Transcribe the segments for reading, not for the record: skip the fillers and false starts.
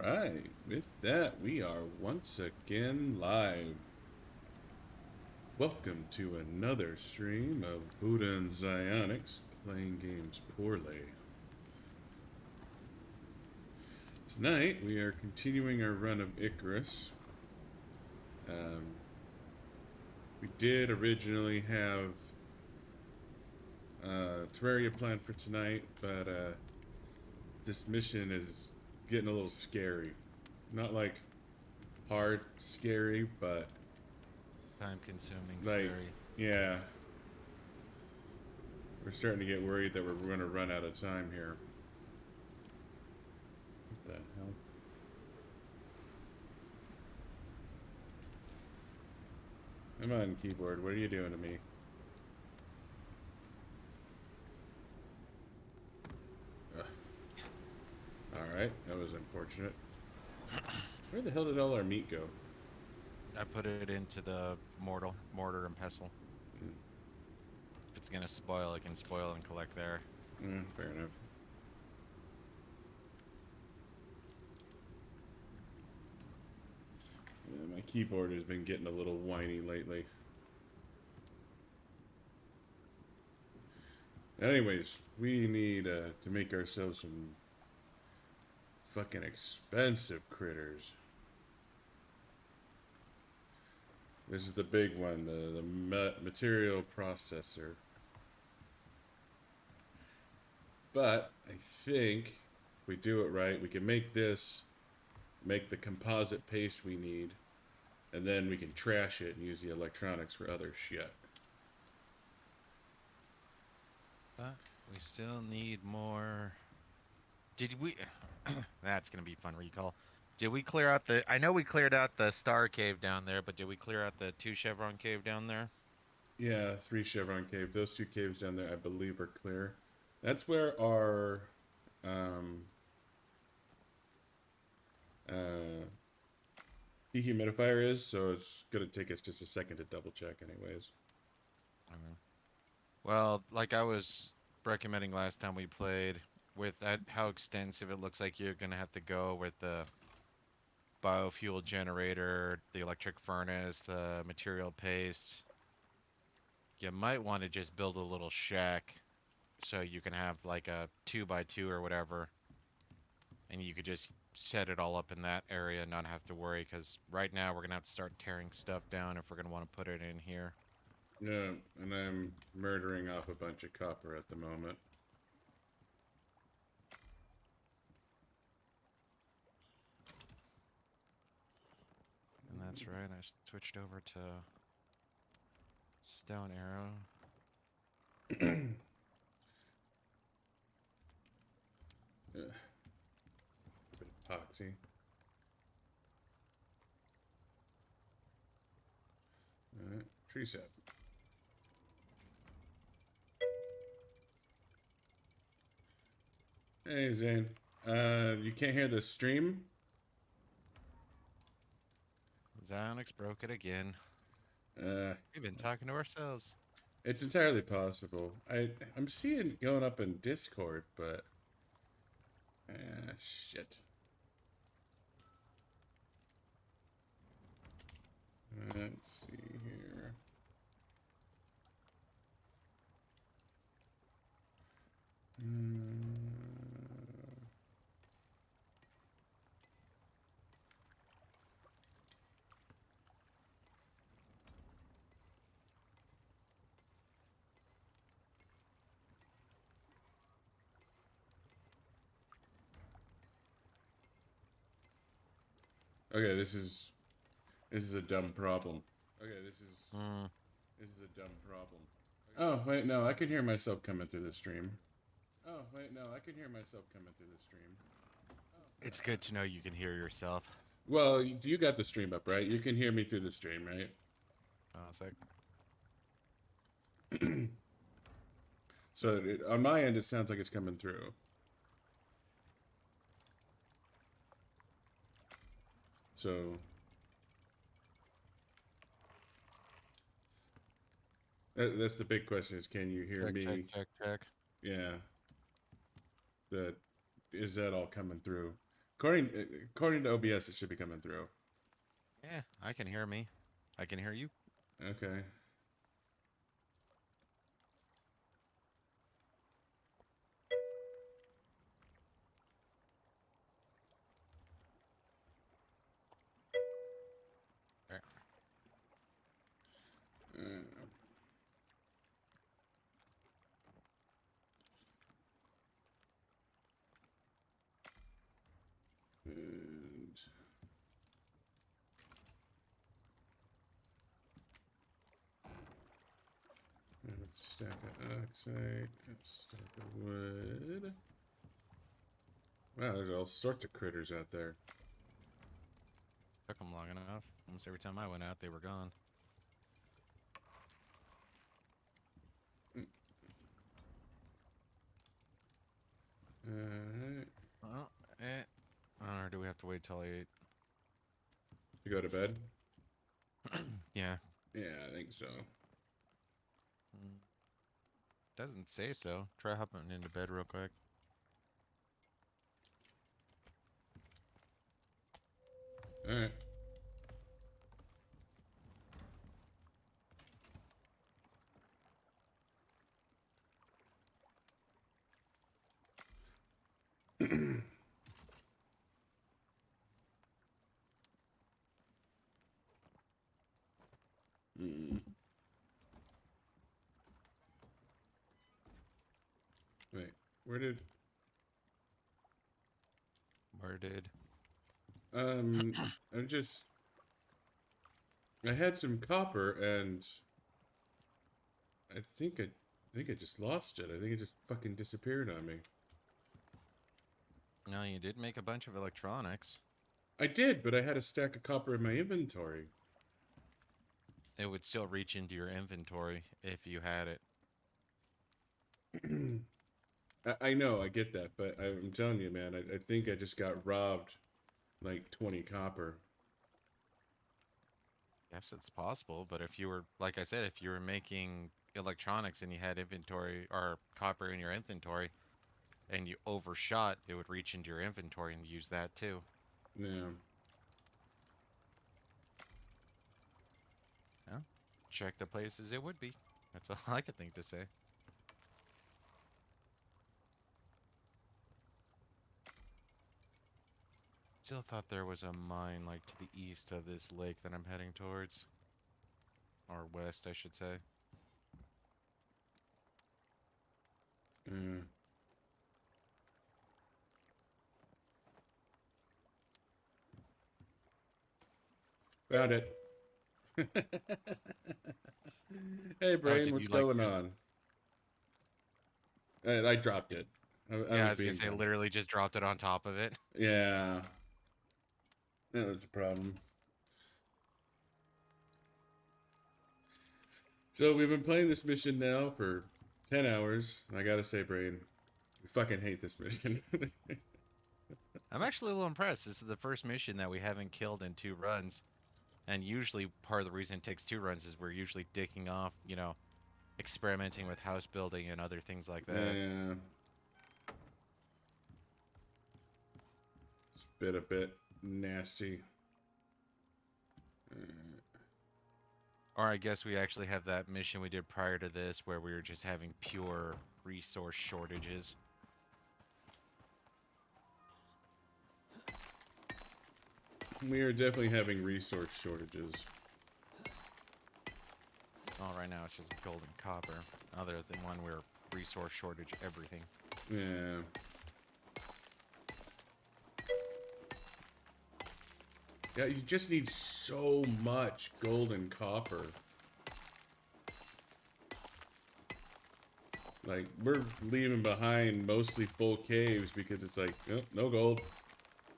Alright, with that, we are once again live. Welcome to another stream of Buddha and Zionics playing games poorly. Tonight, we are continuing our run of Icarus. We did originally have Terraria planned for tonight, but this mission is getting a little scary. Not like hard scary, but Time consuming, like, scary. yeah, we're starting to get worried that we're going to run out of time here. What the hell? Come on, keyboard. What are you doing to me? Ugh. Alright, that was unfortunate. Where the hell did all our meat go? I put it into the mortar and pestle. Mm, If it's gonna spoil, it can spoil and collect there. fair enough. Yeah, my keyboard has been getting a little whiny lately. Anyways, we need to make ourselves some fucking expensive critters. This is the big one, the material processor. But I think if we do it right, we can make this, make the composite paste we need, and then we can trash it and use the electronics for other shit. But we still need more. Did we? That's gonna be fun recall. Did we clear out the? I know we cleared out the star cave down there, but did we clear out the 2 chevron cave down there? Yeah, 3 chevron cave. Those 2 caves down there, I believe, are clear. That's where our um, uh, dehumidifier is, so it's gonna take us just a second to double check anyways. Okay. Well, like I was recommending last time we played, with that how extensive it looks like you're gonna have to go with the biofuel generator, the electric furnace, the material paste. You might want to just build a little shack so you can have like a 2x2 or whatever, and you could just set it all up in that area and not have to worry, because right now we're gonna have to start tearing stuff down if we're gonna want to put it in here. Yeah, and I'm murdering off a bunch of copper at the moment. And that's right, I switched over to stone arrow. Bit of epoxy. Alright, tree sap. Hey, Zane. You can't hear the stream? Xionix broke it again. Uh, We've been talking to ourselves. it's entirely possible. I'm seeing it going up in Discord, but shit. Let's see here. Okay, this is a dumb problem. Okay, Hmm. this is a dumb problem. Oh, wait, no, I can hear myself coming through the stream. Oh, wait, no, I can hear myself coming through the stream. It's good to know you can hear yourself. Well, you got the stream up, right? You can hear me through the stream, right? It's like, So on my end, it sounds like it's coming through. So that's the big question: is can you hear check, check, me? check, check. Yeah, that is that all coming through? According to OBS, it should be coming through. Yeah, I can hear me. I can hear you. Okay. There. Uh, and a stack of oxide, a stack of wood. Wow, there's all sorts of critters out there. Took them long enough. Almost every time I went out, they were gone. Alright. Well, or do we have to wait till 8? You go to bed? Yeah. Yeah, I think so. Mm, Doesn't say so. Try hopping into bed real quick. Alright. Mm. Wait, where did... Where did? I just... I had some copper, and I think I just lost it. I think it just fucking disappeared on me. No, you did make a bunch of electronics. I did, but I had a stack of copper in my inventory. It would still reach into your inventory if you had it. I know, I get that, but I'm telling you, man, I think I just got robbed like 20 copper. Yes, it's possible, but if you were, like I said, if you were making electronics and you had inventory or copper in your inventory and you overshot, it would reach into your inventory and use that too. Yeah. Yeah. Check the places it would be. That's all I could think to say. Still thought there was a mine like to the east of this lake that I'm heading towards. Or west, I should say. Uh, found it. Hey, Oh, Brain, did what's you like going just, on? I dropped it. I yeah, I was was gonna being say dumb. literally just dropped it on top of it. Yeah, that was a problem. So we've been playing this mission now for 10 hours. And I gotta say, Brain, we fucking hate this mission. I'm actually a little impressed. This is the first mission that we haven't killed in 2 runs. And usually part of the reason it takes 2 runs is we're usually dicking off, experimenting with house building and other things like that. Yeah, it's been a bit nasty. Or I guess we actually have that mission we did prior to this where we were just having pure resource shortages. We are definitely having resource shortages. Oh, right now it's just gold and copper. Other than when we're resource shortage everything. Yeah. Yeah, you just need so much gold and copper. Like, we're leaving behind mostly full caves because it's like, oh, no gold,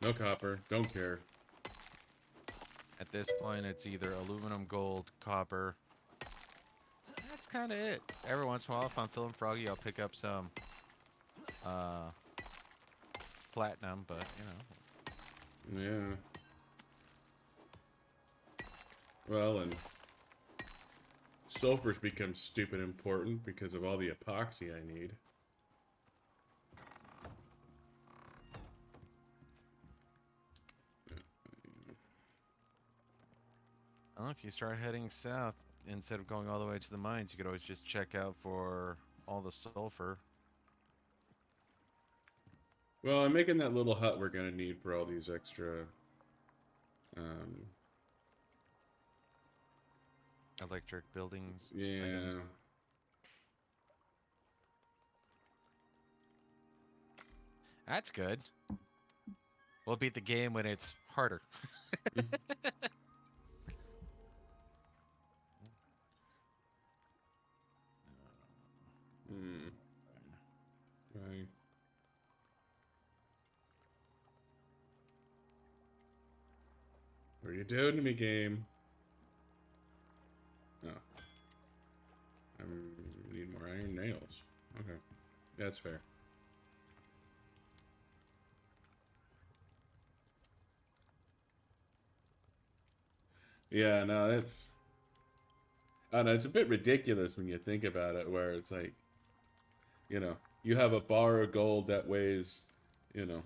no copper, don't care. At this point, it's either aluminum, gold, copper. That's kind of it. Every once in a while, if I'm feeling froggy, I'll pick up some uh, platinum, but Yeah. Well, and sulfur's become stupid important because of all the epoxy I need. Well, if you start heading south, instead of going all the way to the mines, you could always just check out for all the sulfur. Well, I'm making that little hut we're gonna need for all these extra. Um, Electric buildings, items. yeah. That's good. We'll beat the game when it's harder. Hmm. Right. What are you doing to me, game? Oh. I need more iron nails. Okay. That's fair. Yeah, no, that's... I don't know, it's a bit ridiculous when you think about it, where it's like, you have a bar of gold that weighs, you know,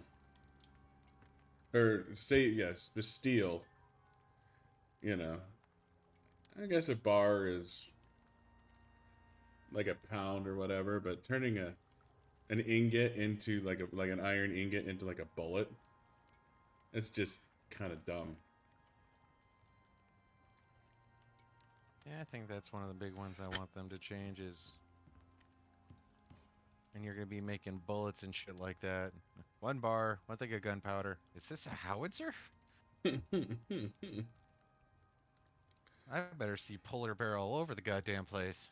or say, yes, the steel, you know, I guess a bar is like a pound or whatever, but turning an ingot into like an iron ingot into like a bullet, it's just kind of dumb. Yeah, I think that's one of the big ones I want them to change is, and you're gonna be making bullets and shit like that. 1 bar, 1 thing of gunpowder. Is this a howitzer? I better see polar bear all over the goddamn place.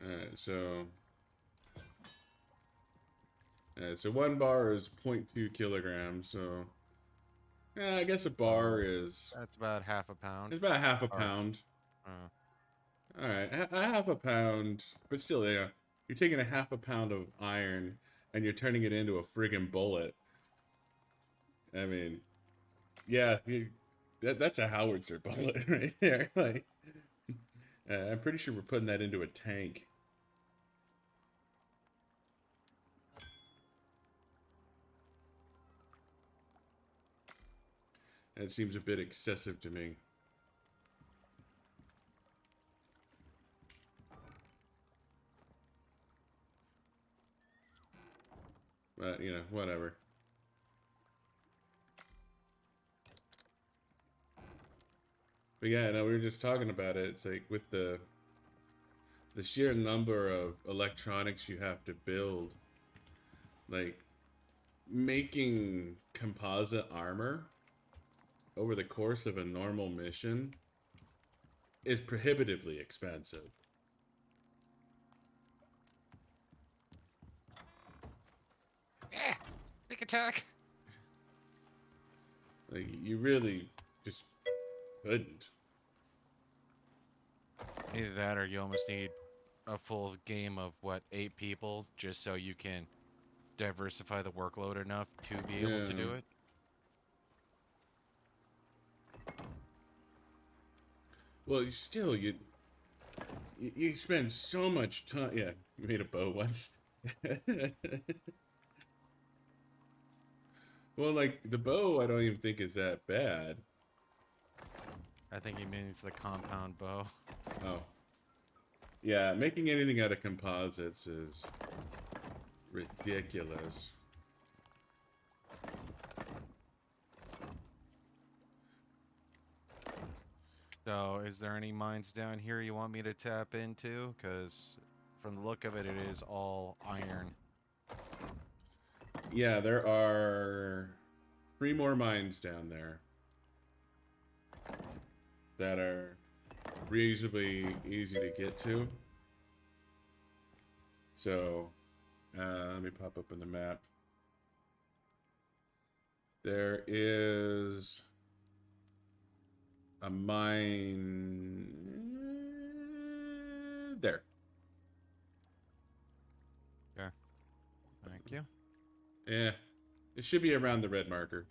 Alright, so 1 bar is 0.2 kilograms, so yeah, I guess a bar So is that's about half a pound. it's about half a Or, pound. uh, All right, a half a pound, but still, yeah, you're taking a half a pound of iron and you're turning it into a friggin' bullet. I mean, yeah, that's a howitzer bullet right there. Like, I'm pretty sure we're putting that into a tank. That seems a bit excessive to me. But, whatever. But yeah, no, we were just talking about it. It's like with the sheer number of electronics you have to build, like making composite armor over the course of a normal mission is prohibitively expensive. yeah, sneak attack. Like, you really just couldn't. Either that or you almost need a full game of what, 8 people, just so you can diversify the workload enough to be able to Yeah. do it. Well, you spend so much time. Yeah, you made a bow once. Well, like the bow, I don't even think is that bad. I think he means the compound bow. Oh, yeah, making anything out of composites is ridiculous. So, is there any mines down here you want me to tap into? Because from the look of it, it is all iron. Yeah, there are 3 more mines down there that are reasonably easy to get to. So, let me pop up in the map. There is a mine there. Yeah, thank you. Yeah, it should be around the red marker.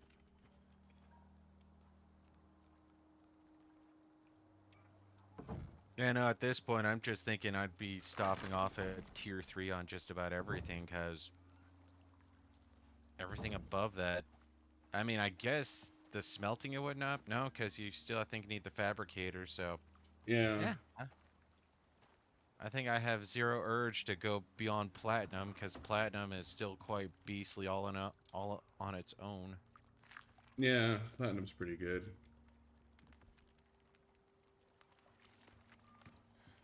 Yeah, no, at this point, I'm just thinking I'd be stopping off at tier 3 on just about everything, because everything above that, I mean, I guess the smelting and whatnot? No, because you still, I think, need the fabricator. So Yeah. yeah, I think I have zero urge to go beyond platinum because platinum is still quite beastly all on its own. Yeah, platinum's pretty good.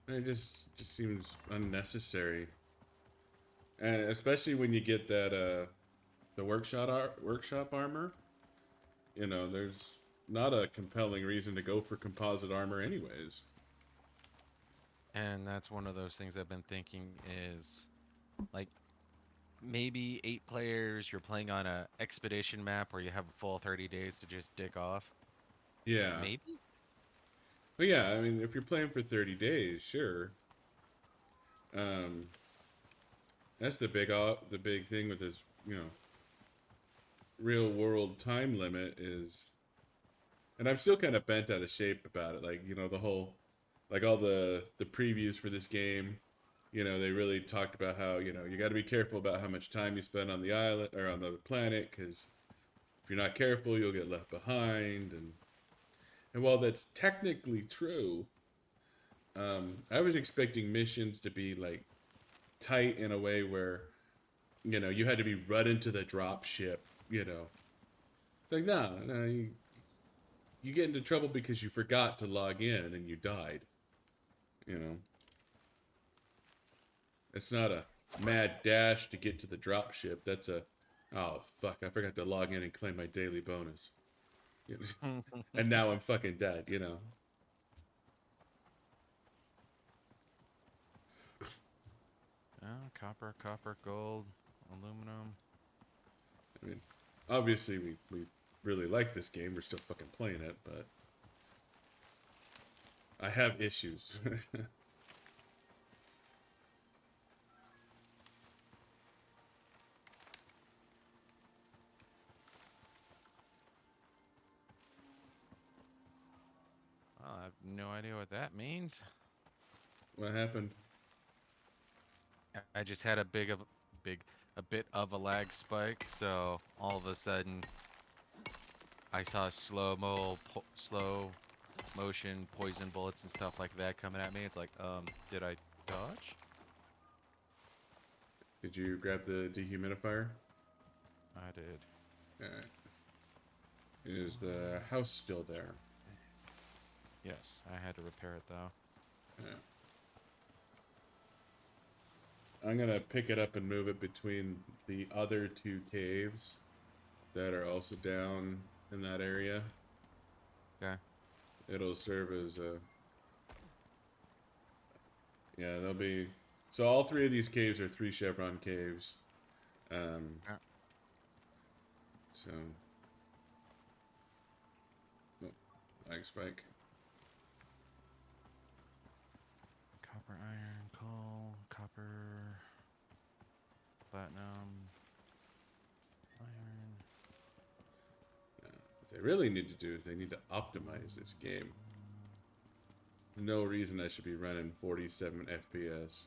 It just seems unnecessary. And especially when you get that the workshop armor, you know, there's not a compelling reason to go for composite armor anyways. And that's one of those things I've been thinking is like maybe 8 players, you're playing on a expedition map where you have a full 30 days to just dick off. Yeah. Maybe? But yeah, I mean, if you're playing for 30 days, sure. Um, that's the big thing with this, you know, real world time limit is, and I'm still kind of bent out of shape about it. Like, you know, the whole, like all the previews for this game, you know, they really talked about how, you know, you got to be careful about how much time you spend on the island or on the planet, because if you're not careful, you'll get left behind. And while that's technically true, I was expecting missions to be like tight in a way where, you know, you had to be run into the drop ship, you know. It's like, no, no, you get into trouble because you forgot to log in and you died, you know. It's not a mad dash to get to the drop ship. That's a, oh, fuck, I forgot to log in and claim my daily bonus. And now I'm fucking dead, you know. Copper, copper, gold, aluminum. I mean, obviously we really like this game. We're still fucking playing it, but I have issues. Well, I have no idea what that means. What happened? I just had a bit of a lag spike, so all of a sudden I saw slow motion poison bullets and stuff like that coming at me. It's like, did I dodge? Did you grab the dehumidifier? I did. Alright. Is the house still there? Yes, I had to repair it though. Yeah. I'm gonna pick it up and move it between the other two caves that are also down in that area. Okay. It'll serve as a, yeah, there'll be, so all three of these caves are 3 chevron caves. Um, Yeah. so, oh, lag spike. Copper, iron, coal, copper, platinum, iron. What they really need to do is they need to optimize this game. No reason I should be running 47 FPS.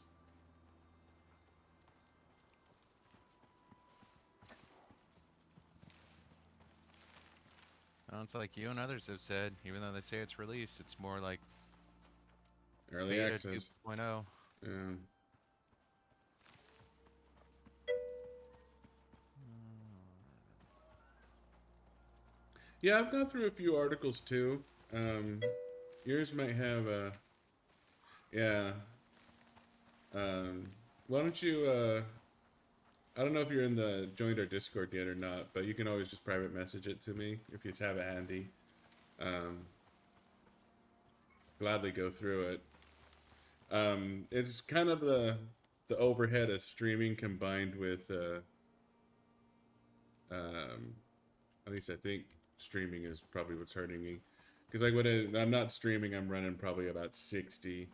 Well, it's like you and others have said, even though they say it's released, it's more like Early beta access. 2.0. Um, yeah, I've gone through a few articles too. Yours might have a, yeah. Why don't you, I don't know if you're in the joined our Discord yet or not, but you can always just private message it to me if you have it handy. Um, Gladly go through it. It's kind of the overhead of streaming combined with, um, at least I think streaming is probably what's hurting me. Because like when I'm not streaming, I'm running probably about 60.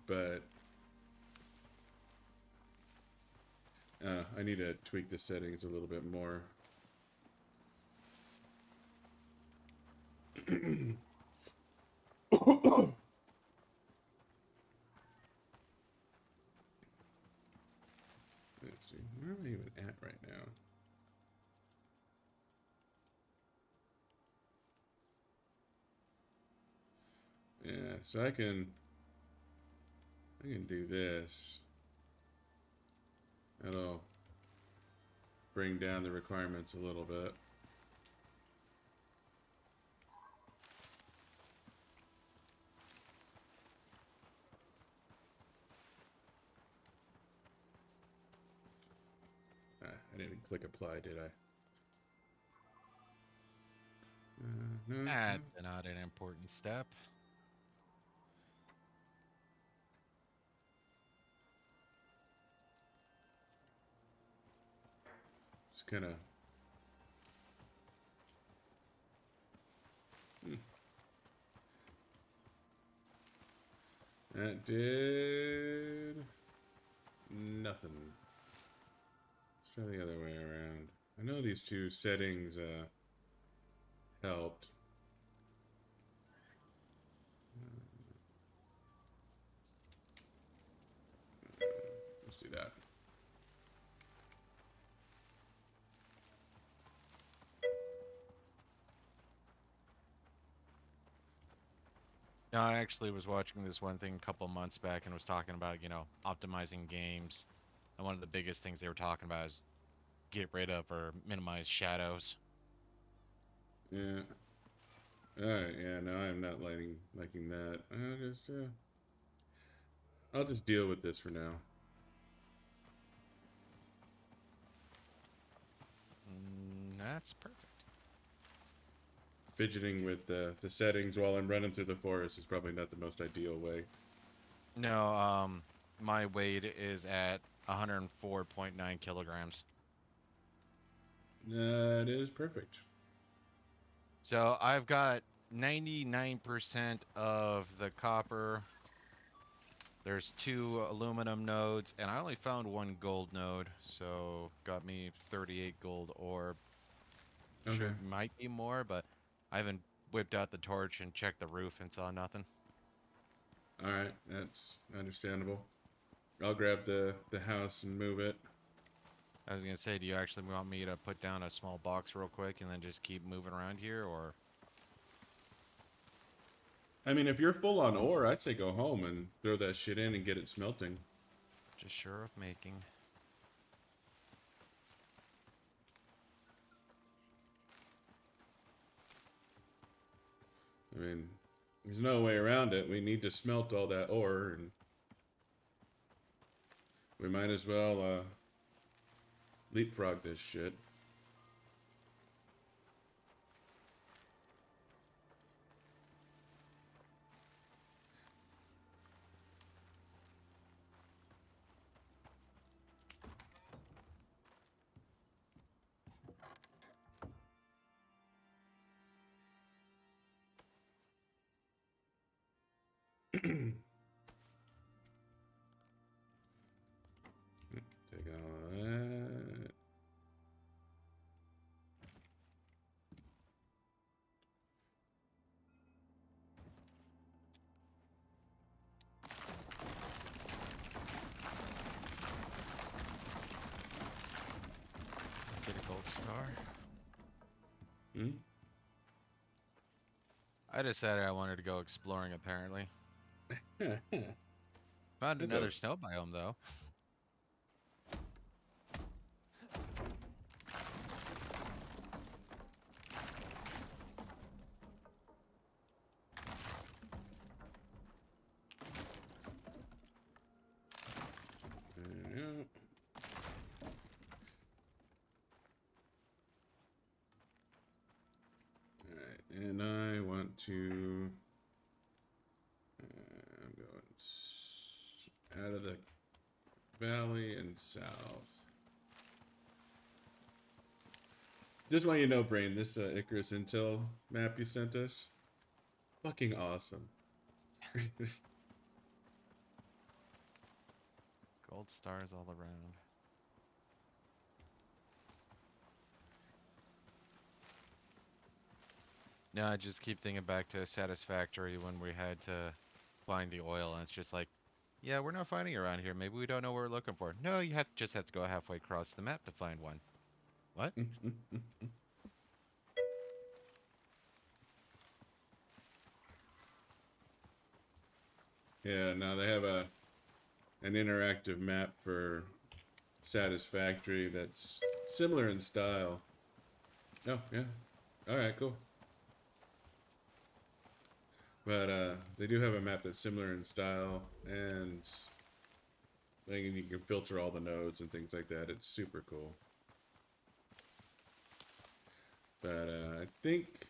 But I need to tweak the settings a little bit more. Let's see, where am I even at right now? so I can do this. That'll bring down the requirements a little bit. I didn't click apply, did I? No. That's not an important step. Just kind of. That did nothing. Let's try the other way around. I know these two settings helped. Let's do that. No, I actually was watching this one thing a couple months back and was talking about, optimizing games. And one of the biggest things they were talking about is get rid of or minimize shadows. Yeah. Alright, yeah, no, I'm not liking that. I'll just deal with this for now. That's perfect. Fidgeting with the settings while I'm running through the forest is probably not the most ideal way. No, my weight is at 104.9 kilograms. That is perfect. So I've got 99% of the copper. There's 2 aluminum nodes, and I only found 1 gold node, so got me 38 gold ore. Okay. Sure, might be more, but I haven't whipped out the torch and checked the roof and saw nothing. Alright, that's understandable. I'll grab the house and move it. I was gonna say, do you actually want me to put down a small box real quick and then just keep moving around here, or? I mean, if you're full on ore, I'd say go home and throw that shit in and get it smelting. Just sure of making. I mean, there's no way around it. We need to smelt all that ore, and we might as well leapfrog this shit. Take all that. Get a gold star. Hmm? I decided I wanted to go exploring, apparently. Found That's another a snow biome, though. yeah. Alright, and I want to. I'm going out of the valley and south. Just want you to know, Brain, this Icarus Intel map you sent us, fucking awesome. Gold stars all around. No, I just keep thinking back to Satisfactory when we had to find the oil, and it's just like, yeah, we're not finding it around here. Maybe we don't know what we're looking for. No, you just have to go halfway across the map to find one. What? Yeah, now they have an interactive map for Satisfactory that's similar in style. Oh, yeah. Alright, cool. But they do have a map that's similar in style, and like, you can filter all the nodes and things like that. It's super cool. But I think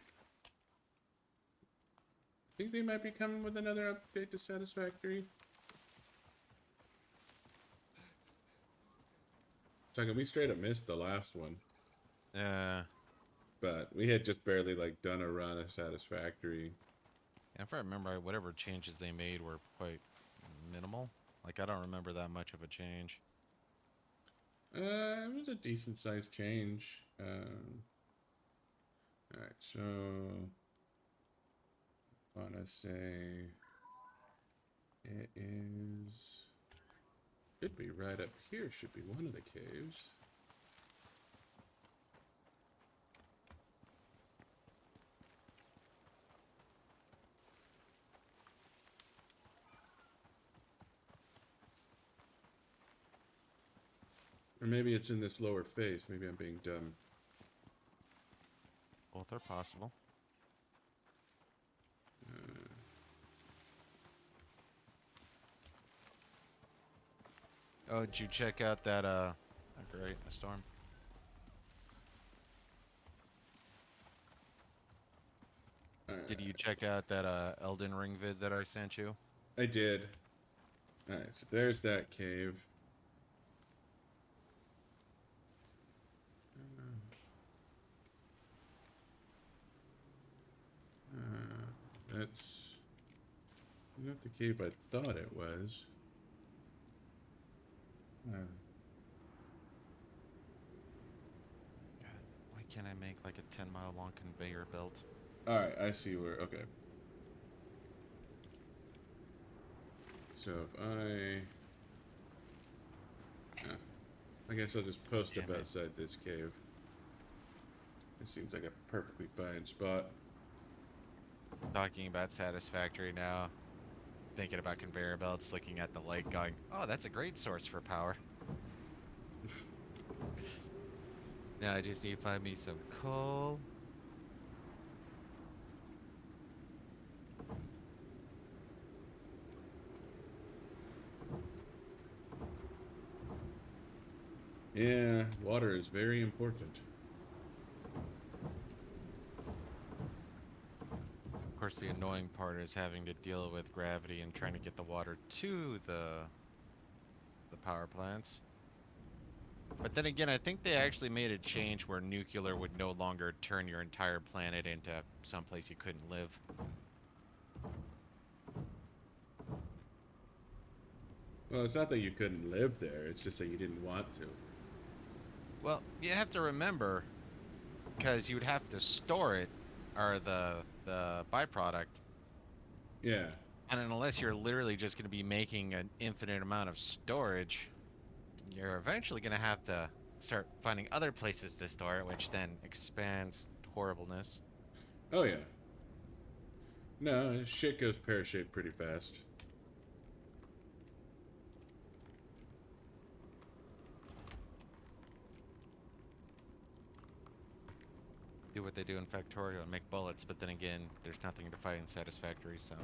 they might be coming with another update to Satisfactory. Talking, we straight up missed the last one, Yeah. but we had just barely like done a run of Satisfactory. If I remember, whatever changes they made were quite minimal. Like, I don't remember that much of a change. It was a decent sized change. All right, so I wanna say it is. Should be right up here. Should be one of the caves. Or maybe it's in this lower face. Maybe I'm being dumb. Both are possible. Oh, did you check out that, oh, great, a storm. Did you check out that, Elden Ring vid that I sent you? I did. Alright, so there's that cave. That's not the cave I thought it was. God, why can't I make like a 10-mile long conveyor belt? Alright, I see where. Okay. So if I guess I'll just post up Damn it. outside this cave. It seems like a perfectly fine spot. Talking about Satisfactory now, thinking about conveyor belts, looking at the lake, going, oh, that's a great source for power. Now I just need to find me some coal. Yeah, water is very important. Of course, the annoying part is having to deal with gravity and trying to get the water to the power plants. But then again, I think they actually made a change where nuclear would no longer turn your entire planet into someplace you couldn't live. Well, it's not that you couldn't live there, it's just that you didn't want to. Well, you have to remember, because you would have to store it, or the byproduct, Yeah. and unless you're literally just going to be making an infinite amount of storage, you're eventually going to have to start finding other places to store it, which then expands horribleness. Oh, yeah. No, shit goes pear-shaped pretty fast. Do what they do in Factorio and make bullets, but then again, there's nothing to fight in Satisfactory, so...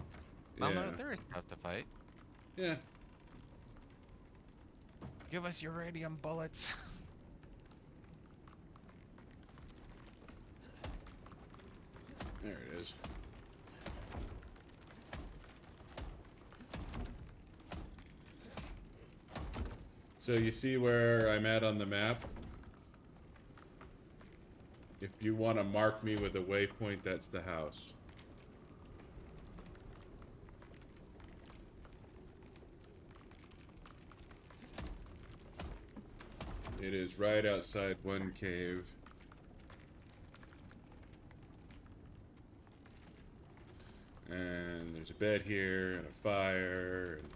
Well, no, Yeah. there is stuff to fight. Yeah. Give us uranium bullets! There it is. So you see where I'm at on the map? If you want to mark me with a waypoint, that's the house. It is right outside one cave. And there's a bed here and a fire and,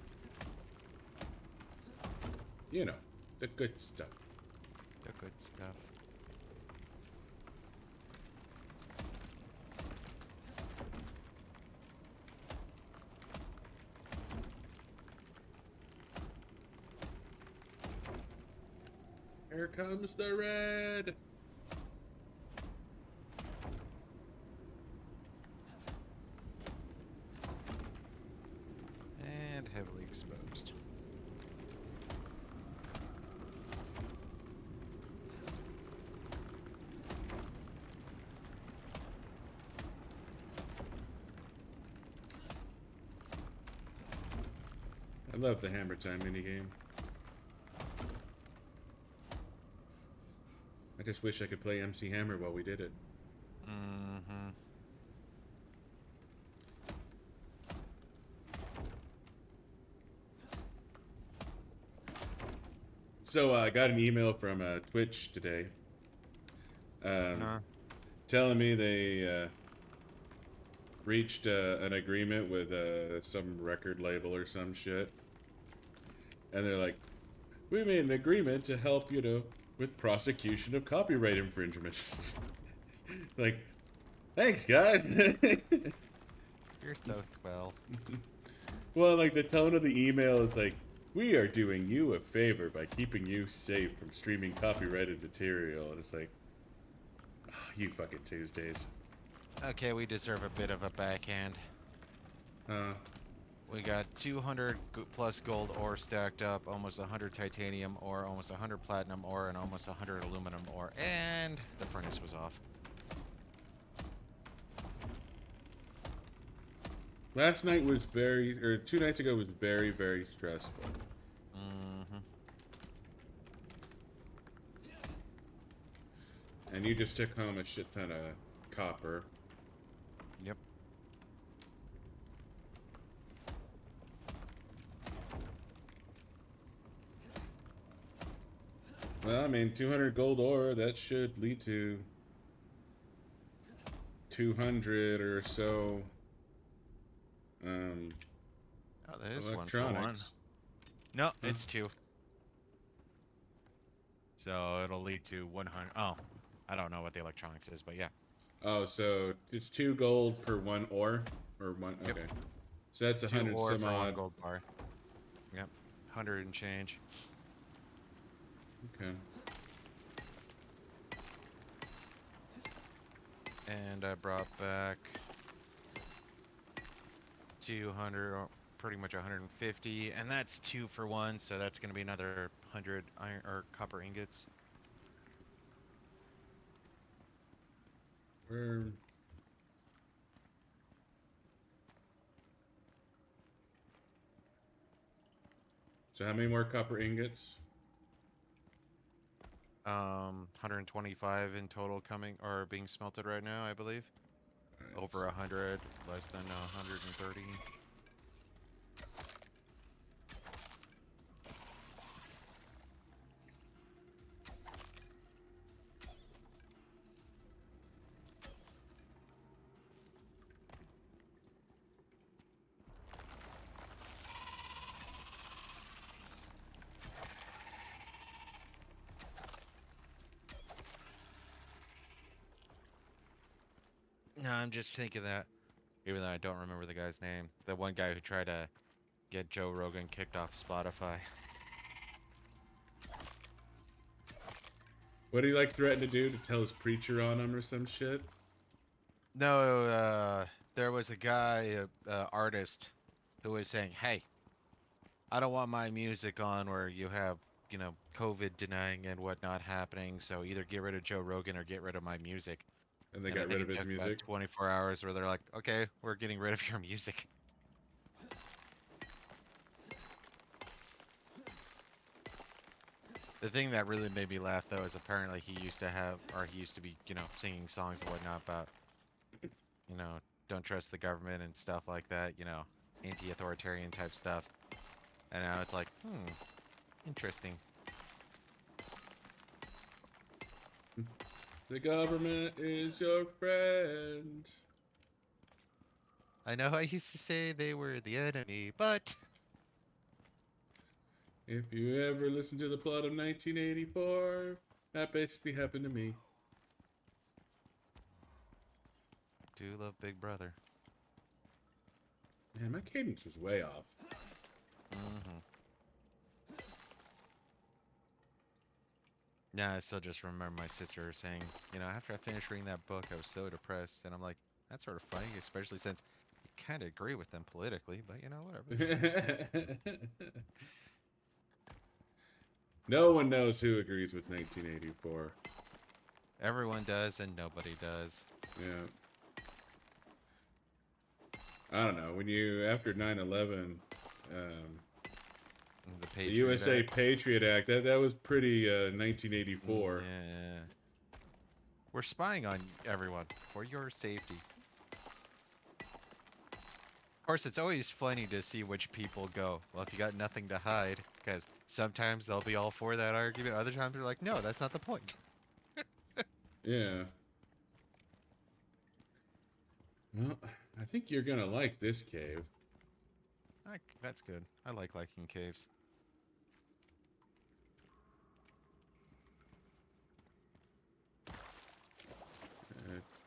you know, the good stuff. The good stuff. Here comes the red. And heavily exposed. I love the Hammer Time minigame. I just wish I could play MC Hammer while we did it. Mm-hmm. So I got an email from Twitch today, No. telling me they reached an agreement with some record label or some shit, and they're like, "We made an agreement to help, with prosecution of copyright infringement." Like, thanks, guys. You're so swell. Well, like the tone of the email, it's like, "We are doing you a favor by keeping you safe from streaming copyrighted material," and it's like, oh, you fucking Tuesdays. Okay, we deserve a bit of a backhand. We got 200 plus gold ore stacked up, almost 100 titanium ore, almost 100 platinum ore, and almost 100 aluminum ore. And the furnace was off. Last night was or 2 nights ago was very, very stressful. Mm-hmm. And you just took home a shit ton of copper. Yep. Well, I mean, 200 gold ore, that should lead to 200 or so Oh, that is 1 for 1. electronics. No, it's 2. So it'll lead to 100. Oh, I don't know what the electronics is, but yeah. Oh, so it's 2 gold per 1 ore? Or 1, okay. Yep. So that's 2 100 ore some for 1 odd. gold bar. Yep. 100 and change. Okay. And I brought back 200, or pretty much 150, and that's 2 for 1, so that's going to be another 100 iron or copper ingots. We're... So how many more copper ingots? 125 in total coming or being smelted right now, I believe. Right. Over 100, less than 130. No, I'm just thinking that, even though I don't remember the guy's name, the one guy who tried to get Joe Rogan kicked off Spotify. What do you like threaten to do? To tell his preacher on him or some shit? No, there was a guy, artist, who was saying, "Hey, I don't want my music on where you have, COVID denying and whatnot happening. So either get rid of Joe Rogan or get rid of my music." And they And I got think rid it of his took about music? 24 hours where they're like, "Okay, we're getting rid of your music." The thing that really made me laugh though is apparently he used to be, singing songs and whatnot about, don't trust the government and stuff like that, anti-authoritarian type stuff. And now it's like, interesting. The government is your friend. I know I used to say they were the enemy, but If you ever listen to the plot of 1984, that basically happened to me. do love Big Brother. Man, my cadence was way off. Mm-hmm. Yeah, I still just remember my sister saying, after I finished reading that book, I was so depressed, and I'm like, that's sort of funny, especially since you kind of agree with them politically, but whatever. No one knows who agrees with 1984. Everyone does, and nobody does. Yeah. I don't know. When you, after 9/11, um, The the Patriot USA Act. Patriot Act, that was pretty 1984. Yeah. We're spying on everyone for your safety. Of course, it's always funny to see which people go. Well, if you got nothing to hide, because sometimes they'll be all for that argument, other times they're like, no, that's not the point. Yeah. Well, I think you're gonna like this cave. That's good. I like liking caves.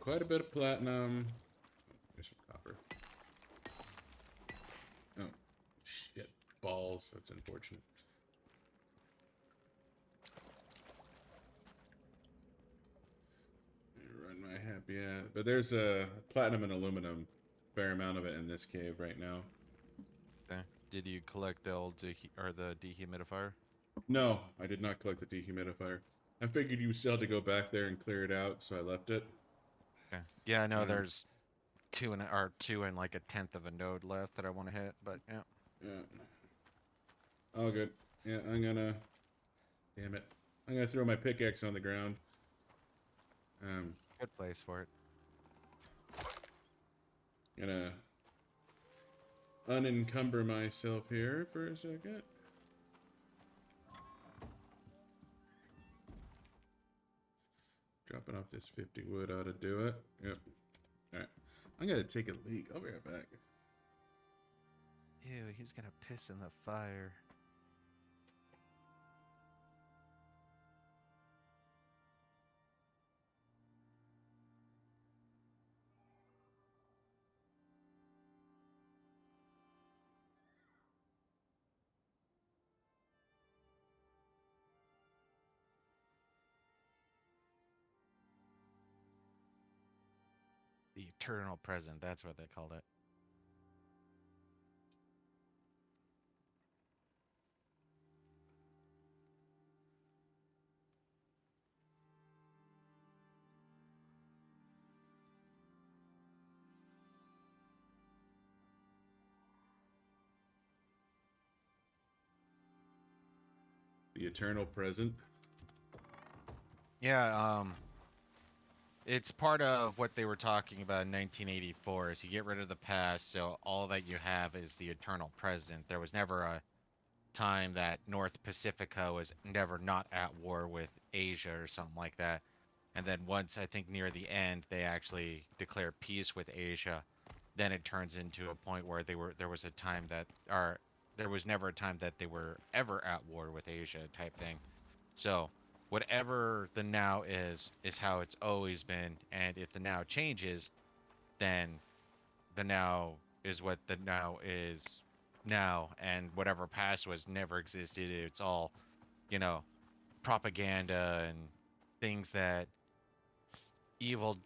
Quite a bit of platinum. There's some copper. Oh, shit. Balls. That's unfortunate. Run my happy at. But there's a platinum and aluminum. Fair amount of it in this cave right now. Okay. Did you collect the old or the dehumidifier? No, I did not collect the dehumidifier. I figured you still had to go back there and clear it out, so I left it. Okay. Yeah, I know Um, there's two and like a tenth of a node left that I want to hit, but yeah. yeah. All good. Yeah, I'm gonna. Damn it. I'm gonna throw my pickaxe on the ground. Um, Good place for it. gonna unencumber myself here for a second. Dropping off this 50 wood ought to do it. Yep. Alright. I'm gonna take a leak. I'll be right back. Ew, he's gonna piss in the fire. The eternal present, that's what they called it. The eternal present. Yeah, it's part of what they were talking about in 1984 is you get rid of the past, so all that you have is the eternal present. There was never a time that North Pacifica was never not at war with Asia or something like that. And then once I think near the end they actually declare peace with Asia, then it turns into a point where there was a time that or there was never a time that they were ever at war with Asia type thing. So whatever the now is how it's always been, and if the now changes, then the now is what the now is now, and whatever past was never existed. It's all, you know, propaganda and things that evil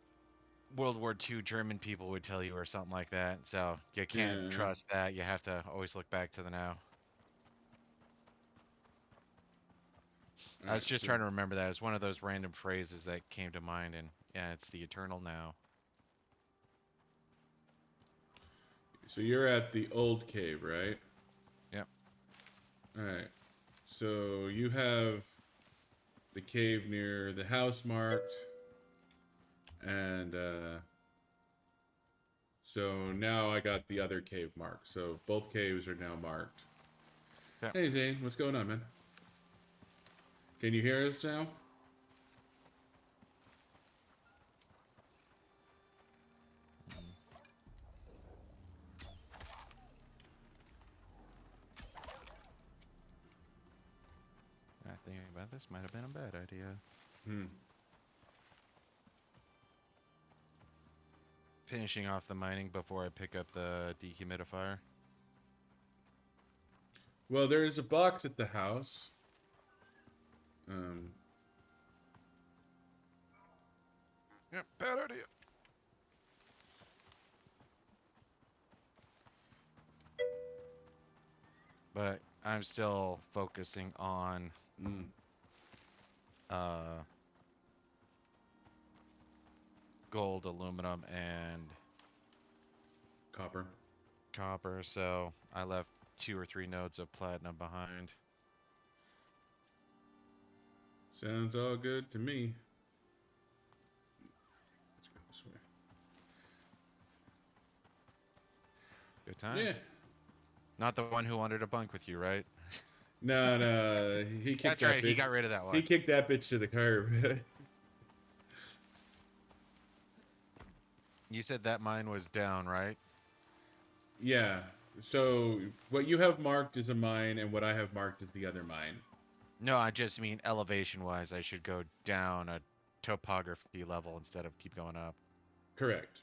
World War II German people would tell you or something like that. So you can't Yeah. trust that. You have to always look back to the now. I was Alright, just so trying to remember that. It's one of those random phrases that came to mind, and yeah, it's the eternal now. you're at the old cave, right? Yep. Alright. So you have the cave near the house marked. And so now I got the other cave marked. So both caves are now marked. Yep. Hey Zane, what's going on, man? Can you hear us now? Mm. I think about this might have been a bad idea. Hmm. Finishing off the mining before I pick up the dehumidifier. Well, there is a box at the house. Um, Yep, bad idea. But I'm still focusing on Mm, uh, gold, aluminum, and copper. copper. So I left 2 or 3 nodes of platinum behind. Sounds all good to me. Let's go this way. Good Yeah. times. Not the one who wanted to bunk with you, right? No, no. He kicked That's that right. He bitch. got rid of that He one. kicked that bitch to the curb. You said that mine was down, right? Yeah. So what you have marked is a mine, and what I have marked is the other mine. No, I just mean elevation-wise. I should go down a topography level instead of keep going up. Correct.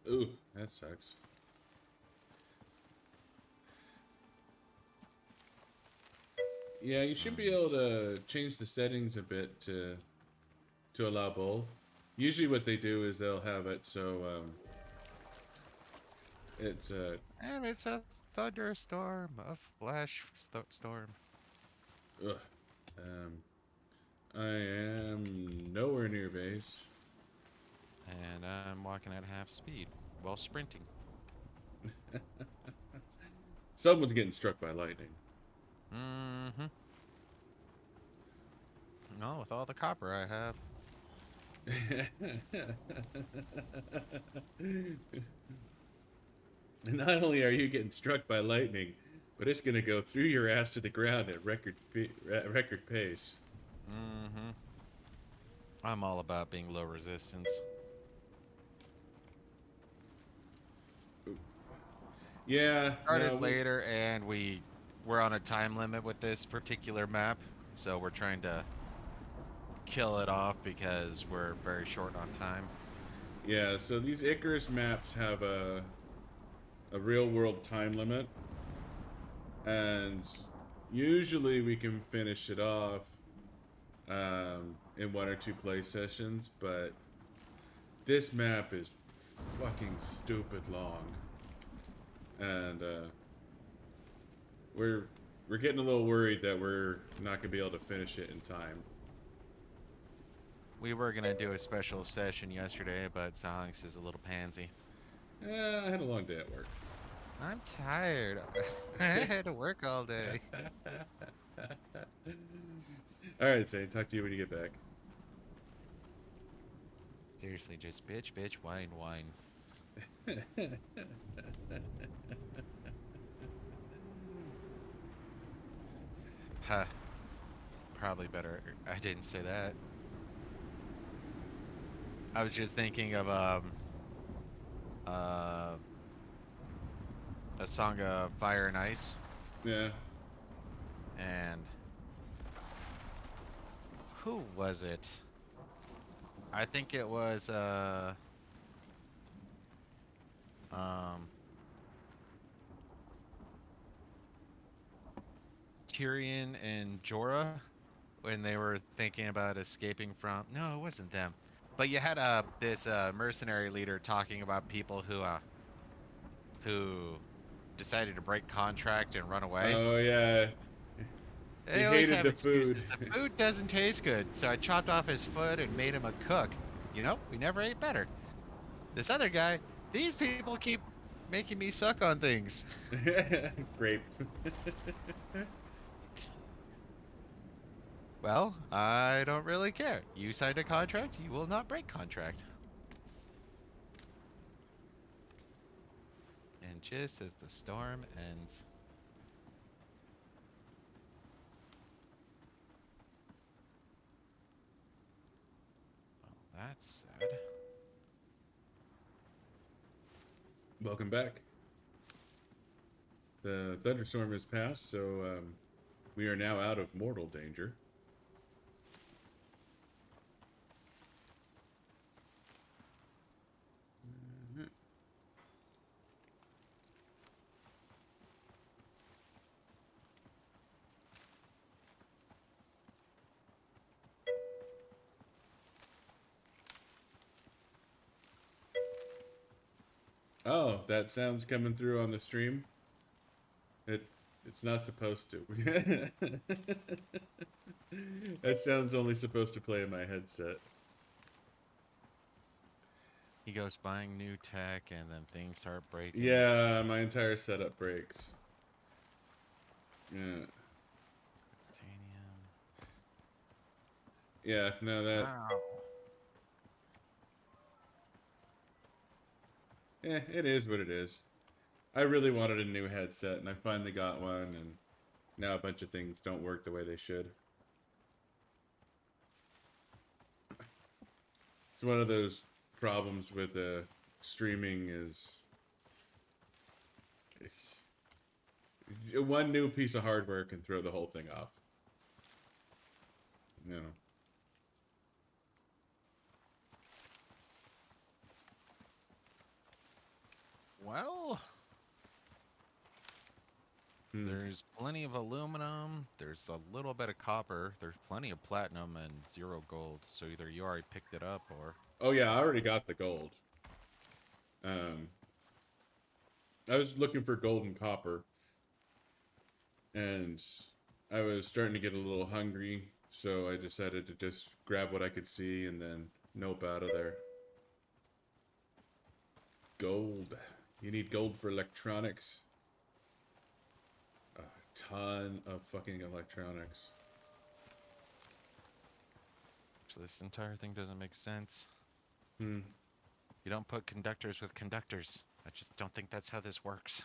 Ooh, that sucks. Yeah, you should be Mm. able to change the settings a bit to allow both. Usually, what they do is they'll have it so it's And it's a thunderstorm, a flash storm. ugh, um I am nowhere near base. And I'm walking at half speed while sprinting. Someone's getting struck by lightning. Mm-hmm. No, with all the copper I have. And not only are you getting struck by lightning, but it's gonna go through your ass to the ground at record pace. Mm-hmm. I'm all about being low resistance. Yeah, Started no, later and we're on a time limit with this particular map. So we're trying to kill it off because we're very short on time. yeah. So these Icarus maps have a real world time limit, and usually we can finish it off in 1 or 2 play sessions. But this map is fucking stupid long, and we're we're getting a little worried that we're not gonna be able to finish it in time. We were gonna do a special session yesterday, but Silence is a little pansy. I had a long day at work. I'm tired. I had to work all day. All right, Zane. Talk to you when you get back. Seriously, just bitch, bitch, whine, whine. Ha, probably better. I didn't say that. I was just thinking of uh a song of Fire and Ice, Yeah. and who was it? I think it was um Tyrion and Jorah when they were thinking about escaping from. No, it wasn't them. But you had this mercenary leader talking about people who decided to break contract and run away. Oh yeah. He They always hated have the food. excuses. The food doesn't taste good, so I chopped off his foot and made him a cook. You know, we never ate better. This other guy, these people keep making me suck on things. Grape. Well, I don't really care. You signed a contract, you will not break contract. And just as the storm ends. Well, that's sad. Welcome back. The thunderstorm has passed, so we are now out of mortal danger. Oh, that sound's coming through on the stream. It's not supposed to. That sound's only supposed to play in my headset. He goes buying new tech, and then things start breaking. Yeah, my entire setup breaks. Yeah. Titanium. Yeah, no, that. Wow. It is what it is. I really wanted a new headset, and I finally got one, and now a bunch of things don't work the way they should. It's one of those problems with streaming is one new piece of hardware can throw the whole thing off. You know. Well, there's plenty of aluminum. There's a little bit of copper. There's plenty of platinum and 0 gold. So either you already picked it up or. Oh yeah, I already got the gold. Um, I was looking for gold and copper, and I was starting to get a little hungry, so I decided to just grab what I could see and then nope out of there. Gold. You need gold for electronics. A ton of fucking electronics. So this entire thing doesn't make sense. Hmm. You don't put conductors with conductors. I just don't think that's how this works.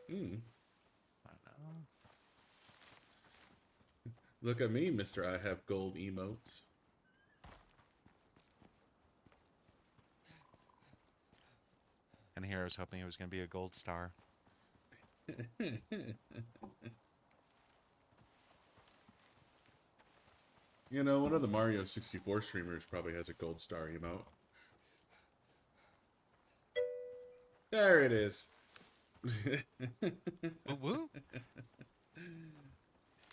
Hmm. I don't know. Look at me, Mr. I have gold emotes. And here I was hoping it was going to be a gold star. You know, one of the Mario 64 streamers probably has a gold star emote. There it is. Woo woo!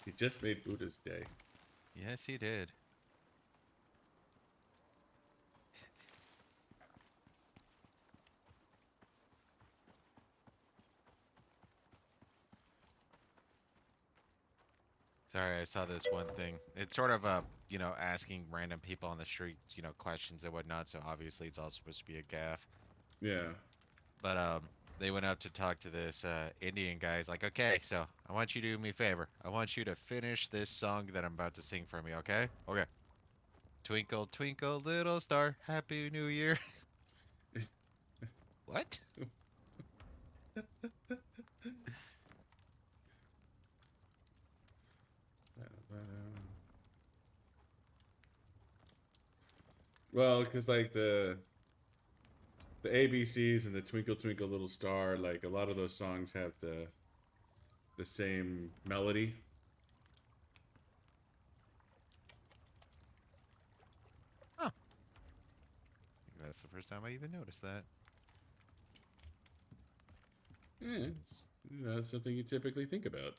He just made Buddha's day. Yes, he did. Sorry, I saw this one thing. It's sort of asking random people on the street, questions and whatnot. So obviously it's all supposed to be a gaff. Yeah. But they went up to talk to this Indian guy. He's like, okay, so I want you to do me a favor. I want you to finish this song that I'm about to sing for me, okay? Okay. Twinkle, twinkle, little star, Happy New Year. What? Well, because like the ABCs and the Twinkle Twinkle Little Star, like a lot of those songs have the same melody. Oh, that's the first time I even noticed that. Yeah, it's something you typically think about.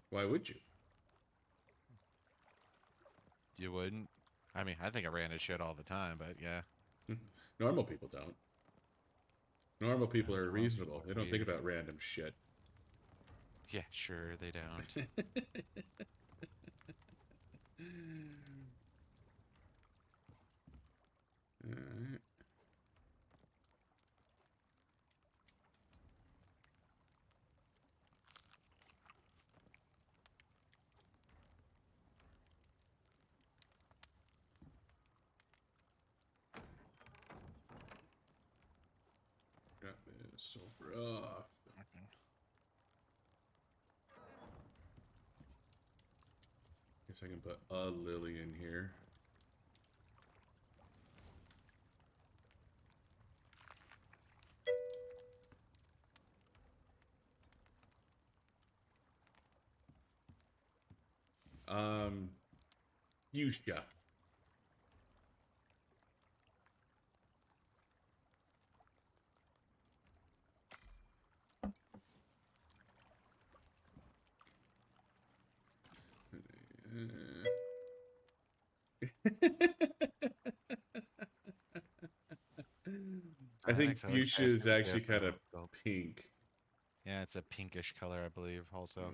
Why would you? You wouldn't? I mean, I think I ran into shit all the time, but yeah. Normal people don't. Normal people No, are normal reasonable. people They are don't think weird. about random shit. Yeah, sure, they don't. Alright. Got this sulfur off. Okay. Guess I can put a lily in here. Um, Fuchsia. think mechanics. I always fuchsia try to is stay away actually kind from of gold. pink. Yeah, it's a pinkish color, I believe, also.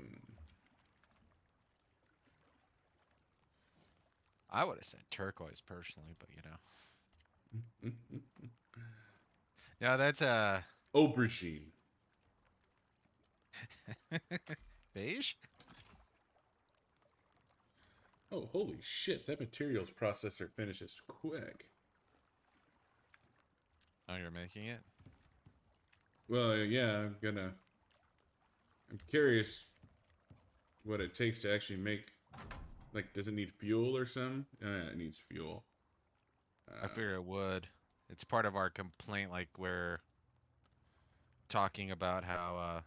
I would have said turquoise personally, but you know. Yeah, that's Aubergine. beige? Oh, holy shit! That materials processor finishes quick. Oh, you're making it? Well, yeah, I'm curious what it takes to actually make. Like, does it need fuel or something? Yeah, it needs fuel. I figure it would. It's part of our complaint, like we're talking about how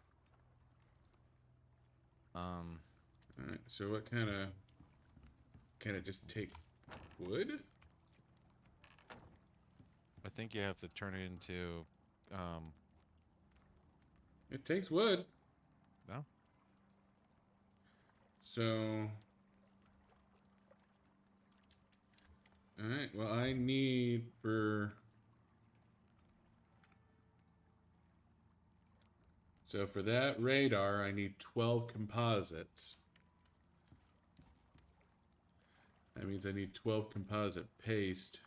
um All right. So what kind of? Can it just take wood? I think you have to turn it into It takes wood. no? So, all right. Well, I need for. So for that radar, I need 12 composites. That means I need 12 composite paste.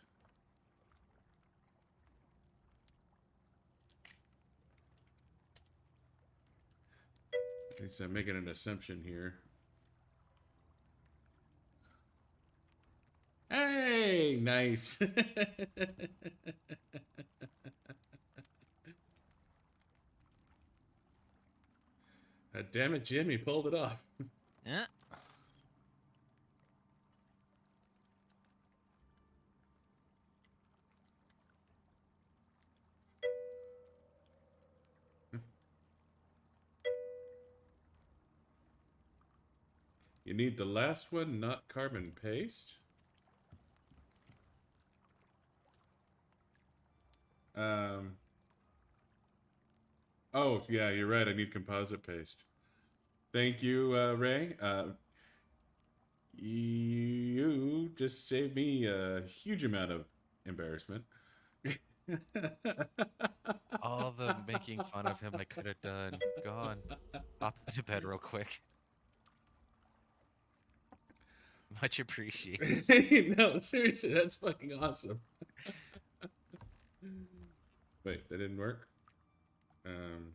At least I'm making an assumption here. Hey, nice. Damn it, Jim, he pulled it off. Yeah. You need the last one, not carbon paste. Um. Oh, yeah, you're right. I need composite paste. Thank you, Ray. You just saved me a huge amount of embarrassment. All the making fun of him I could have done. Gone. Hop into bed real quick. Much appreciated. No, seriously, that's fucking awesome. Wait, that didn't work? Um,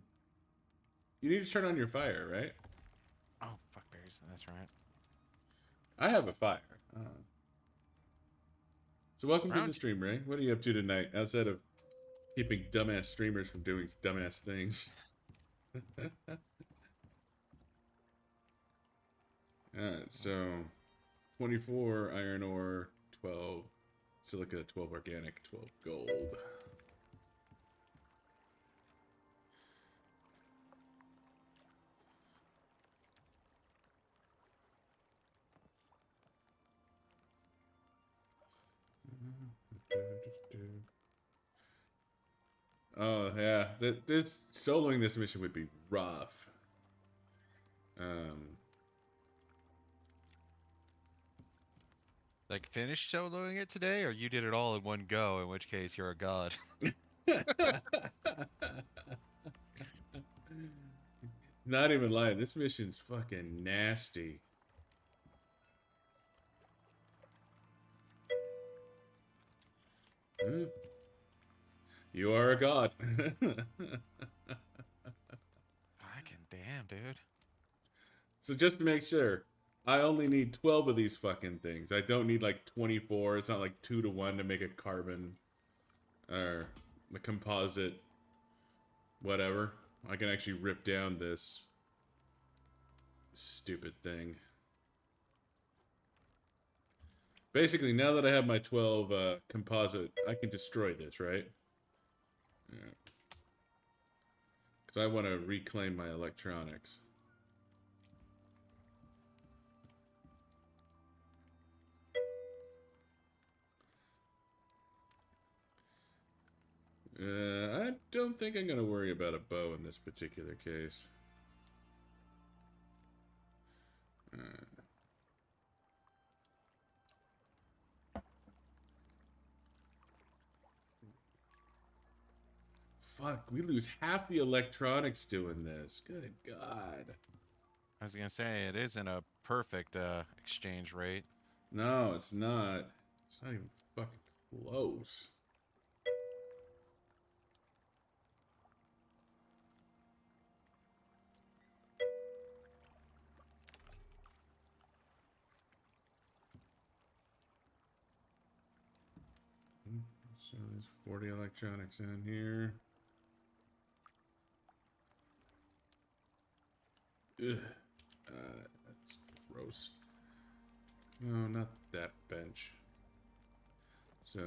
you need to turn on your fire, right? Oh, fuck berries. That's right. I have a fire. So welcome to the Round. stream, Ray. What are you up to tonight, outside of keeping dumbass streamers from doing dumbass things? Alright, so 24 iron ore, 12 silica, 12 organic, 12 gold. Oh yeah, this soloing this mission would be rough. Um, Like finish soloing it today, or you did it all in one go, in which case you're a god. Not even lying. This mission's fucking nasty. Huh? You are a god. Fucking damn, dude. So just to make sure, I only need 12 of these fucking things. I don't need like 24. It's not like 2 to 1 to make a carbon or the composite whatever. I can actually rip down this stupid thing. Basically, now that I have my 12 composite, I can destroy this, right? Yeah. Because I want to reclaim my electronics. I don't think I'm going to worry about a bow in this particular case. fuck, we lose half the electronics doing this. Good God. I was gonna say it isn't a perfect exchange rate. No, it's not. It's not even fucking close. So there's 40 electronics in here. Ugh. That's gross. No, not that bench. So,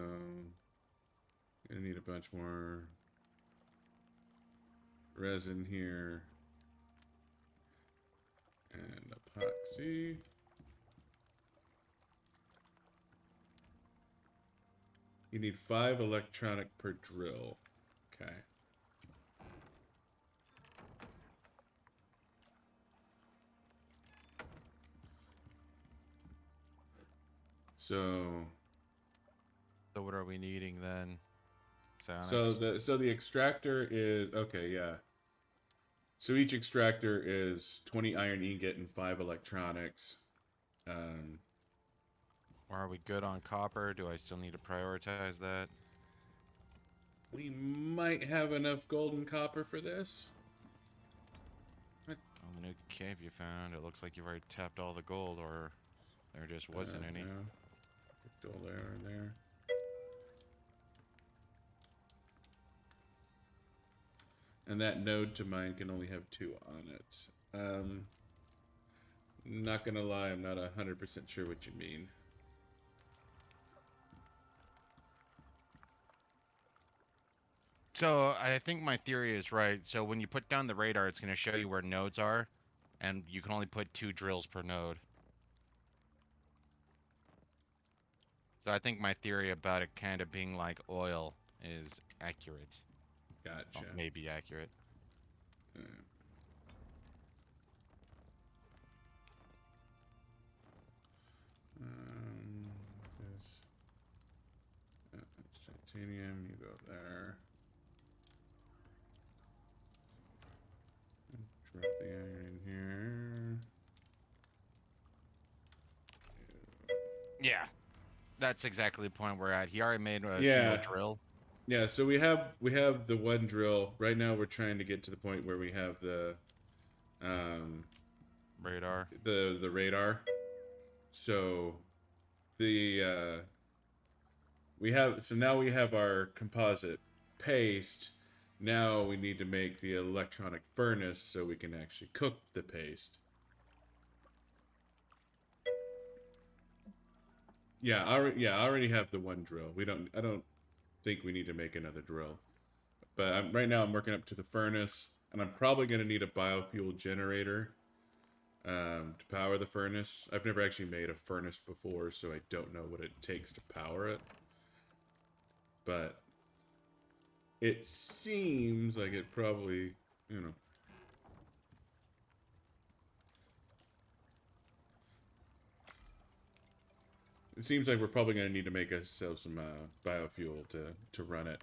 gonna need a bunch more resin here. And epoxy. You need 5 electronic per drill. Okay. So So what are we needing then? Psionics? so the extractor is okay, yeah. So each extractor is 20 iron ingot and 5 electronics. Um, Or are we good on copper? Do I still need to prioritize that? we might have enough gold and copper for this. On the new cave you found, it looks like you've already tapped all the gold, or there just wasn't any. Yeah. Gold there and there. And that node to mine can only have 2 on it. Not gonna lie, I'm not 100% sure what you mean. So I think my theory is right. So when you put down the radar, it's going to show you where nodes are, and you can only put 2 drills per node. So I think my theory about it kind of being like oil is accurate. Gotcha. Well, maybe accurate. This, that's titanium. You go there. Drop the iron in here. Yeah, that's exactly the point we're at. He already made a Yeah. single drill. Yeah, so we have the one drill. Right now we're trying to get to the point where we have the Radar. the radar. So now we have our composite paste. Now we need to make the electronic furnace so we can actually cook the paste. I already have the one drill. I don't think we need to make another drill. But right now I'm working up to the furnace, and I'm probably going to need a biofuel generator to power the furnace. I've never actually made a furnace before, so I don't know what it takes to power it. But it seems like it probably, you know. It seems like we're probably going to need to make ourselves some biofuel to run it.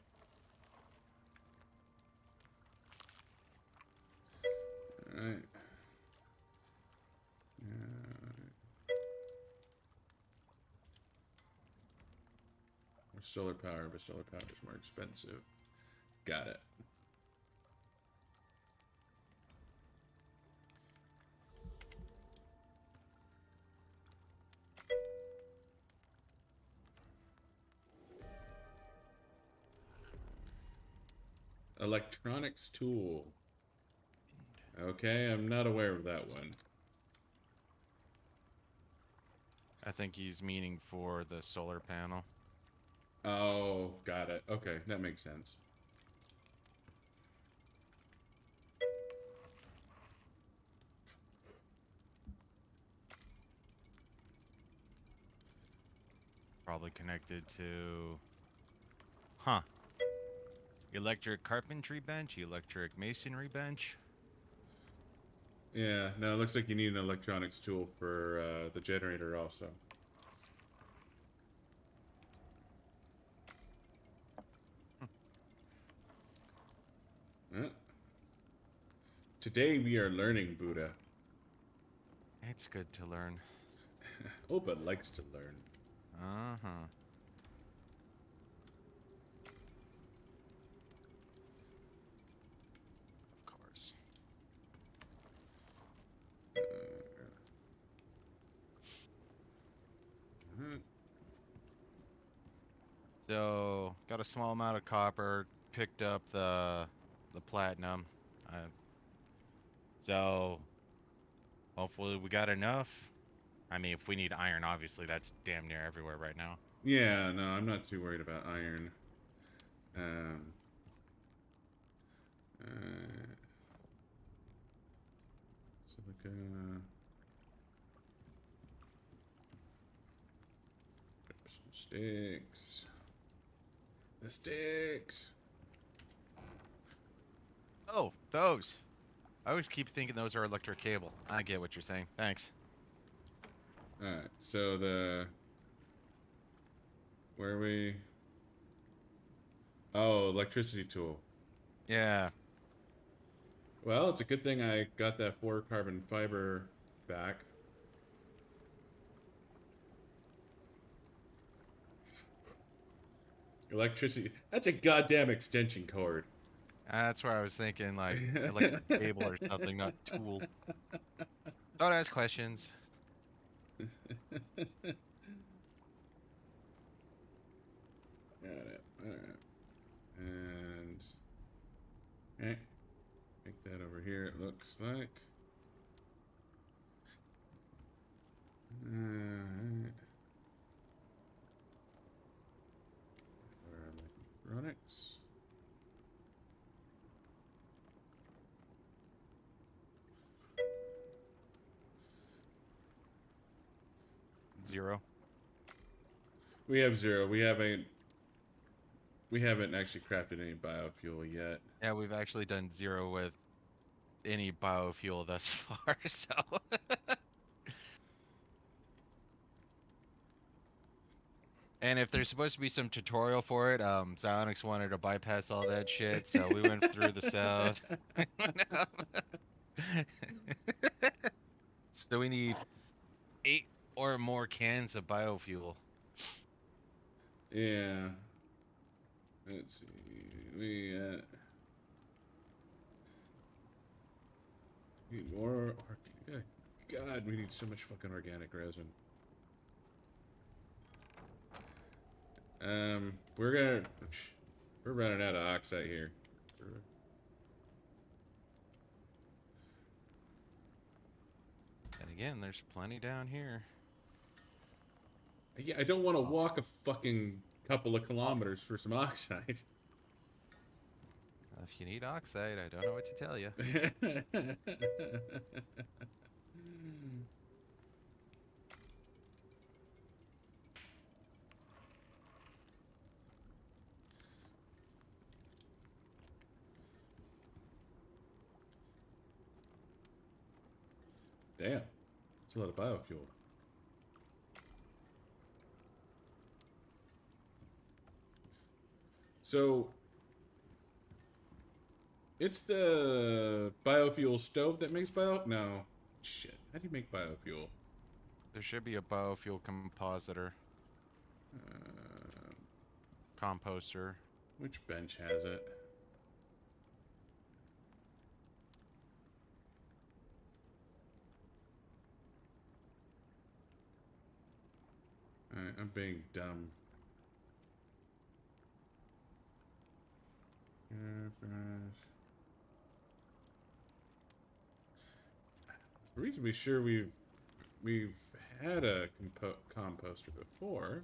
Alright. Or solar power, but solar power is more expensive. Got it. Electronics tool. Okay, I'm not aware of that one. I think he's meaning for the solar panel. Oh, got it. Okay, that makes sense. Probably connected to... Huh. Electric carpentry bench, electric masonry bench. Yeah, no, it looks like you need an electronics tool for the generator also. Today we are learning Buddha. It's good to learn. Opa likes to learn. Uh-huh. Of course. Mhm. So, got a small amount of copper, picked up the platinum. Uh, so, hopefully we got enough. I mean, if we need iron, obviously that's damn near everywhere right now. Yeah, no, I'm not too worried about iron. Um, uh, Silica. Some sticks. The sticks. Oh, those. I always keep thinking those are electric cable. I get what you're saying. Thanks. Alright, so where are we? Oh, electricity tool. Yeah. Well, it's a good thing I got that 4 carbon fiber back. Electricity. That's a goddamn extension cord. That's where I was thinking, like, electric cable or something, not tool. Don't ask questions. Got it. Alright. And okay. Make that over here, it looks like. Alright. Where are my products? Zero. We have 0. We haven't actually crafted any biofuel yet. Yeah, we've actually done 0 with any biofuel thus far, so. And if there's supposed to be some tutorial for it, Xionyx wanted to bypass all that shit, so we went through the south. So we need 8 or more cans of biofuel. Yeah. Let's see. We need more organic. God, we need so much fucking organic resin. We're running out of oxite here. And again, there's plenty down here. Yeah, I don't want to walk a fucking couple of Oh, kilometers for some oxide. if you need oxide, I don't know what to tell you. Damn, it's a lot of biofuel. So, it's the biofuel stove that makes No. Shit. How do you make biofuel? There should be a biofuel compositor, Uh, composter. which bench has it? Alright, I'm being dumb. Reasonably sure we've had a composter before.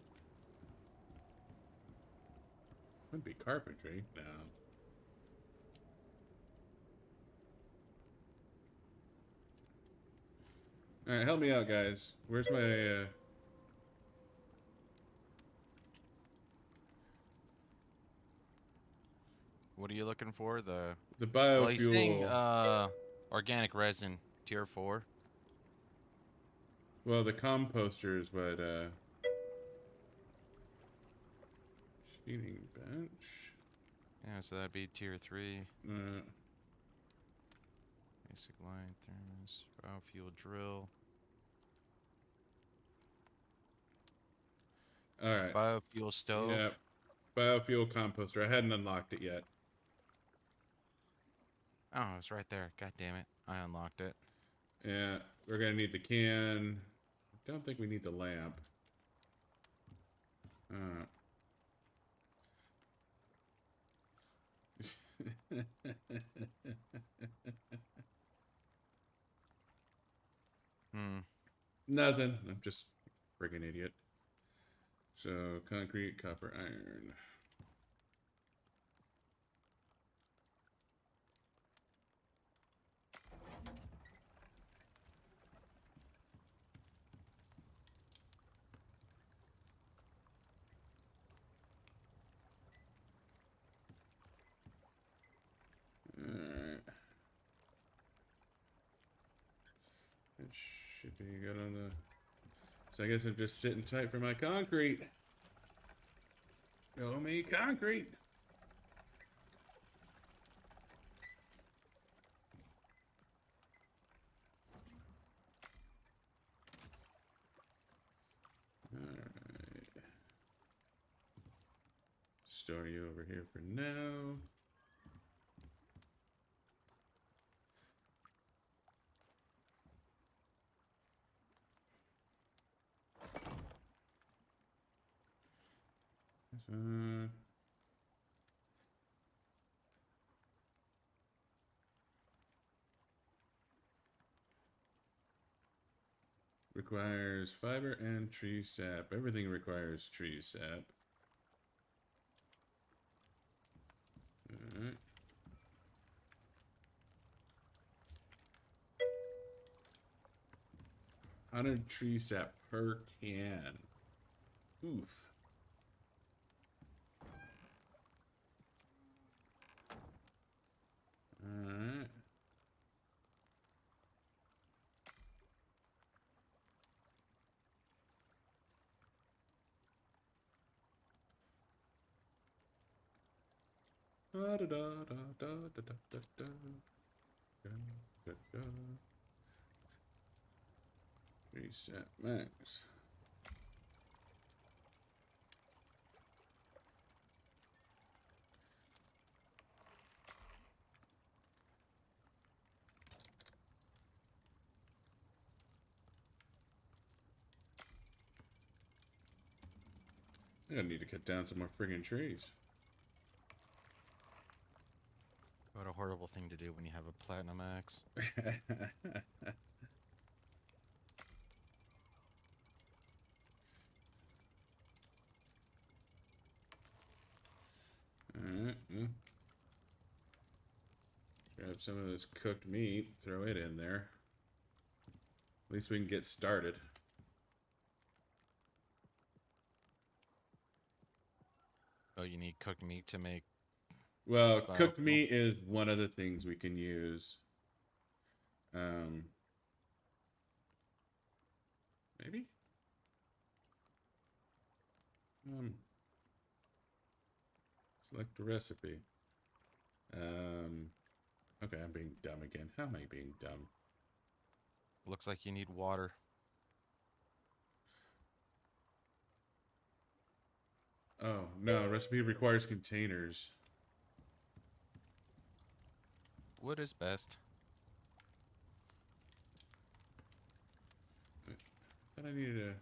Wouldn't be carpentry, no. Alright, help me out, guys. Where's my, What are you looking for? the Well, he's saying biofuel... organic resin, tier 4. Well, the composter is what, sheeting bench. Yeah, so that'd be tier 3. Uh, Let me Basic line thermos. Biofuel drill. All right. Biofuel stove. Yeah. Biofuel composter. I hadn't unlocked it yet. Oh, it's right there. God damn it. I unlocked it. Yeah. We're going to need the can. I don't think we need the lamp. Uh. Hmm. Nothing. I'm just a friggin' idiot. So, concrete, copper, iron. Alright. It should be good on the... So I guess I'm just sitting tight for my concrete. Show me concrete. Alright. Store you over here for now. Requires fiber and tree sap. Everything requires tree sap. Alright. $100 tree sap per can. Oof. Alright. Da da da da da da da da da. Da, da, da. Reset max. I gotta need to cut down some more friggin' trees. What a horrible thing to do when you have a platinum axe. Alright, well. Grab some of this cooked meat, throw it in there. At least we can get started. Oh, you need cooked meat to make Well, cooked biofuel? meat is one of the things we can use. Maybe? Select the recipe. Okay, I'm being dumb again. How am I being dumb? Looks like you need water. Oh, no, recipe requires containers. Wood is best. I thought I needed a...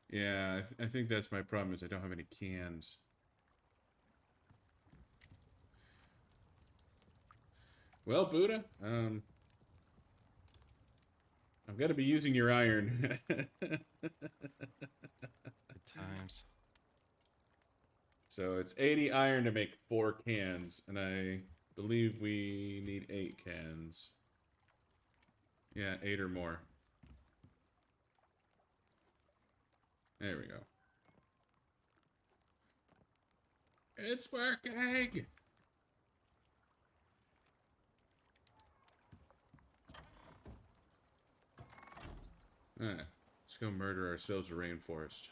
Yeah, I think that's my problem is I don't have any cans. Well, Buddha, I'm gonna be using your iron. Good times. So it's 80 iron to make 4 cans, and I believe we need 8 cans. Yeah, 8 or more. There we go. It's working! Alright, let's go murder ourselves a rainforest.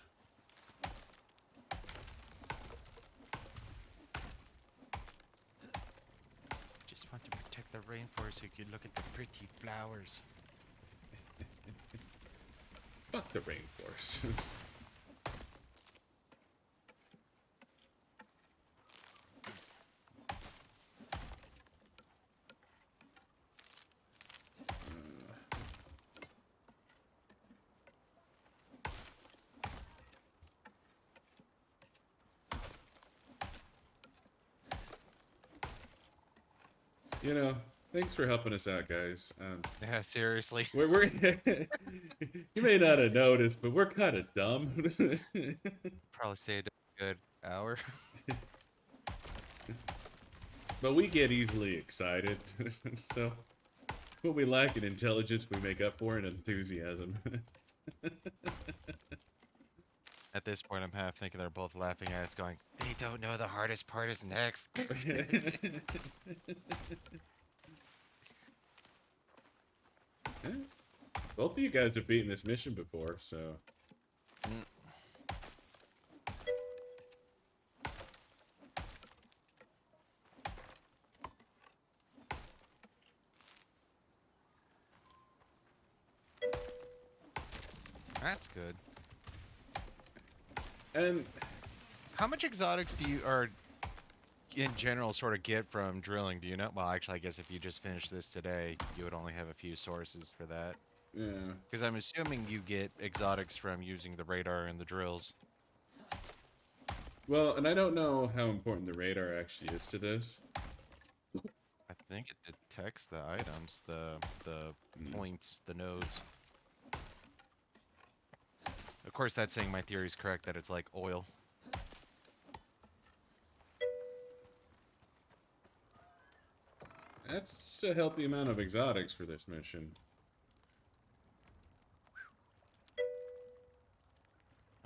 the rainforest so you could look at the pretty flowers. Fuck the rainforest. You know, thanks for helping us out, guys. Yeah, seriously. We're you may not have noticed, but we're kind of dumb. Probably saved a good hour. But we get easily excited. So, what we lack in intelligence, we make up for in enthusiasm. At this point, I'm half thinking they're both laughing at us, going, "They don't know the hardest part is next." Both of you guys have beaten this mission before, so. Mm. That's good. And How much exotics do you, or in general, sort of get from drilling? Do you know? Well, actually, I guess if you just finished this today, you would only have a few sources for that. yeah. Because I'm assuming you get exotics from using the radar and the drills. Well, and I don't know how important the radar actually is to this. I think it detects the items, the points, the nodes. Of course, that's saying my theory is correct, that it's like oil. That's a healthy amount of exotics for this mission.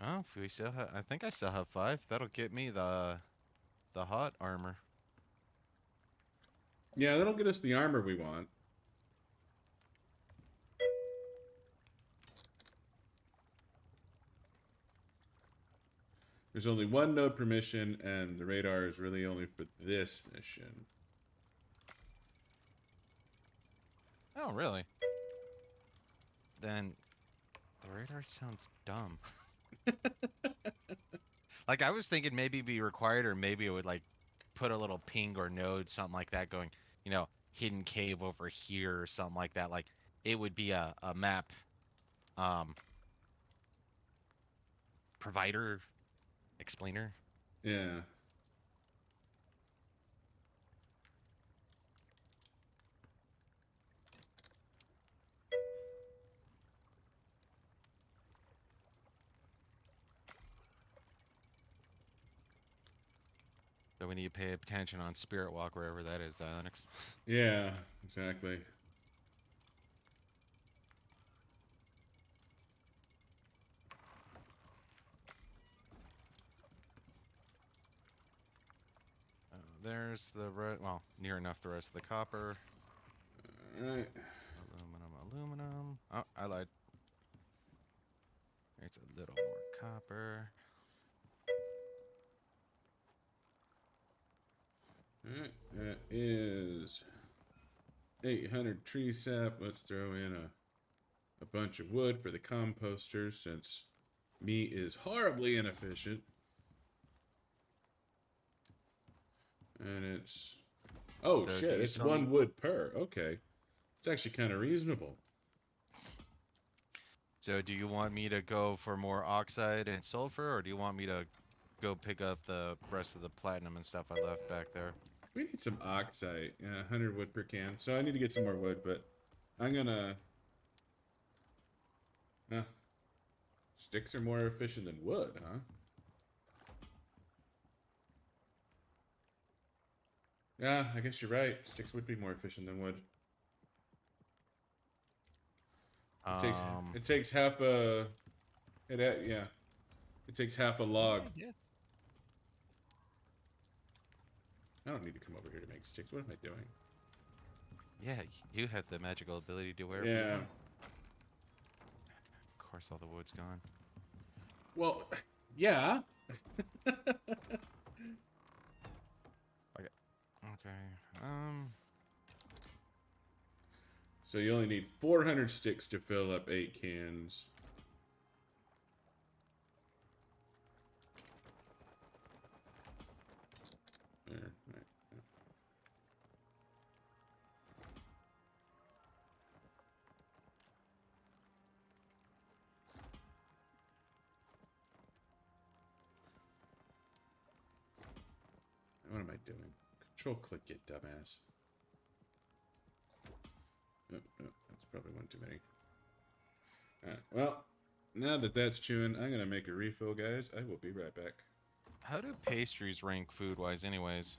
Oh, we still have. I think I still have 5. That'll get me the hot armor. Yeah, that'll get us the armor we want. There's only one node per mission, and the radar is really only for this mission. Oh, really? Then the radar sounds dumb. Like I was thinking maybe it'd be required, or maybe it would like put a little ping or node, something like that, going, hidden cave over here or something like that. Like it would be a map um provider explainer. Yeah. So we need to pay attention on Spirit Walk, wherever that is, Linux. Yeah, exactly. There's the well, near enough the rest of the copper. Alright. Aluminum. Oh, I lied. There's a little more copper. Alright, that is 800 tree sap. Let's throw in a bunch of wood for the composters, since meat is horribly inefficient. And it's... Oh, So shit, it's one wood per. Okay. It's actually kind of reasonable. So do you want me to go for more oxide and sulfur, or do you want me to go pick up the rest of the platinum and stuff I left back there? We need some oxide. Yeah, 100 wood per can. So I need to get some more wood, but I'm gonna... Sticks are more efficient than wood, huh? Yeah, I guess you're right. Sticks would be more efficient than wood. It takes half a... yeah. It takes half a log. Yes. I don't need to come over here to make sticks. What am I doing? Yeah, you have the magical ability to wear. Yeah. Of course, all the wood's gone. Well, yeah. Okay. So you only need 400 sticks to fill up 8 cans. There, right. What am I doing? Control click, you dumbass. Oh, oh, that's probably one too many. Alright, well, now that that's chewing, I'm gonna make a refill, guys. I will be right back. How do pastries rank food-wise anyways?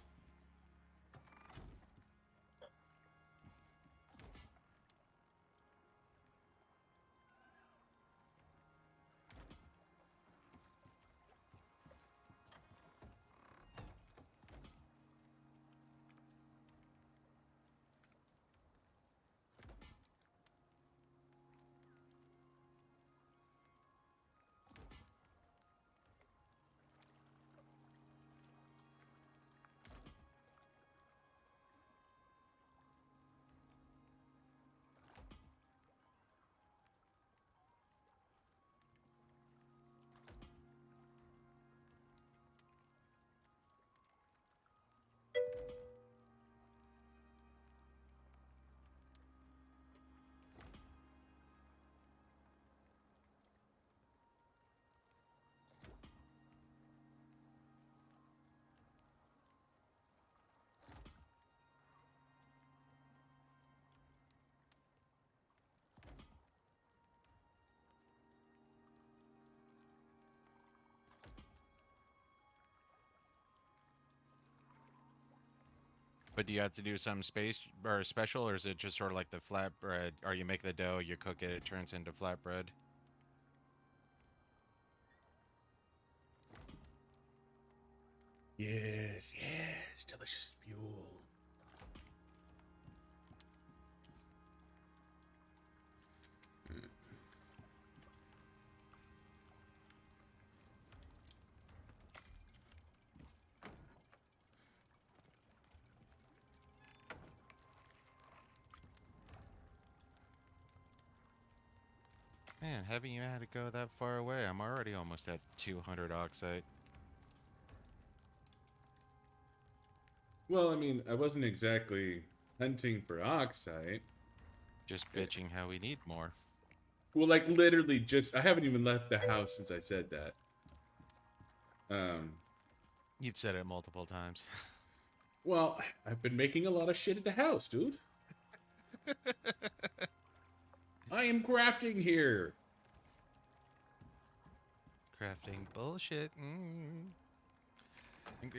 But do you have to do something special, or is it just sort of like the flatbread? Or you make the dough, you cook it, it turns into flatbread? Yes, yes, delicious fuel. Man, having you had to go that far away, I'm already almost at 200 oxite. Well, I mean, I wasn't exactly hunting for oxite. Just bitching how we need more. Well, like literally just I haven't even left the house since I said that. Um, You've said it multiple times. well, I've been making a lot of shit at the house, dude. I am crafting here. Crafting bullshit. Of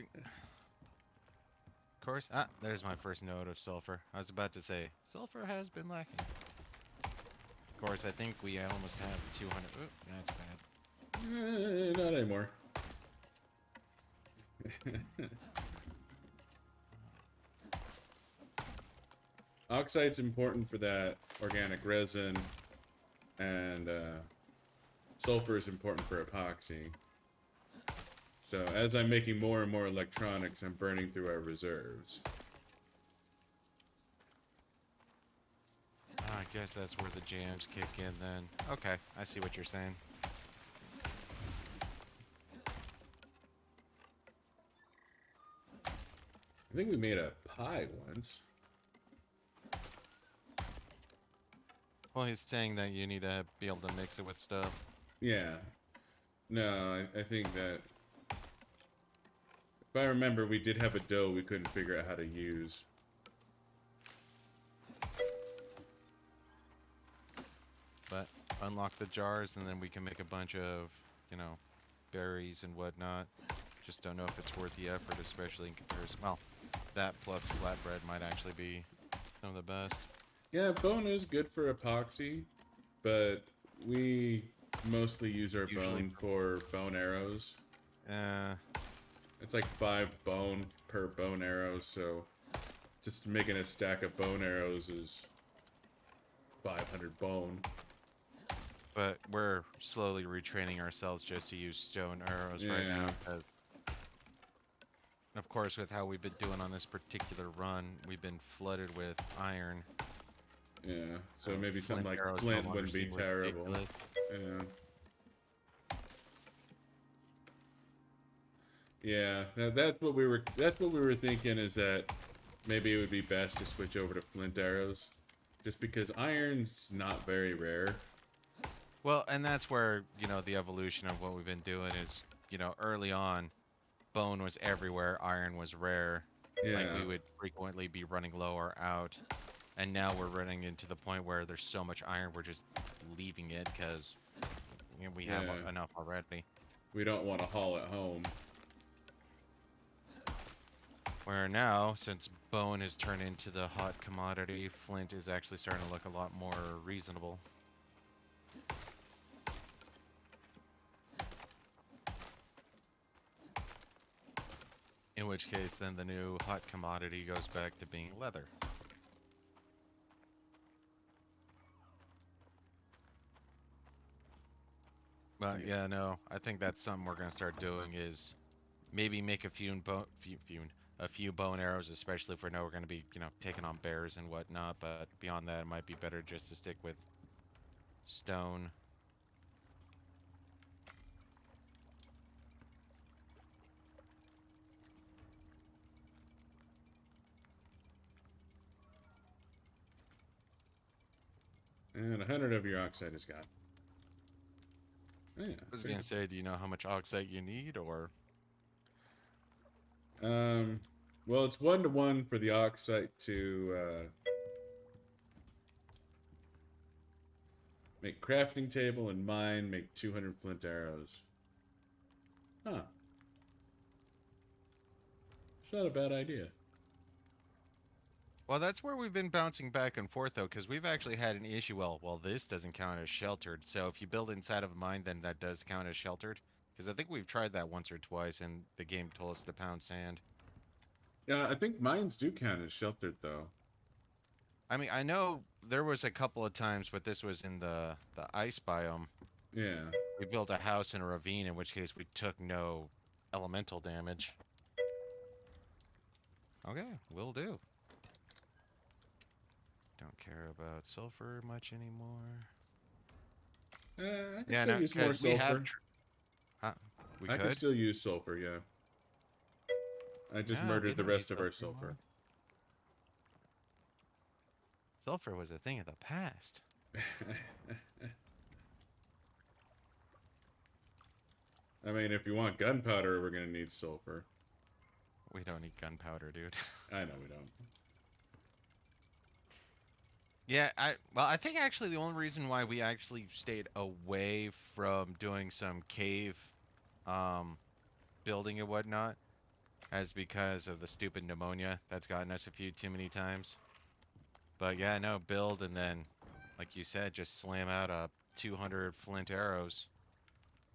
course. Ah, there's my first note of sulfur. I was about to say, sulfur has been lacking. Of course, I think we almost have 200. Oop, that's bad. Not anymore. Oxite's important for that organic resin, and sulfur is important for epoxy. So as I'm making more and more electronics, I'm burning through our reserves. Ah, I guess that's where the jams kick in then. Okay, I see what you're saying. I think we made a pie once. Well, he's saying that you need to be able to mix it with stuff. Yeah. No, I think that... If I remember, we did have a dough we couldn't figure out how to use. But unlock the jars and then we can make a bunch of, you know, berries and whatnot. Just don't know if it's worth the effort, especially in comparison. Well, that plus flatbread might actually be some of the best. Yeah, bone is good for epoxy, but we mostly use our Usually bone for bone arrows. Uh, It's like 5 bone per bone arrow, so just making a stack of bone arrows is 500 bone. but we're slowly retraining ourselves just to use stone arrows right now, Yeah. because of course with how we've been doing on this particular run, we've been flooded with iron. Yeah, so So maybe something flint like arrows no flint longer wouldn't be seem terrible. ridiculous. Yeah. Yeah, that's what we were. That's what we were thinking. Is that maybe it would be best to switch over to flint arrows, just because iron's not very rare. Well, and that's where, the evolution of what we've been doing is, early on, bone was everywhere, iron was rare. Like Yeah, we would frequently be running low or out. And now we're running into the point where there's so much iron, we're just leaving it because we have yeah. enough already. We don't want to haul it home. Where now, since bone has turned into the hot commodity, flint is actually starting to look a lot more reasonable. In which case, then the new hot commodity goes back to being leather. But Yeah. yeah, no, I think that's something we're gonna start doing is maybe make a few bow and arrows, especially if we know we're gonna be, taking on bears and whatnot. But beyond that, it might be better just to stick with stone. And 100 of your oxide is gone. Oh, yeah. I was Very gonna say, do you know how much oxite you need, or good. Well, it's 1-to-1 for the oxide to make crafting table and mine make 200 flint arrows. Huh. It's not a bad idea. well, that's where we've been bouncing back and forth though, because we've actually had an issue. Well, this doesn't count as sheltered. So if you build inside of a mine, then that does count as sheltered. Because I think we've tried that once or twice, and the game told us to pound sand. Yeah, I think mines do count as sheltered, though. I mean, I know there was a couple of times, but this was in the ice biome. Yeah. We built a house in a ravine, in which case we took no elemental damage. Okay, will do. Don't care about sulfur much anymore. I could Yeah, still no, use more because we have. sulfur. Huh? We I could could. still use sulfur, yeah. I just No, we murdered the don't need rest of our sulfur sulfur. anymore. Sulfur was a thing of the past. I mean, if you want gunpowder, we're gonna need sulfur. We don't need gunpowder, dude. I know we don't. Yeah, I think actually the only reason why we actually stayed away from doing some cave, um, building and whatnot, is because of the stupid pneumonia that's gotten us a few too many times. But yeah, no, build and then, like you said, just slam out a 200 flint arrows.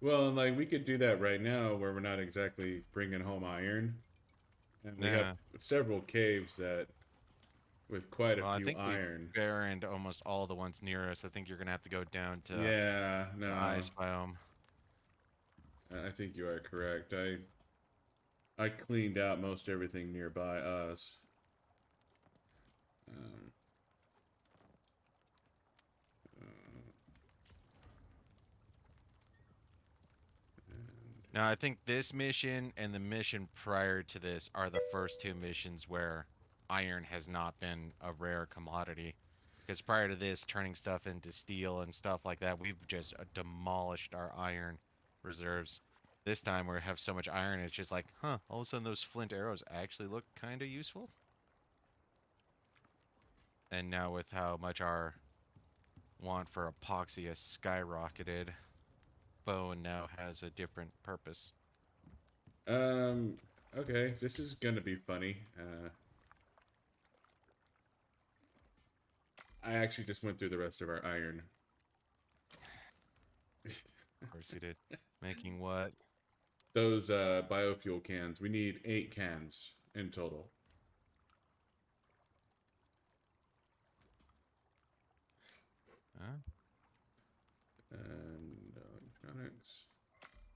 Well, and like we could do that right now, where we're not exactly bringing home iron, and we have Yeah. several caves that with quite a Well, I few think we've iron. barrened almost all the ones near us. I think you're gonna have to go down to Yeah, the no, ice biome. I think you are correct. I cleaned out most everything nearby us. Um, Now, I think this mission and the mission prior to this are the first two missions where iron has not been a rare commodity. Because prior to this, turning stuff into steel and stuff like that, we've just demolished our iron reserves. This time we have so much iron, it's just like, huh, all of a sudden those flint arrows actually look kind of useful. And now with how much our want for epoxy has skyrocketed, bone now has a different purpose. um, okay, this is gonna be funny. I actually just went through the rest of our iron. Of course you did. Making what? Those biofuel cans. We need 8 cans in total. Huh? And electronics.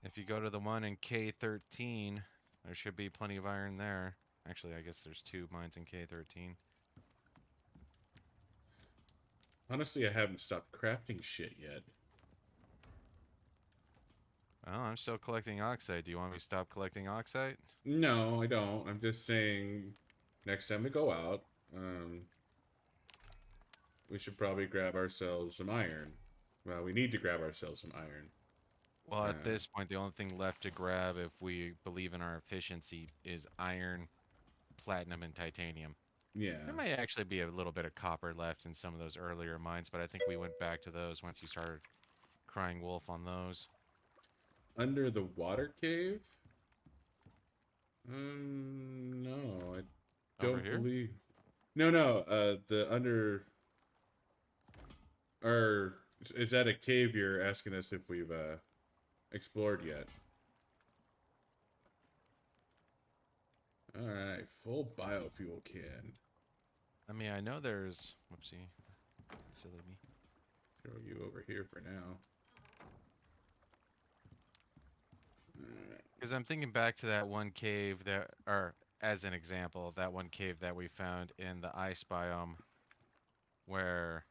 If you go to the one in K13, there should be plenty of iron there. Actually, I guess there's two mines in K13. Honestly, I haven't stopped crafting shit yet. Well, I'm still collecting oxide. Do you want me to stop collecting oxide? No, I don't. I'm just saying, next time we go out, um, we should probably grab ourselves some iron. Well, we need to grab ourselves some iron. Well, at Uh, this point, the only thing left to grab if we believe in our efficiency is iron, platinum, and titanium. There yeah. might actually be a little bit of copper left in some of those earlier mines, but I think we went back to those once you started crying wolf on those. Under the water cave? No, I Over don't here? believe. No, no. The under, or is that a cave you're asking us if we've explored yet? All right, full biofuel can. I mean, I know there's... Whoopsie. Silly me. Throw you over here for now. All right. Because I'm thinking back to that one cave that, or as an example, that one cave that we found in the ice biome where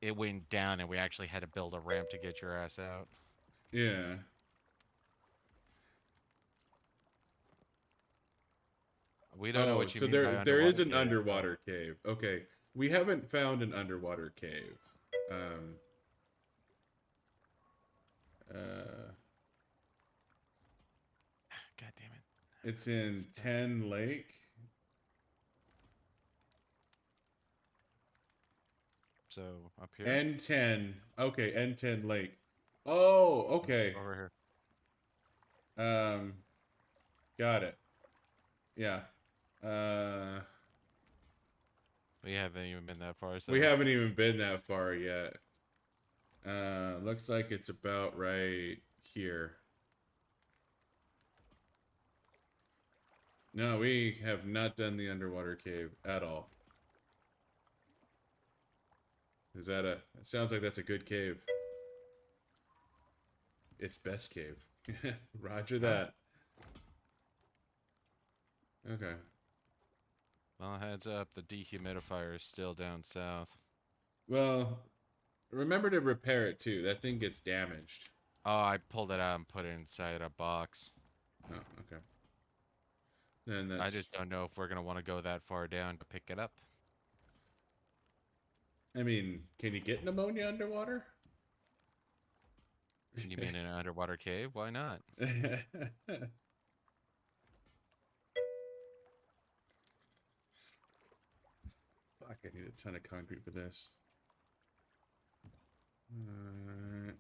it went down and we actually had to build a ramp to get your ass out. Yeah. We don't know Oh, what you so mean by there is underwater an cave, but underwater cave. Okay, we haven't found an underwater cave. Um. Uh. God damn it. It's It's in down. 10 Lake. So up here? N10. Okay, N10 Lake. Oh, okay. Over here. Um, got it. Yeah. Uh, We haven't even been that far, we so haven't even been that far yet. Looks like it's about right here. No, we have not done the underwater cave at all. Is that a... It sounds like that's a good cave. It's best cave. Roger huh? that. Okay. Well, heads up, the dehumidifier is still down south. Well, remember to repair it too. That thing gets damaged. Oh, I pulled it out and put it inside a box. Oh, okay. Then I that's... just don't know if we're gonna want to go that far down to pick it up. I mean, can you get pneumonia underwater? You mean in an underwater cave? Why not? Fuck, I need a ton of concrete for this. Alright.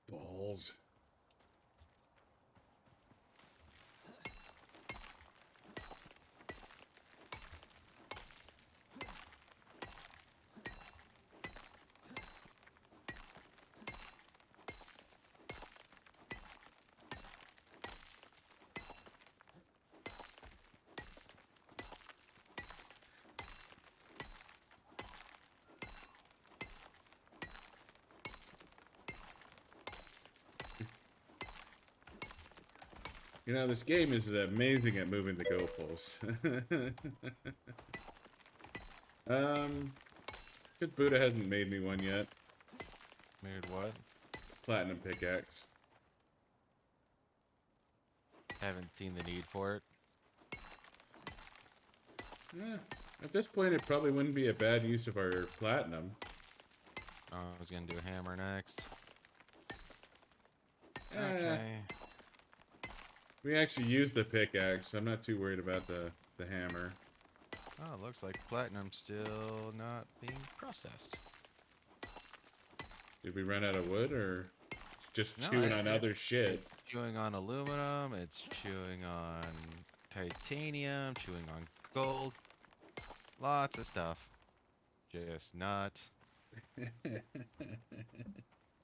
Balls. You know, this game is amazing at moving the goalposts. Because Buddha hasn't made me one yet. Made what? Platinum pickaxe. Haven't seen the need for it. Eh, at this point, it probably wouldn't be a bad use of our platinum. Oh, I was gonna do a hammer next. Eh, Okay. we actually used the pickaxe, so I'm not too worried about the hammer. Oh, it looks like platinum's still not being processed. Did we run out of wood, or just No, chewing on other shit? it's chewing on aluminum, it's chewing on titanium, chewing on gold. Lots of stuff. Just not.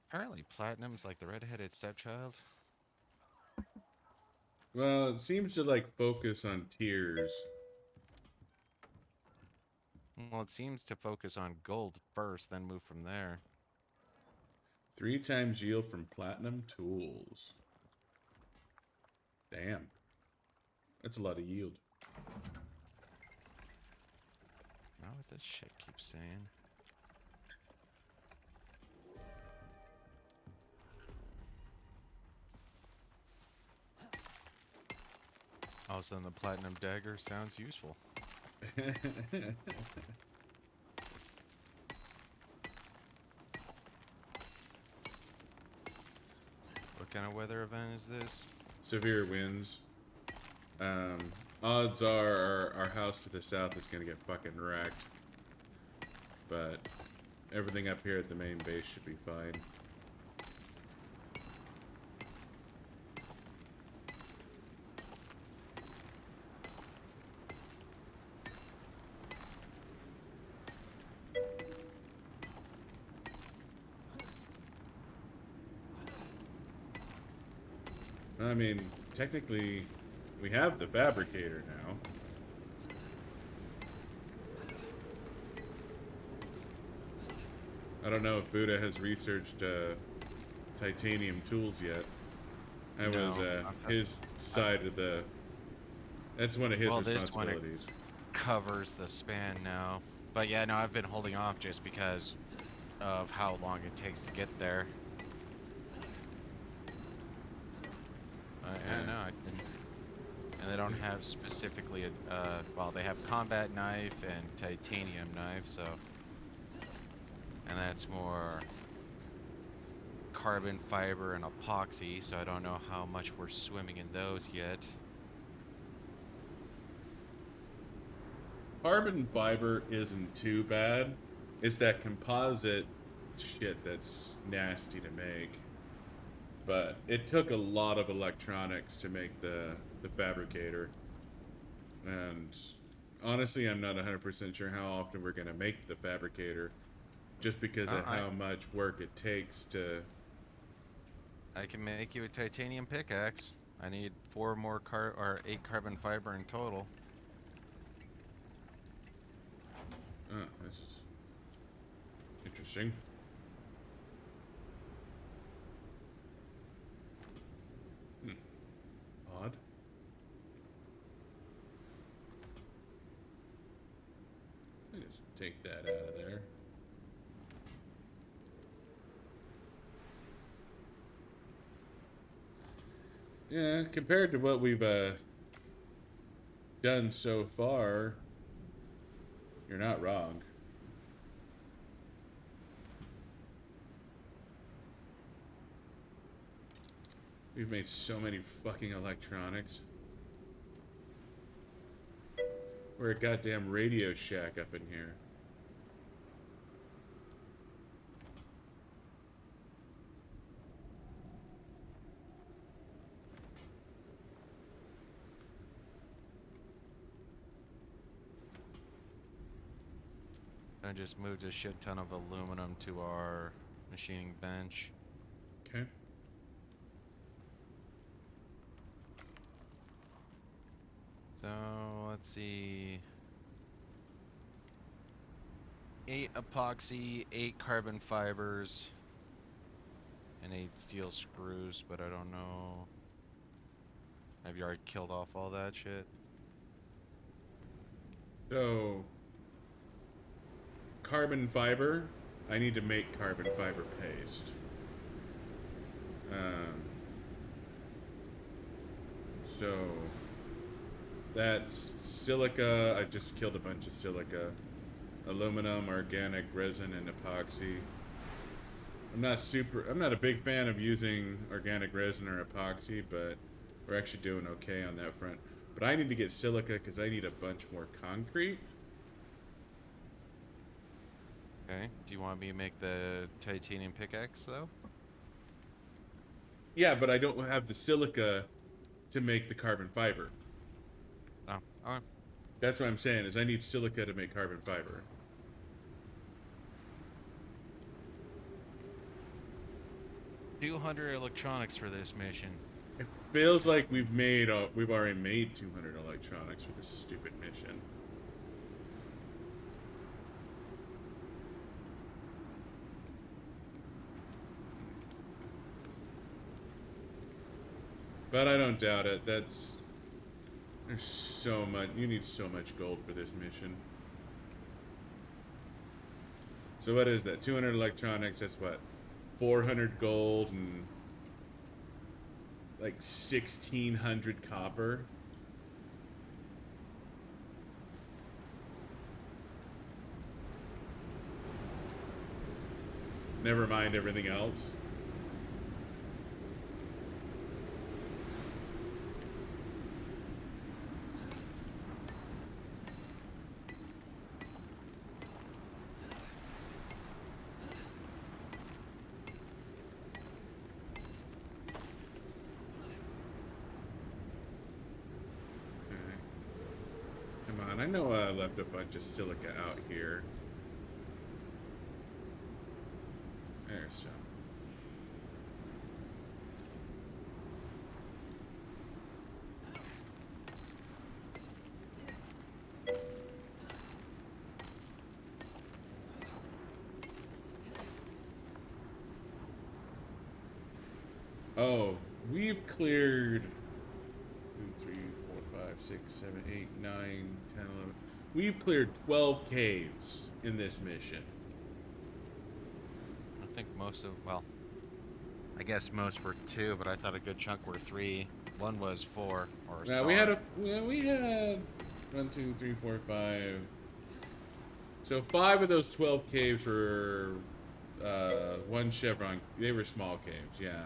Apparently platinum's like the red-headed stepchild. Well, it seems to like focus on tiers. Well, it seems to focus on gold first, then move from there. 3 times yield from platinum tools. Damn. That's a lot of yield. Not what this shit keeps saying. All of a sudden, the platinum dagger sounds useful. What kind of weather event is this? Severe winds. Odds are our house to the south is gonna get fucking wrecked. But everything up here at the main base should be fine. I mean, technically, we have the fabricator now. I don't know if Buddha has researched titanium tools yet. That was his side of the... That's one of his responsibilities. This one covers the span now. But yeah, no, I've been holding off just because of how long it takes to get there. Yeah, no, and they don't have specifically well, they have combat knife and titanium knife, so, and that's more carbon fiber and epoxy, so I don't know how much we're swimming in those yet. Carbon fiber isn't too bad. It's that composite shit that's nasty to make. But it took a lot of electronics to make the fabricator. And honestly, I'm not 100% sure how often we're going to make the fabricator. Just because of how much work it takes to... I can make you a titanium pickaxe. I need 8 carbon fiber in total. Oh, this is interesting. Odd. Let me just take that out of there. Yeah, compared to what we've done so far, you're not wrong. We've made so many fucking electronics. We're a goddamn Radio Shack up in here. I just moved a shit ton of aluminum to our machining bench. Okay. So, let's see. 8 epoxy, 8 carbon fibers, and 8 steel screws, but I don't know. Have you already killed off all that shit? So, carbon fiber. I need to make carbon fiber paste. So, that's silica. I just killed a bunch of silica. Aluminum, organic resin, and epoxy. I'm not a big fan of using organic resin or epoxy, but we're actually doing okay on that front. But I need to get silica because I need a bunch more concrete. Okay. Do you want me to make the titanium pickaxe, though? Yeah, but I don't have the silica to make the carbon fiber. Oh, alright. That's what I'm saying, is I need silica to make carbon fiber. $200 electronics for this mission. It feels like we've already made 200 electronics for this stupid mission. But I don't doubt it. There's so much. You need so much gold for this mission. So what is that? 200 electronics. That's what? 400 gold and like 1,600 copper. Never mind everything else. Come on, I know I left a bunch of silica out here. There's some. Oh, we've cleared 2, 3, 4, 5, 6, 7, 8, 9, 10, 11. We've cleared 12 caves in this mission. I think most of, well, I guess most were 2, but I thought a good chunk were 3. One was 4, or a Now star. we had 1, 2, 3, 4, 5. So 5 of those 12 caves were one chevron. They were small caves, yeah.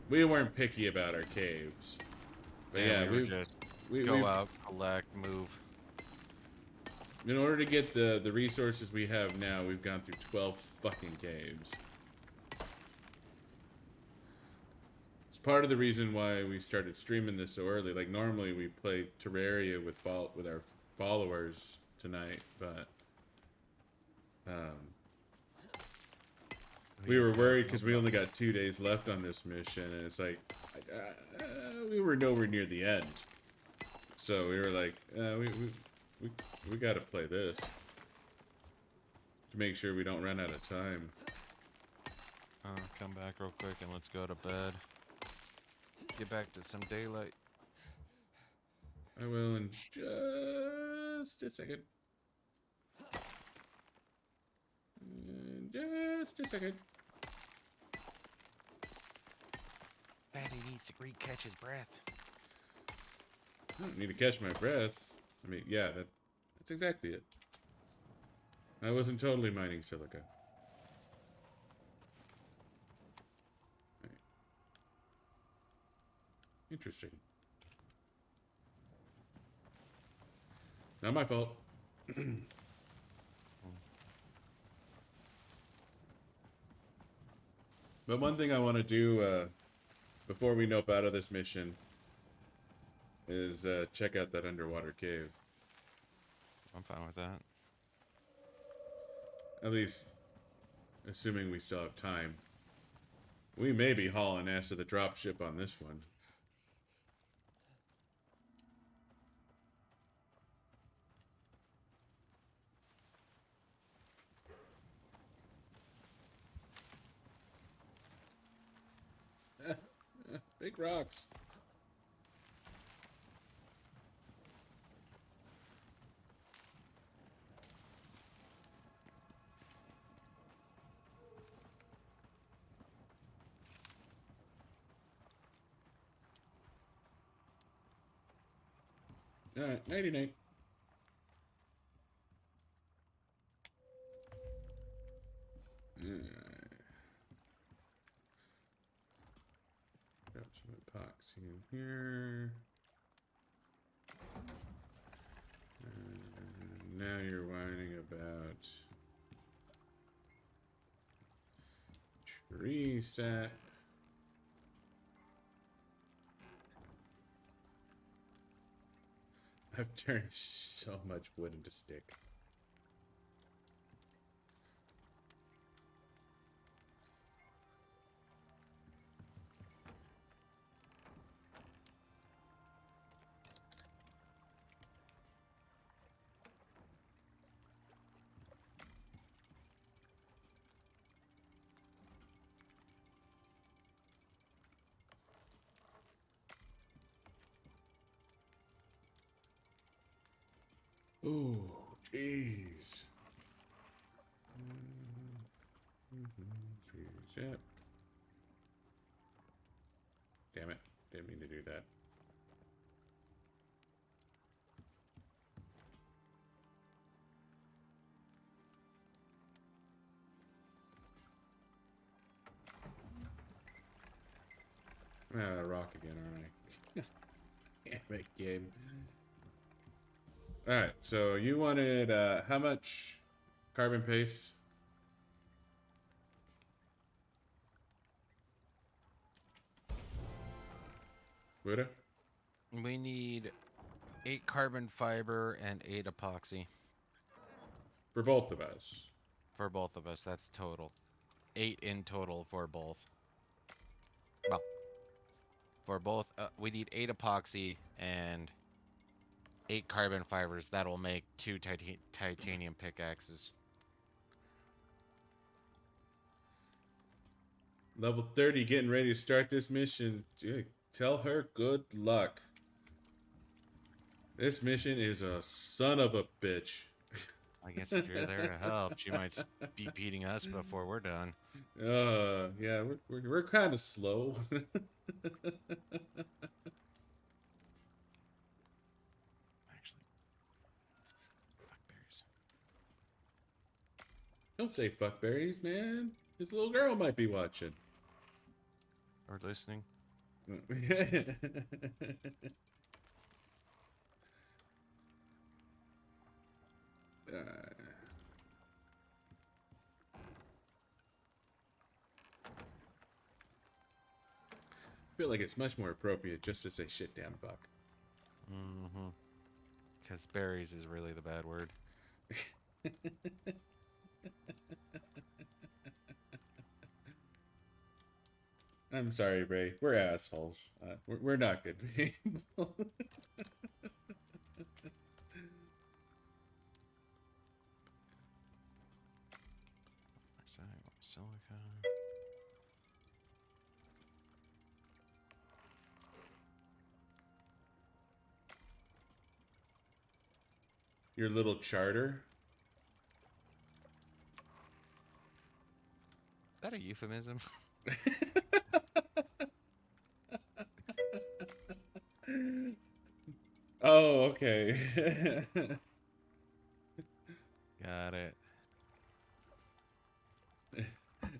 We weren't picky about our caves, but yeah, we were just go out, collect, move. In order to get the resources we have now, we've gone through 12 fucking caves. It's part of the reason why we started streaming this so early. Like normally we play Terraria with our followers tonight, but we were worried because we only got 2 days left on this mission, and it's like we were nowhere near the end. So we were like, we got to play this to make sure we don't run out of time. Come back real quick and let's go to bed. Get back to some daylight. I will in just a second. Just a second. Fatty needs to catch his breath. I don't need to catch my breath. I mean, yeah, that's exactly it. I wasn't totally mining silica. Right. Interesting. Not my fault. But one thing I want to do before we nope out of this mission is check out that underwater cave. I'm fine with that. At least, assuming we still have time. We may be hauling ass to the drop ship on this one. Big rocks. Alright, nighty night. Got some epoxy in here. And now you're whining about tree sap. I've turned so much wood into stick. Oh, jeez. Jeez, yeah. Damn it. Didn't mean to do that. I'm out of rock again, aren't I? Damn it, game. Alright, so you wanted, how much carbon paste? Buddha? We need 8 carbon fiber and 8 epoxy For both of us. for both of us. That's total. 8 in total for both. Well, for both, we need 8 epoxy and 8 carbon fibers. That'll make 2 titanium pickaxes. Level 30, getting ready to start this mission. Tell her good luck. This mission is a son of a bitch. I guess if you're there to help, she might be beating us before we're done. Yeah, we're kind of slow. Actually, blackberries. Don't say fuckberries, man. This little girl might be watching. Or listening. I feel like it's much more appropriate just to say shit damn fuck. Mm-hmm. Because berries is really the bad word. I'm sorry, Ray. We're assholes. We're not good people. Silica. Your little charter. Is that a euphemism? Oh, okay. Got it.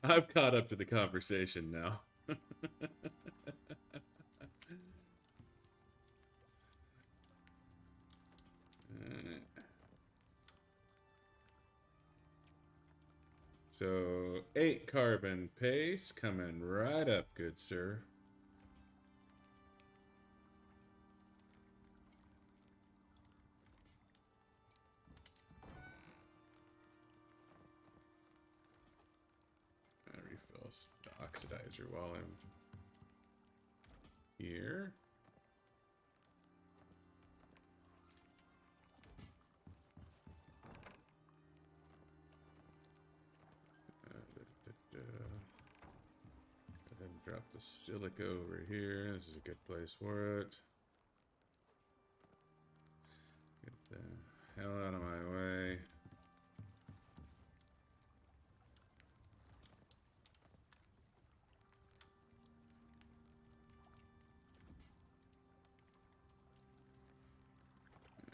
I've caught up to the conversation now. So, 8 carbon paste coming right up, good sir. I refill the oxidizer while I'm here. Go ahead and drop the silica over here. This is a good place for it. Get the hell out of my way.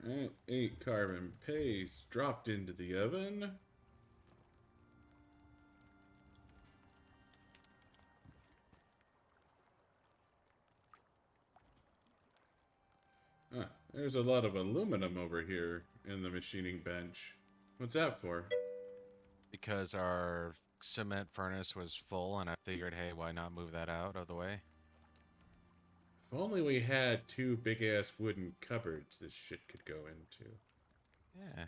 Alright, 8 carbon paste dropped into the oven. Ah, there's a lot of aluminum over here in the machining bench. What's that for? Because our cement furnace was full, and I figured, hey, why not move that out of the way? If only we had 2 big-ass wooden cupboards this shit could go into. Yeah.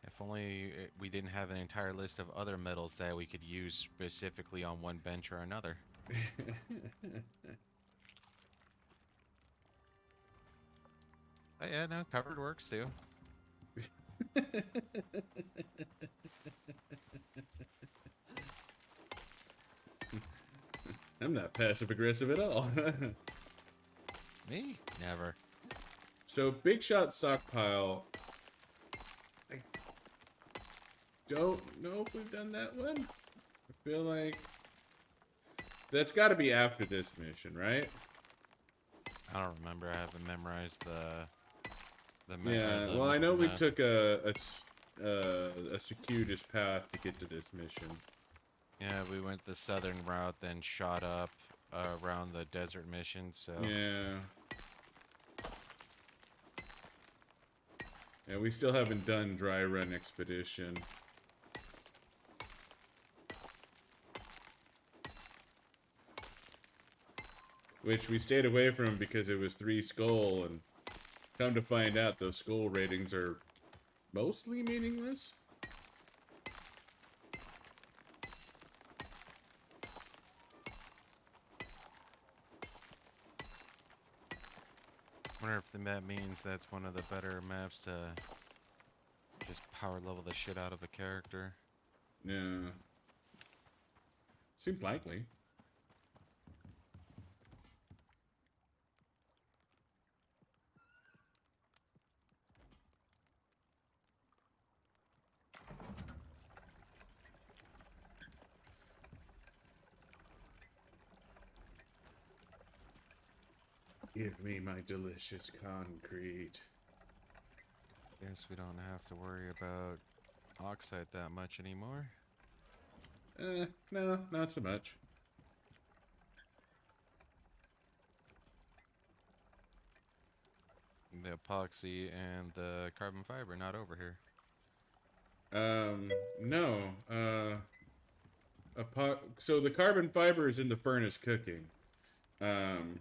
If only we didn't have an entire list of other metals that we could use specifically on one bench or another. But yeah, no, cupboard works too. I'm not passive-aggressive at all. Me? Never. So, Big Shot Stockpile don't know if we've done that one. I feel like that's got to be after this mission, right? I don't remember. I haven't memorized the Yeah. Well, I mission know we map. took a circuitous path to get to this mission. Yeah, we went the southern route, then shot up around the desert mission. So Yeah. Yeah, we still haven't done Dry Run Expedition. Which we stayed away from because it was 3 skull, and come to find out those skull ratings are mostly meaningless. I wonder if the map means that's one of the better maps to just power level the shit out of a character. Yeah. Seems likely. Give me my delicious concrete. Guess we don't have to worry about oxide that much anymore. No, not so much. The epoxy and the carbon fiber not over here. No. So the carbon fiber is in the furnace cooking. Um,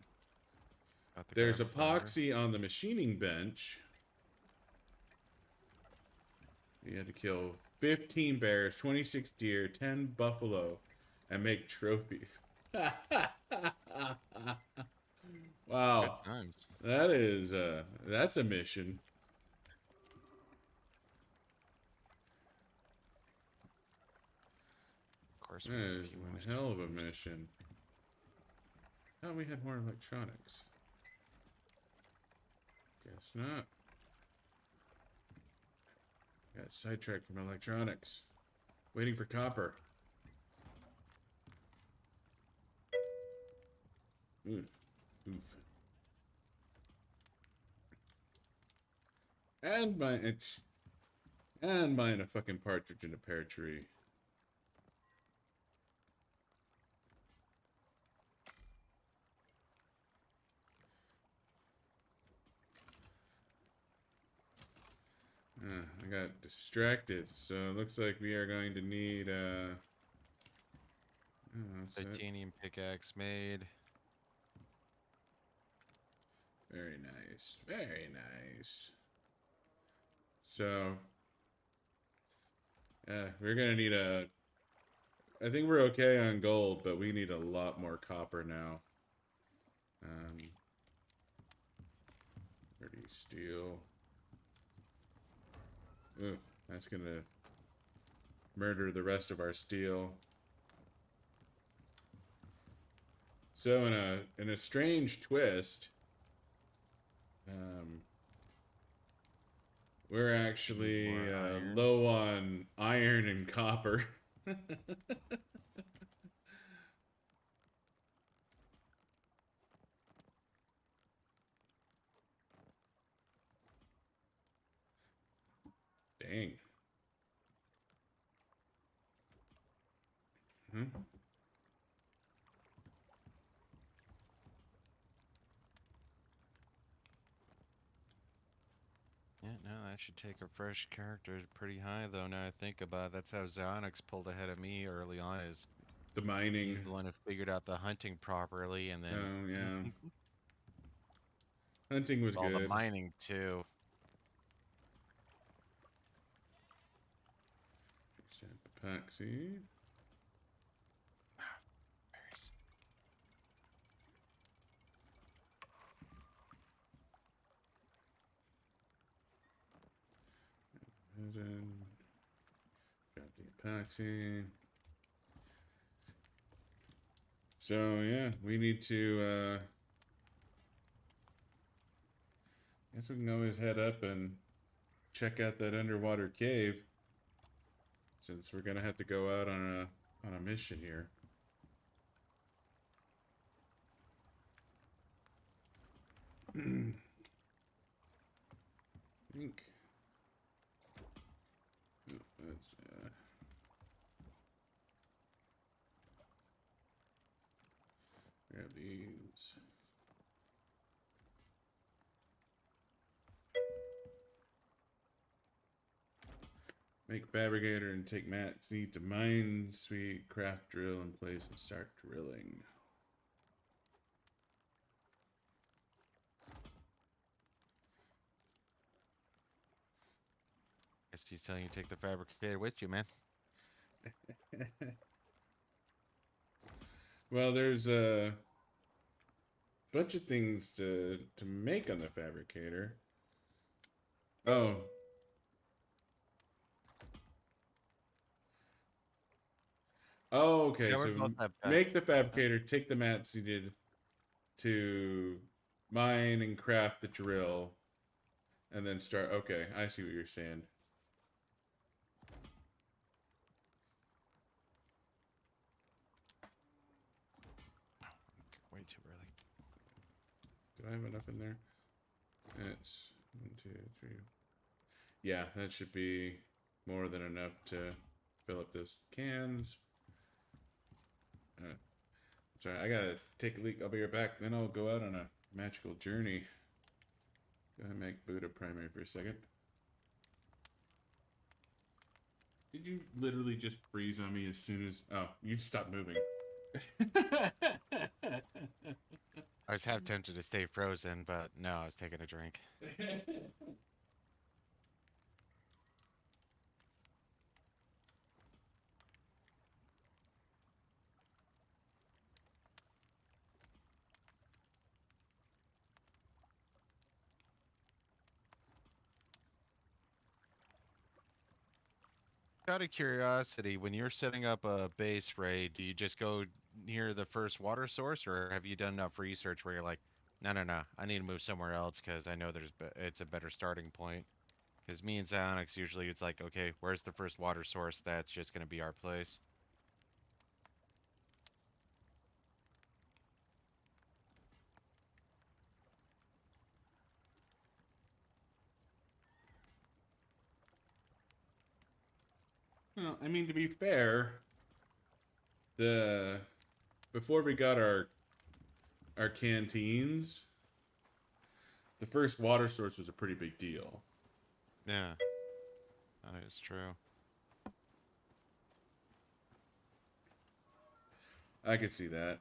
Got the there's carbon fiber. epoxy on the machining bench. You had to kill 15 bears, 26 deer, 10 buffalo, and make trophy. Good Wow. times. That's a mission. Of course That we got is a few one minutes. hell of a mission. Thought we had more electronics. Guess not. Got sidetracked from electronics. Waiting for copper. Ooh. Oof. And buying a fucking partridge in a pear tree. I got distracted, so it looks like we are going to need what's that? Titanium pickaxe made. Very nice. Very nice. So we're gonna need I think we're okay on gold, but we need a lot more copper now. 30 steel. Ooh, that's gonna murder the rest of our steel. So in a strange twist, we're actually More iron. low on iron and copper. Dang. Hmm? Yeah, no, that should take a fresh character pretty high though. Now I think about it, that's how Xyonix pulled ahead of me early on. Is The he's mining. the one who figured out the hunting properly, and then Oh, yeah. Hunting was all the good. mining too. Epoxy. Berries. Resin. Got the epoxy. So yeah, we need to guess we can always head up and check out that underwater cave. since we're gonna have to go out on a mission here. I think let's grab these. Make fabricator and take Matt's seed to mine, sweet craft drill in place and start drilling. Guess he's telling you to take the fabricator with you, man. Well, there's a bunch of things to make on the fabricator. Oh. Oh, okay. Yeah, we're So both at that. make the fabricator, take the mats you did to mine and craft the drill, and then start. Okay, I see what you're saying. Way too early. Do I have enough in there? That's 1, 2, 3. Yeah, that should be more than enough to fill up those cans. Sorry, I gotta take a leak. I'll be right back. Then I'll go out on a magical journey. Go ahead and make Buddha primary for a second. Did you literally just freeze on me as soon as... Oh, you stopped moving. I was half tempted to stay frozen, but no, I was taking a drink. Out of curiosity, when you're setting up a base raid, do you just go near the first water source, or have you done enough research where you're like, no, I need to move somewhere else because I know it's a better starting point? Because me and Zyonix usually it's like, okay, where's the first water source? That's just gonna be our place. Well, I mean, to be fair, the before we got our canteens, the first water source was a pretty big deal. Yeah, that is true. I could see that.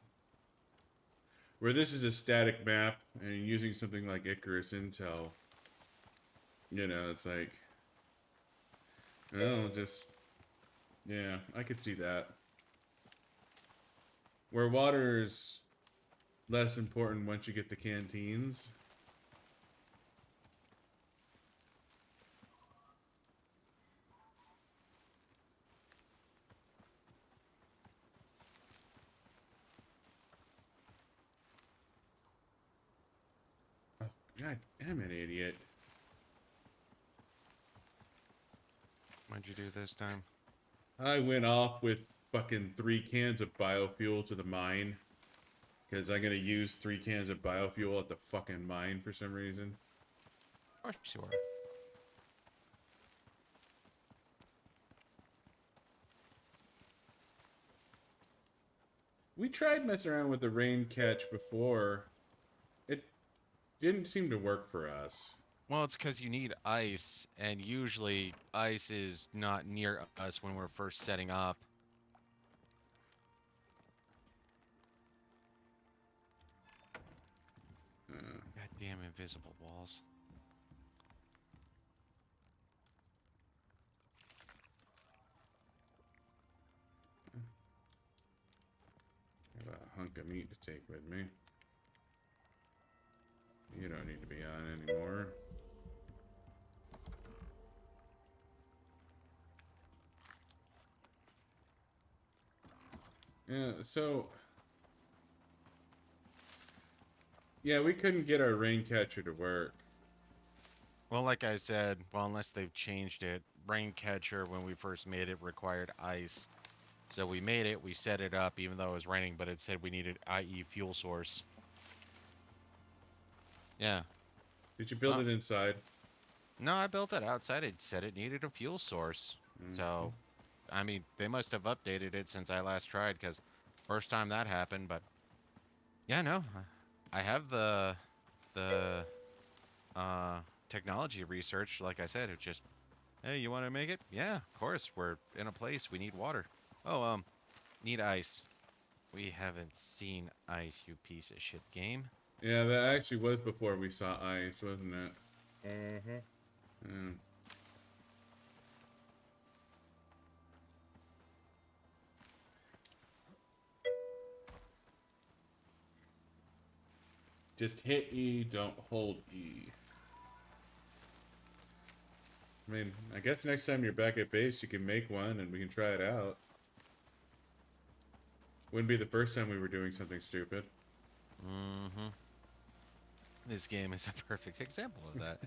Where this is a static map and using something like Icarus Intel, it's like, oh, just, yeah, I could see that. Where water is less important once you get the canteens. Oh, God, I'm an idiot. What'd you do this time? I went off with fucking 3 cans of biofuel to the mine. Because I'm going to use 3 cans of biofuel at the fucking mine for some reason. Oh, sure. We tried messing around with the rain catch before. It didn't seem to work for us. Well, it's because you need ice, and usually ice is not near us when we're first setting up. Goddamn invisible walls. I have a hunk of meat to take with me. You don't need to be on anymore. Yeah, so... Yeah, we couldn't get our rain catcher to work. Well, like I said, well, unless they've changed it, rain catcher when we first made it required ice. So we made it, we set it up even though it was raining, but it said we needed IE fuel source. Yeah. Did you build Well, it inside? no, I built it outside. It said it needed a fuel source. Mm-hmm. So, I mean, they must have updated it since I last tried, because first time that happened, but yeah, no. I have the technology research, like I said, it's just, hey, you want to make it? Yeah, of course. We're in a place. We need water. Oh, need ice. We haven't seen ice, you piece of shit game. Yeah, that actually was before we saw ice, wasn't it? Mm-hmm. Mm. Just hit E, don't hold E. I mean, I guess next time you're back at base, you can make one and we can try it out. Wouldn't be the first time we were doing something stupid. Mm-hmm. This game is a perfect example of that.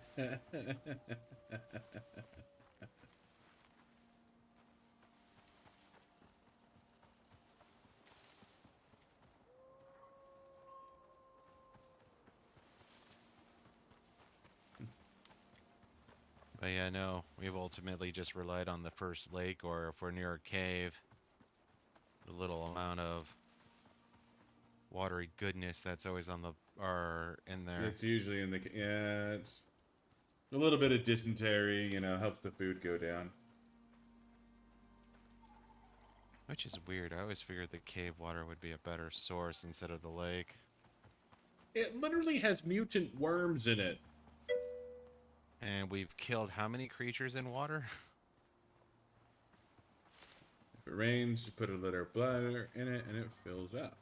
But yeah, no, we've ultimately just relied on the first lake, or if we're near a cave, the little amount of watery goodness that's always on the or in there. It's usually in the... Yeah, it's... A little bit of dysentery, you know, helps the food go down. Which is weird. I always figured the cave water would be a better source instead of the lake. It literally has mutant worms in it. And we've killed how many creatures in water? If it rains, just put a little bladder in it and it fills up.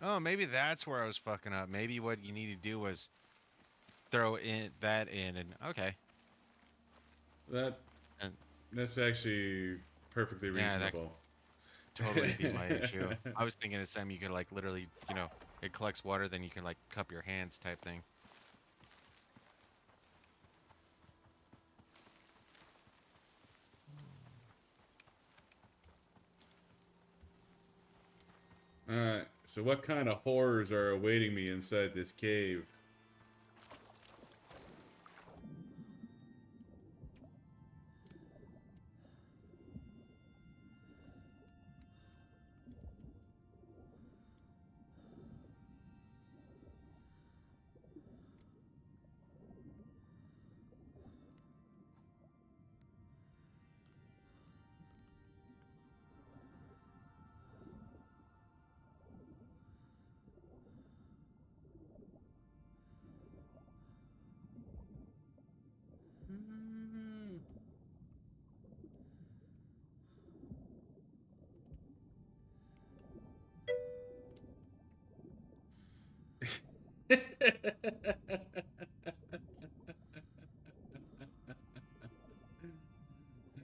Oh, maybe that's where I was fucking up. Maybe what you need to do was throw in that in and okay. That And That's actually perfectly yeah, that reasonable. totally be my issue. I was thinking of something you could like literally, it collects water, then you can like cup your hands type thing. Alright, so what kind of horrors are awaiting me inside this cave?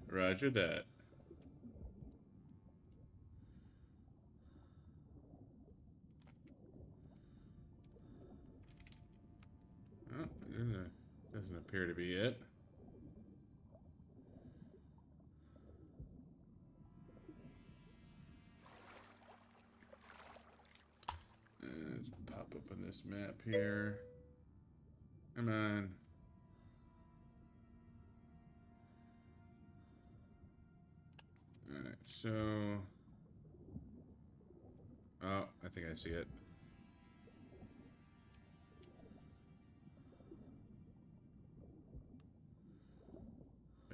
Roger that. Oh, doesn't appear to be it. Let's pop up on this map here. Come on. Alright, so... Oh, I think I see it.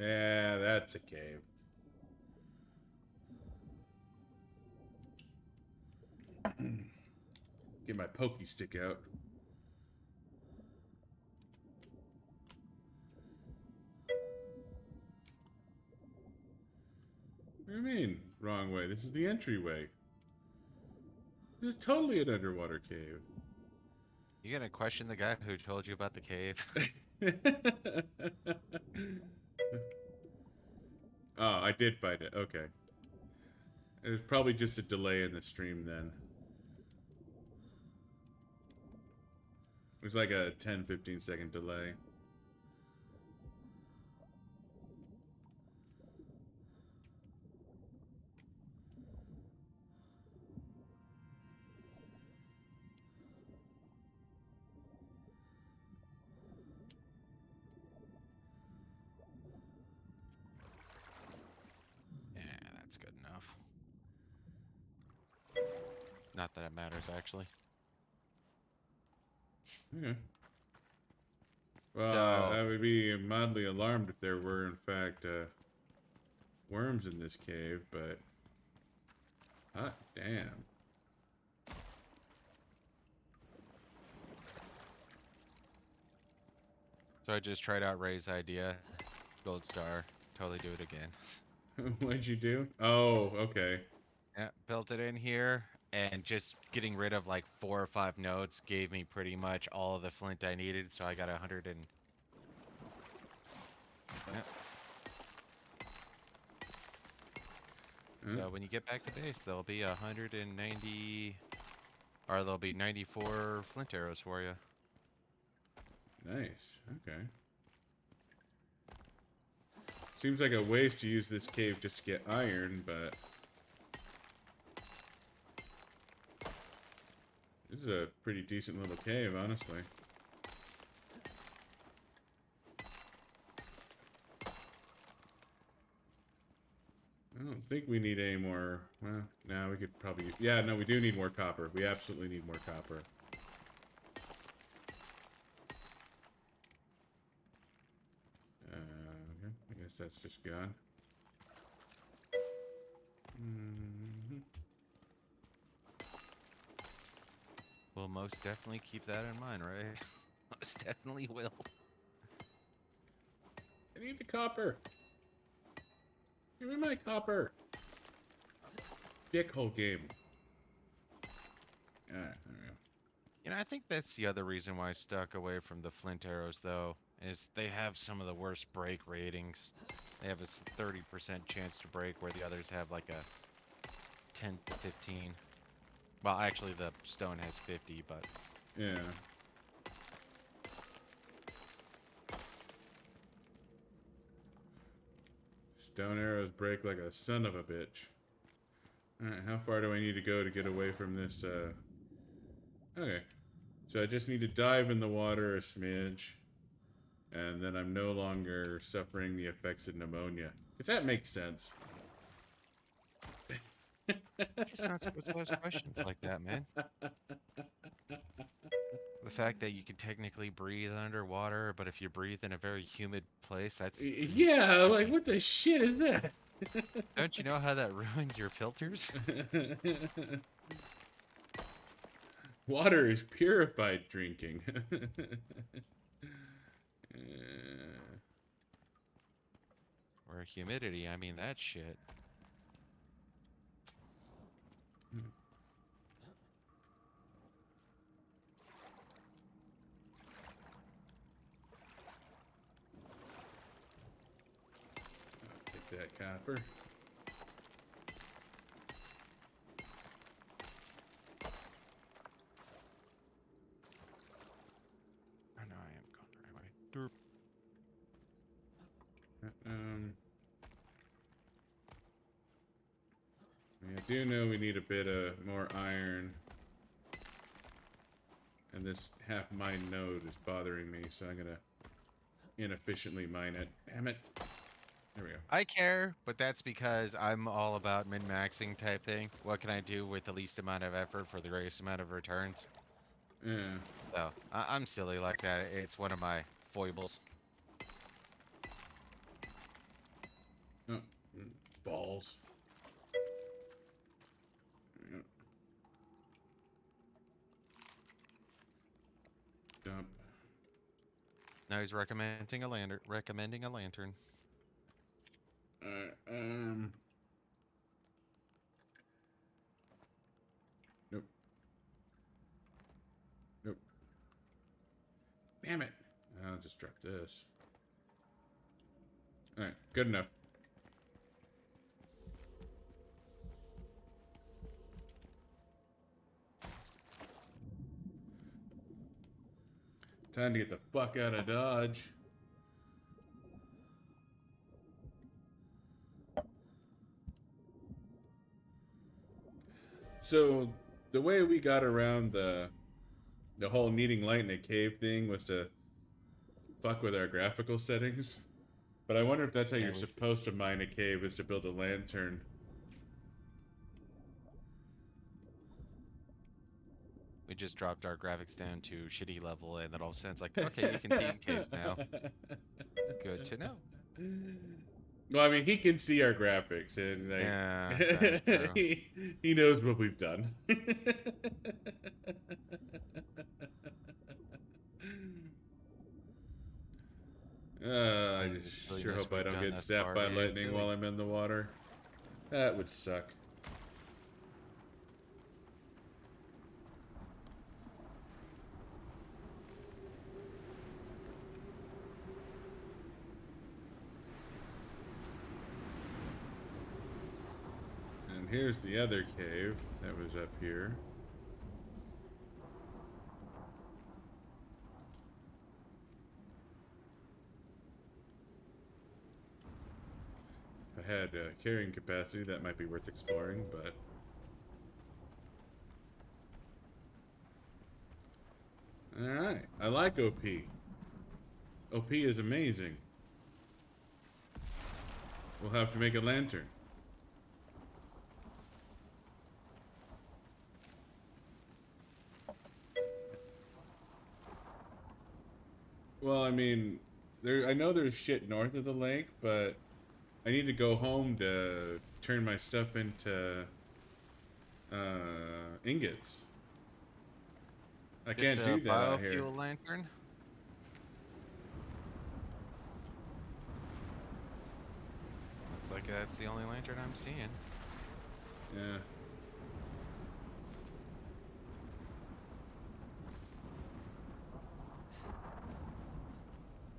Yeah, that's a cave. Get my pokey stick out. What do you mean? Wrong way. This is the entryway. This is totally an underwater cave. You gonna question the guy who told you about the cave? Oh, I did find it. Okay. It was probably just a delay in the stream then. It was like a 10-15 second delay. enough. Not that it matters, actually. Okay. Well, So, I would be mildly alarmed if there were, in fact, worms in this cave, but... hot damn. so I just tried out Ray's idea. Gold star. Totally do it again. What'd you do? Oh, okay. Yeah, built it in here, and just getting rid of like 4 or 5 nodes gave me pretty much all of the flint I needed, so I got 100 and... Yeah. So when you get back to base, there'll be 190... or there'll be 94 flint arrows for you. Nice. Okay. Seems like a waste to use this cave just to get iron, but... this is a pretty decent little cave, honestly. I don't think we need any more... well, no, we could probably... yeah, no, we do need more copper. We absolutely need more copper. Okay. I guess that's just gone. We'll most definitely keep that in mind, right? Most definitely will. I need the copper. Give me my copper. Dick whole game. Alright, there we go. You know, I think that's the other reason why I stuck away from the flint arrows, though, is they have some of the worst break ratings. They have a 30% chance to break, where the others have like a 10 to 15. Well, actually, the stone has 50, but... yeah. Stone arrows break like a son of a bitch. Alright, how far do I need to go to get away from this, okay. So I just need to dive in the water a smidge. And then I'm no longer suffering the effects of pneumonia. Because that makes sense. You're just not supposed to ask questions like that, man. The fact that you can technically breathe underwater, but if you breathe in a very humid place, that's... yeah, like, what the shit is that? Don't you know how that ruins your filters? Water is purified drinking. Or humidity, I mean, that shit. I'll take that copper. I know I am going the right way. Derp. I do know we need a bit of more iron. And this half mine node is bothering me, so I'm gonna inefficiently mine it. Damn it. There we go. I care, but that's because I'm all about min-maxing type thing. What can I do with the least amount of effort for the greatest amount of returns? Yeah. So, I'm silly like that. It's one of my foibles. Oh, balls. Dump. Now he's recommending a lantern. Nope. Nope. Damn it. I'll just drop this. Alright, good enough. Time to get the fuck out of Dodge. So, the way we got around the whole needing light in a cave thing was to fuck with our graphical settings. But I wonder if that's how you're supposed to mine a cave, is to build a lantern We just dropped our graphics down to shitty level, and then all of a sudden it's like, okay, you can see in caves now. Good to know. Well, I mean, he can see our graphics, and Yeah, that's like true. he knows what we've done. I Explain just the sure silliness hope I we've don't done get thus zapped far by is lightning silly. while I'm in the water. That would suck. And here's the other cave that was up here. If I had carrying capacity, that might be worth exploring, but... Alright, I like OP. OP is amazing. We'll have to make a lantern. Well, I mean, I know there's shit north of the lake, but I need to go home to turn my stuff into ingots. I Just can't a do that out here. biofuel lantern? Looks like that's the only lantern I'm seeing. Yeah.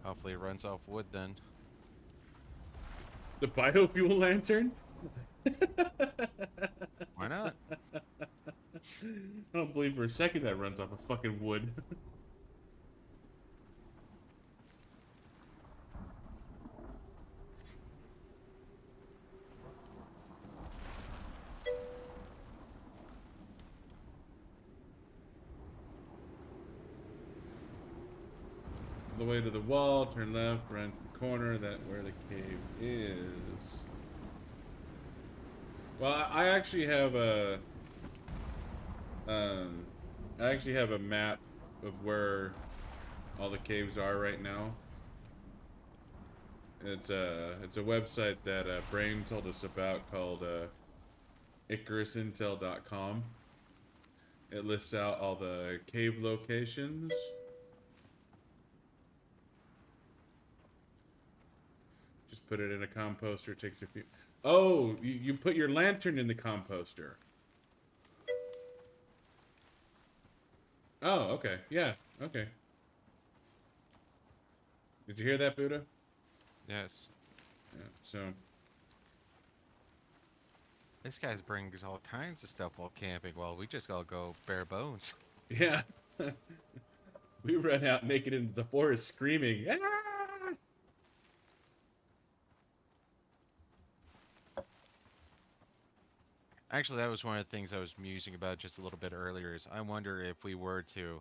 Hopefully it runs off wood then. The biofuel lantern? Why not? I don't believe for a second that runs off of fucking wood. The way to the wall, turn left, run to the corner, that where the cave is. Well, I actually have a um I actually have a map of where all the caves are right now. It's a website that Brain told us about called IcarusIntel.com. It lists out all the cave locations. Just put it in a composter. Takes a few. Oh, you put your lantern in the composter. Oh, okay. Yeah. Okay. Did you hear that, Buddha? Yes. Yeah. So. This guy brings all kinds of stuff while camping, while we just all go bare bones. Yeah. We ran out naked into the forest screaming. Ah! Actually, that was one of the things I was musing about just a little bit earlier, is I wonder if we were to,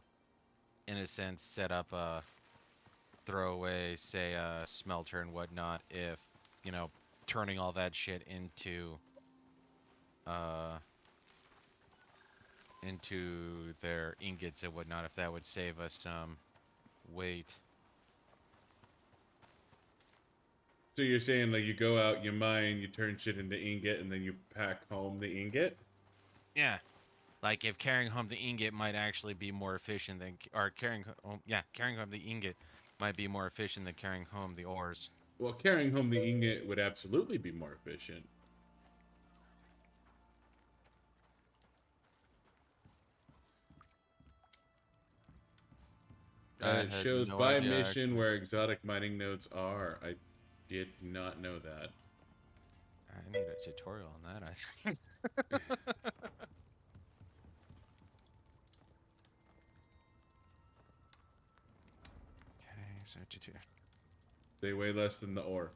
in a sense, set up a throwaway, say, a smelter and whatnot, if, you know, turning all that shit uh, into their ingots and whatnot, if that would save us some weight. So you're saying like you go out, you mine, you turn shit into ingot, and then you pack home the ingot? Yeah. Like if carrying home the ingot might actually be more efficient than, or carrying home the ingot might be more efficient than carrying home the ores. Well, carrying home the ingot would absolutely be more efficient. I It had shows no by idea mission actually. where exotic mining nodes are. I did not know that. I need a tutorial on that, I think. Okay, so They weigh less than the ore.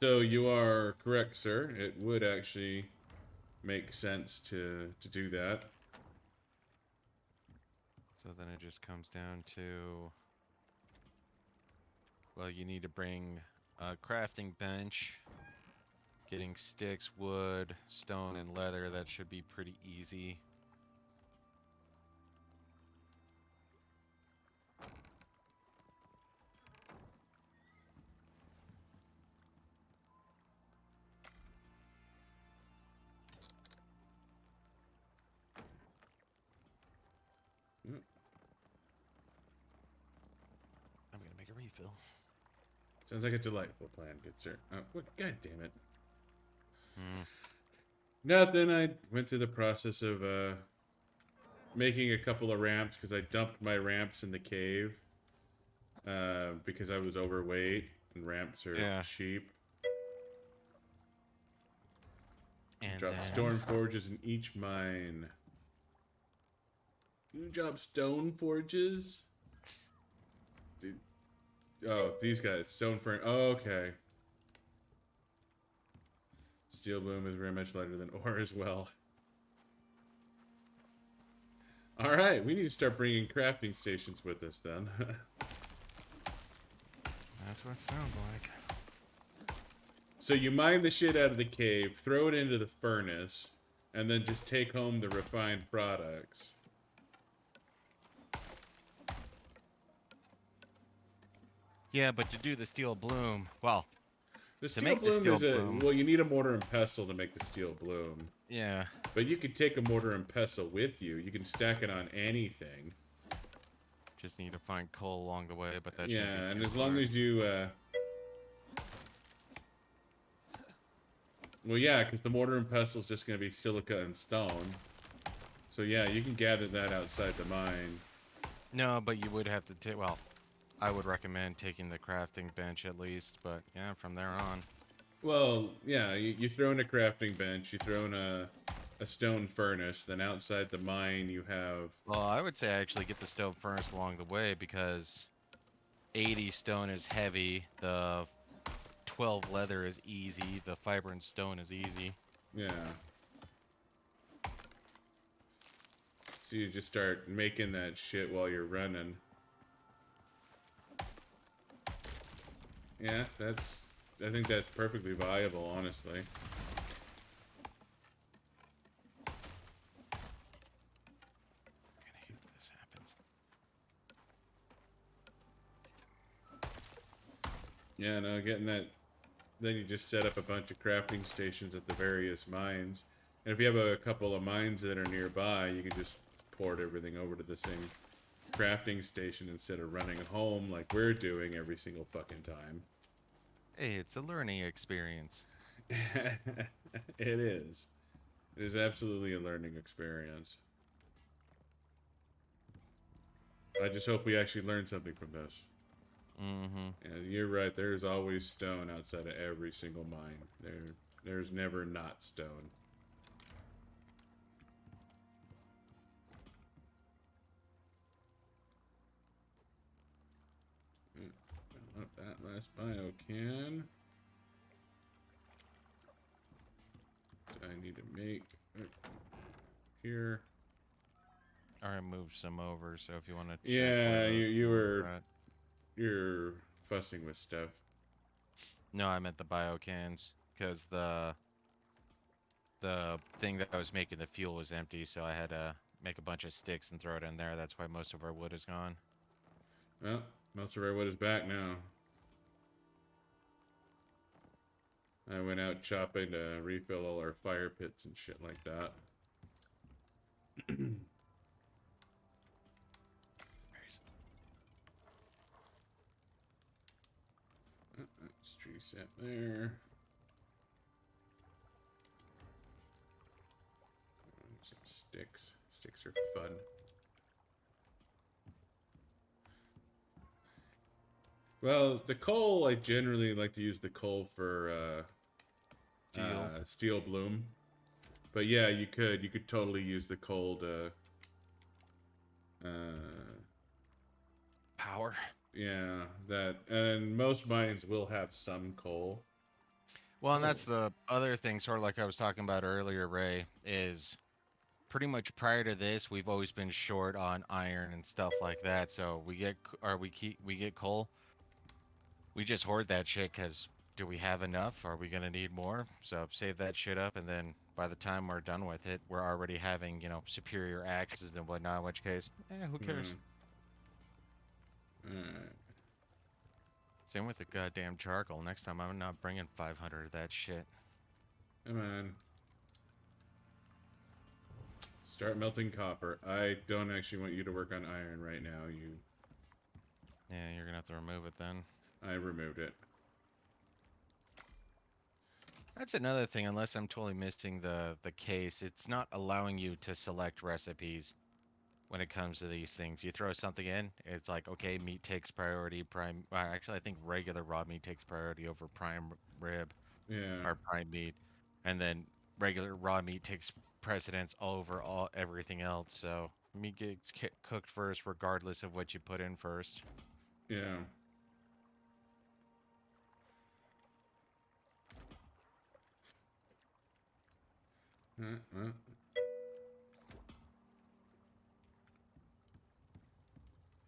So you are correct, sir. It would actually make sense to do that. so then it just comes down to, well, you need to bring a crafting bench, getting sticks, wood, stone, and leather. That should be pretty easy. refill. Sounds like a delightful plan, good sir. Oh, what? God damn it. Hmm. Nothing. I went through the process of making a couple of ramps because I dumped my ramps in the cave because I was overweight and ramps are Yeah. cheap. And Drop then storm forges in each mine. You drop stone forges? Dude. Oh, these guys. Stone fern. Oh, okay. Steel bloom is very much lighter than ore as well. Alright, we need to start bringing crafting stations with us then. that's what it sounds like. So you mine the shit out of the cave, throw it into the furnace, and then just take home the refined products. Yeah, but to do the steel bloom, well, The to steel make the bloom steel is a... bloom, Well, you need a mortar and pestle to make the steel bloom. yeah, But you could take a mortar and pestle with you. You can stack it on anything. just need to find coal along the way, but that shouldn't be Yeah, and too as long hard. as you... Well, yeah, because the mortar and pestle is just going to be silica and stone. So yeah, you can gather that outside the mine. No, but you would have to take, well, I would recommend taking the crafting bench at least, but yeah, from there on. Well, yeah, you throw in a crafting bench, you throw in a stone furnace, then outside the mine you have... Well, I would say actually get the stone furnace along the way because 80 stone is heavy, the 12 leather is easy, the fiber and stone is easy. Yeah. So you just start making that shit while you're running. Yeah, that's... I think that's perfectly viable, honestly. I'm gonna hate when this happens. Yeah, no, getting that... Then you just set up a bunch of crafting stations at the various mines. And if you have a couple of mines that are nearby, you can just port everything over to the same crafting station instead of running home like we're doing every single fucking time. Hey, it's a learning experience. It is. It is absolutely a learning experience. I just hope we actually learn something from this. Mm-hmm. Yeah, you're right. There's always stone outside of every single mine. There's never not stone. Fill up that last bio can. So I need to make here. I moved some over, so if you want to check where Yeah, those you ones were are at. you're fussing with stuff. No, I meant the bio cans, because the thing that I was making the fuel was empty, so I had to make a bunch of sticks and throw it in there. That's why most of our wood is gone. Well, most of our wood is back now. I went out chopping to refill all our fire pits and shit like that. That's tree sap there. Some sticks. Sticks are fun. Well, the coal, I generally like to use the coal for Steel. steel bloom. But yeah, you could totally use the coal to Power. yeah, that, and most mines will have some coal. Well, and Oh. that's the other thing, sort of like I was talking about earlier, Ray, is pretty much prior to this, we've always been short on iron and stuff like that. So we get coal. We just hoard that shit because do we have enough? Are we gonna need more? So save that shit up, and then by the time we're done with it, we're already having, superior axes and whatnot. In which case, who cares? Alright. Same with the goddamn charcoal. Next time, I'm not bringing 500 of that shit. Come on. Start melting copper. I don't actually want you to work on iron right now. You Yeah, you're gonna have to remove it then. I removed it. That's another thing, unless I'm totally missing the case, it's not allowing you to select recipes when it comes to these things. You throw something in, it's like, okay, meat takes priority, prime, actually I think regular raw meat takes priority over prime rib Yeah, or prime meat, and then regular raw meat takes precedence over all everything else. So meat gets cooked first regardless of what you put in first. yeah. Uh.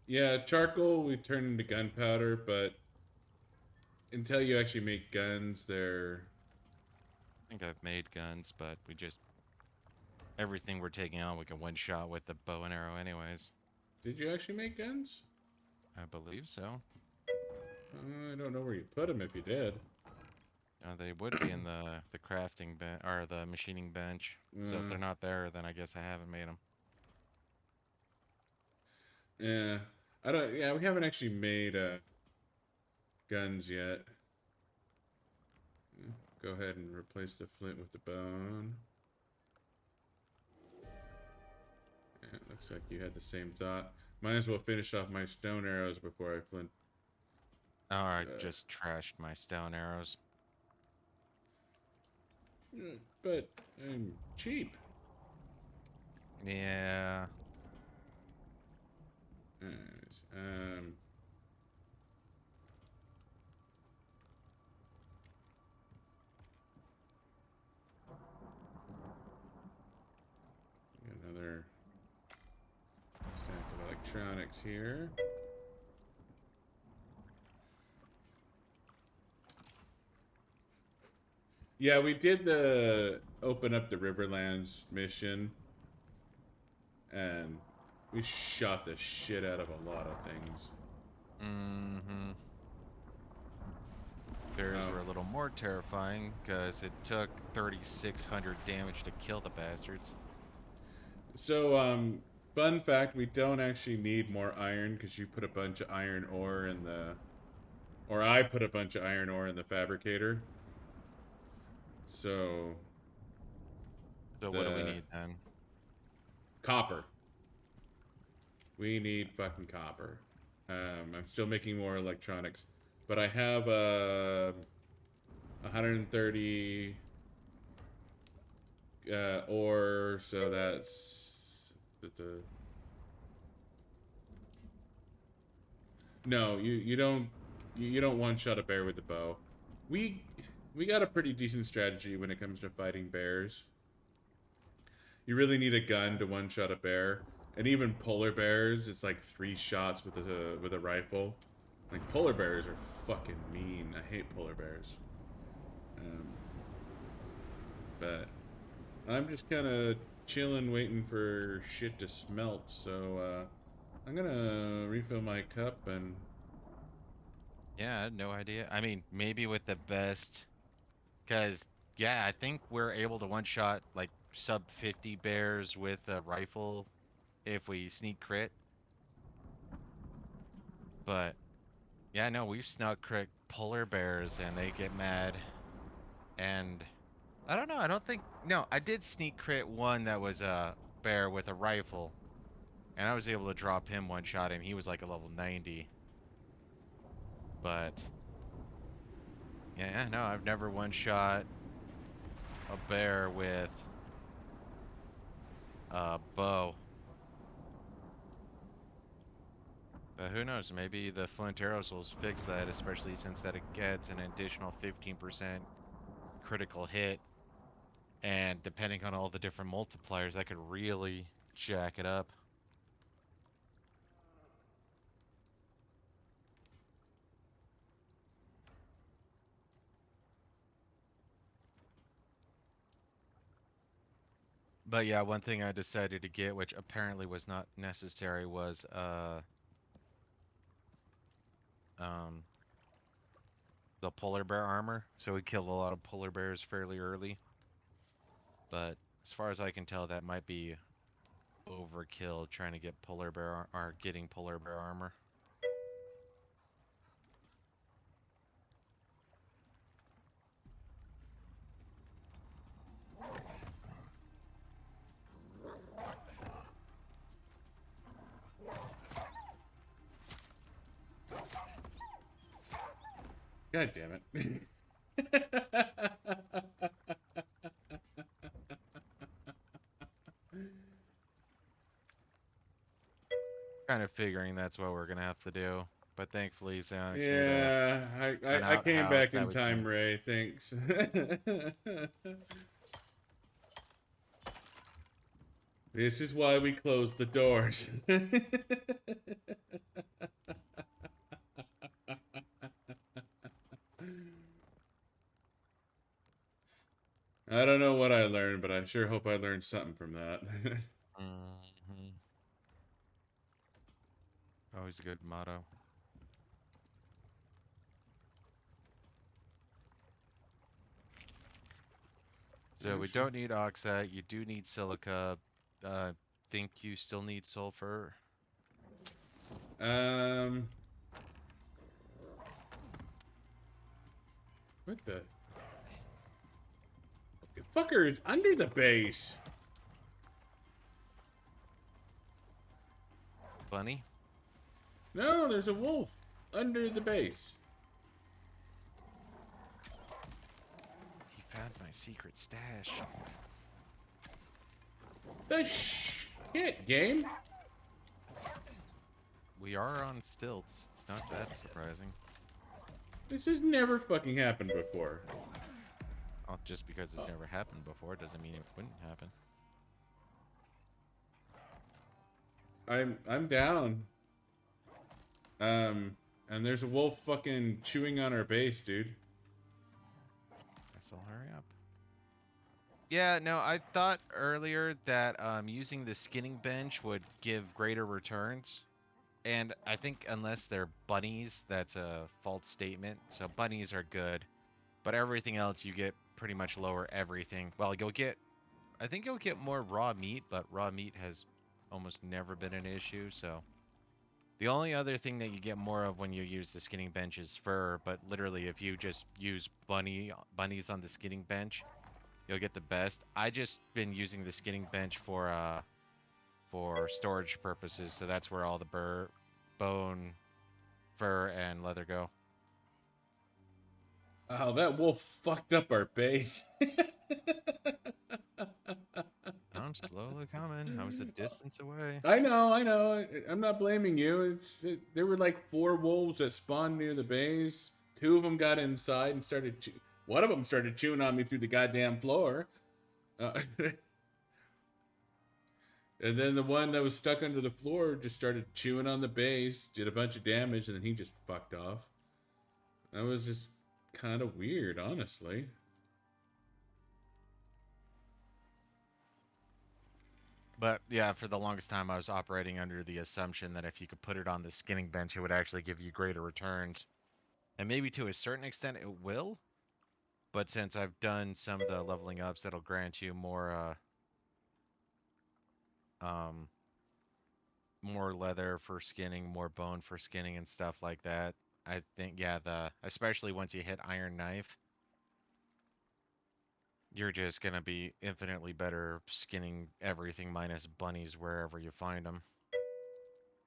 Yeah, charcoal we turn into gunpowder, but until you actually make guns, they're. I think I've made guns, but we just everything we're taking on we can one shot with the bow and arrow anyways. Did you actually make guns? I believe so. I don't know where you put them if you did. They would be in the crafting bench or the machining bench. So if Uh, they're not there, then I guess I haven't made them. yeah, I don't. Yeah, we haven't actually made guns yet. Go ahead and replace the flint with the bone. Yeah, looks like you had the same thought. Might as well finish off my stone arrows before I flint. Oh, I Uh, just trashed my stone arrows. but I'm cheap. Yeah. Anyways, another stack of electronics here. Yeah, we did the open up the Riverlands mission, and we shot the shit out of a lot of things. Mm-hmm. Bears Oh, were a little more terrifying because it took 3,600 damage to kill the bastards. so fun fact: we don't actually need more iron because you put a bunch of iron ore in the, or I put a bunch of iron ore in the fabricator. So So what do we the need then? copper. We need fucking copper. I'm still making more electronics, but I have 130 ore, so that's the. No, you don't one shot a bear with a bow. We we got a pretty decent strategy when it comes to fighting bears. You really need a gun to one shot a bear, and even polar bears, it's like 3 shots with a rifle. Like polar bears are fucking mean. I hate polar bears. Um, but I'm just kind of chilling, waiting for shit to smelt. So I'm gonna refill my cup and Yeah, I had no idea. I mean, maybe with the best, because yeah, I think we're able to one shot like sub 50 bears with a rifle if we sneak crit. But yeah, no, we've snuck crit polar bears and they get mad. And I don't know. I don't think no. I did sneak crit one that was a bear with a rifle, and I was able to drop him one shot, and he was like a level 90. But yeah, no, I've never one shot a bear with a bow. But who knows? Maybe the flint arrows will fix that, especially since that it gets an additional 15% critical hit, and depending on all the different multipliers, that could really jack it up. But yeah, one thing I decided to get, which apparently was not necessary, was um the polar bear armor. So we killed a lot of polar bears fairly early. But as far as I can tell, that might be overkill trying to get polar bear or getting polar bear armor. God damn it. Kind of figuring that's what we're gonna have to do. But thankfully, Xenix made Yeah, an I came outhouse back that in we time, can. Ray. Thanks. This is why we close the doors. I don't know what I learned, but I sure hope I learned something from that. Hmm. Always a good motto. So Oh, we shit. don't need oxide. You do need silica. Think you still need sulfur? Um, what the fucker is under the base? Bunny? No, there's a wolf under the base. He found my secret stash. The shit, game? We are on stilts. It's not that surprising. This has never fucking happened before. Just because it never happened before doesn't mean it wouldn't happen. I'm down. And there's a wolf fucking chewing on our base, dude. Guess I'll hurry up. Yeah, no, I thought earlier that using the skinning bench would give greater returns. And I think unless they're bunnies, that's a false statement. So bunnies are good, but everything else you get pretty much lower everything. Well, I think you'll get more raw meat, but raw meat has almost never been an issue. So the only other thing that you get more of when you use the skinning bench is fur. But literally, if you just use bunnies on the skinning bench, you'll get the best. I just been using the skinning bench for storage purposes, so that's where all the bone, fur, and leather go. Oh, that wolf fucked up our base. I'm slowly coming. I was a distance away. I know, I know. I'm not blaming you. There were like 4 wolves that spawned near the base. 2 of them got inside and started. One of them started chewing on me through the goddamn floor. And then the one that was stuck under the floor just started chewing on the base, did a bunch of damage, and then he just fucked off. That was just kind of weird, honestly. But yeah, for the longest time, I was operating under the assumption that if you could put it on the skinning bench, it would actually give you greater returns. And maybe to a certain extent it will. But since I've done some of the leveling ups that'll grant you um, more leather for skinning, more bone for skinning and stuff like that, I think, yeah, especially once you hit Iron Knife, you're just gonna be infinitely better skinning everything minus bunnies wherever you find them.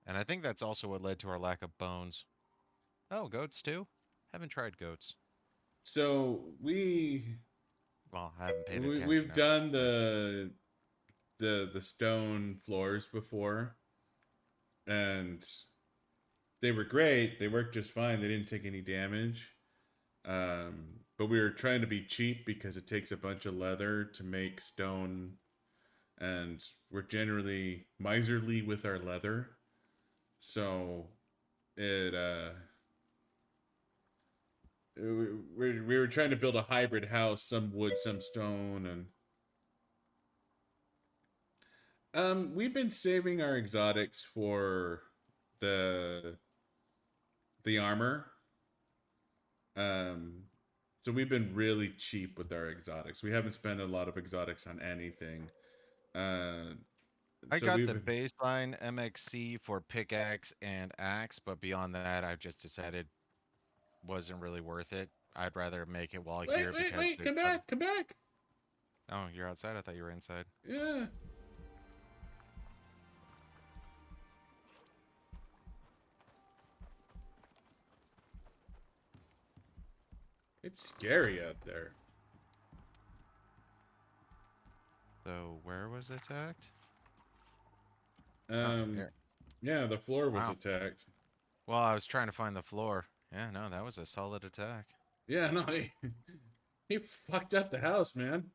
And I think that's also what led to our lack of bones. Oh, goats too? Haven't tried goats. So Well, I haven't paid attention we've at this done point. the stone floors before, and they were great. They worked just fine. They didn't take any damage. But we were trying to be cheap because it takes a bunch of leather to make stone, and we're generally miserly with our leather. So it we were trying to build a hybrid house, some wood, some stone, and we've been saving our exotics for the the armor. Um, so we've been really cheap with our exotics. We haven't spent a lot of exotics on anything. Uh, I so got the we've baseline MXC for pickaxe and axe, but beyond that, I've just decided wasn't really worth it. I'd rather make it while here because wait, there's come other. back, come back. Oh, you're outside? I thought you were inside. Yeah. It's scary out there. So where was attacked? Oh, Um, here. yeah, the floor was Wow. attacked. Well, I was trying to find the floor. Yeah, no, that was a solid attack. Yeah, no, he fucked up the house, man.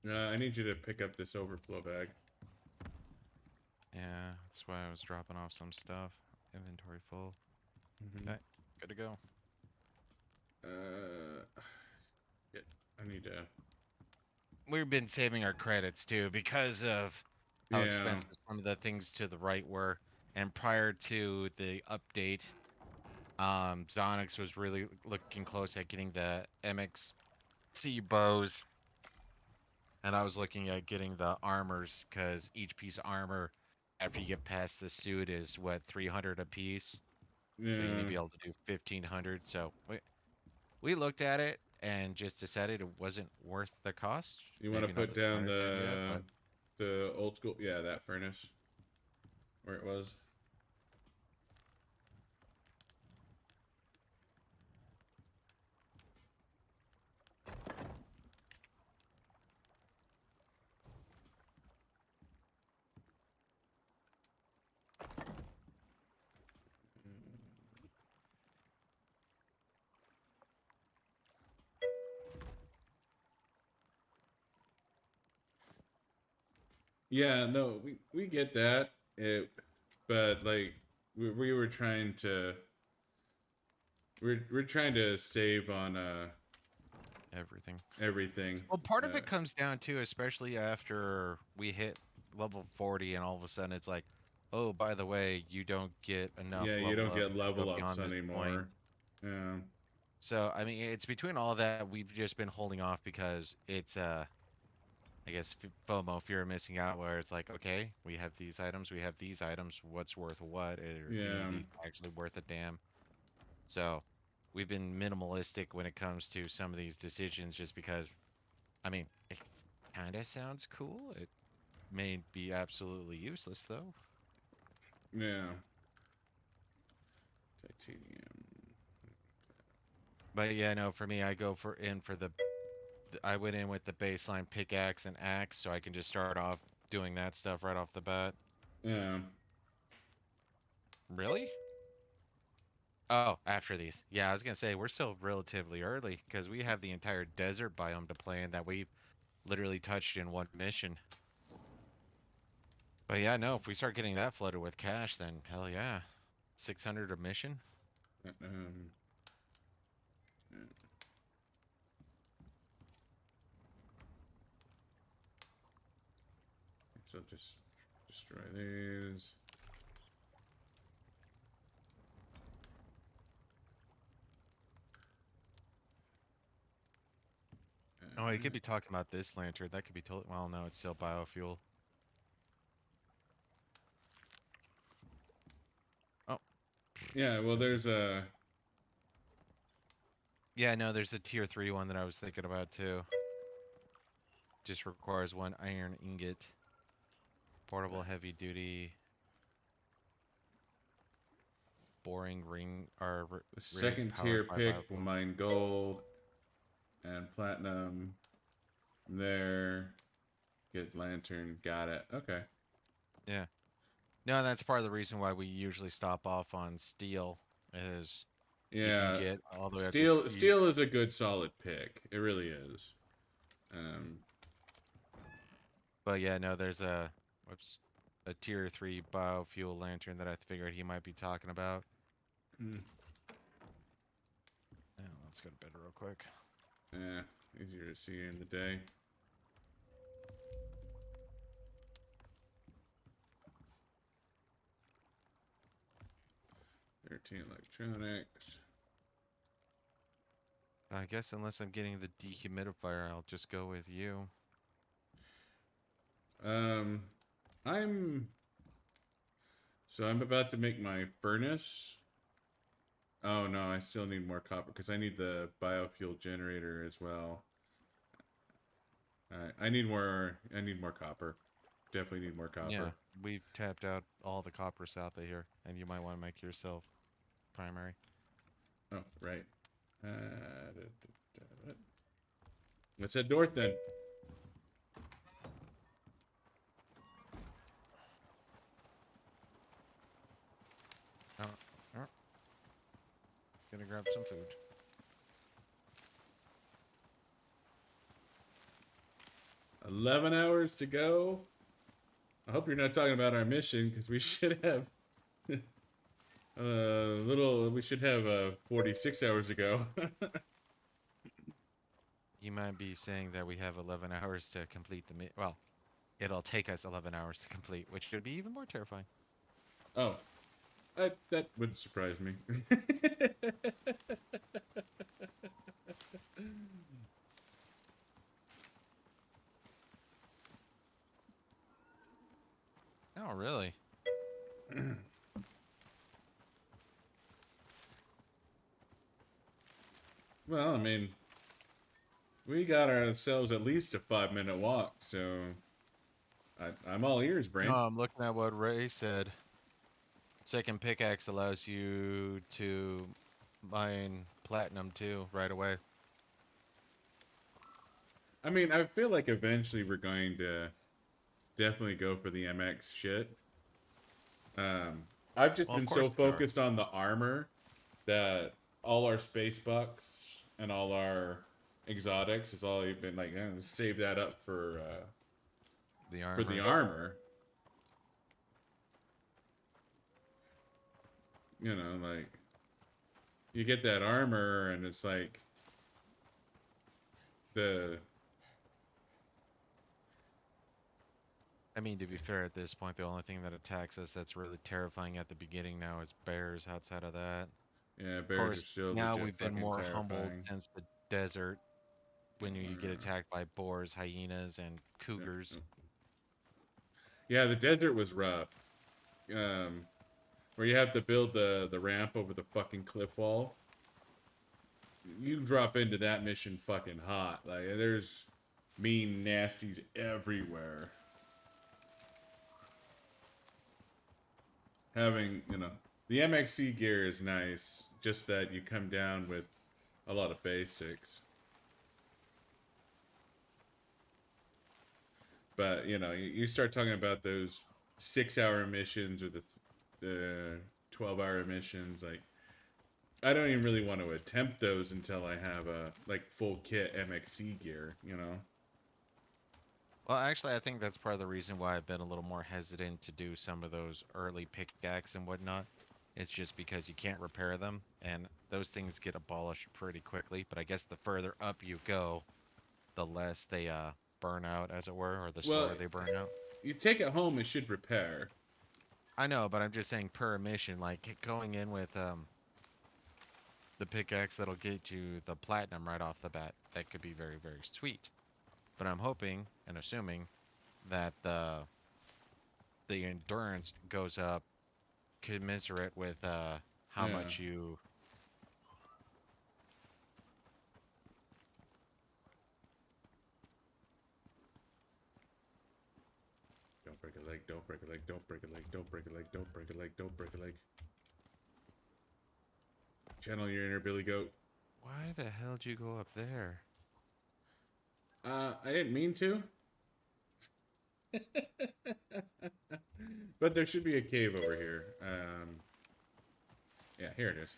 I need you to pick up this overflow bag. Yeah, that's why I was dropping off some stuff. Inventory full. Mm-hmm. Okay, good to go. Yeah, I need to. We've been saving our credits too because of how Yeah, expensive some of the things to the right were. And prior to the update, Zonix was really looking close at getting the MXC bows, and I was looking at getting the armors because each piece of armor, after you get past the suit, is what 300 a piece. So you need to yeah. be able to do 1500. So we looked at it and just decided it wasn't worth the cost. You want to Maybe not put the down suppliers idea, but the old school? Yeah, that furnace where it was. Yeah, no, we get that. But like we were trying to we're trying to save on everything. everything. Well, part of it comes down to, especially after we hit level 40 and all of a sudden it's like, oh, by the way, you don't get enough Yeah, you level don't up get to go level ups beyond this point. anymore. Yeah, So, I mean, it's between all that we've just been holding off because it's, I guess, FOMO, fear of missing out, where it's like, okay, we have these items, we have these items, what's worth what? Are any of yeah, these actually worth a damn? So, we've been minimalistic when it comes to some of these decisions just because, I mean, it kind of sounds cool. It may be absolutely useless though. yeah. Titanium. But yeah, no, for me, I go for in for the. I went in with the baseline pickaxe and axe, so I can just start off doing that stuff right off the bat. Yeah, Really? Oh, after these. Yeah, I was gonna say we're still relatively early because we have the entire desert biome to play in that we've literally touched in one mission. But yeah, no, if we start getting that flooded with cash, then hell yeah, 600 a mission. um, yeah. So just destroy these. Oh, you could Alright. be talking about this lantern. That could be totally. Well, no, it's still biofuel. Oh, Yeah, well, there's a. yeah, no, there's a tier 3 one that I was thinking about too. Just requires one iron ingot. Portable heavy duty boring ring or The rig second tier powered by pick will biofuel. mine gold and platinum. There. Get lantern. Got it. Okay. Yeah. No, and that's part of the reason why we usually stop off on steel is you can Yeah. get all the way up to Steel is a good solid pick. It really is. Um, but yeah, no, there's a whoops, a tier 3 biofuel lantern that I figured he might be talking about. mm, Yeah, let's go to bed real quick. yeah. Easier to see in the day. 13 electronics. I guess unless I'm getting the dehumidifier, I'll just go with you. Um, I'm so I'm about to make my furnace. Oh no, I still need more copper because I need the biofuel generator as well. I need more. I need more copper. Definitely need more Yeah, copper. we've tapped out all the copper south of here, and you might want to make yourself primary. Oh, right. Let's head north then. Oh, oh, gonna grab some food. 11 hours to go. I hope you're not talking about our mission because we should have little. We should have 46 hours to go. You might be saying that we have 11 hours to complete the well, it'll take us 11 hours to complete, which should be even more terrifying. Oh, that wouldn't surprise me. Oh, really? Well, I mean, we got ourselves at least a 5-minute walk, so I'm all ears, No, Brain. I'm looking at what Ray said. Second pickaxe allows you to mine platinum too right away. I mean, I feel like eventually we're going to definitely go for the MX shit. I've just Well, of been so course we are. focused on the armor that all our space bucks and all our exotics has all been like save that up The for the armor. armor. You know, like you get that armor and it's like the I mean, to be fair, at this point, the only thing that attacks us that's really terrifying at the beginning now is bears. Outside of that, yeah, of bears are course, still now legit we've been fucking more humbled terrifying. since the desert when you get attacked by boars, hyenas, and cougars. Yeah, the desert was rough. Um, where you have to build the ramp over the fucking cliff wall. You drop into that mission fucking hot. Like there's mean nasties everywhere. Having, the MXC gear is nice, just that you come down with a lot of basics. But, you start talking about those 6-hour missions or the 12-hour missions, like I don't even really want to attempt those until I have a like full kit MXC gear. Well, actually, I think that's part of the reason why I've been a little more hesitant to do some of those early pickaxe and whatnot. It's just because you can't repair them, and those things get abolished pretty quickly. But I guess the further up you go, the less they burn out, as it were, or the Well, slower they burn out. you take it home, it should repair. I know, but I'm just saying per mission, like going in with the pickaxe that'll get you the platinum right off the bat, that could be very, very sweet. But I'm hoping and assuming that the endurance goes up commensurate with how Yeah. much you. Don't break a leg, don't break a leg, don't break a leg, don't break a leg, don't break a leg, don't break a leg. Channel your inner Billy Goat. Why the hell did you go up there? I didn't mean to. But there should be a cave over here. Yeah, here it is.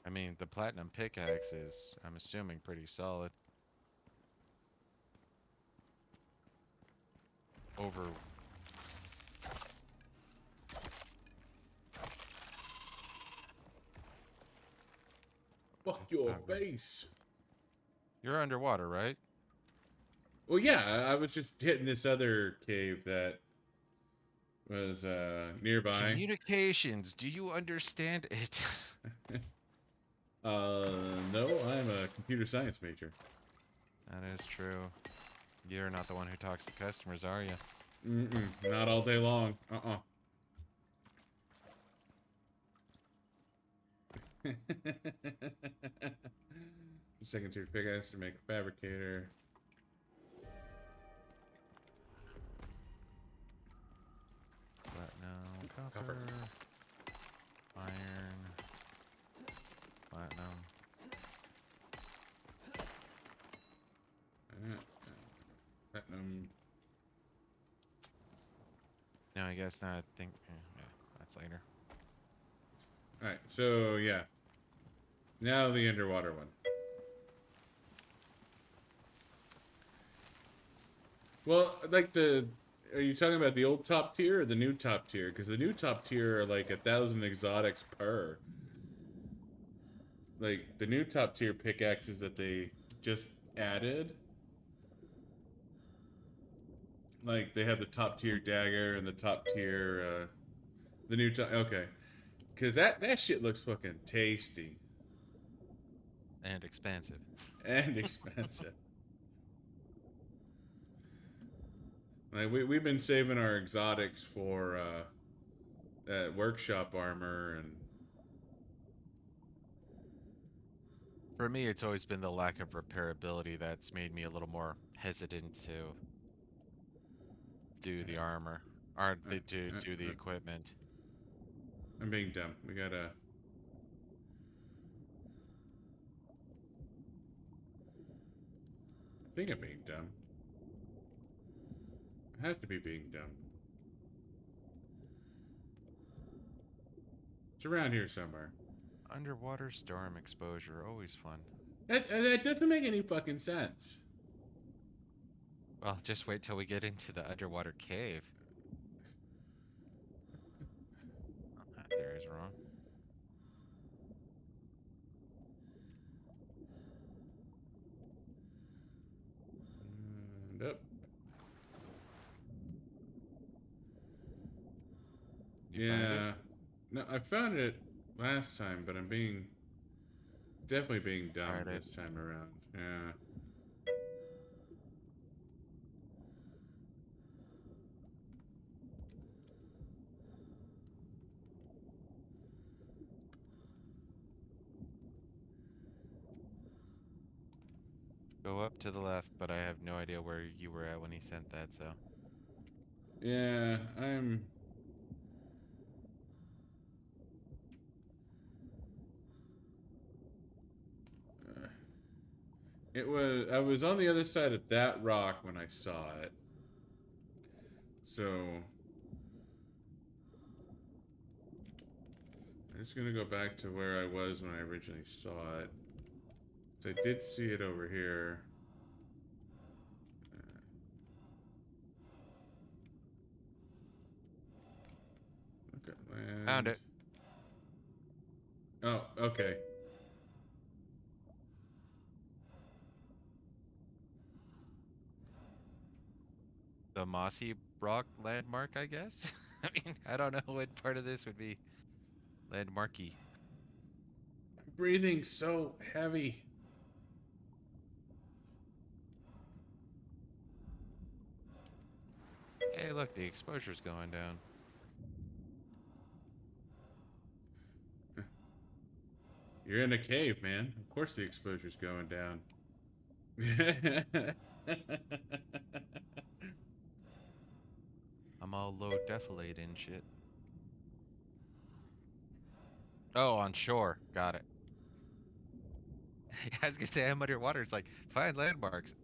I mean, the platinum pickaxe is, I'm assuming, pretty solid. Over. Fuck your Okay. face. You're underwater, right? Well, yeah, I was just hitting this other cave that was nearby. Communications. Do you understand it? No, I'm a computer science major. That is true. You're not the one who talks to customers, are you? Mm-mm, not all day long. Second tier pickaxe to make a fabricator. Platinum, Copper. copper, iron, platinum. Platinum. No, I guess not. I think, yeah, that's later. Alright, so yeah. Now the underwater one. Well, like are you talking about the old top tier or the new top tier? Because the new top tier are like 1,000 exotics per. Like, the new top tier pickaxes that they just added. Like, they have the top tier dagger and the top tier, the new top. Okay. Because that shit looks fucking tasty. And expansive. And expensive. Like, we've been saving our exotics for, workshop armor and For me, it's always been the lack of repairability that's made me a little more hesitant to do the armor, or uh, to uh, do the uh, equipment. I'm being dumb. We gotta. I think I'm being dumb. I have to be being dumb. It's around here somewhere. Underwater storm exposure, always fun. That doesn't make any fucking sense. Well, just wait till we get into the underwater cave. Oh, that there is wrong. And up. You find it? Yeah. No, I found it last time, but I'm definitely being dumb Tried it. this time around. Yeah. Go up to the left, but I have no idea where you were at when he sent that, so. Yeah, I'm. It was. I was on the other side of that rock when I saw it. So. I'm just gonna go back to where I was when I originally saw it. So I did see it over here. Look at Found land. it. Oh, okay. The mossy rock landmark, I guess? I mean, I don't know what part of this would be landmarky. I'm breathing so heavy. Hey, look, the exposure's going down. You're in a cave, man. Of course the exposure's going down. I'm all low defilate and shit. Oh, on shore. Got it. I was gonna say I'm underwater. It's like, find landmarks.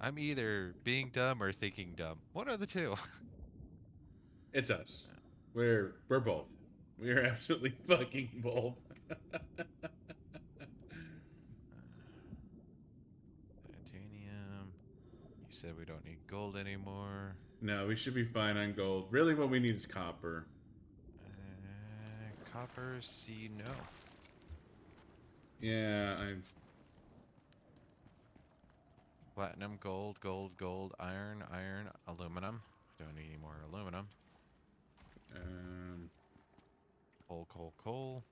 I'm either being dumb or thinking dumb. One of the two. It's us. We're both. We are absolutely fucking both. Titanium. You said we don't need gold anymore. No, we should be fine on gold. Really, what we need is copper. Copper, C, no. Yeah, I'm. Platinum, gold, gold, gold, iron, iron, aluminum. Don't need any more aluminum. Um. Coal, coal, coal.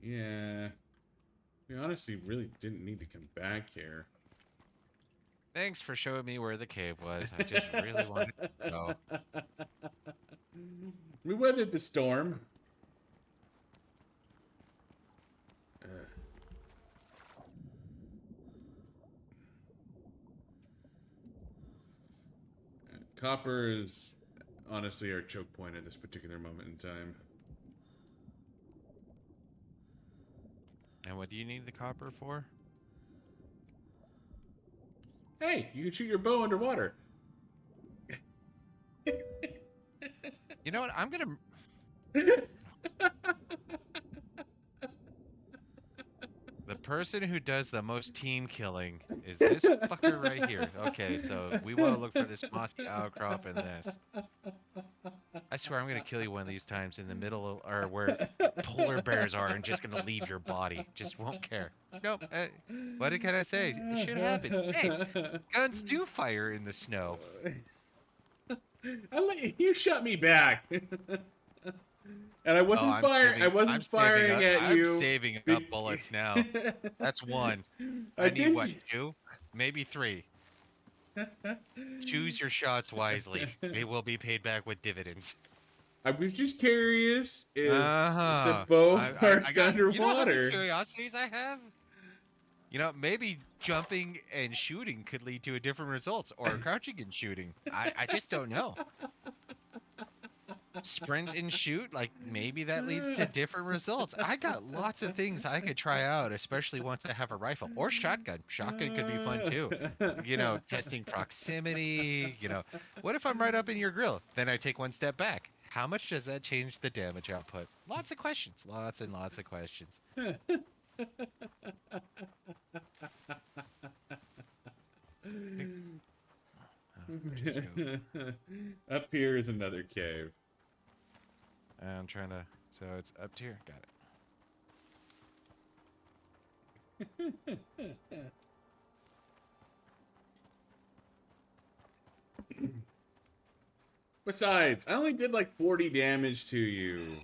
Yeah. We honestly really didn't need to come back here. Thanks for showing me where the cave was. I just really wanted to know. We weathered the storm. Copper is honestly our choke point at this particular moment in time. And what do you need the copper for? Hey, you can shoot your bow underwater. You know what? I'm gonna. The person who does the most team killing is this fucker right here. Okay, so we want to look for this mossy outcrop in this. I swear I'm gonna kill you one of these times in the middle of, or where polar bears are and just gonna leave your body. Just won't care. Nope. What can I say? Shit happens. Hey, guns do fire in the snow. You shot me back. And I wasn't firing. I wasn't firing at I'm you. saving up bullets now. That's one. I need what, 2? Maybe 3. Choose your shots wisely. They will be paid back with dividends. I was just curious if the Uh-huh. bow I worked got, you know how many underwater. curiosities I have? You know, maybe jumping and shooting could lead to a different results, or crouching and shooting. I just don't know. Sprint and shoot, like maybe that leads to different results. I got lots of things I could try out, especially once I have a rifle or shotgun. Shotgun could be fun too. You know, testing proximity, you know, what if I'm right up in your grill? Then I take one step back. How much does that change the damage output? Lots of questions, lots and lots of questions. Just go. Up here is another cave. I'm trying to, so it's up here. Got it. Besides, I only did like 40 damage to you.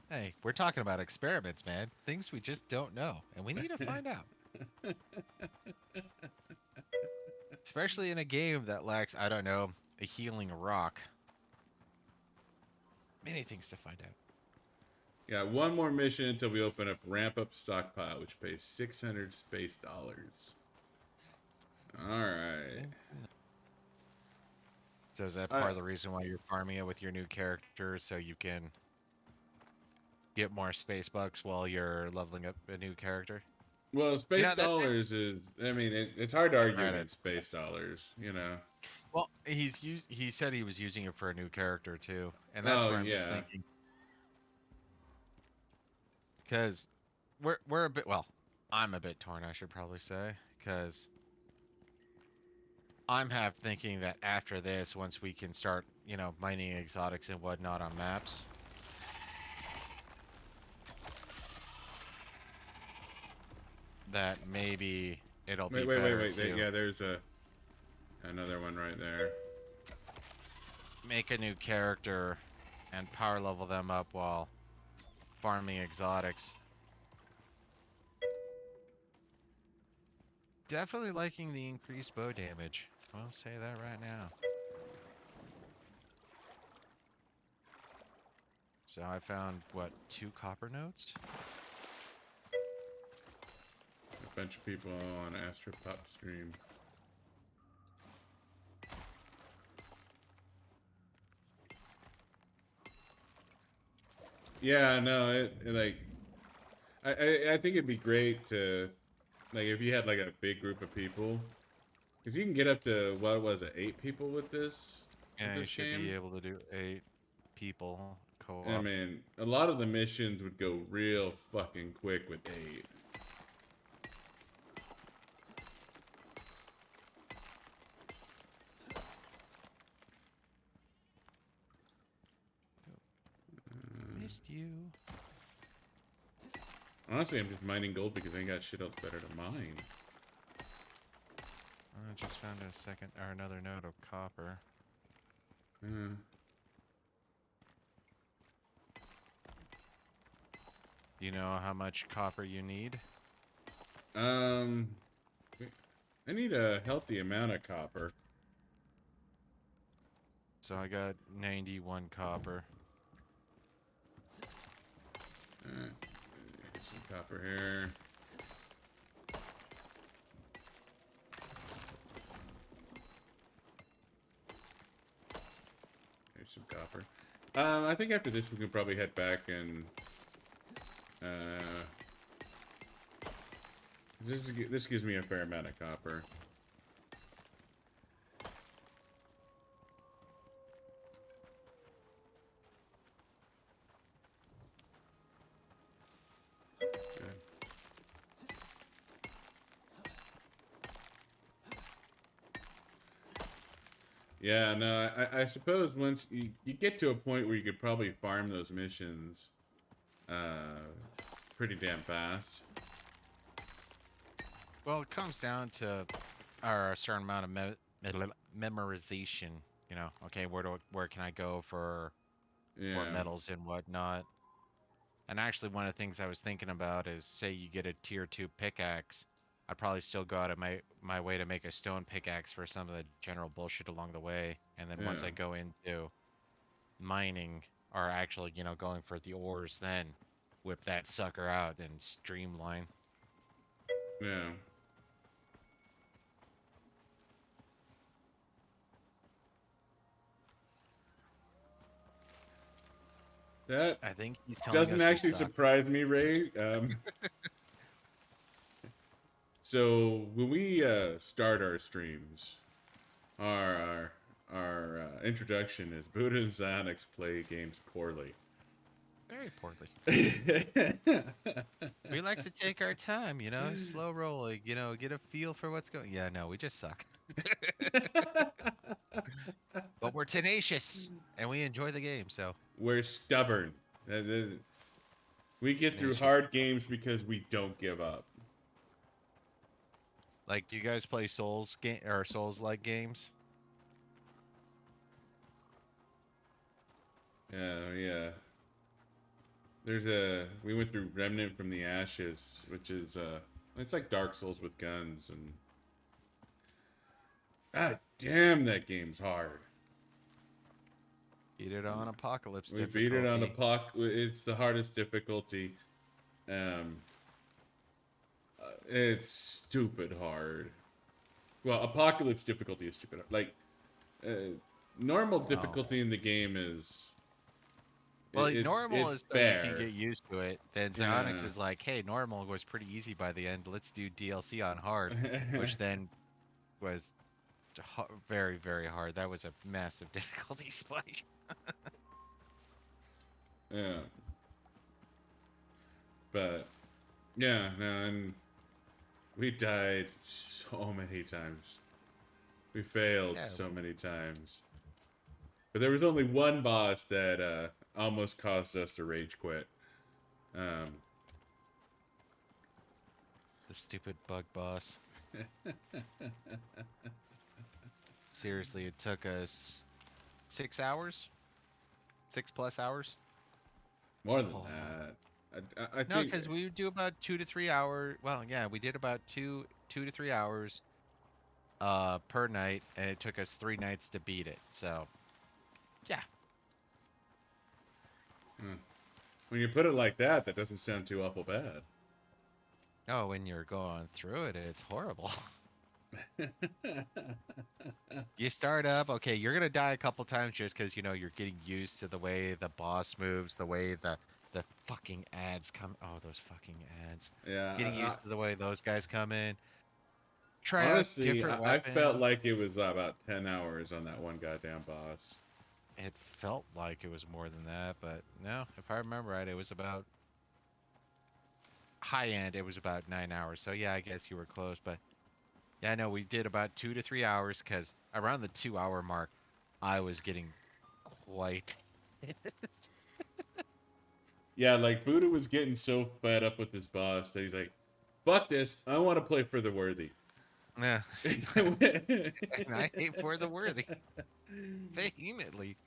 Hey, we're talking about experiments, man. Things we just don't know, and we need to find out. Especially in a game that lacks, I don't know, a healing rock. Many things to find out. Yeah, one more mission until we open up Ramp Up Stockpile, which pays 600 space dollars. Alright. So is that part of the reason why you're farming it with your new character, so you can get more space bucks while you're leveling up a new character? Well, space dollars is, I mean, it's hard to argue against space dollars, you know. Well, he said he was using it for a new character too, and that's where I'm just thinking. Because we're a bit, well, I'm a bit torn, I should probably say, because I'm half thinking that after this, once we can start, you know, mining exotics and whatnot on maps, that maybe it'll be better. Wait. Yeah, there's another one right there. Make a new character and power level them up while farming exotics. Definitely liking the increased bow damage. I'll say that right now. So I found, what, 2 copper nodes? A bunch of people on Astropop stream. Yeah, no, I think it'd be great to, like, if you had like a big group of people, because you can get up to, what was it, 8 people with this. Yeah, with this you should game? be able to do 8 people co-op. I mean, a lot of the missions would go real fucking quick with 8. Missed you. Honestly, I'm just mining gold because I ain't got shit else better to mine. I just found a second, or another node of copper. You know how much copper you need? I need a healthy amount of copper. So I got 91 copper. Get some copper here. There's some copper. I think after this we can probably head back and this gives me a fair amount of copper. Yeah, no, I suppose once you get to a point where you could probably farm those missions pretty damn fast. Well, it comes down to a certain amount of memorization. You know, okay, where can I go for Yeah, metals and whatnot? And actually, one of the things I was thinking about is, say you get a tier 2 pickaxe, I'd probably still go out of my way to make a stone pickaxe for some of the general bullshit along the way. And then once yeah, I go into mining, or actually, you know, going for the ores, then whip that sucker out and streamline. yeah. That I think he's telling doesn't us we actually suck. surprise me, Ray. So when we start our streams, our introduction is Buddha and Xanax play games poorly. Very poorly. We like to take our time, you know, slow rolling, you know, get a feel for what's going. Yeah, no, we just suck. But we're tenacious and we enjoy the game, so We're stubborn. We get through tenacious. hard games because we don't give up. Like, do you guys play Souls game or Souls like games? Yeah, yeah. We went through Remnant from the Ashes, which is it's like Dark Souls with guns, and god damn, that game's hard. Beat it on Apocalypse We beat it on difficulty. It's the hardest difficulty. Um, it's stupid hard. Well, Apocalypse difficulty is stupid. Like, normal Wow. difficulty in the game is Well, like, normal it's is so you can fair. get used to it. Then Xionyx Yeah. is like, hey, normal was pretty easy by the end. Let's do DLC on hard, which then was very, very hard. That was a massive difficulty spike. Yeah. But yeah, no, and we died so many times. We failed Yeah, so many times. But there was only one boss that almost caused us to rage quit. Um, the stupid bug boss. Seriously, it took us 6 hours, 6+ hours. More than Oh my. that. I No, think, because we would do about 2 to 3 hours. Well, yeah, we did about two to 3 hours per night, and it took us 3 nights to beat it. So yeah. when you put it like that, that doesn't sound too awful bad. Oh, when you're going through it, it's horrible. You start up, okay, you're gonna die a couple times just because you know you're getting used to the way the boss moves, the way the fucking ads come. Oh, those fucking ads. Getting Yeah, used to the way those guys come in. Try out honestly, different I felt weapons. like it was about 10 hours on that one goddamn boss. It felt like it was more than that, but no, if I remember right, it was about high end. It was about 9 hours. So yeah, I guess you were close, but yeah, no, we did about 2 to 3 hours because around the 2 hour mark, I was getting quite. Yeah, like Buddha was getting so fed up with his boss that he's like, fuck this, I want to play for the worthy. Yeah, And and I hate for the worthy vehemently.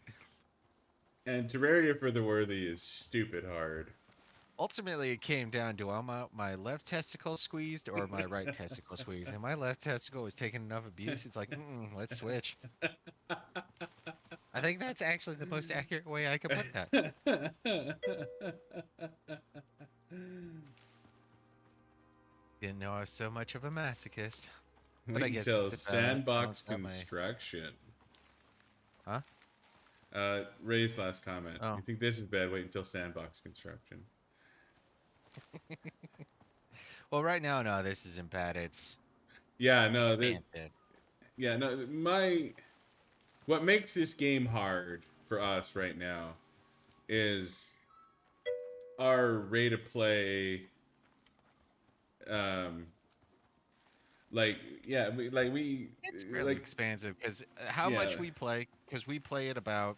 Terraria for the worthy is stupid hard. ultimately it came down to my left testicle squeezed or my right testicle squeezed, and my left testicle was taking enough abuse. It's like, let's switch. I think that's actually the most accurate way I could put that. Didn't know I was so much of a masochist, but I Wait guess it's until the sandbox balance out my. construction. Huh? Ray's last comment. You Oh, think this is bad? Wait until sandbox construction. well, right now, no, this isn't bad. It's Yeah, no, expansion. yeah, no. What makes this game hard for us right now is our rate of play. Um, like yeah, It's really like expansive because how yeah, much we play? Because we play it about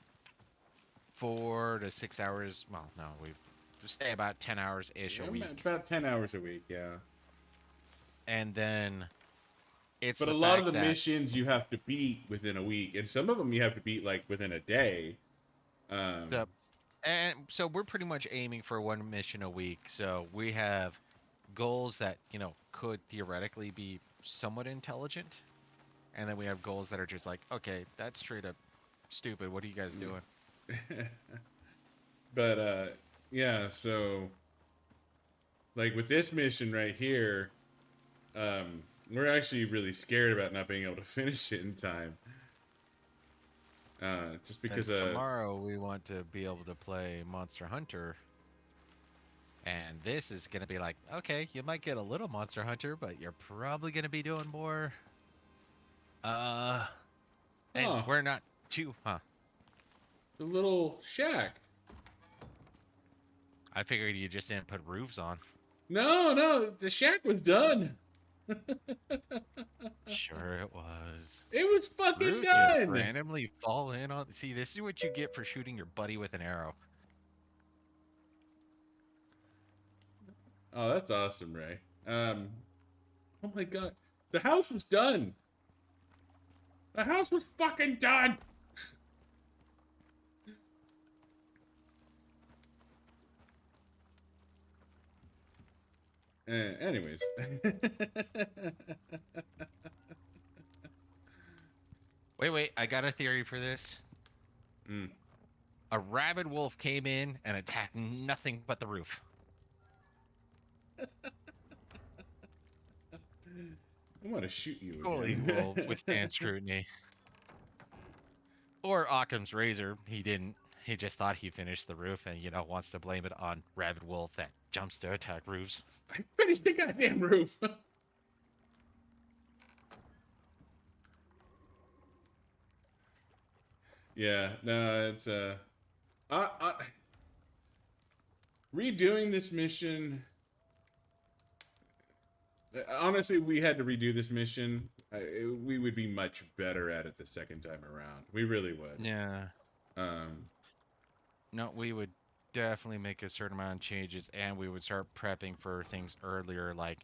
4 to 6 hours. Well, no, we stay about 10 hours ish a week, about 10 hours a week. Yeah, and then it's but a the lot of the fact that missions you have to beat within a week, and some of them you have to beat like within a day. the Um, and so we're pretty much aiming for one mission a week. So we have goals that could theoretically be somewhat intelligent, and then we have goals that are just like, okay, that's straight up stupid. What are you guys doing? but yeah, so like with this mission right here, we're actually really scared about not being able to finish it in time. Just because Because tomorrow we want to be able to play Monster Hunter, and this is gonna be like, okay, you might get a little Monster Hunter, but you're probably gonna be doing more. Uh, and oh, we're not too, huh? the little shack. I figured you just didn't put roofs on. No, no, the shack was done. Sure, it was. It was fucking Roof just done. randomly fall in on. See, this is what you get for shooting your buddy with an arrow. Oh, that's awesome, Ray. Oh my god, the house was done. The house was fucking done. Anyways. Wait, I got a theory for this. Mm. A rabid wolf came in and attacked nothing but the roof. I want to shoot you Surely will again. withstand scrutiny. Or Occam's razor, he didn't. He just thought he finished the roof and, wants to blame it on rabid wolf that jumps to attack roofs. I finished the goddamn roof. Yeah, no, it's I redoing this mission. Honestly, we had to redo this mission. We would be much better at it the second time around. We really would. Yeah. Um, No, we would definitely make a certain amount of changes and we would start prepping for things earlier, like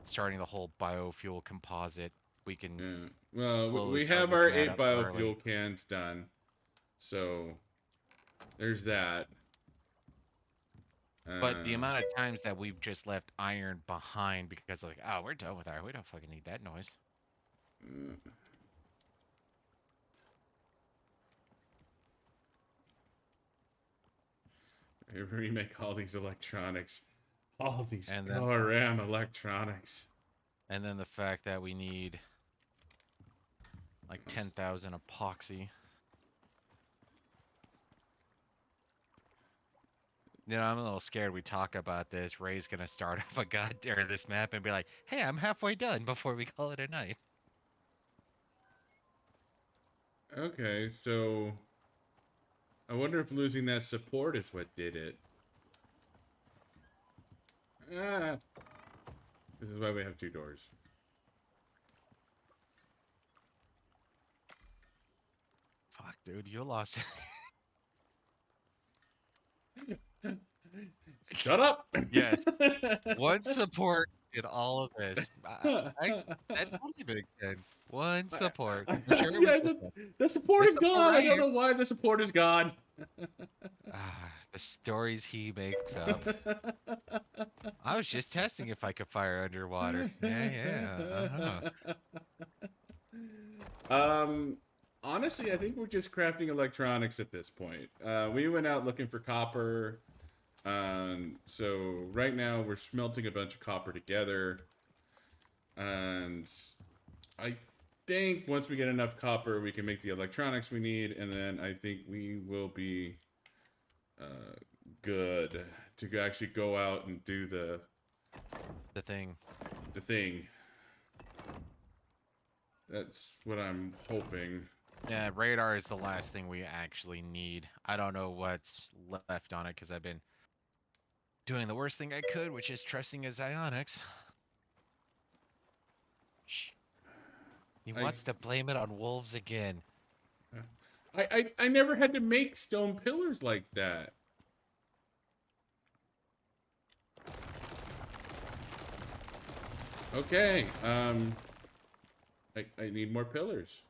starting the whole biofuel composite. We can yeah. Well, slowly we start have our looking that 8 up early. biofuel cans done, so there's that. But the Uh, amount of times that we've just left iron behind because like, oh, we're done with iron. We don't fucking need that noise. remake all these electronics, all these And then goddamn electronics. and then the fact that we need like 10,000 epoxy. I'm a little scared we talk about this. Ray's gonna start off a or this map and be like, "Hey, I'm halfway done before we call it a night." Okay, so I wonder if losing that support is what did it. Ah, this is why we have 2 doors. Fuck, dude, you lost. Shut up! Yes, one support in all of this. That totally makes sense. One support. I'm sure it was Yeah, this one. the support It's is the 4 gone. I don't iron. know why the support is gone. Ah, The stories he makes up. I was just testing if I could fire underwater. Yeah, yeah. Uh-huh. Um, honestly, I think we're just crafting electronics at this point. We went out looking for copper. So right now we're smelting a bunch of copper together. And I think once we get enough copper, we can make the electronics we need. And then I think we will be good to actually go out and do The thing. the thing. That's what I'm hoping. Yeah, radar is the last thing we actually need. I don't know what's left on it because I've been doing the worst thing I could, which is trusting his ionics. He I wants to blame it on wolves again. I never had to make stone pillars like that. Okay, I need more pillars.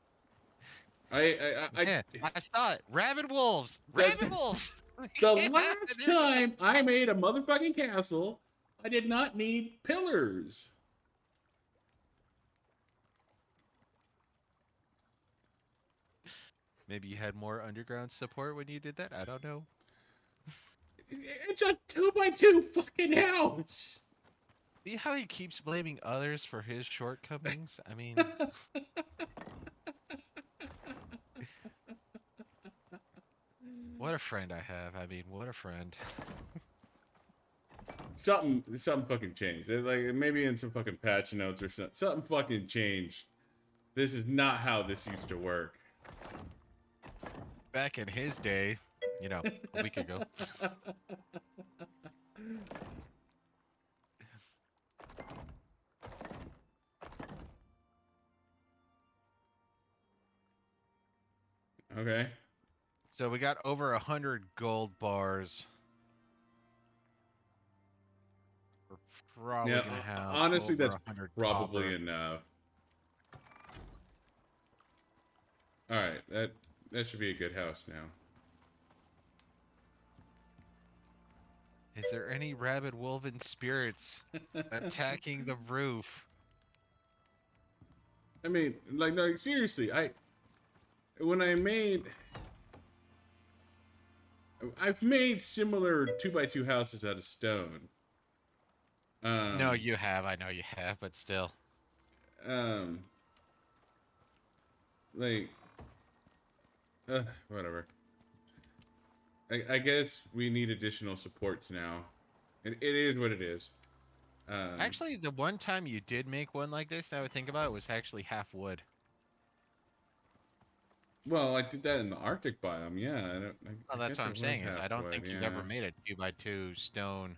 Yeah, I saw it. Rabid wolves! Rabid wolves! The Yeah, last there's time I made a motherfucking castle, I did not need pillars. Maybe you had more underground support when you did that? I don't know. It's a 2x2 fucking house. See how he keeps blaming others for his shortcomings? I mean, what a friend I have. I mean, what a friend. Something fucking changed. Like maybe in some fucking patch notes or something. Something fucking changed. This is not how this used to work. Back in his day, you know, a week ago. Okay. So we got over 100 gold bars. We're probably Yeah, gonna have honestly, over that's 100 probably copper. enough. All right, that should be a good house now. Is there any rabid wolven spirits attacking the roof? I mean, like seriously, when I made, I've made similar 2x2 houses out of stone. No, you have. I know you have, but still. Um, like, whatever. I guess we need additional supports now. It is what it is. Actually, the one time you did make one like this, now I would think about it, was actually half wood. Well, I did that in the Arctic biome. Yeah, Oh, I that's guess what it I'm was saying is half I don't wood. think you've ever Yeah. made a 2x2 stone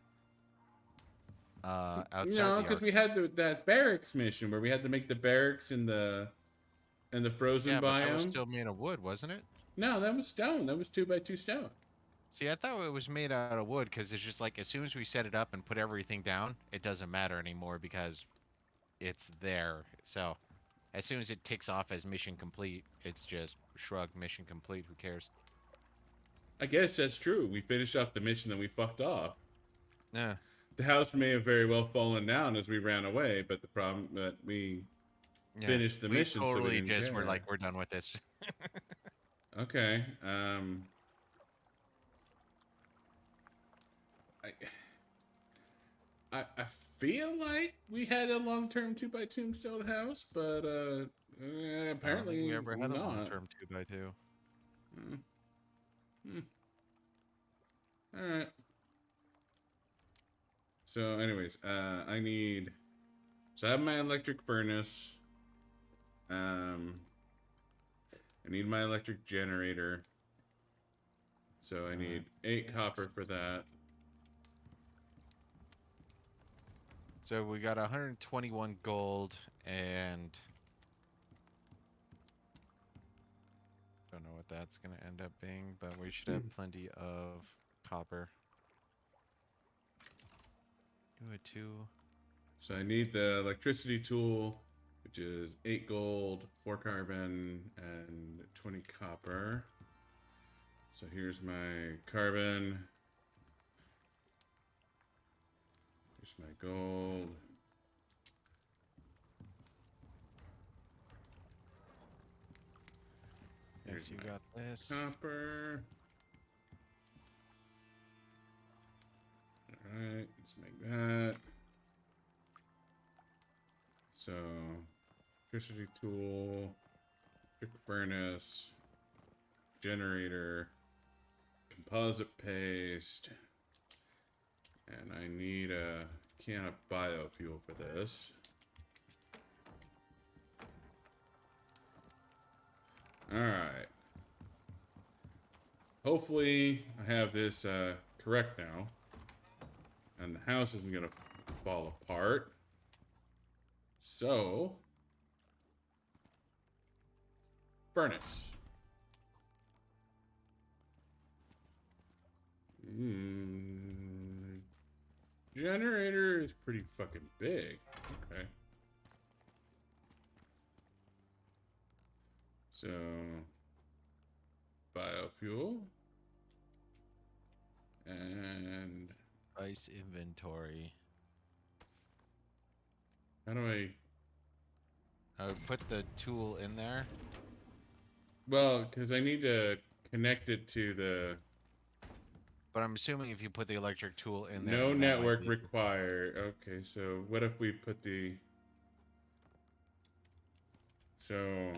outside No, the because we Arctic. had that barracks mission where we had to make the barracks in the frozen Yeah, but that was biome. still made of wood, wasn't it? No, that was stone. That was 2x2 stone. See, I thought it was made out of wood because it's just like as soon as we set it up and put everything down, it doesn't matter anymore because it's there. So as soon as it ticks off as mission complete, it's just shrug, mission complete. Who cares? I guess that's true. We finished up the mission and we fucked off. Yeah, The house may have very well fallen down as we ran away, but the problem that we yeah. finished the We mission, so we totally didn't just were care. like, we're done with this. Okay. I I feel like we had a long-term 2x tombstone house, but I don't think we apparently ever had a not. long-term 2x2. Hmm. All right. So, anyways, I need. So I have my electric furnace. Um, I need my electric generator. So I need 8 copper for that. So we got 121 gold and don't know what that's gonna end up being, but we should have plenty of copper. Do it too. So I need the electricity tool, which is 8 gold, 4 carbon, and 20 copper. So here's my carbon. Here's my gold. Yes, Here's you my got this. copper. Alright, let's make that. So, electricity tool, electric furnace, generator, composite paste, and I need a can of biofuel for this. Alright. Hopefully I have this correct now. And the house isn't going to fall apart. So, furnace. Generator is pretty fucking big. Okay. So, biofuel. And Price inventory. how do I would put the tool in there. well, because I need to connect it to the But I'm assuming if you put the electric tool in there, no then that might network be. required. Okay, so what if we put the so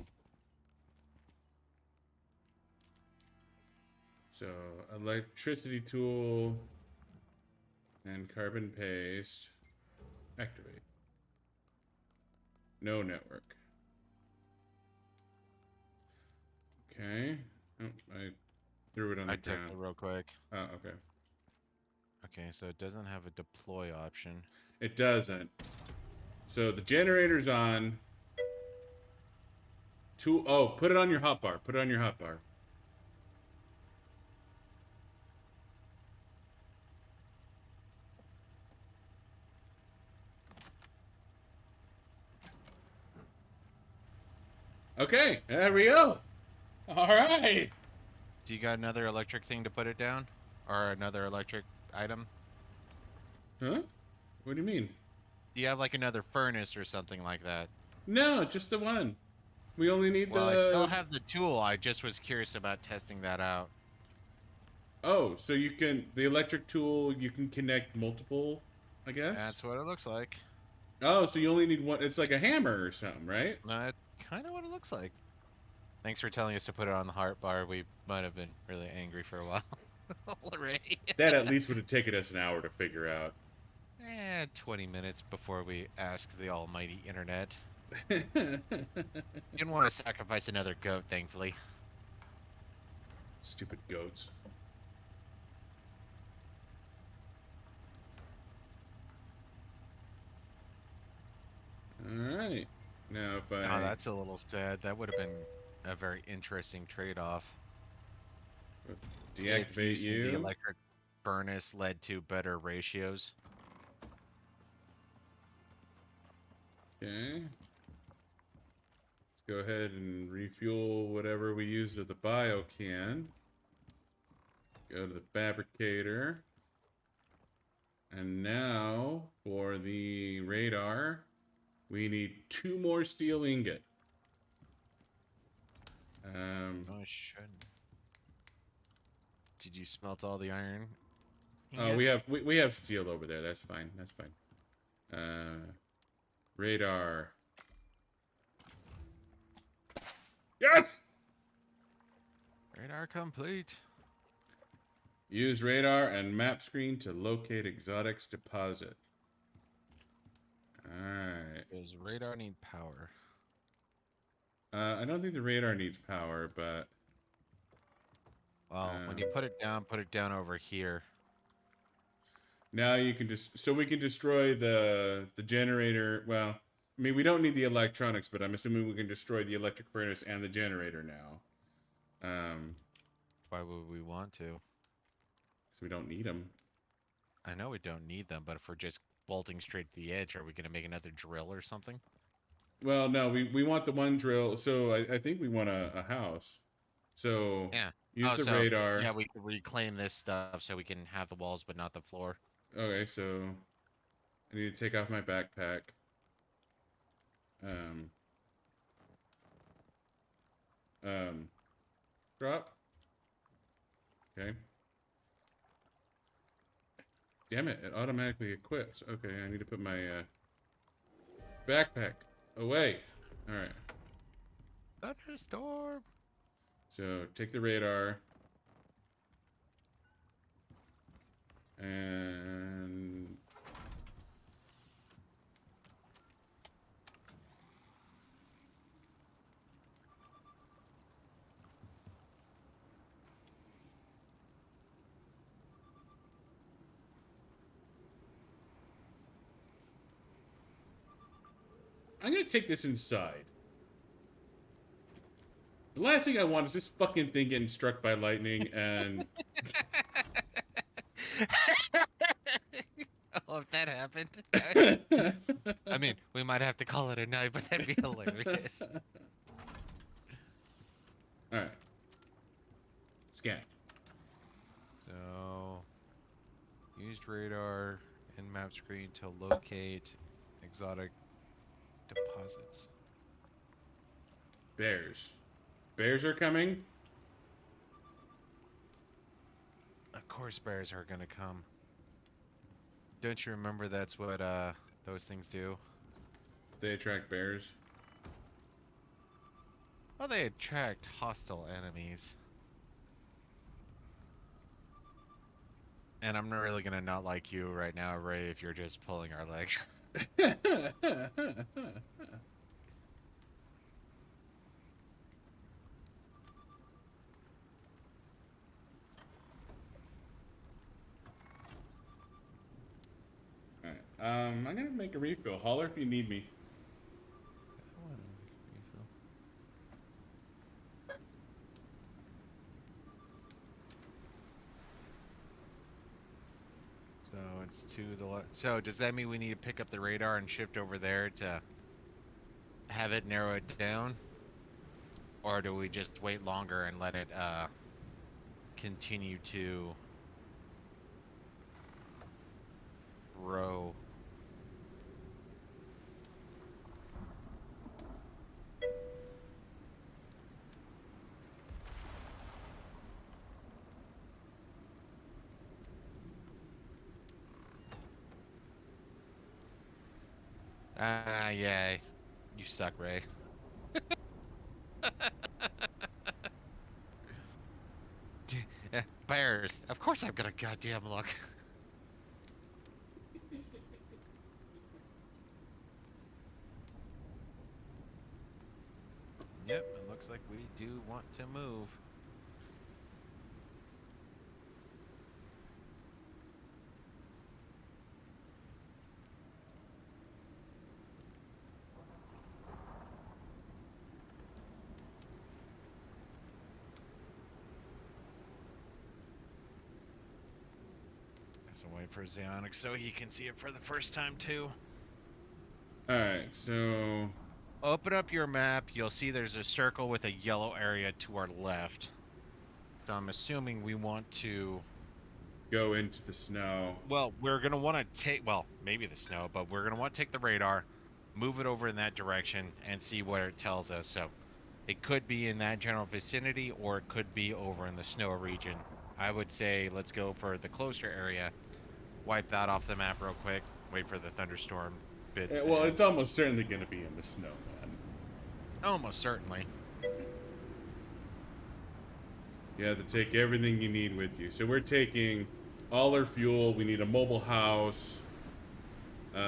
electricity tool and carbon paste activate. No network. Okay. Oh, I threw it on the I took it ground. real quick. Oh, okay. Okay, so it doesn't have a deploy option. It doesn't. So the generator's on. Oh, put it on your hotbar. Put it on your hotbar. Okay, there we go. All right. Do you got another electric thing to put it down? Or another electric item? Huh? What do you mean? Do you have like another furnace or something like that? No, just the one. We only need Well, I still the. have the tool. I just was curious about testing that out. Oh, so you can the electric tool. You can connect multiple, I guess. That's what it looks like. Oh, so you only need one. It's like a hammer or something, right? That's kind of what it looks like. Thanks for telling us to put it on the heart bar. We might have been really angry for a while already. That at least would have taken us an hour to figure out. 20 minutes before we ask the almighty internet. Didn't want to sacrifice another goat, thankfully. Stupid goats. Alright. Now if I... Oh, that's a little sad. That would have been a very interesting trade-off. If deactivate using the you. electric furnace led to better ratios. Okay. Let's go ahead and refuel whatever we used at the bio can. Go to the fabricator. And now, for the radar, we need 2 more steel ingot. Oh, shouldn't. Did you smelt all the iron? Oh, we have steel over there. That's fine. That's fine. Radar. Yes! Radar complete. Use radar and map screen to locate exotics deposit. Alright. Does radar need power? I don't think the radar needs power, but... Well, when you put it down over here. Now you can just... So we can destroy the generator... Well, I mean, we don't need the electronics, but I'm assuming we can destroy the electric furnace and the generator now. Why would we want to? Because we don't need them. I know we don't need them, but if we're just bolting straight to the edge, are we going to make another drill or something? Well, no, we want the one drill. So I think we want a house. So Yeah. use the so, radar. Yeah, we can reclaim this stuff so we can have the walls but not the floor. Okay, so I need to take off my backpack. Um. Drop. Okay. Damn it, it automatically equips. Okay, I need to put my backpack away. Alright. Thunderstorm. So take the radar. And I'm gonna take this inside. The last thing I want is this fucking thing getting struck by lightning and Oh, if that happened. I mean, we might have to call it a night, but that'd be hilarious. Alright. Scan. So, used radar and map screen to locate exotic deposits. Bears. Bears are coming? Of course bears are gonna come. Don't you remember that's what those things do? They attract bears. Well, they attract hostile enemies. And I'm not really gonna not like you right now, Ray, if you're just pulling our leg. Alright. I'm gonna make a refill. Holler if you need me. So it's to the left. So does that mean we need to pick up the radar and shift over there to have it narrow it down? Or do we just wait longer and let it continue to row? Ah, yeah. You suck, Ray. Bears. Of course I've got a goddamn look. Yep, it looks like we do want to move. So wait for Zeonic so he can see it for the first time too. Alright, so Open up your map, you'll see there's a circle with a yellow area to our left. So I'm assuming we want to... go into the snow. Well, we're going to want to take... Well, maybe the snow, but we're going to want to take the radar, move it over in that direction, and see what it tells us. So it could be in that general vicinity, or it could be over in the snow region. I would say let's go for the closer area, wipe that off the map real quick, wait for the thunderstorm bits. Well, it's almost certainly going to be in the snow, man. Almost certainly. You have to take everything you need with you. So we're taking all our fuel. We need a mobile house. We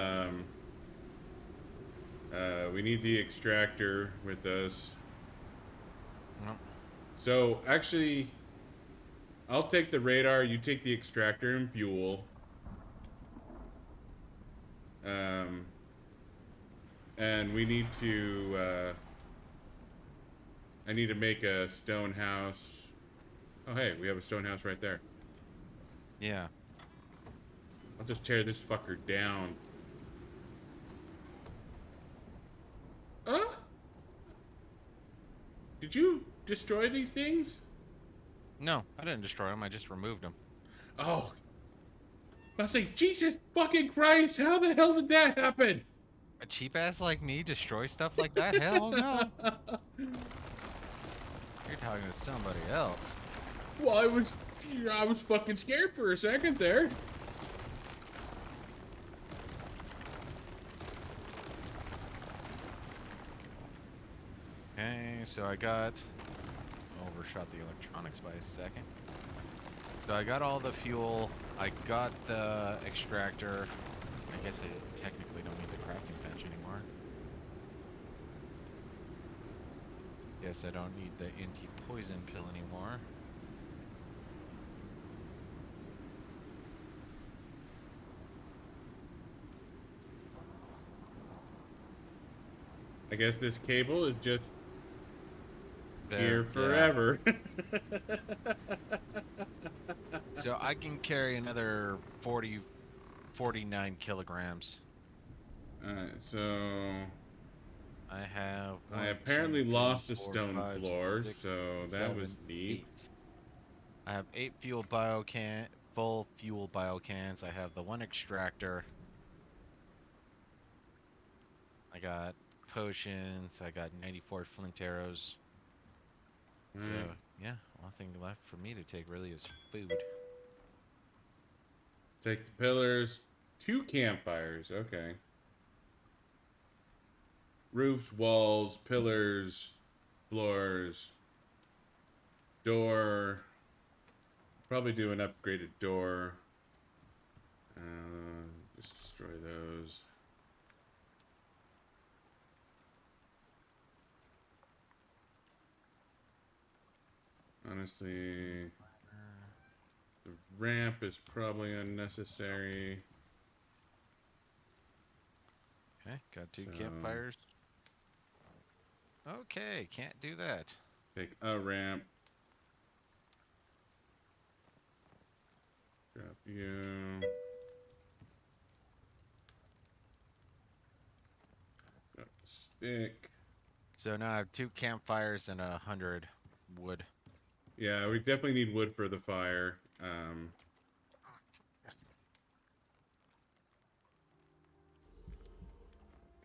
need the extractor with us. Well, So actually, I'll take the radar. You take the extractor and fuel. And we need to. I need to make a stone house. Oh, hey, we have a stone house right there. yeah. I'll just tear this fucker down. Did you destroy these things? No, I didn't destroy them. I just removed them. Oh. I was like, Jesus fucking Christ, how the hell did that happen? A cheap ass like me destroy stuff like that? Hell no. You're talking to somebody else. Well, I was fucking scared for a second there. Okay, so I overshot the electronics by a second. So I got all the fuel. I got the extractor. I guess I technically don't need the crafting bench anymore. Guess I don't need the anti-poison pill anymore. I guess this cable is just There, here yeah. forever. So I can carry another 49 kilograms. Alright, so I have I one, two, apparently three, lost a four, stone five, floor, six, so that was seven, neat. 8. I have 8 full fuel bio cans. I have the one extractor. I got potions. I got 94 flint arrows. So Alright, yeah, one thing left for me to take really is food. take the pillars. 2 campfires, okay. Roofs, walls, pillars, floors, door. Probably do an upgraded door. Just destroy those. Honestly, the ramp is probably unnecessary. Okay, got 2 So, campfires. Okay, can't do that. take a ramp. Drop you. Drop the stick. So now I have 2 campfires and 100 wood. Yeah, we definitely need wood for the fire.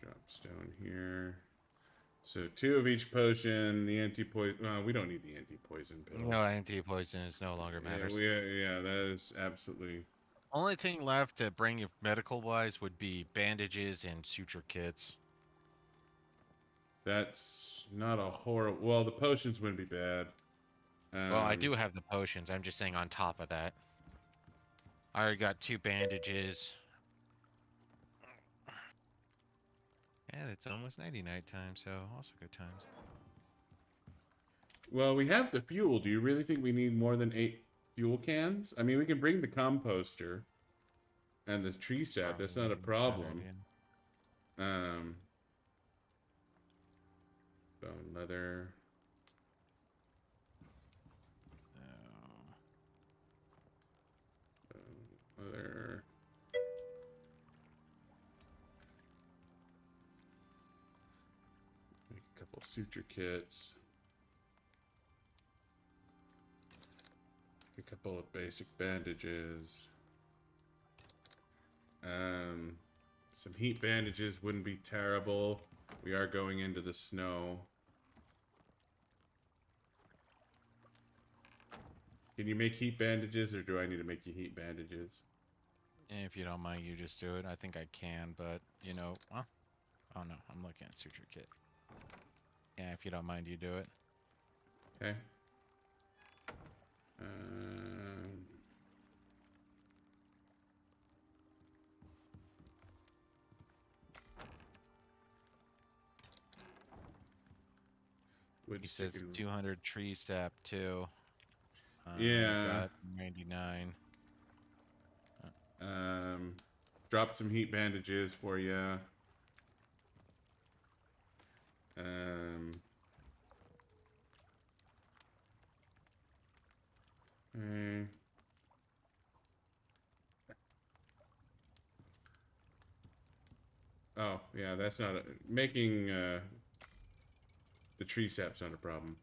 Drop stone here. So 2 of each potion. The anti-poison. Well, we don't need the anti-poison pill. No anti-poison is no longer Yeah, matters. yeah, that is absolutely. Only thing left to bring you medical wise would be bandages and suture kits. That's not a horrible. Well, the potions wouldn't be bad. Well, I Um, do have the potions. I'm just saying on top of that. I already got 2 bandages. And it's almost nighty-night time, so also good times. well, we have the fuel. Do you really think we need more than 8 fuel cans? I mean, we can bring the composter and the tree sap. That's not a Probably a bad problem. idea. Um, bone leather. Oh. Bone leather. Make a couple suture kits. A couple of basic bandages. Some heat bandages wouldn't be terrible. We are going into the snow. Can you make heat bandages, or do I need to make you heat bandages? If you don't mind, you just do it. I think I can, but you know, well, oh no, I'm looking at suture kit. Yeah, if you don't mind, you do it. Okay. Um, wood He stick. says 200 tree sap too. I Yeah. got 99. Um, drop some heat bandages for you. Um. Okay. Oh, yeah, that's not making the tree sap's not a problem.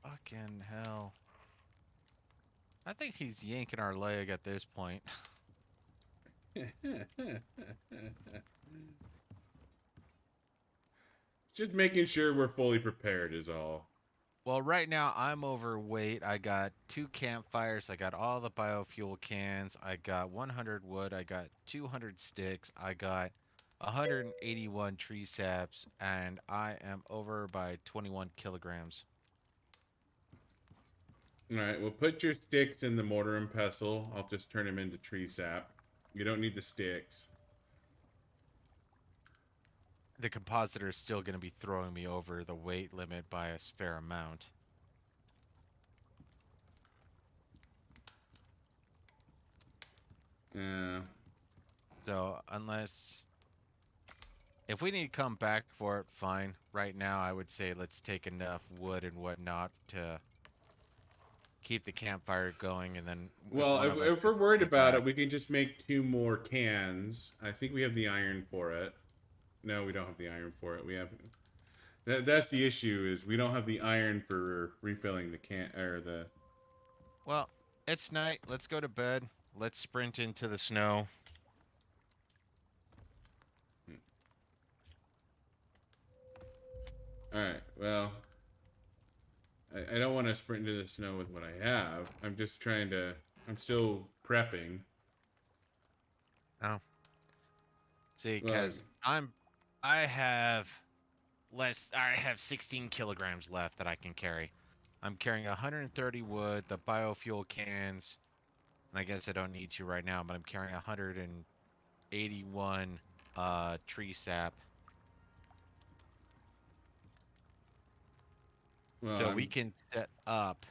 Fucking hell. I think he's yanking our leg at this point. Just making sure we're fully prepared is all. Well, right now I'm overweight. I got 2 campfires. I got all the biofuel cans. I got 100 wood. I got 200 sticks. I got 181 tree saps, and I am over by 21 kilograms. Alright, well, put your sticks in the mortar and pestle. I'll just turn them into tree sap. You don't need the sticks. The compositor is still going to be throwing me over the weight limit by a fair amount. Yeah. So, unless. If we need to come back for it, fine. Right now, I would say let's take enough wood and whatnot to keep the campfire going, and then if Well, one of us if we're needs to worried stay about back. it, we can just make 2 more cans. I think we have the iron for it. No, we don't have the iron for it. We have that's the issue is we don't have the iron for refilling the can or the. Well, it's night. Let's go to bed. Let's sprint into the snow. All right. Well, I don't want to sprint into the snow with what I have. I'm just trying to. I'm still prepping. Oh, see, Well, because I have less. I have 16 kilograms left that I can carry. I'm carrying 130 wood, the biofuel cans, and I guess I don't need to right now, but I'm carrying 181 tree sap. well, So we I'm. can set up,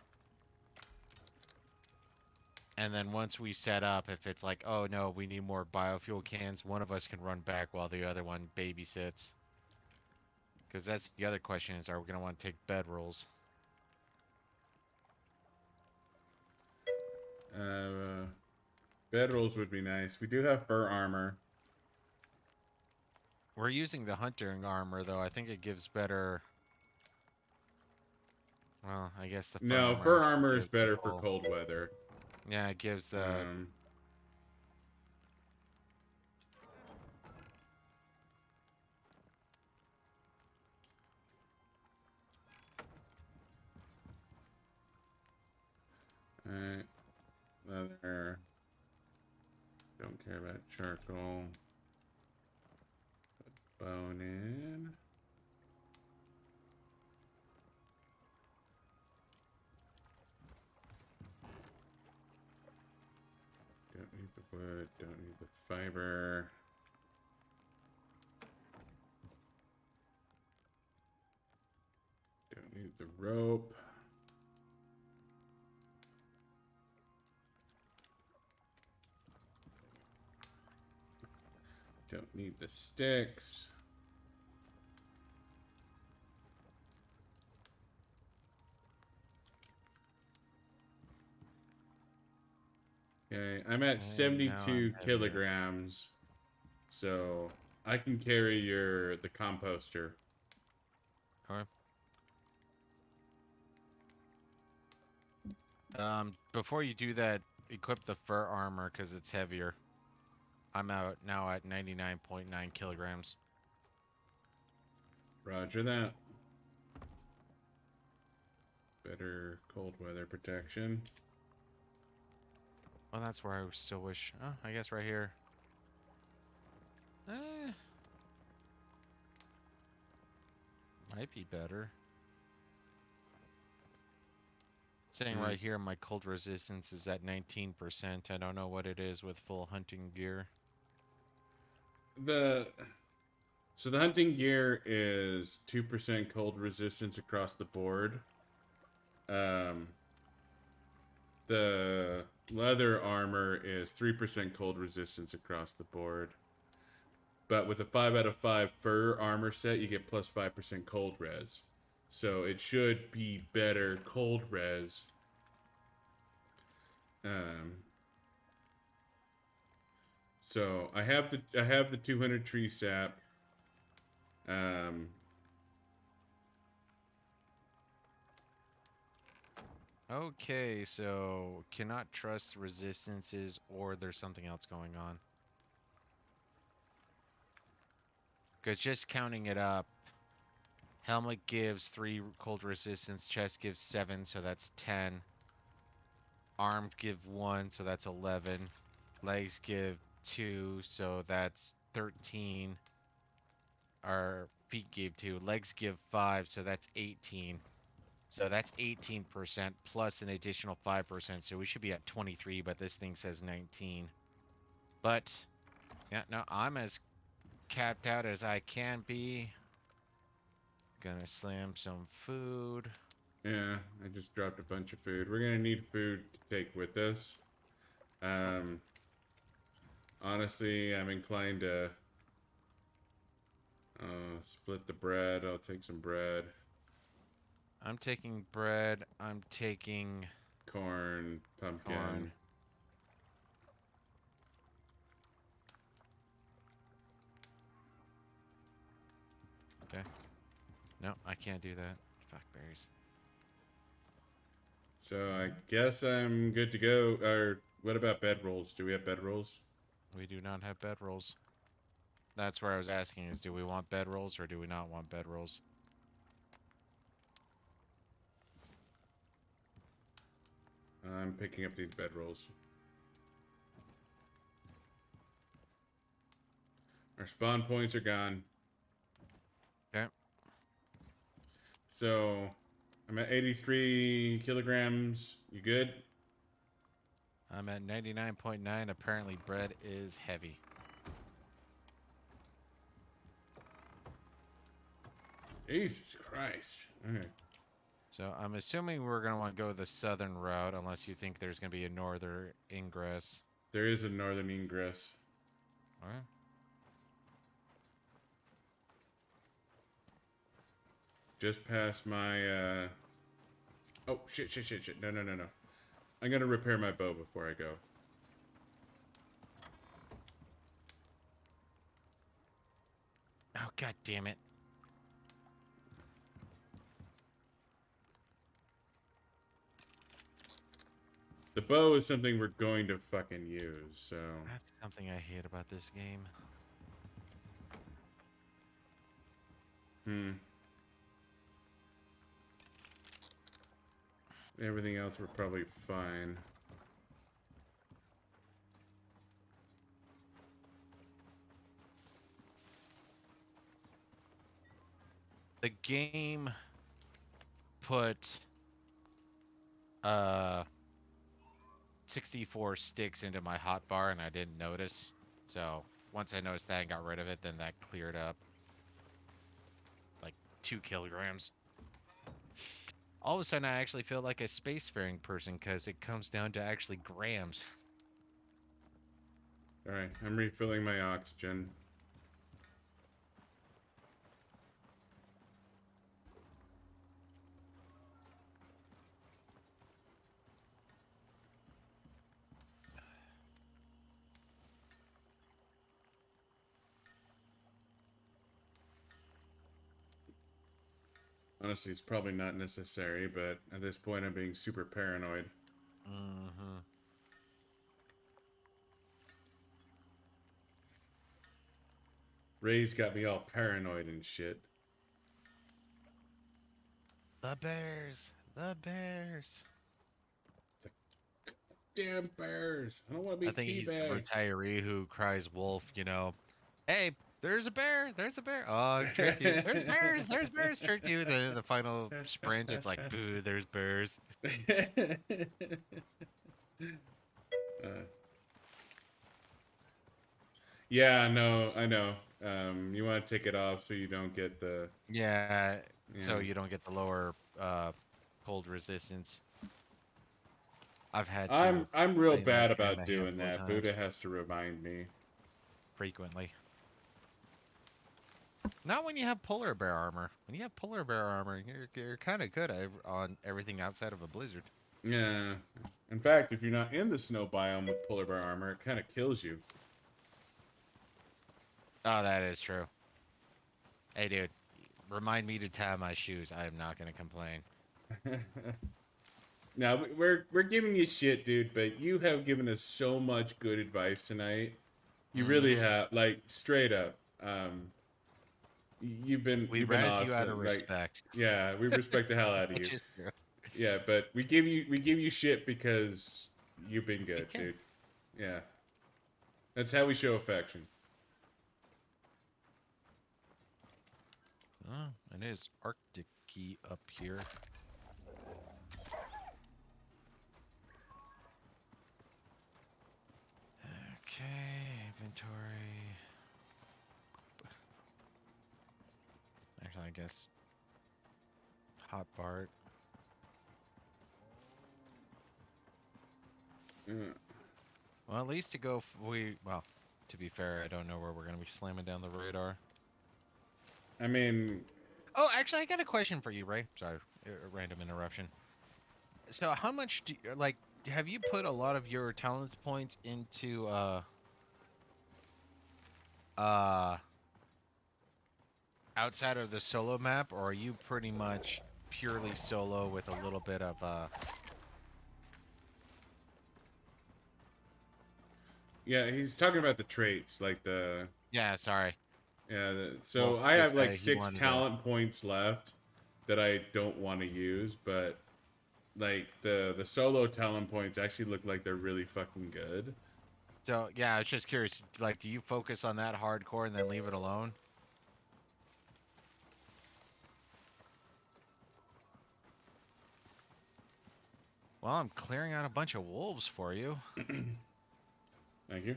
and then once we set up, if it's like, oh no, we need more biofuel cans, one of us can run back while the other one babysits. Because that's the other question is, are we going to want to take bedrolls? Uh, Bedrolls would be nice. We do have fur armor. We're using the hunting armor, though. I think it gives better. Well, I guess the fur No, armor fur actually armor is gives the better for full. cold weather. Yeah, it gives the. Um, Alright. Leather. Don't care about charcoal. Put bone in. Don't need the wood. Don't need the fiber. Don't need the rope. Don't need the sticks. Okay, I'm at And now I'm 72 heavier. kilograms, so I can carry the composter. Okay. Before you do that, equip the fur armor because it's heavier. I'm out now at 99.9 kilograms. Roger that. Better cold weather protection. Well, that's where I still wish. Oh, I guess right here. Eh, might be better. Saying Mm. right here, my cold resistance is at 19%. I don't know what it is with full hunting gear. The So the hunting gear is 2% cold resistance across the board. Um, the leather armor is 3% cold resistance across the board. But with a 5 out of 5 fur armor set, you get plus 5% cold res. So it should be better cold res. Um, so I have the 200 tree sap. Um, Okay, so cannot trust resistances or there's something else going on. Because just counting it up, helmet gives 3 cold resistance, chest gives 7, so that's 10. Arms give 1, so that's 11. Legs give 2, so that's 13. Our feet give 2. Legs give 5, so that's 18. So that's 18% plus an additional 5%. So we should be at 23, but this thing says 19. But, yeah, no, I'm as capped out as I can be. Gonna slam some food. Yeah, I just dropped a bunch of food. We're gonna need food to take with us. Um, honestly, I'm inclined to split the bread. I'll take some bread, I'm taking bread. I'm taking corn, corn. pumpkin. Okay. No, I can't do that. Fuck berries. So I guess I'm good to go. Or what about bedrolls? Do we have bedrolls? We do not have bedrolls. That's where I was asking is do we want bedrolls or do we not want bedrolls? I'm picking up these bedrolls. Our spawn points are gone. Okay. So I'm at 83 kilograms. You good? I'm at 99.9. Apparently bread is heavy. Jesus Christ. Okay. So I'm assuming we're going to want to go the southern route unless you think there's going to be a northern ingress. There is a northern ingress. All right. Just past my, Oh, shit. No. I'm gonna repair my bow before I go. Oh, god damn it. The bow is something we're going to fucking use, so... That's something I hate about this game. Everything else we're probably fine. The game put 64 sticks into my hotbar and I didn't notice. So once I noticed that and got rid of it, then that cleared up like 2 kilograms. All of a sudden, I actually feel like a spacefaring person because it comes down to actually grams. Alright, I'm refilling my oxygen. Honestly, it's probably not necessary, but at this point I'm being super paranoid. Mm-hmm. Ray's got me all paranoid and shit. The bears! The bears! It's like, damn bears! I don't want to I be think he's the teabagged. retiree who cries wolf, you know. Hey, there's a bear! There's a bear! Oh, tricked you. There's bears! There's bears! Tricked you. The final sprint, it's like, boo, there's bears. uh, yeah, no, I know. You want to take it off so you don't get the... Yeah, so Yeah. you don't get the lower cold resistance. I've had to I'm real play that bad game about a doing handful of that. Buddha times, has to remind me. frequently. Not when you have polar bear armor. When you have polar bear armor, you're kind of good on everything outside of a blizzard. Yeah. In fact, if you're not in the snow biome with polar bear armor, it kind of kills you. Oh, that is true. Hey, dude, remind me to tie my shoes. I am not going to complain. Now we're giving you shit, dude, but you have given us so much good advice tonight. You really Mm-hmm. have, like, straight up. We you've been razz you out of awesome. Like, respect, yeah, we respect the hell out of which you. is true. Yeah, but we give you shit because you've been We good, can. dude. Yeah, that's how we show affection. Oh, it is Arctic-y up here. Okay, inventory. Actually, I guess hot Bart. Mm. Well, at least to go, well, to be fair, I don't know where we're gonna be slamming down the radar. I mean, Oh, actually, I got a question for you, Ray. Sorry, a random interruption. So, how much do like have you put a lot of your talents points into uh outside of the solo map, or are you pretty much purely solo with a little bit of yeah, he's talking about the traits, like the Yeah, sorry. yeah. Well, So I have just like he six wanted to. talent points left that I don't want to use, but like the solo talent points actually look like they're really fucking good. So yeah, I was just curious. Like, do you focus on that hardcore and then leave it alone? Well, I'm clearing out a bunch of wolves for you. Thank you.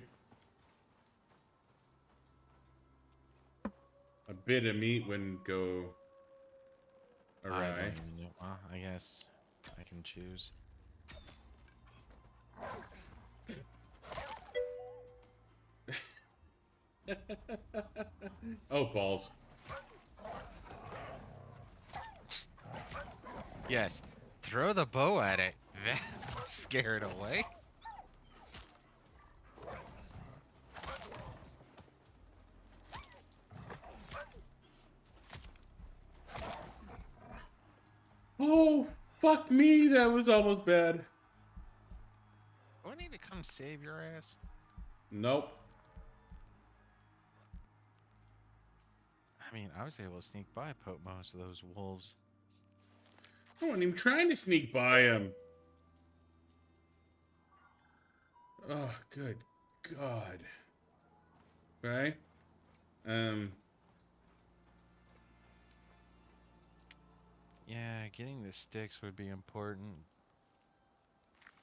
A bit of meat wouldn't go I awry. don't even know. Well, I guess I can choose. Oh balls! Yes, throw the bow at it. Scare it away. Oh fuck me! That was almost bad. Do I need to come save your ass? Nope. I mean, I was able to sneak by poke most of those wolves. I wasn't even trying to sneak by him. Oh, good God. Okay. Um. Yeah, getting the sticks would be important.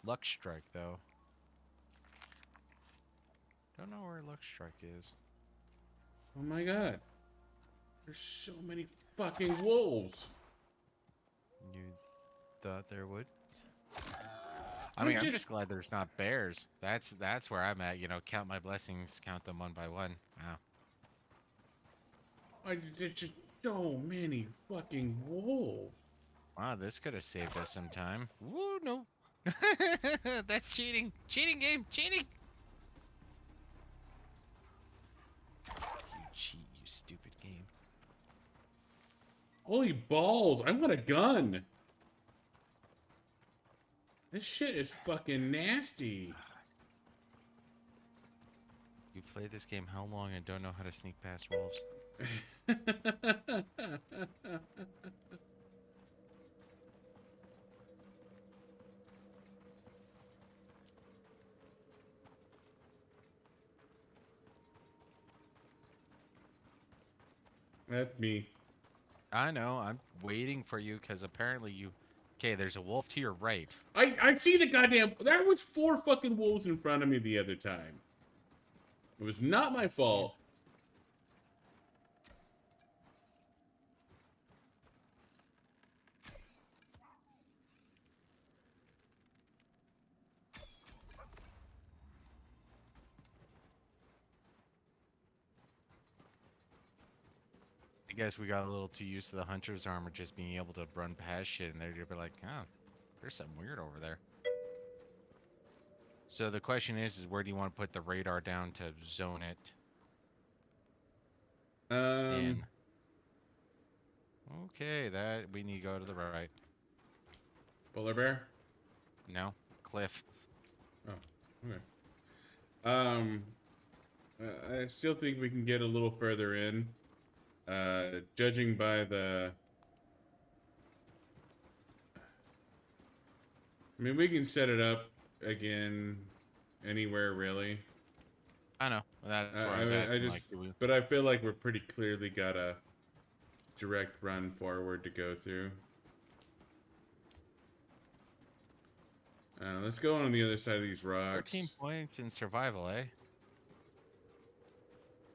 Luck strike though. Don't know where luck strike is. Oh my God. There's so many fucking wolves. You thought there would? I mean, I'm I'm just. just glad there's not bears. That's where I'm at. You know, count my blessings, count them one by one. Wow. There's just so many fucking wolves. Wow, this could have saved us some time. Woo, no. That's cheating. Cheating game. Cheating. You cheat, you stupid game. Holy balls! I want a gun. This shit is fucking nasty. You played this game how long and don't know how to sneak past wolves? That's me. I know. I'm waiting for you because apparently you. Okay, there's a wolf to your right. I see the goddamn. There was 4 fucking wolves in front of me the other time. It was not my You. fault. I guess we got a little too used to the hunter's armor just being able to run past shit, and they'd be like, oh, there's something weird over there. So the question is where do you want to put the radar down to zone it Um. in? Okay, that we need to go to the right. Polar bear. No, cliff. Oh, okay. Um, I still think we can get a little further in. Judging by the, I mean, we can set it up again anywhere really. I know. That's where I was I asking. Like, just, do we? but I feel like we're pretty clearly got a direct run forward to go through. Let's go on the other side of these 14 rocks. points in survival, eh?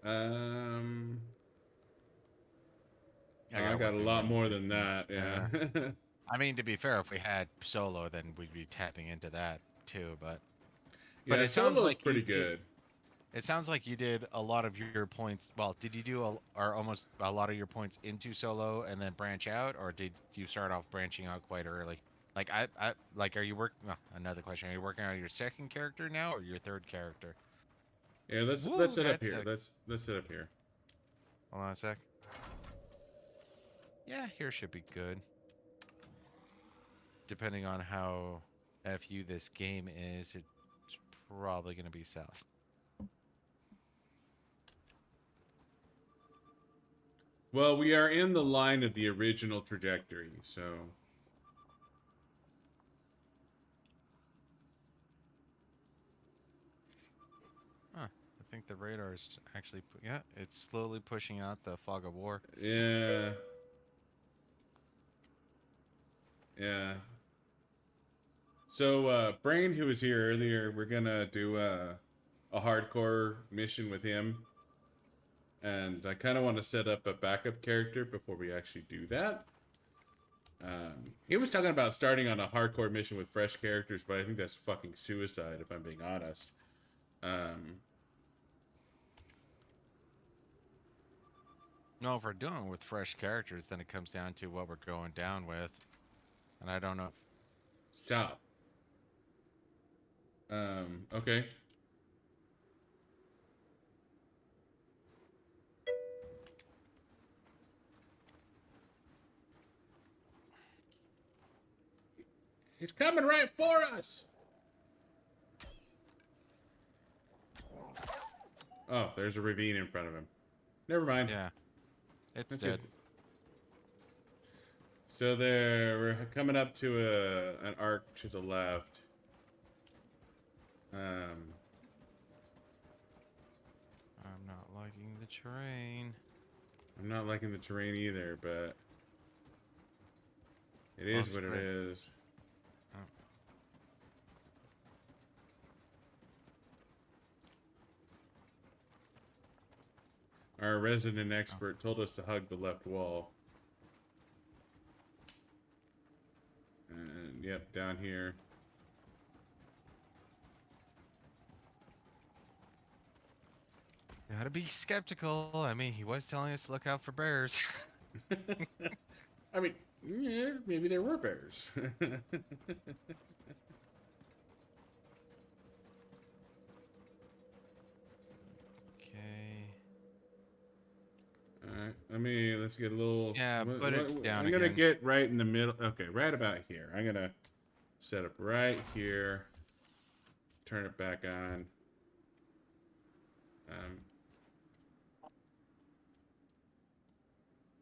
Um, I I got got a way lot more than more than 15. that. Yeah. Yeah. I mean, to be fair, if we had solo, then we'd be tapping into that too. But Yeah, it sounds solo's like you pretty did. good. It sounds like you did a lot of your points. Well, did you do or almost a lot of your points into solo and then branch out, or did you start off branching out quite early? Like like, are you working? Another question: Are you working on your second character now, or your third character? Yeah, let's Woo, set up that's here. a. Let's set up here. Hold on a sec. Yeah, here should be good. Depending on how fu this game is, it's probably gonna be south. Well, we are in the line of the original trajectory, so Huh. I think the radar is actually, yeah, it's slowly pushing out the fog of war. yeah, yeah. So, Brain, who was here earlier, we're gonna do a hardcore mission with him, and I kind of want to set up a backup character before we actually do that. He was talking about starting on a hardcore mission with fresh characters, but I think that's fucking suicide, if I'm being honest. Um, No, if we're doing with fresh characters, then it comes down to what we're going down with. And I don't know. South. Okay. He's coming right for us! Oh, there's a ravine in front of him. Never mind. Yeah, it's That's dead. good. So there, we're coming up to an arc to the left. Um, I'm not liking the terrain. I'm not liking the terrain either, but it Well, is what it spread. is. Oh, Our resident oh. expert told us to hug the left wall. And yep, down here. Gotta be skeptical. I mean, he was telling us to look out for bears. I mean, yeah, maybe there were bears. Okay. Alright, let's get a little. Yeah, put it down I'm gonna again. get right in the middle. Okay, right about here. I'm gonna set up right here. Turn it back on. Um,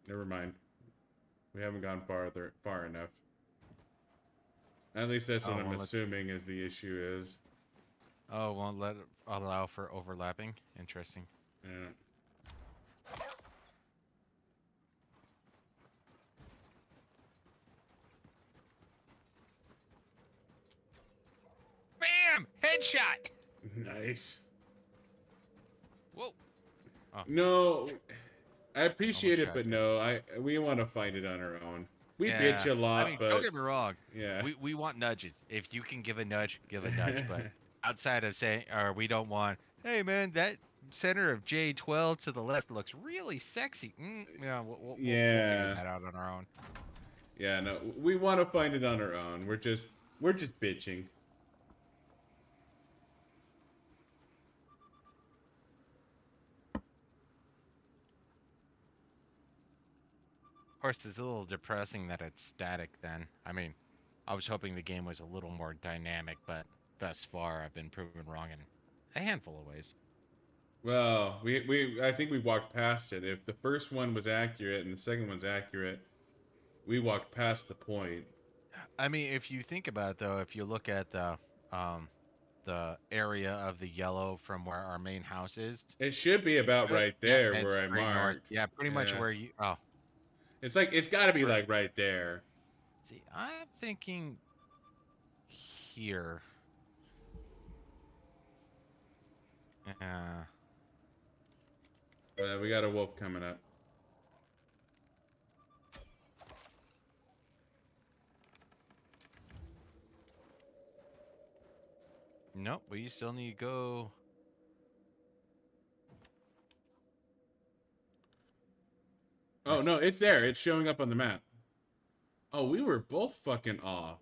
Never mind. We haven't gone far enough. At least that's what Oh, I'm well, let's. assuming is the issue is. Oh, won't let it allow for overlapping. Interesting. Yeah. Bam! Headshot! Nice. Whoa! Oh, No, I appreciate almost it, shot but you. no, we want to fight it on our own. We bitch Yeah, a I lot, mean, don't but get me wrong. yeah. We want nudges. If you can give a nudge, give a nudge. But outside of saying, or we don't want, hey man, that center of J12 to the left looks really sexy. Yeah, we'll figure Yeah. that out on our own. Yeah, no, we want to find it on our own. We're just bitching. Of course, it's a little depressing that it's static. Then, I mean, I was hoping the game was a little more dynamic, but thus far I've been proven wrong in a handful of ways. Well, I think we walked past it. If the first one was accurate and the second one's accurate, we walked past the point. I mean, if you think about it, though, if you look at um the area of the yellow from where our main house is, It should be you about could, right yeah, there and where I straight north, marked. yeah, pretty much Yeah. where you. Oh, It's like it's got to be where? like right there. See, I'm thinking here. Uh, We got a wolf coming up. nope, we still need to go. Oh no, it's there. It's showing up on the map. Oh, we were both fucking off.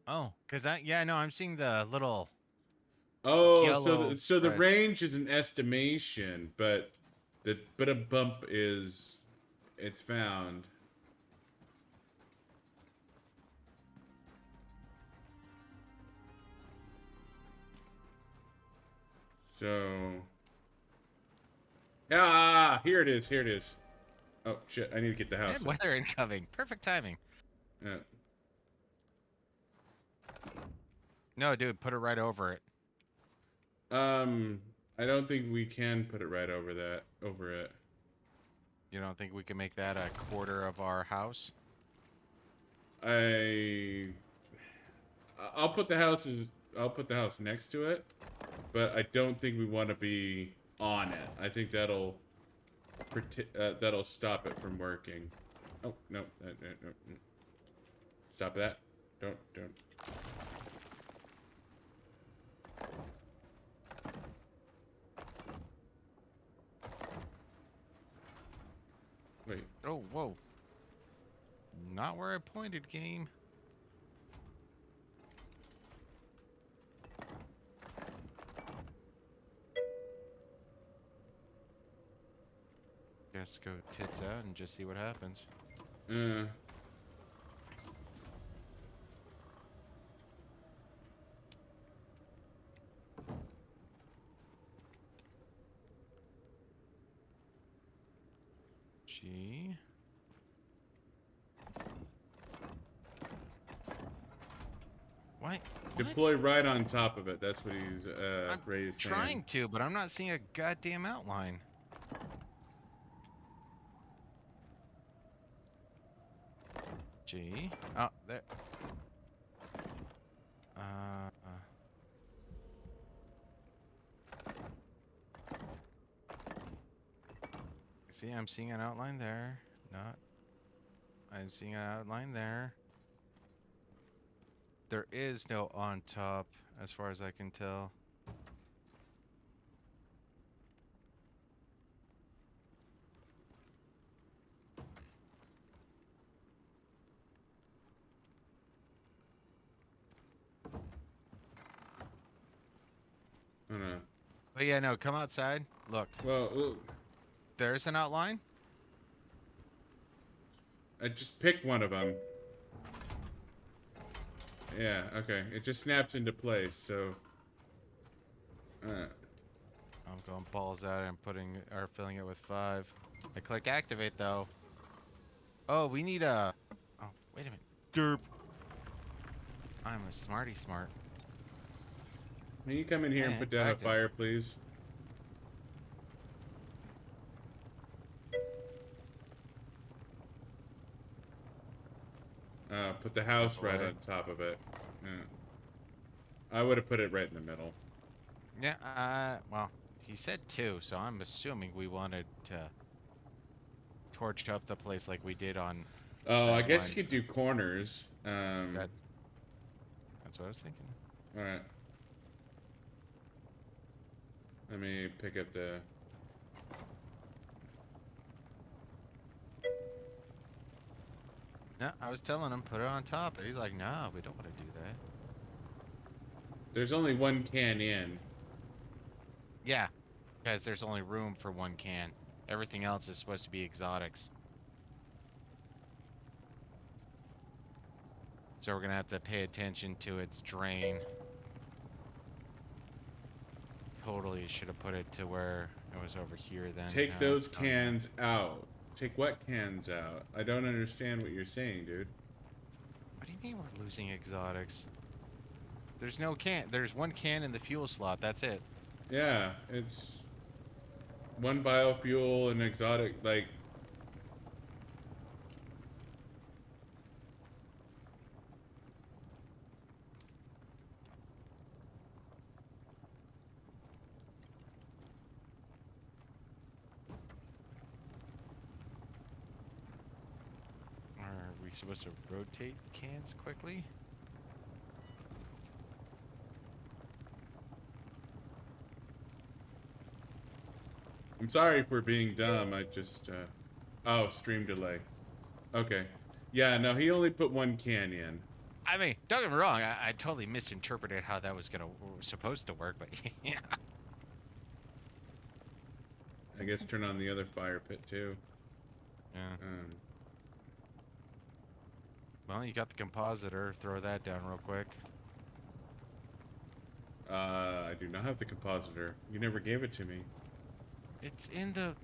Oh, cause yeah, no, I'm seeing the little Oh, yellow so the red. range is an estimation, but a bump is it's found. So here it is. Here it is. Oh shit! I need to get the And house. weather incoming. Perfect timing. Uh, No, dude, put it right over it. I don't think we can put it right over that over it. You don't think we can make that a quarter of our house? I I'll put the I'll put the house next to it, but I don't think we want to be on it. I think that'll stop it from working. Oh no, no. Stop that! Don't. Wait. Oh, whoa. Not where I pointed, game. Guess go tits out and just see what happens. Uh. G. What? Deploy right on top of it. That's what he's I'm Ray's saying. trying to, but I'm not seeing a goddamn outline. G. Oh, there. Uh. See, I'm seeing an outline there. Not. I'm seeing an outline there. There is no on top, as far as I can tell. Oh no. But yeah, no, come outside. Look, Well, there's an outline. I just picked one of them. Yeah, okay. It just snaps into place, so... I'm going balls out and putting or filling it with 5. I click activate though. Oh, we need a. Oh, wait a minute. Derp. I'm a smarty smart. Can you come in here and Yeah, put down a active. fire, please? Put the house right Away. on top of it. Yeah. I would have put it right in the middle. Yeah. Well, he said 2, so I'm assuming we wanted to torch up the place like we did on Oh, I that guess you one. could do corners. That's what I was thinking. Alright. Let me pick up the... No, I was telling him put it on top. He's like, no, we don't want to do that. There's only one can in. Yeah, because there's only room for 1 can. Everything else is supposed to be exotics. So we're gonna have to pay attention to its drain. Totally should have put it to where it was over here then. Take Now those it's not here. cans out. Take what cans out? I don't understand what you're saying, dude. What do you mean we're losing exotics? There's no can. There's one can in the fuel slot. That's it. Yeah, it's one biofuel and exotic, like, Are we supposed to rotate cans quickly? I'm sorry for being dumb. I just, oh, stream delay. Okay. Yeah, no, he only put one can in. I mean, don't get me wrong. I totally misinterpreted how that was supposed to work, but yeah. I guess turn on the other fire pit too. Yeah. Um, Well, you got the compositor. Throw that down real quick. I do not have the compositor. You never gave it to me. It's in the.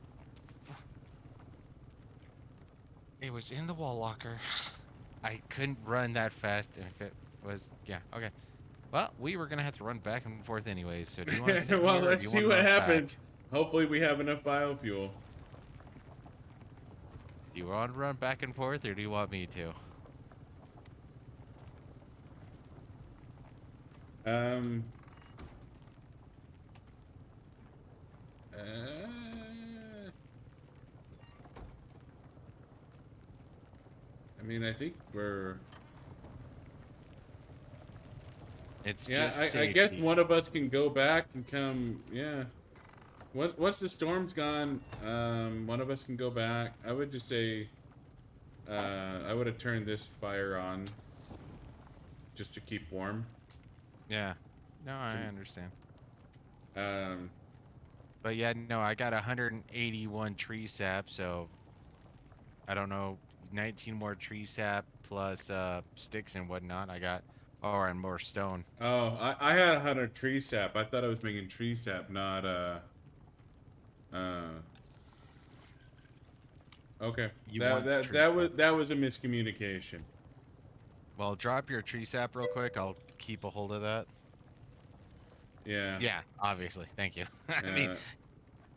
It was in the wall locker. I couldn't run that fast if it was. Yeah. Okay. Well, we were gonna have to run back and forth anyways. So do you want to sit Well, here or let's do you see want to what run back? happens. Hopefully we have enough biofuel. Do you want to run back and forth or do you want me to? Um. I mean, I think we're. It's Yeah, just I guess safety. one of us can go back and come. Yeah. Once the storm's gone, one of us can go back. I would just say, I would have turned this fire on just to keep warm. Yeah. No, I understand. Um, But yeah, no, I got 181 tree sap, so I don't know, 19 more tree sap plus sticks and whatnot. I got, oh, and more stone. oh, I had 100 tree sap. I thought I was making tree sap, not, uh, okay. You That, want that, tree that was, sap? that was a miscommunication. Well, drop your tree sap real quick. I'll keep a hold of that. Yeah. Yeah, obviously. Thank you. I mean, Uh,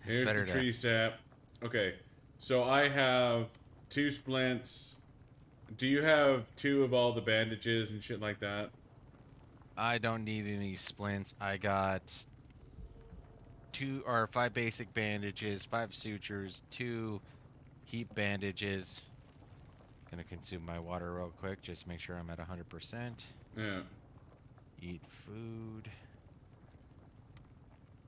here's the better to. tree sap. Okay. So I have 2 splints. Do you have 2 of all the bandages and shit like that? I don't need any splints. I got 5 basic bandages, 5 sutures, 2 heat bandages. Gonna consume my water real quick, just make sure I'm at 100%. Yeah. Eat food.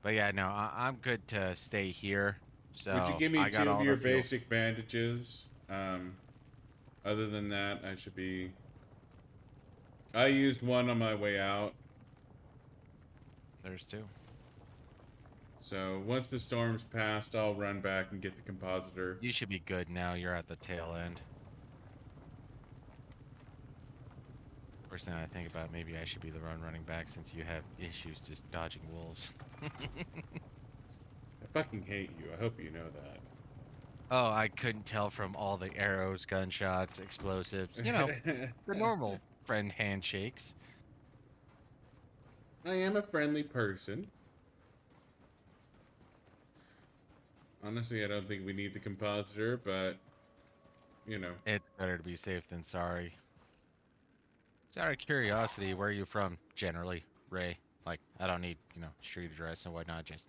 But yeah, no, I'm good to stay here. Would you So give me I got 2 of all your the fuel. basic bandages? Other than that, I should be... I used one on my way out. There's 2. So once the storm's passed, I'll run back and get the compositor. You should be good now. You're at the tail end. First thing I think about, maybe I should be the running back since you have issues just dodging wolves. I fucking hate you. I hope you know Oh, I couldn't tell from all the arrows, gunshots, explosives. You know, that. the normal friend handshakes. I am a friendly person. Honestly, I don't think we need the compositor, but, you know. It's better to be safe than sorry. Just out of curiosity, where are you from, generally, Ray? Like, I don't need, street address and whatnot, just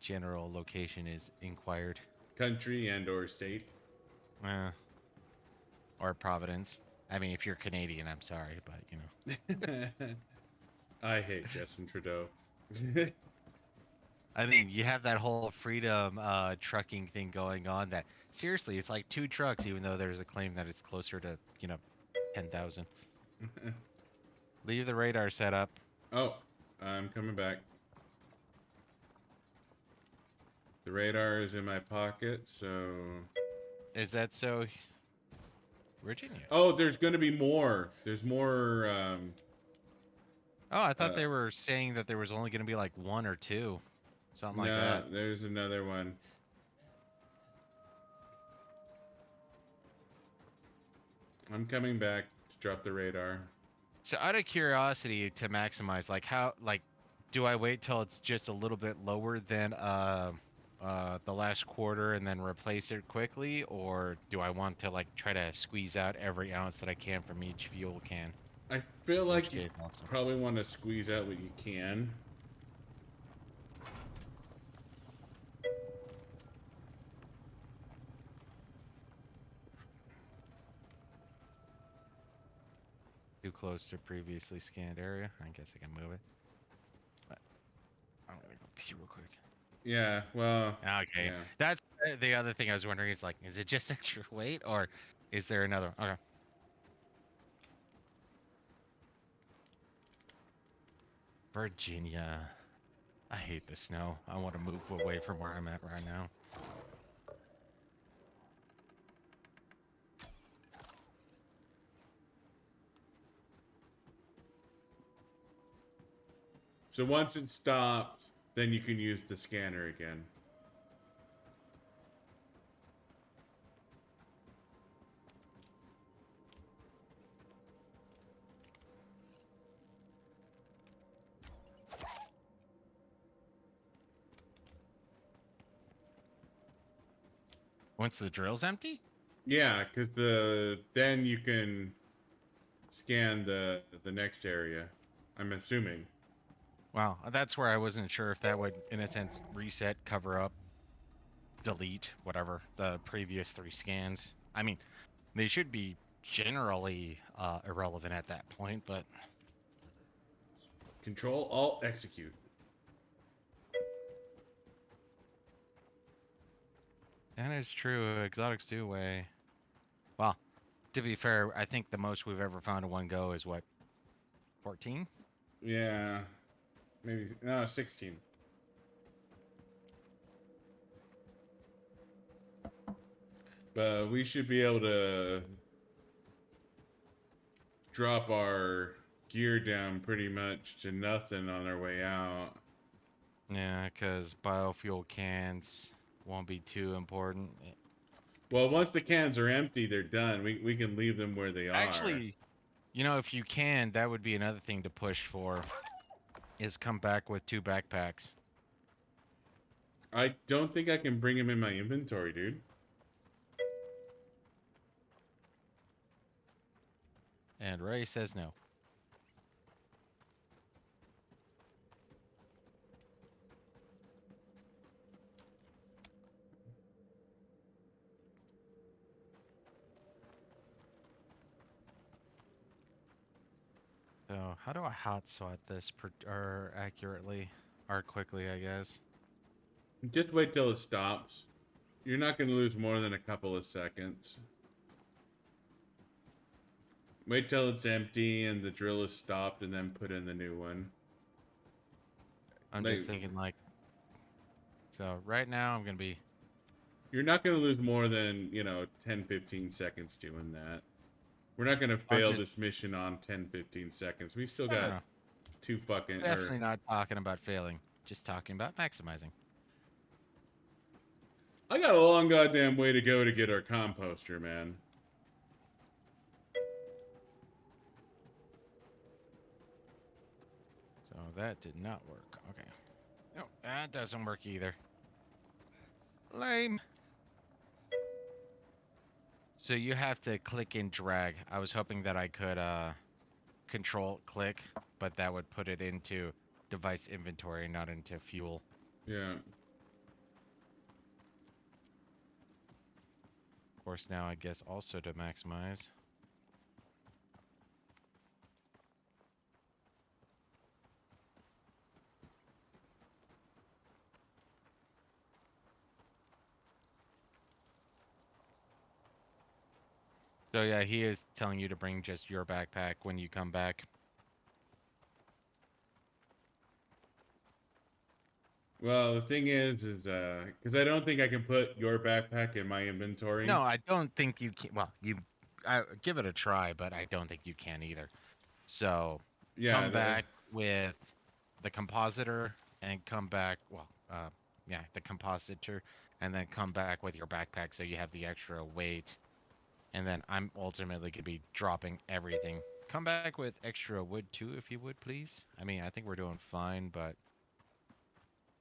general location is inquired. Country and or state. Uh, or Providence. I mean, if you're Canadian, I'm sorry, but, I hate Justin Trudeau. I mean, you have that whole freedom trucking thing going on that, seriously, it's like 2 trucks, even though there's a claim that it's closer to, 10,000. Leave the radar set up. Oh, I'm coming back. The radar is in my pocket, so... Is that so? Virginia. Oh, there's gonna be more. There's more. Oh, I thought Uh, they were saying that there was only going to be like one or two, something like no, that. there's another one. I'm coming back to drop the radar. So out of curiosity to maximize, like how, like, do I wait till it's just a little bit lower than the last quarter and then replace it quickly, or do I want to like try to squeeze out every ounce that I can from each fuel can? I feel In which like you case, awesome. probably want to squeeze out what you can. Too close to previously scanned area. I guess I can move it. But I'm gonna go pee real quick. Yeah, well, Okay, yeah. that's the other thing I was wondering is like, is it just extra weight or is there another? Okay. Virginia. I hate the snow. I want to move away from where I'm at right now. So once it stops, then you can use the scanner again. Once the drill's empty? Yeah, because then you can scan the next area. I'm assuming. Wow, that's where I wasn't sure if that would, in a sense, reset, cover up, delete, whatever, the previous 3 scans. I mean, they should be generally irrelevant at that point, but Control Alt Execute. that is true. Exotics do weigh. Well, to be fair, I think the most we've ever found in one go is what, 14? Yeah, maybe no 16. But we should be able to drop our gear down pretty much to nothing on our way out. Yeah, because biofuel cans won't be too important. Well, once the cans are empty, they're done. We can leave them where they are. Actually, you know, if you can, that would be another thing to push for, is come back with 2 backpacks. I don't think I can bring them in my inventory, dude. And Ray says no. So how do I hot swat this or accurately or quickly, I guess? Just wait till it stops. You're not going to lose more than a couple of seconds. Wait till it's empty and the drill is stopped and then put in the new one. I'm just thinking like, so right now I'm going to be... You're not going to lose more than, 10, 15 seconds doing that. We're not going to I'm fail just... this mission on 10, 15 seconds. We still No, no, got no. two fucking... Definitely not talking about failing. Just talking about maximizing. I got a long goddamn way to go to get our composter, man. So that did not work. Okay. No, that doesn't work either. Lame. So you have to click and drag. I was hoping that I could control click, but that would put it into device inventory, not into fuel. Yeah. Of course, now I guess also to maximize. So yeah, he is telling you to bring just your backpack when you come back. Well, the thing is, because I don't think I can put your backpack in my inventory. No, I don't think you can. Well, you give it a try, but I don't think you can either. So Yeah, come back with the compositor and come back. Well, yeah, the compositor, and then come back with your backpack so you have the extra weight. And then I'm ultimately gonna be dropping everything. Come back with extra wood too, if you would, please. I mean, I think we're doing fine, but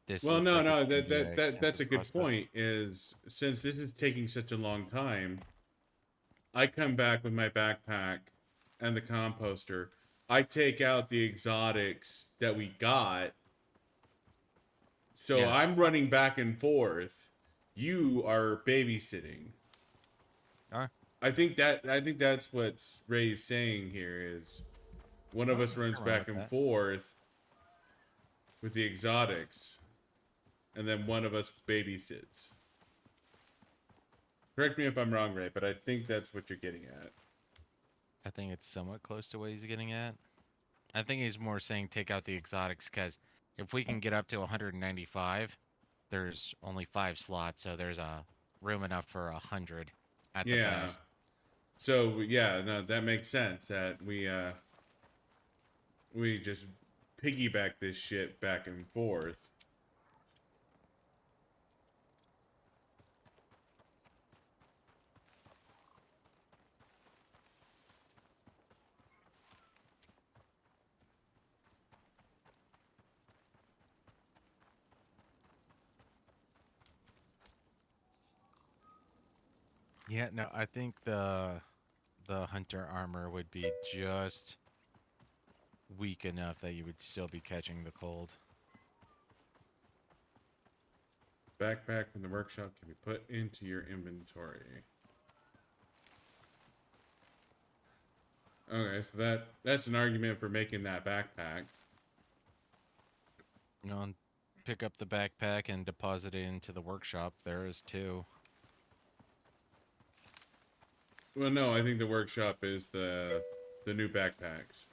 this well, looks no, like it's no, gonna be an that's extensive a good process. point. Is since this is taking such a long time, I come back with my backpack and the composter. I take out the exotics that we got, so Yeah. I'm running back and forth. You are babysitting. All right. I think that's what Ray's saying here is one of Well, us I runs can run back with and that. forth with the exotics, and then one of us babysits. Correct me if I'm wrong, Ray, but I think that's what you're getting at. I think it's somewhat close to what he's getting at. I think he's more saying take out the exotics because if we can get up to 195, there's only 5 slots, so there's a room enough for 100 at the Yeah. best. So yeah, no, that makes sense. That we just piggyback this shit back and forth. Yeah, no, I think the hunter armor would be just weak enough that you would still be catching the cold. Backpack from the workshop can be put into your inventory. Okay, so that's an argument for making that backpack. You know, and pick up the backpack and deposit it into the workshop. There is two. Well, no, I think the workshop is the new backpacks.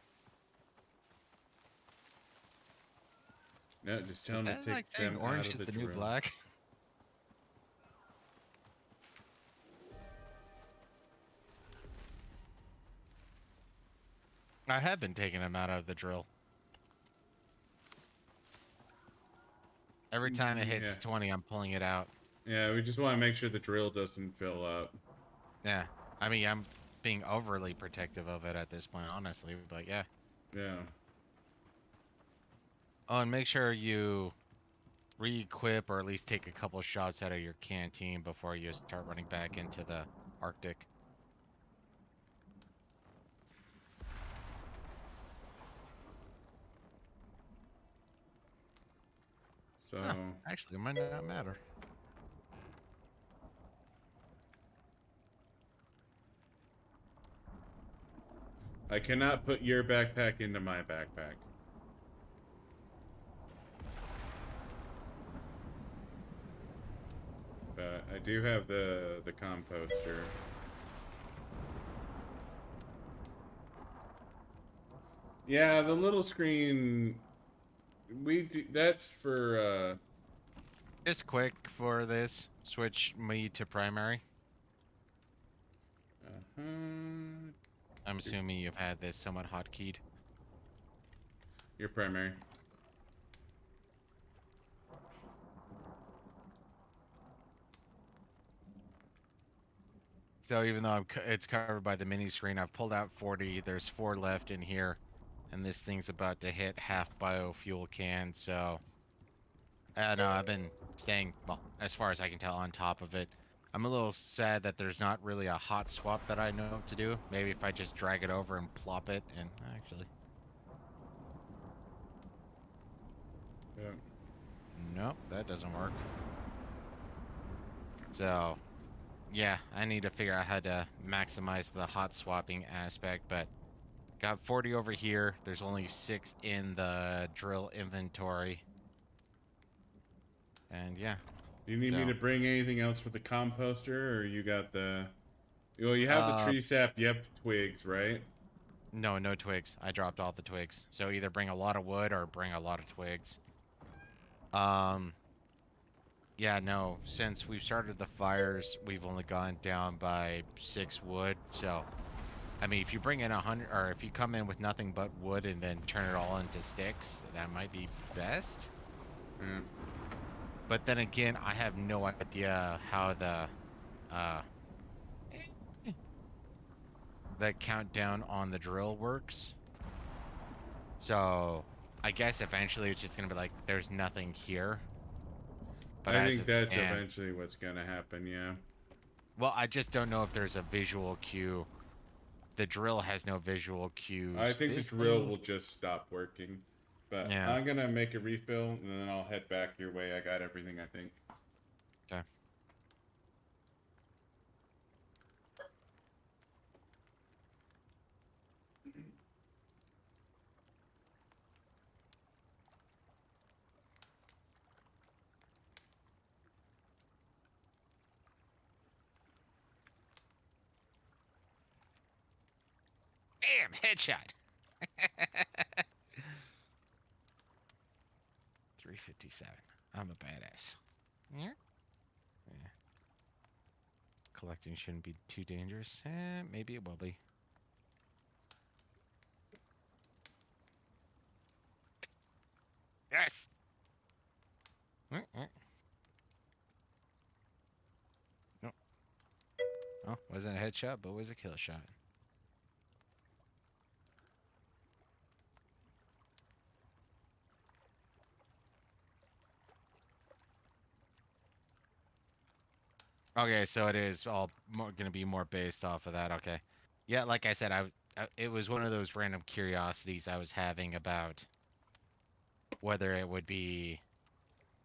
No, just tell Is them to that like take saying them out orange of is the the new drill. black? I have been taking them out of the drill. Every time it Yeah, hits 20, I'm pulling it out. yeah. We just want to make sure the drill doesn't fill up. Yeah. I mean, I'm being overly protective of it at this point, honestly, but yeah. Yeah. Oh, and make sure you re-equip or at least take a couple shots out of your canteen before you start running back into the Arctic. Huh. So Actually, it might not matter. I cannot put your backpack into my backpack. But I do have the composter. Yeah, the little screen we do, that's for Just quick for this, switch me to primary. uh-huh. I'm Your, assuming you've had this somewhat hotkeyed. your primary. So even though it's covered by the mini screen, I've pulled out 40. There's 4 left in here, and this thing's about to hit half biofuel can. So, I know I've been staying, well, as far as I can tell, on top of it. I'm a little sad that there's not really a hot swap that I know to do. Maybe if I just drag it over and plop it, and actually, Yeah. nope, that doesn't work. So, yeah, I need to figure out how to maximize the hot swapping aspect, but got 40 over here. There's only 6 in the drill inventory. And yeah, Do you need me so to bring anything else with the composter, or you got the? Well, you have the uh tree sap. You have the twigs, right? no, no twigs. I dropped all the twigs. So either bring a lot of wood or bring a lot of twigs. Um Yeah, no. Since we've started the fires, we've only gone down by 6 wood. So, I mean, if you bring in 100, or if you come in with nothing but wood and then turn it all into sticks, that might be best. Yeah. But then again, I have no idea how uh the countdown on the drill works. So, I guess eventually it's just gonna be like there's nothing here. But I as think it that's stands, eventually what's gonna happen, yeah. well, I just don't know if there's a visual cue. The drill has no visual I cues. think the This drill thing, will just stop working. But yeah. I'm gonna make a refill and then I'll head back your way. I got everything, I think. Okay. Bam! Headshot. 357. I'm a badass. Yeah. Yeah. Collecting shouldn't be too dangerous. Maybe it will be. Yes. No. Oh, wasn't a headshot, but was a kill shot. Okay, so it is all more going to be more based off of that. Okay. Yeah, like I said, it was one of those random curiosities I was having about whether it would be,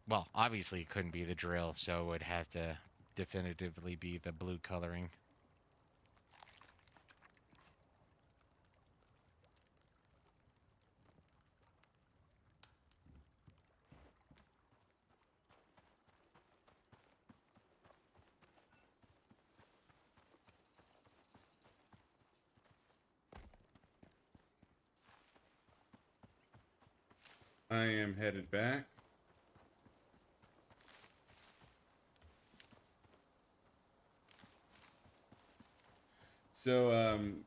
well, obviously it couldn't be the drill, so it would have to definitively be the blue coloring. I am headed back. So,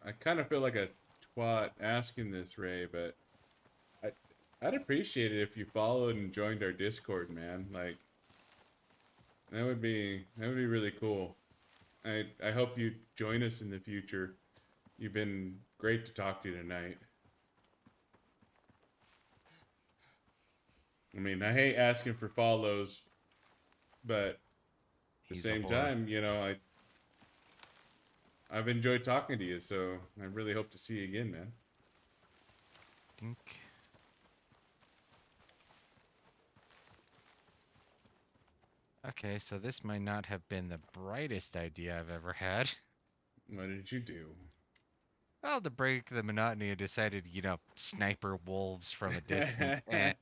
I kind of feel like a twat asking this, Ray, but I, I'd appreciate it if you followed and joined our Discord, man. Like, that would be really cool. I hope you join us in the future. You've been great to talk to tonight. I mean, I hate asking for follows, but at the He's a same whore. time, I've enjoyed talking to you, so I really hope to see you again, man. Dink. Okay, so this might not have been the brightest idea I've ever had. What did you do? Well, to break the monotony, I decided, sniper wolves from a distance. And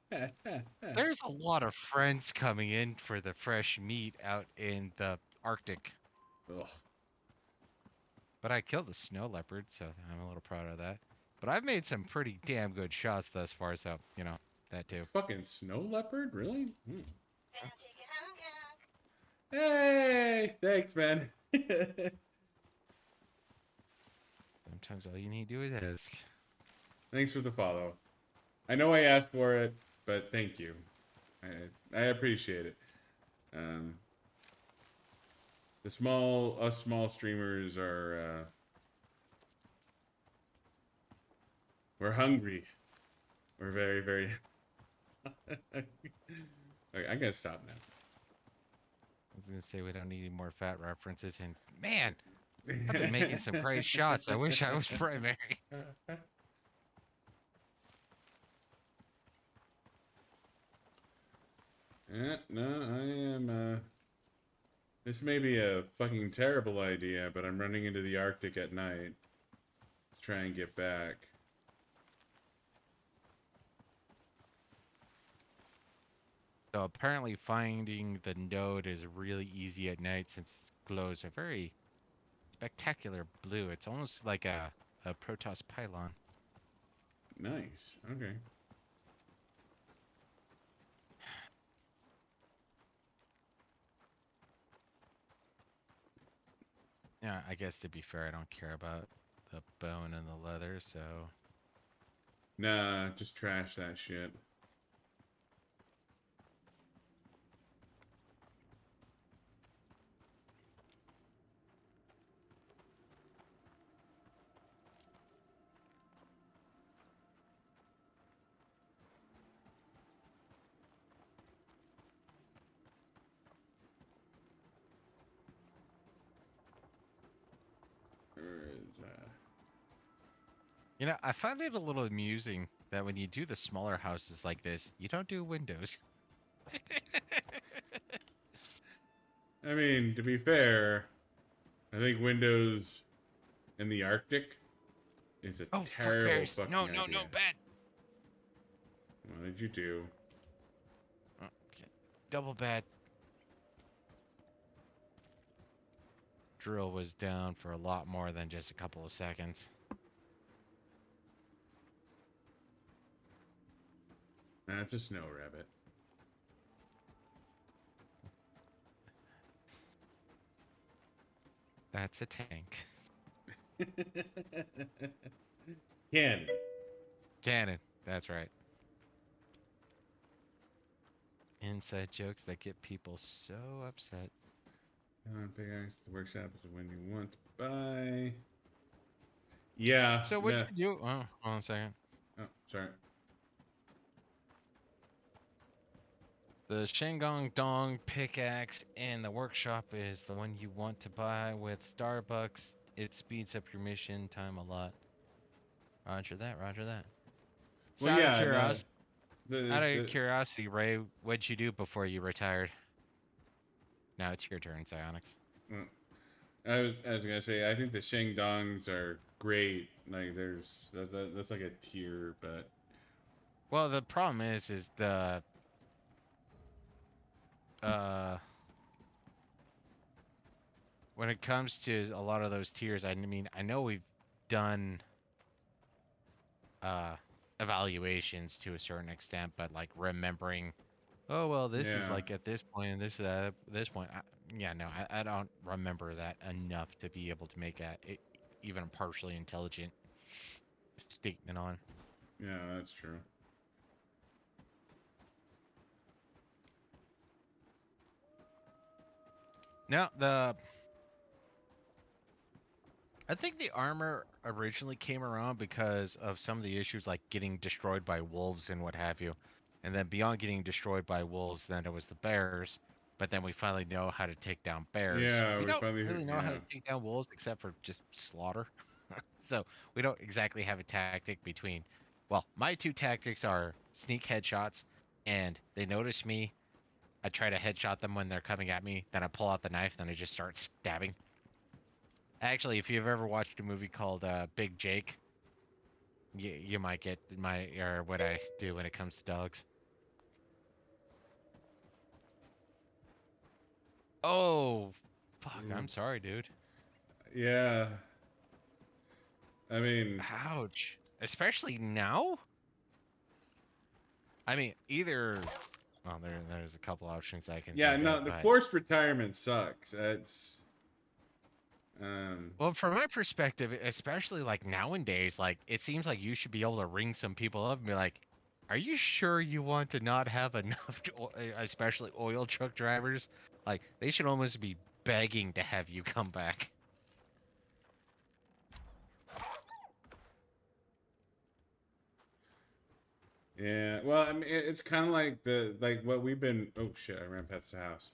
there's a lot of friends coming in for the fresh meat out in the Arctic. Ugh. But I killed a snow leopard, so I'm a little proud of that. But I've made some pretty damn good shots thus far, so, that too. Fucking snow leopard? Really? Hmm. Hey, thanks, man. Sometimes all you need to do is ask. Thanks for the follow. I know I asked for it, but thank you. I appreciate it. Um, us small streamers are, we're hungry. We're very, very. Okay, I'm gonna stop now. I was gonna say we don't need any more fat references, and man, I've been making some great shots. I wish I was primary. Yeah, no, I am. This may be a fucking terrible idea, but I'm running into the Arctic at night to try and get back. So apparently finding the node is really easy at night since it glows a very spectacular blue. It's almost like a Protoss pylon. Nice. Okay. Yeah, I guess to be fair, I don't care about the bone and the leather, so Nah, just trash that shit. Where is that? you know, I find it a little amusing that when you do the smaller houses like this, you don't do windows. I mean, to be fair, I think Windows in the Arctic is a Oh, fuck terrible bears! No, fucking no, no, idea. bad. What did you do? Oh, okay. Double bad. Drill was down for a lot more than just a couple of seconds. That's a snow rabbit. That's a tank. Cannon. Cannon. That's right. Inside jokes that get people so upset. Pickaxe, the workshop is when you want to buy. Yeah, So what'd nah. you do? Oh, hold on a second. Oh, sorry. The Shandong Dong pickaxe in the workshop is the one you want to buy with Starbucks. It speeds up your mission time a lot. Roger that, roger that. So Well, yeah, no. out of The curiosity, Ray, what'd you do before you retired? Now it's your turn, Psionics. uh, I was gonna say, I think the Shandongs are great. Like, that's like a tier, but Well, the problem is the uh when it comes to a lot of those tiers, I mean, I know we've done uh evaluations to a certain extent, but like remembering, oh well, this is yeah, like at this point and this is at this point. Yeah, no, I don't remember that enough to be able to make even a partially intelligent statement on. yeah, that's true. Now, I think the armor originally came around because of some of the issues like getting destroyed by wolves and what have you. And then beyond getting destroyed by wolves, then it was the bears. But then we finally know how to take down bears. Yeah, We we don't finally, really know how yeah, to take down wolves except for just slaughter. So we don't exactly have a tactic between. Well, my two tactics are sneak headshots, and they notice me. I try to headshot them when they're coming at me. Then I pull out the knife. Then I just start stabbing. Actually, if you've ever watched a movie called Big Jake, you might get my or what I do when it comes to dogs. Oh, fuck! Ooh. I'm sorry, dude. Yeah. I mean, Ouch! Especially now. I mean, either. Well, there's a couple options I can yeah, think no, of, the but forced retirement sucks. It's, well, from my perspective, especially like nowadays, like it seems like you should be able to ring some people up and be like, "Are you sure you want to not have enough, especially oil truck drivers? Like they should almost be begging to have you come back." yeah. Well, I mean, it's kind of like like what we've been. Oh shit! I ran past the house.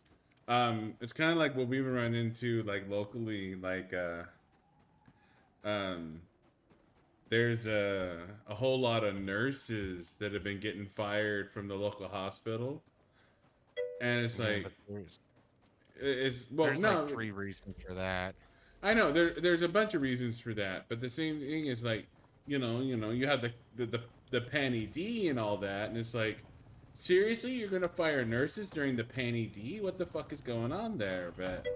It's kind of like what we've been running into, like locally, like um, there's a whole lot of nurses that have been getting fired from the local hospital, and it's Yeah, like, but it's well, there's like no, three reasons for that. I know there's a bunch of reasons for that, but the same thing is like, you have the Panny D and all that, and it's like, seriously, you're gonna fire nurses during the Panny D? What the fuck is going on there? But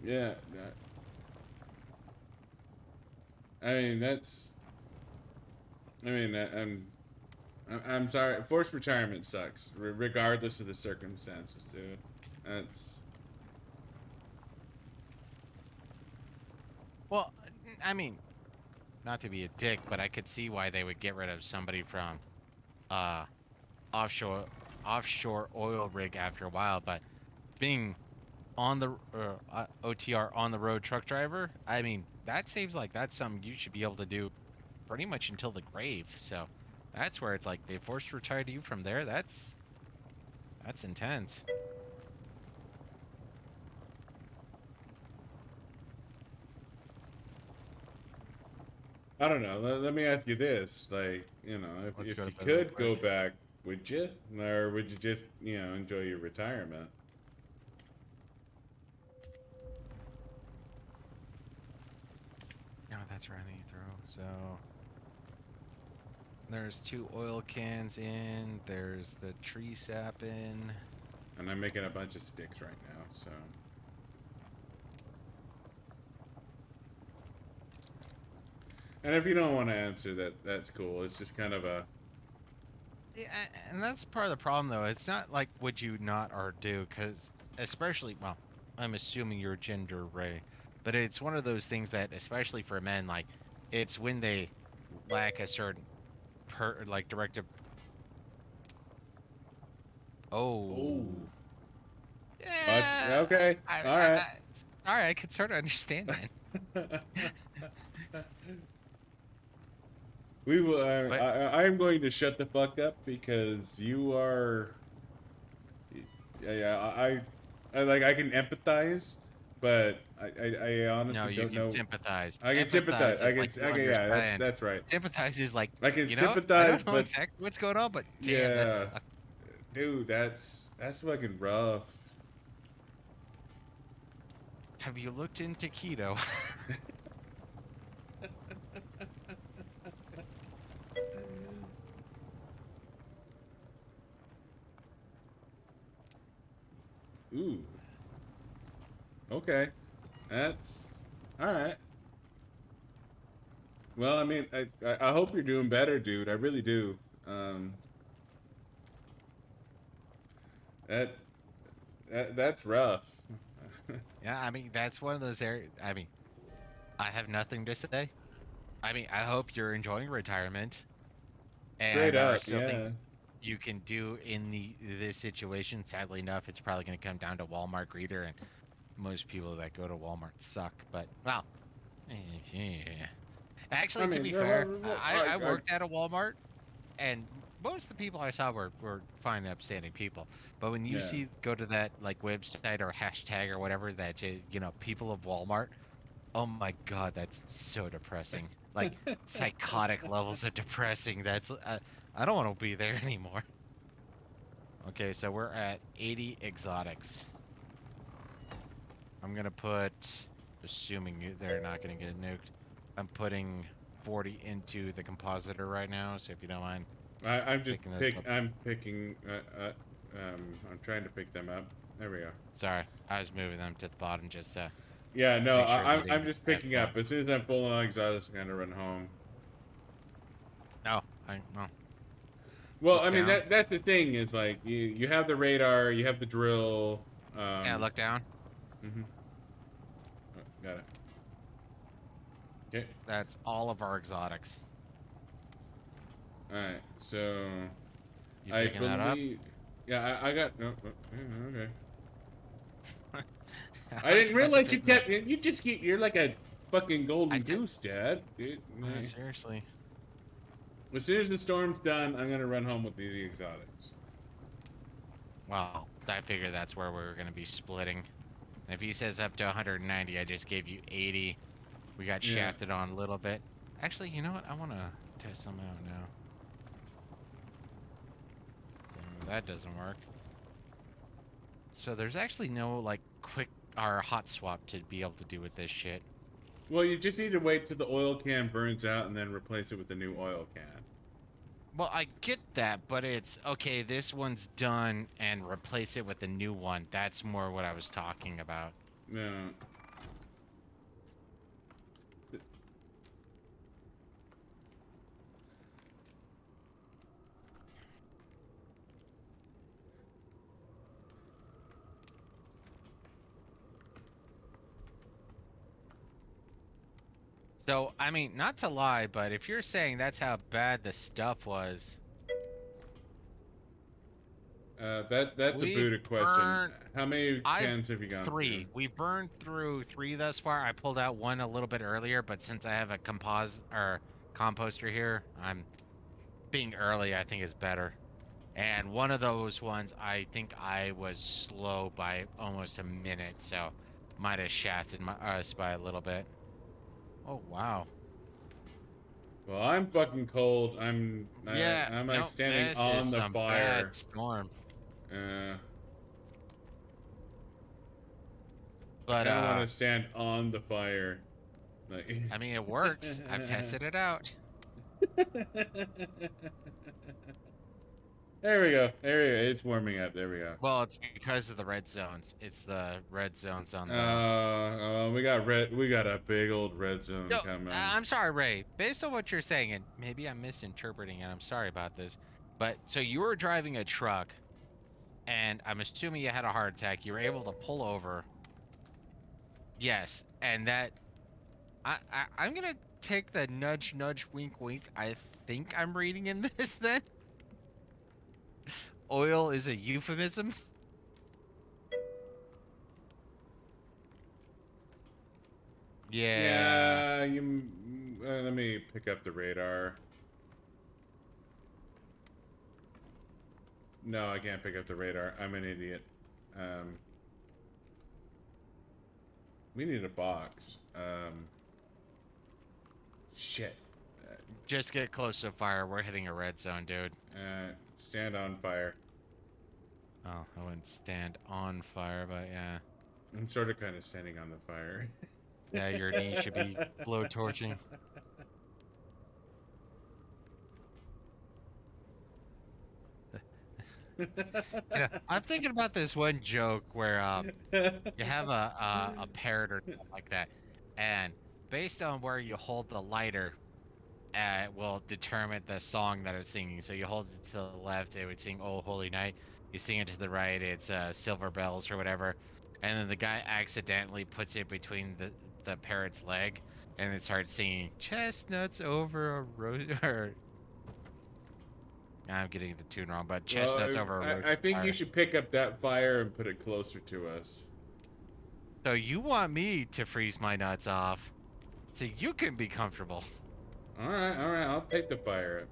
yeah, I mean that's, I mean I'm sorry, forced retirement sucks, regardless of the circumstances, dude. That's Well, I mean, not to be a dick, but I could see why they would get rid of somebody from uh offshore offshore oil rig after a while. But being on the OTR on the road truck driver, I mean, that seems like that's something you should be able to do pretty much until the grave. So that's where it's like they forced retire you from there. That's intense. I don't know. Let me ask you this: like, Let's if go you to bed real could quick. go back, would you, or would you just, enjoy your retirement? No, that's running through. So there's 2 oil cans in. There's the tree sap in. And I'm making a bunch of sticks right now, so. And if you don't want to answer that, that's cool. It's just kind of a. Yeah, and that's part of the problem, though. It's not like would you not or do, because especially, well, I'm assuming you're gender Ray, but it's one of those things that, especially for men, like it's when they lack a certain like directive. Oh. Oh, yeah. Okay. All right. Sorry, I could sort of understand that, We will. but I am going to shut the fuck up because you are. Yeah, I can empathize, but I no, honestly you don't can know. sympathize. I can sympathize. Empathize is like you Okay, yeah, understand. that's right. Sympathize is like, I can I sympathize, don't know but exactly what's going on, but damn, that's yeah, dude, that's fucking rough. have you looked into keto? Ooh, okay, that's all right. Well, I mean, I hope you're doing better, dude. I really do. Um, that that's rough. Yeah, I mean, that's one of those areas. I mean, I have nothing to say. I mean, I hope you're enjoying retirement, Straight and there are up, still yeah. things you can do in this situation. Sadly enough, it's probably going to come down to Walmart greeter, and most people that go to Walmart suck. But well, yeah. I Actually, to mean, be fair, I I worked at a Walmart, and most of the people I saw were fine, upstanding people. But when you yeah. see go to that like website or hashtag or whatever that is, people of Walmart. Oh my God, that's so depressing. Like psychotic levels of depressing. That's I don't want to be there anymore. Okay, so we're at 80 exotics. I'm gonna put, assuming they're not gonna get nuked, I'm putting 40 into the compositor right now. So if you don't mind I'm just picking those up. I'm picking. I'm trying to pick them up. There we go. Sorry, I was moving them to the bottom just to Yeah, no, make sure they didn't I'm get just left picking behind. up. As soon as I'm full on exotics, I'm gonna run home. No, I no. Well, Look I mean down. that's the thing is like you have the radar, you have the drill. Yeah, look down. Mhm. Oh, got it. Okay. That's all of our exotics. All right. So You I picking that up? believe. Yeah, I got. No, okay. I I was didn't about to realize you pick them up. kept. You just keep. You're like a fucking I golden did. goose, Dad. Seriously. As soon as the storm's done, I'm gonna run home with the exotics. Well, I figured that's where we were going to be splitting. And if he says up to 190, I just gave you 80. We got Yeah. shafted on a little bit. Actually, you know what? I want to test some out now. That doesn't work. So there's actually no, like, quick or hot swap to be able to do with this shit. Well, you just need to wait till the oil can burns out and then replace it with a new oil can. Well, I get that, but it's okay. This one's done and replace it with a new one. That's more what I was talking about. No. So, I mean, not to lie, but if you're saying that's how bad the stuff was, That's a we Buddha question. burned. How many I cans have you gone through? three. We burned through three thus far. I pulled out one a little bit earlier, but since I have a composter here, I'm being early. I think is better. And one of those ones, I think I was slow by almost a minute, so might have shafted us by a little bit. Oh wow. Well, I'm fucking cold. Yeah. I'm like Nope. standing This is on the some bad fire. storm. Uh, I But kind of want to stand on the fire. Like. I mean, it works. I've tested it out. There we go. There we go. It's warming up. There we go. Well, it's because of the red zones. It's the red zones on the. We got red. We got a big old red zone No, coming. I'm sorry, Ray. Based on what you're saying, and maybe I'm misinterpreting, and I'm sorry about this, but so you were driving a truck, and I'm assuming you had a heart attack. You were able to pull over. Yes, and that I'm gonna take the nudge, nudge, wink, wink. I think I'm reading in this then. Oil is a euphemism. Yeah. Yeah, you. Let me pick up the radar. No, I can't pick up the radar. I'm an idiot. Um, we need a box. Shit. Just get close to fire. We're hitting a red zone, dude. Stand on fire. Oh, I wouldn't stand on fire, but yeah. I'm sort of kind of standing on the fire. Yeah, your knee should be blow torching. Yeah, I'm thinking about this one joke where you have a parrot or something like that, and based on where you hold the lighter, will determine the song that it's singing. So you hold it to the left, it would sing "Oh Holy Night." You sing it to the right, it's "Silver Bells" or whatever. And then the guy accidentally puts it between the parrot's leg, and it starts singing "Chestnuts over a road." Or I'm getting the tune wrong, but "Chestnuts Well, over a road." I think you should pick up that fire and put it closer to us. So you want me to freeze my nuts off, so you can be comfortable. All right. I'll take the fire up.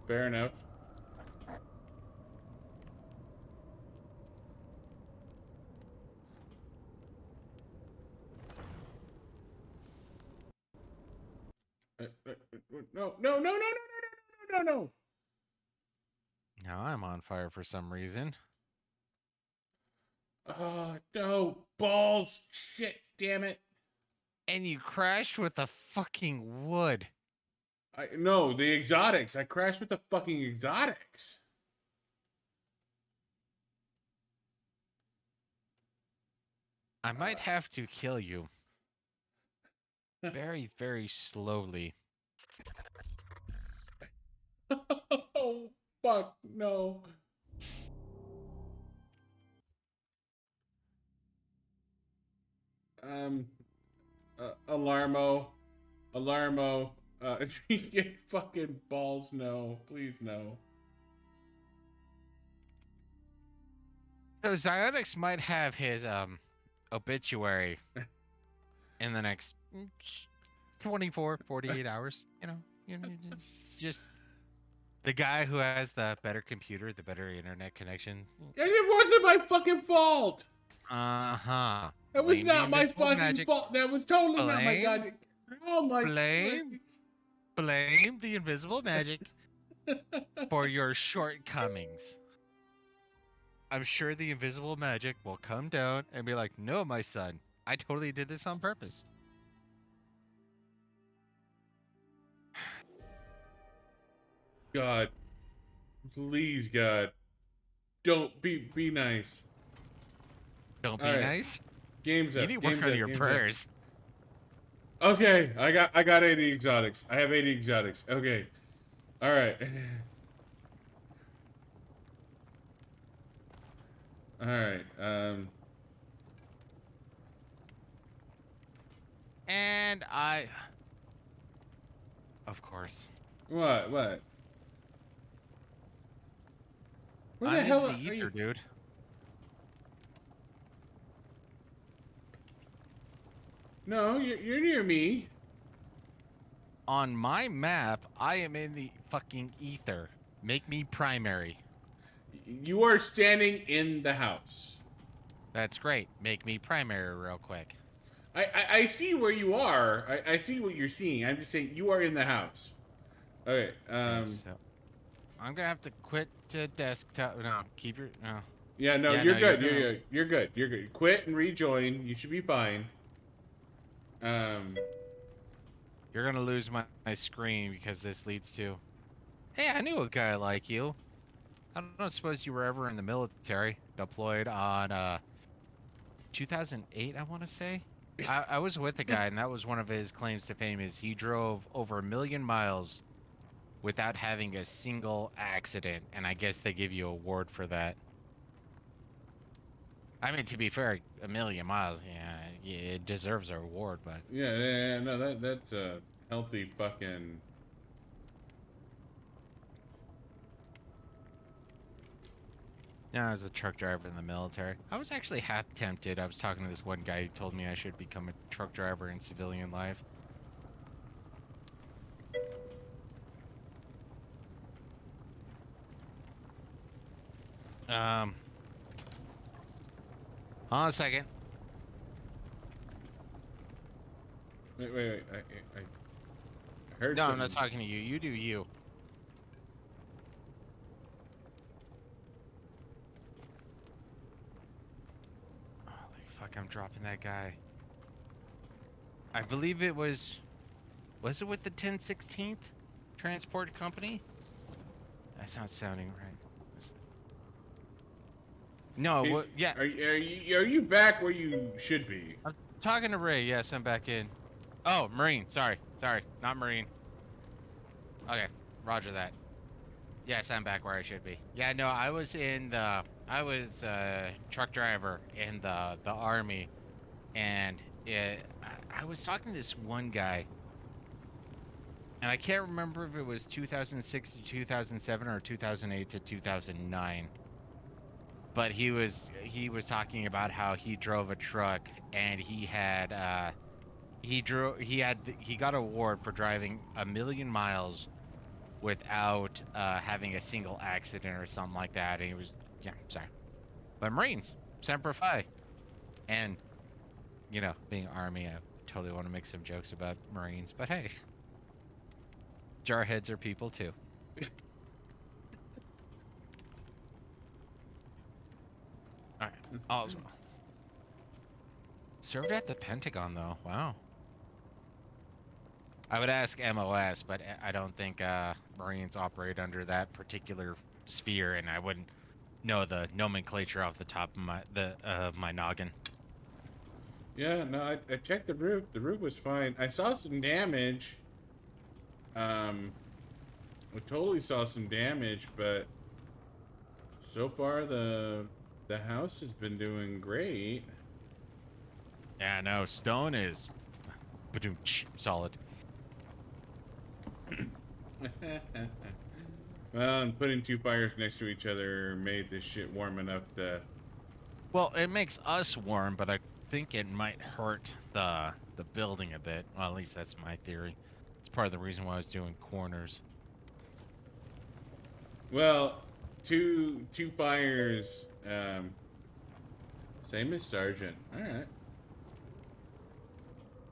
Fair enough. No. Now I'm on fire for some reason. Oh, no. Balls. Shit, damn it. And you crashed with the fucking wood. No, the exotics. I crashed with the fucking exotics. I might have to kill you. Very, very slowly. Oh, fuck, no. Um, Alarmo, fucking balls, no, please, no. So Zyonix might have his obituary in the next 24, 48 hours. Just the guy who has the better computer, the better internet connection. It wasn't my fucking fault. Uh-huh. That was Blame the not my invisible fucking magic. fault. That was totally not my Blame, goddamn. Oh my. blame the invisible magic for your shortcomings. I'm sure the invisible magic will come down and be like, "No, my son, I totally did this on purpose." God, please, God, don't be nice. Don't All be right, nice. game's You up. need to work Game's on up. your Game's up. prayers. Okay, I got 80 exotics. I have 80 exotics. Okay, all right. All right. And of course, What? What? Where the I'm in hell the are you? ether, dude. No, you're near me. On my map, I am in the fucking ether. Make me primary. You are standing in the house. That's great. Make me primary real quick. I see where you are. I see what you're seeing. I'm just saying you are in the house. Okay. Okay, so I'm gonna have to quit to desktop. No, keep your no. Yeah. No, Yeah, you're no, you're good. gonna You're good. You're good. Quit and rejoin. You should be fine. Um. lose my screen because this leads to. Hey, I knew a guy like you. I don't suppose you were ever in the military, deployed on 2008, I want to say. I was with a guy, and that was one of his claims to fame is he drove over 1,000,000 miles without having a single accident, and I guess they give you an award for that. I mean, to be fair, 1,000,000 miles, yeah, it deserves a reward, but Yeah. No, that's a healthy fucking. yeah, I was a truck driver in the military. I was actually half tempted. I was talking to this one guy who told me I should become a truck driver in civilian life. Um, hold on a second. Wait. I heard No, I'm something. not talking to you. You do you. Holy fuck, I'm dropping that guy. I believe it was it with the 10/16th transport company? That's not sounding right. No, Hey, what? Yeah, are you back where you should be? I'm talking to Ray. Yes, I'm back in. Oh, Marine. Sorry, not Marine. Okay, Roger that. Yes, I'm back where I should be. Yeah, no, I was truck driver in the army, and I was talking to this one guy, and I can't remember if it was 2006 to 2007 or 2008 to 2009. But he was talking about how he drove a truck and he got an award for driving 1,000,000 miles without having a single accident or something like that. And he was, yeah, sorry, but Marines, Semper Fi, and being Army, I totally want to make some jokes about Marines, but hey, jarheads are people too. All right, all's well. Served at the Pentagon though. Wow. I would ask MOS, but I don't think Marines operate under that particular sphere, and I wouldn't know the nomenclature off the top of my noggin. Yeah, no, I checked the roof. The roof was fine. I saw some damage. I totally saw some damage, but so far the house has been doing great. Yeah, no, stone is solid. Well, and putting two fires next to each other made this shit warm enough to. Well, it makes us warm, but I think it might hurt the building a bit. Well, at least that's my theory. It's part of the reason why I was doing corners. Well, two fires. Same as Sergeant. All right.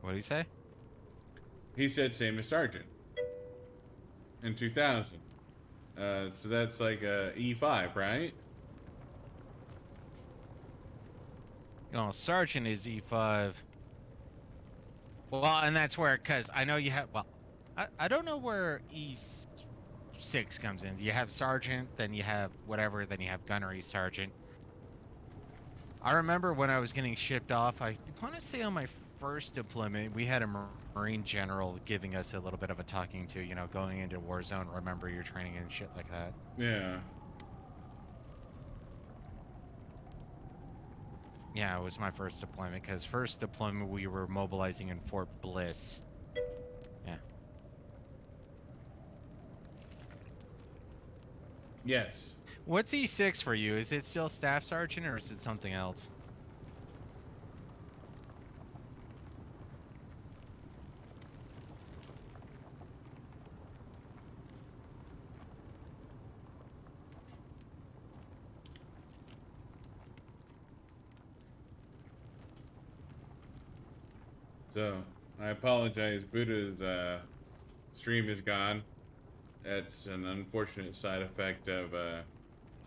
What do you say? He said same as Sergeant. In 2000. So that's like a E5, right? No, Sergeant is E5. Well, and that's where, because I know you have, well, I don't know where E6 comes in. You have Sergeant, then you have whatever, then you have Gunnery Sergeant. I remember when I was getting shipped off, I want to say on my first deployment, we had a Marine General giving us a little bit of a talking to, going into war zone, remember your training and shit like that. Yeah. Yeah, it was my first deployment, because first deployment we were mobilizing in Fort Bliss. Yeah. Yes. What's E6 for you? Is it still Staff Sergeant or is it something else? So I apologize. Buddha's stream is gone. That's an unfortunate side effect of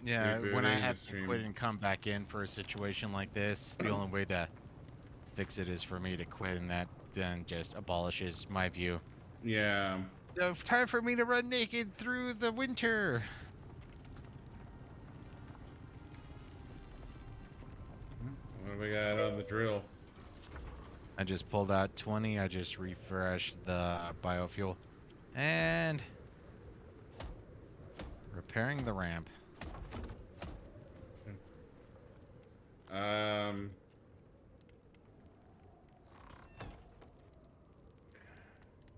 Yeah, when I rebooting the have to quit stream. and come back in for a situation like this, the only way to fix it is for me to quit, and that then just abolishes my view. Yeah. So time for me to run naked through the winter. What do we got on the drill? I just pulled out 20. I just refreshed the biofuel and repairing the ramp. Um.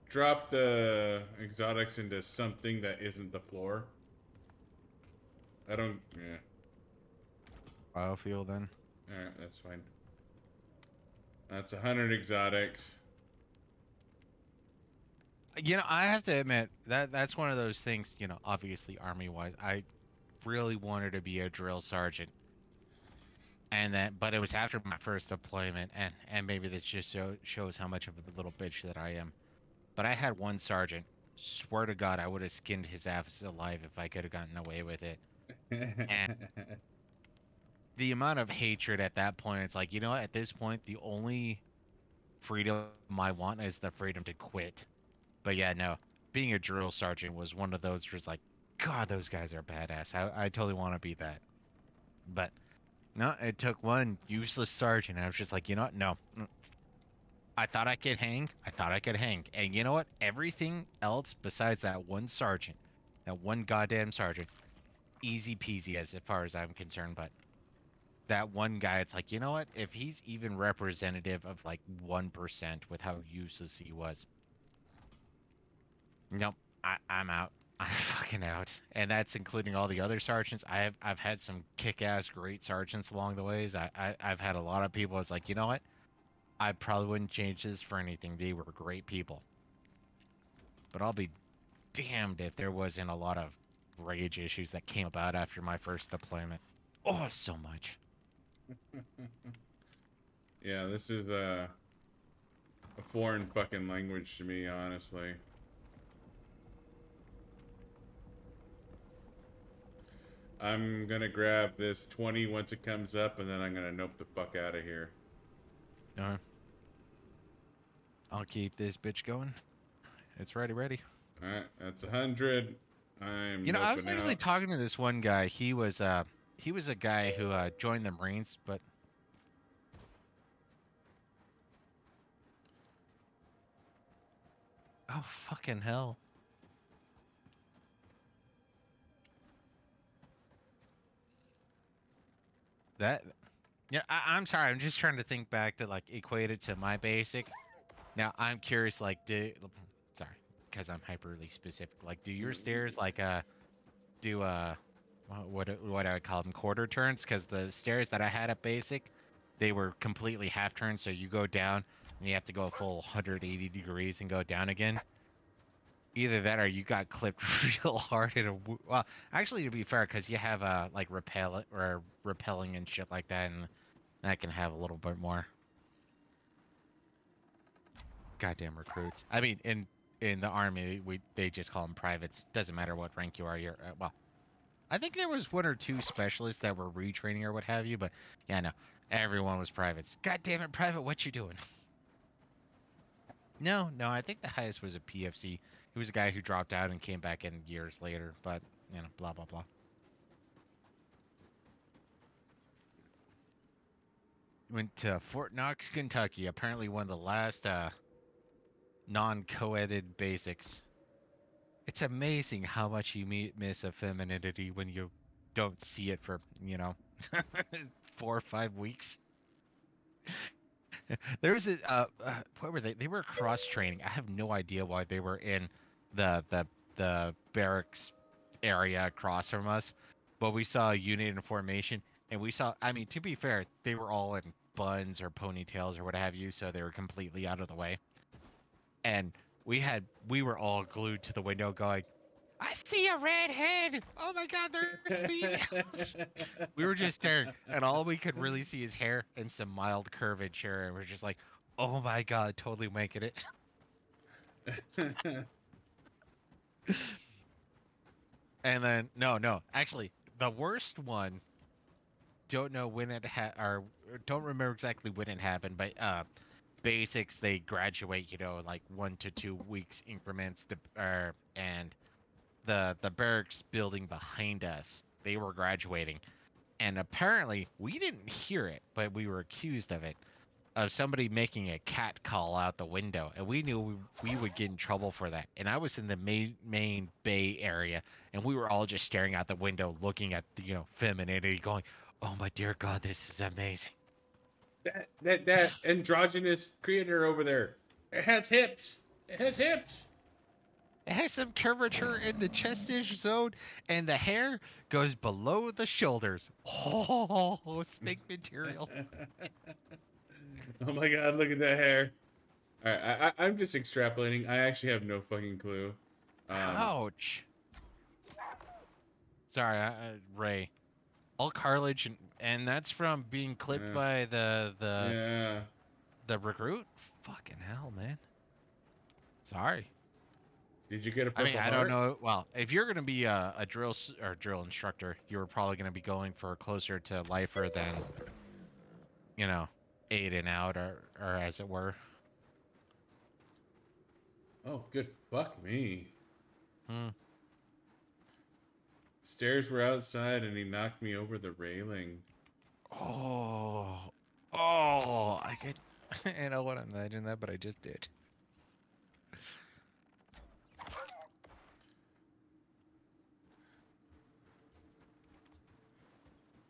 Drop the exotics into something that isn't the floor. I don't. Yeah. Biofuel then. All right, that's fine. That's 100 exotics. You know, I have to admit that that's one of those things. You know, obviously army wise, I really wanted to be a drill sergeant, and then but it was after my first deployment, and maybe that just shows how much of a little bitch that I am. But I had one sergeant. Swear to God, I would have skinned his ass alive if I could have gotten away with it. And the amount of hatred at that point, it's like, you know what? At this point, the only freedom I want is the freedom to quit. But yeah, no, being a drill sergeant was one of those where it's like, God, those guys are badass. I totally want to be that. But no, it took one useless sergeant. I was just like, you know what? No. I thought I could hang. I thought I could hang. And you know what? Everything else besides that one sergeant, that one goddamn sergeant, easy peasy as far as I'm concerned. But that one guy, it's like, you know what? If he's even representative of like 1% with how useless he was, nope, I'm out. I'm fucking out. And that's including all the other sergeants. I've had some kick-ass great sergeants along the ways. I've had a lot of people. It's like, you know what? I probably wouldn't change this for anything. They were great people. But I'll be damned if there wasn't a lot of rage issues that came about after my first deployment. Oh, so much. Yeah, this is a foreign fucking language to me, honestly. I'm gonna grab this 20 once it comes up, and then I'm gonna nope the fuck out of here. No, I'll keep this bitch going. It's ready. Alright, that's 100. I'm You know, I was noping actually out. talking to this one guy. He was a guy who joined the Marines, but oh fucking hell. That Yeah, I'm sorry. I'm just trying to think back to like equate it to my basic. Now I'm curious, like, sorry, because I'm hyperly specific. Like, do your stairs like do what I would call them quarter turns? Because the stairs that I had at basic, they were completely half turns. So you go down and you have to go a full 180 degrees and go down again. Either that or you got clipped real hard in a well. Actually, to be fair, because you have like repel or repelling and shit like that, and that can have a little bit more. Goddamn recruits. I mean, in the army, they just call them privates. Doesn't matter what rank you are. You're well. I think there was one or two specialists that were retraining or what have you, but yeah, no, everyone was privates. God damn it, private, what you doing? No, I think the highest was a PFC. He was a guy who dropped out and came back in years later, but you know, blah blah blah. Went to Fort Knox, Kentucky. Apparently, one of the last non-co-eded basics. It's amazing how much you miss a femininity when you don't see it for, 4 or 5 weeks. There was a what were they? They were cross training. I have no idea why they were in the the the barracks area across from us, but we saw a unit in formation, and we saw. I mean, to be fair, they were all in buns or ponytails or what have you, so they were completely out of the way. And we were all glued to the window, going, "I see a redhead! Oh my God, there's females!" We were just staring, and all we could really see is hair and some mild curvature, and we're just like, "Oh my God, totally making it." And then no, actually, the worst one. Don't know when it or don't remember exactly when it happened, but basics they graduate, like 1 to 2 weeks increments, and the barracks building behind us, they were graduating, and apparently we didn't hear it, but we were accused of somebody making a cat call out the window, and we knew we would get in trouble for that. And I was in the main bay area, and we were all just staring out the window, looking at the femininity, going, "Oh my dear God, this is amazing." That androgynous creator over there. It has hips. It has hips. It has some curvature in the chest-ish zone, and the hair goes below the shoulders. Oh, spank material. Oh my God! Look at that hair. All right, I'm just extrapolating. I actually have no fucking clue. Um, Ouch. Sorry, Ray. All cartilage, and that's from being clipped uh, by yeah. the recruit. Fucking hell, man. Sorry. Did you get a I mean, purple I don't heart? know. Well, if you're gonna be a drill instructor, you were probably gonna be going for closer to lifer than you know, aid and out, or as it were. Oh, good. Fuck me. Hmm. Stairs were outside, and he knocked me over the railing. Oh, I could. I don't want to imagine that, but I just did.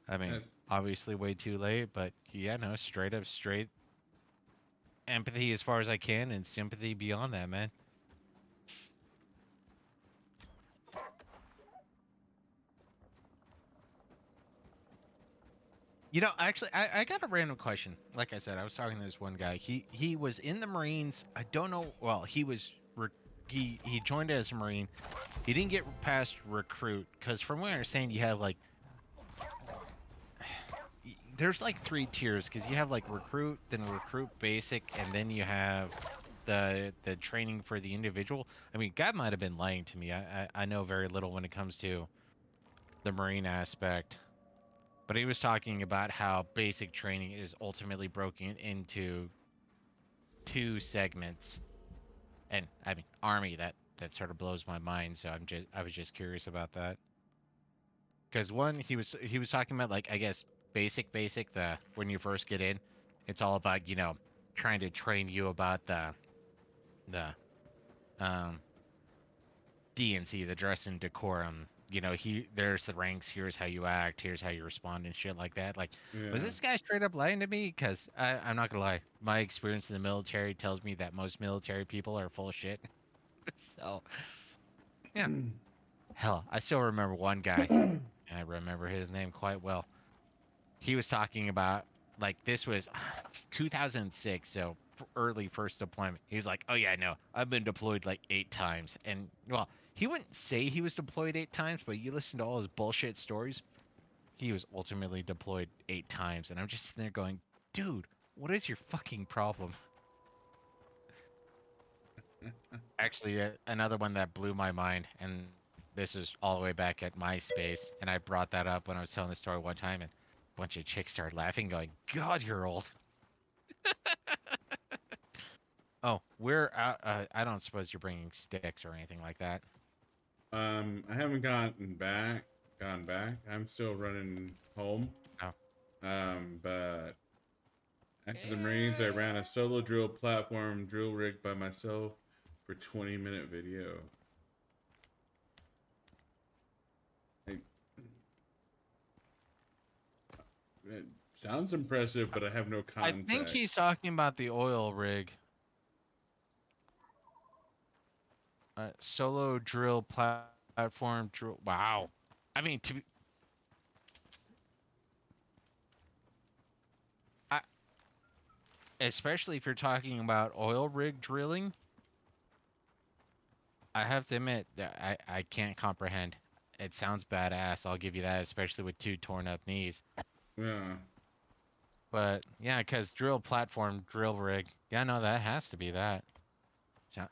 I mean, Uh, obviously way too late, but yeah, no, straight up, straight empathy as far as I can, and sympathy beyond that, man. Actually, I got a random question. Like I said, I was talking to this one guy. He was in the Marines. I don't know. Well, he joined as a Marine. He didn't get past recruit because, from what I understand, you have like there's like 3 tiers because you have like recruit, then recruit basic, and then you have the training for the individual. I mean, God might have been lying to me. I know very little when it comes to the Marine aspect. But he was talking about how basic training is ultimately broken into 2 segments. And I mean, Army, that sort of blows my mind. So I was just curious about that. Because one, he was talking about, like, I guess basic, the when you first get in, it's all about trying to train you about the um DNC, the dress and decorum. There's the ranks. Here's how you act. Here's how you respond and shit like that. Like, was yeah. this guy straight up lying to me? Because I'm not gonna lie, my experience in the military tells me that most military people are full of shit. So yeah, hell, I still remember one guy, and I remember his name quite well. He was talking about, like, this was 2006, so early first deployment. He was like, "Oh yeah, no, I've been deployed like 8 times," and well, he wouldn't say he was deployed 8 times, but you listen to all his bullshit stories. He was ultimately deployed 8 times, and I'm just sitting there going, "Dude, what is your fucking problem?" Actually, another one that blew my mind, and this is all the way back at MySpace, and I brought that up when I was telling the story one time, and a bunch of chicks started laughing, going, "God, you're old." Oh, I don't suppose you're bringing sticks or anything like that. I haven't gone back. I'm still running home. Oh. But after the Marines, I Eh, ran a solo drill platform drill rig by myself for 20-minute video. I, Sounds impressive, but I have no I think he's context. talking about the oil rig. Solo drill platform drill. Wow. I mean, I, especially if you're talking about oil rig drilling, I have to admit that I can't comprehend. It sounds badass. I'll give you that, especially with 2 torn up knees. Yeah. But yeah, because drill platform, drill rig. Yeah, no, that has to be that. So,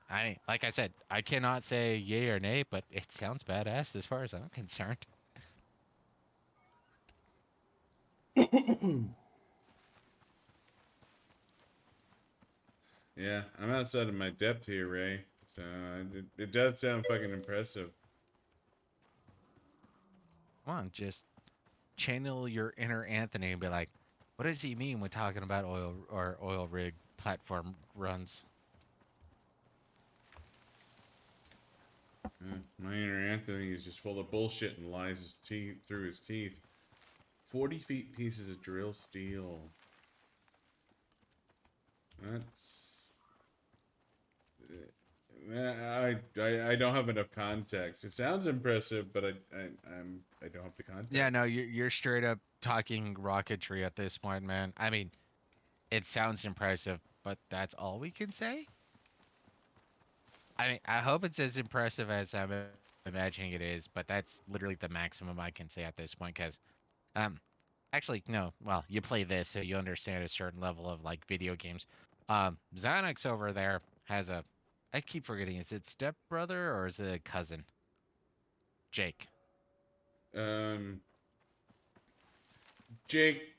like I said, I cannot say yay or nay, but it sounds badass as far as I'm concerned. Yeah, I'm outside of my depth here, Ray. So it does sound fucking impressive. Come on, just channel your inner Anthony and be like, what does he mean when talking about oil rig platform runs? Yeah, my inner Anthony is just full of bullshit and lies his teeth through his teeth. 40 feet pieces of drill steel. That's. I don't have enough context. It sounds impressive, but I don't have the Yeah, no, context. you're straight up talking rocketry at this point, man. I mean, it sounds impressive, but that's all we can say. I mean, I hope it's as impressive as I'm imagining it is, but that's literally the maximum I can say at this point. Because, um, actually, no. Well, you play this, so you understand a certain level of like video games. Xanax over there has a. I keep forgetting. Is it stepbrother or is it a cousin? Jake. Um, Jake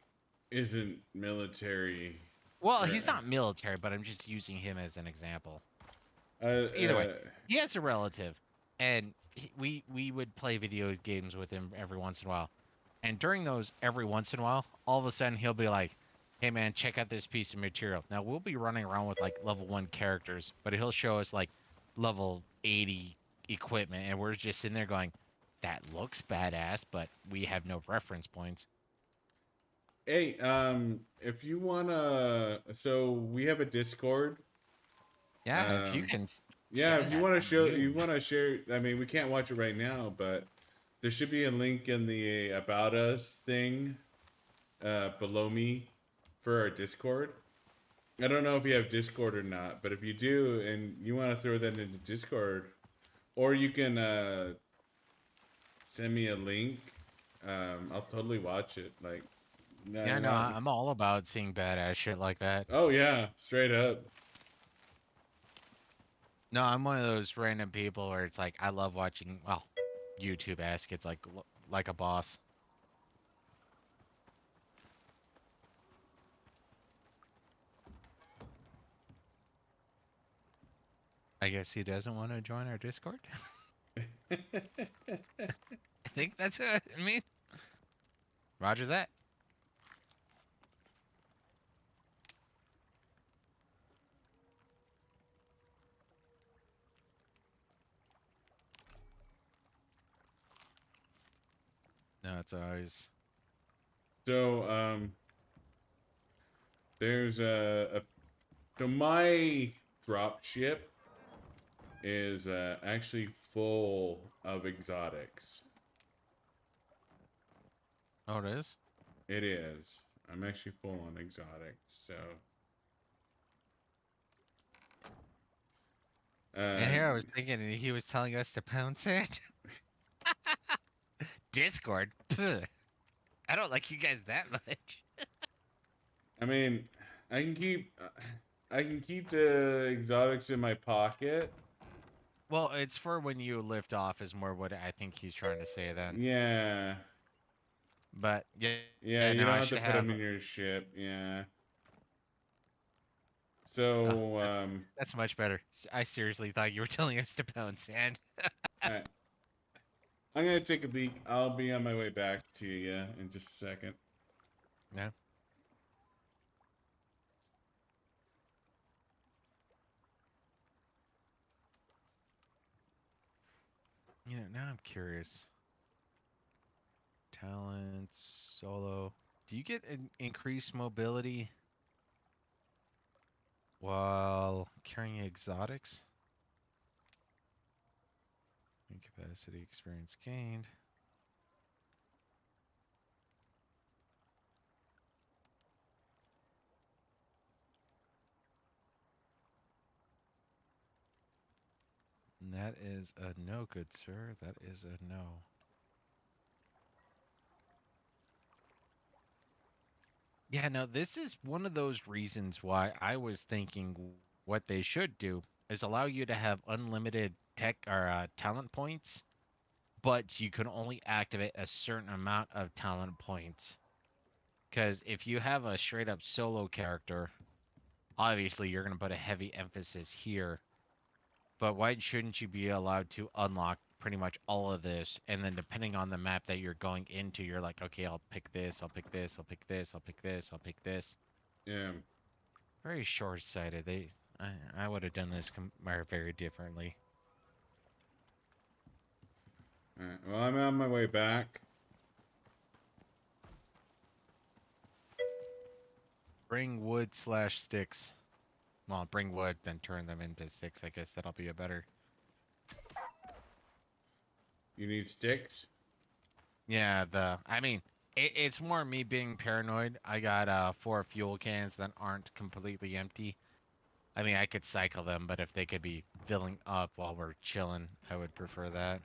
isn't military. Well, he's Or, not military, but I'm just using him as an example. uh, Either way, uh, he has a relative, and we would play video games with him every once in a while. And during those, every once in a while, all of a sudden he'll be like, "Hey man, check out this piece of material." Now we'll be running around with like level 1 characters, but he'll show us like level 80 equipment, and we're just sitting there going, "That looks badass," but we have no reference points. hey, if you wanna, so we have a Discord. Yeah, if you Um, can yeah, if send you that, want to that'd be show, you huge. want to share. I mean, we can't watch it right now, but there should be a link in the about us thing below me for our Discord. I don't know if you have Discord or not, but if you do and you want to throw that into Discord, or you can send me a link, I'll totally watch it. Like, Yeah, no, not. I'm all about seeing badass shit like that. Oh yeah, straight up. No, I'm one of those random people where it's like I love watching, well, YouTube ask. It's like a boss. I guess he doesn't want to join our Discord. I think that's what I mean. Roger that. No, it's always. So there's a so my drop ship is actually full of exotics. Oh, it is. It is. I'm actually full on exotics. So And uh here I was thinking he was telling us to pounce it. Discord. Puh. I don't like you guys that much. I mean, I can keep I can keep the exotics in my pocket. Well, it's for when you lift off is more what I think he's trying to say then. Yeah. But yeah, Yeah, yeah, you no, don't I have to should put them have. in your ship. Yeah. Oh, So that's much better. I seriously thought you were telling us to pound sand. I I'm gonna take a leak. I'll be on my way back to you in just a second. Yeah. You know, now I'm curious. Talents, solo. Do you get an increased mobility while carrying exotics? Capacity experience gained. And that is a no, good sir. That is a no. Yeah, no, this is one of those reasons why I was thinking what they should do is allow you to have unlimited tech or talent points, but you can only activate a certain amount of talent points. Because if you have a straight up solo character, obviously you're going to put a heavy emphasis here. But why shouldn't you be allowed to unlock pretty much all of this? And then depending on the map that you're going into, you're like, okay, I'll pick this, I'll pick this, I'll pick this, I'll pick this, I'll pick this. Yeah. Very short-sighted. I would have done this very differently. Alright, well, I'm on my way back. Bring wood/sticks. Well, bring wood, then turn them into sticks. I guess that'll be a better. You need sticks? Yeah, I mean, it's more me being paranoid. I got 4 fuel cans that aren't completely empty. I mean, I could cycle them, but if they could be filling up while we're chilling, I would prefer that.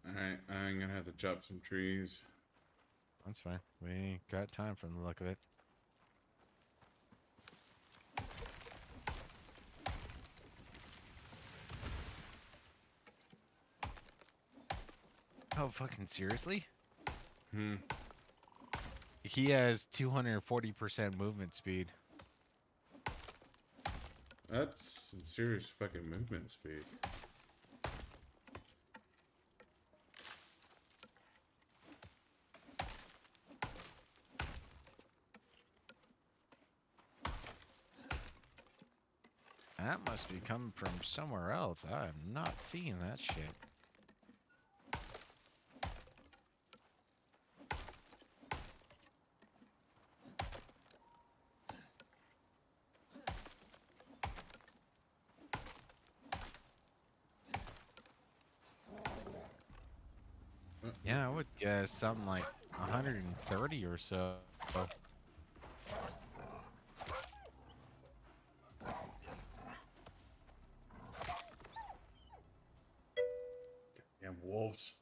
Alright, I'm gonna have to chop some trees. That's fine. We got time from the look of it. Oh, fucking seriously? Hmm. He has 240% movement speed. That's some serious fucking movement speed. That must be coming from somewhere else. I am not seeing that shit. Yeah, I would guess something like 130 or so. Damn wolves.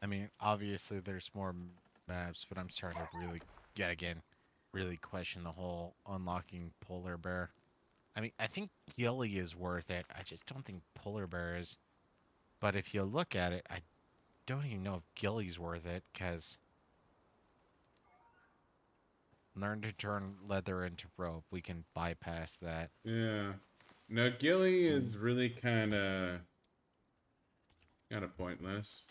I mean, obviously there's more maps, but I'm starting to really, yet again, really question the whole unlocking polar bear. I mean, I think Gilly is worth it. I just don't think polar bear is. But if you look at it, I don't even know if Gilly's worth it, because learn to turn leather into rope. We can bypass that. Yeah. Now Gilly Mm. is really kinda pointless.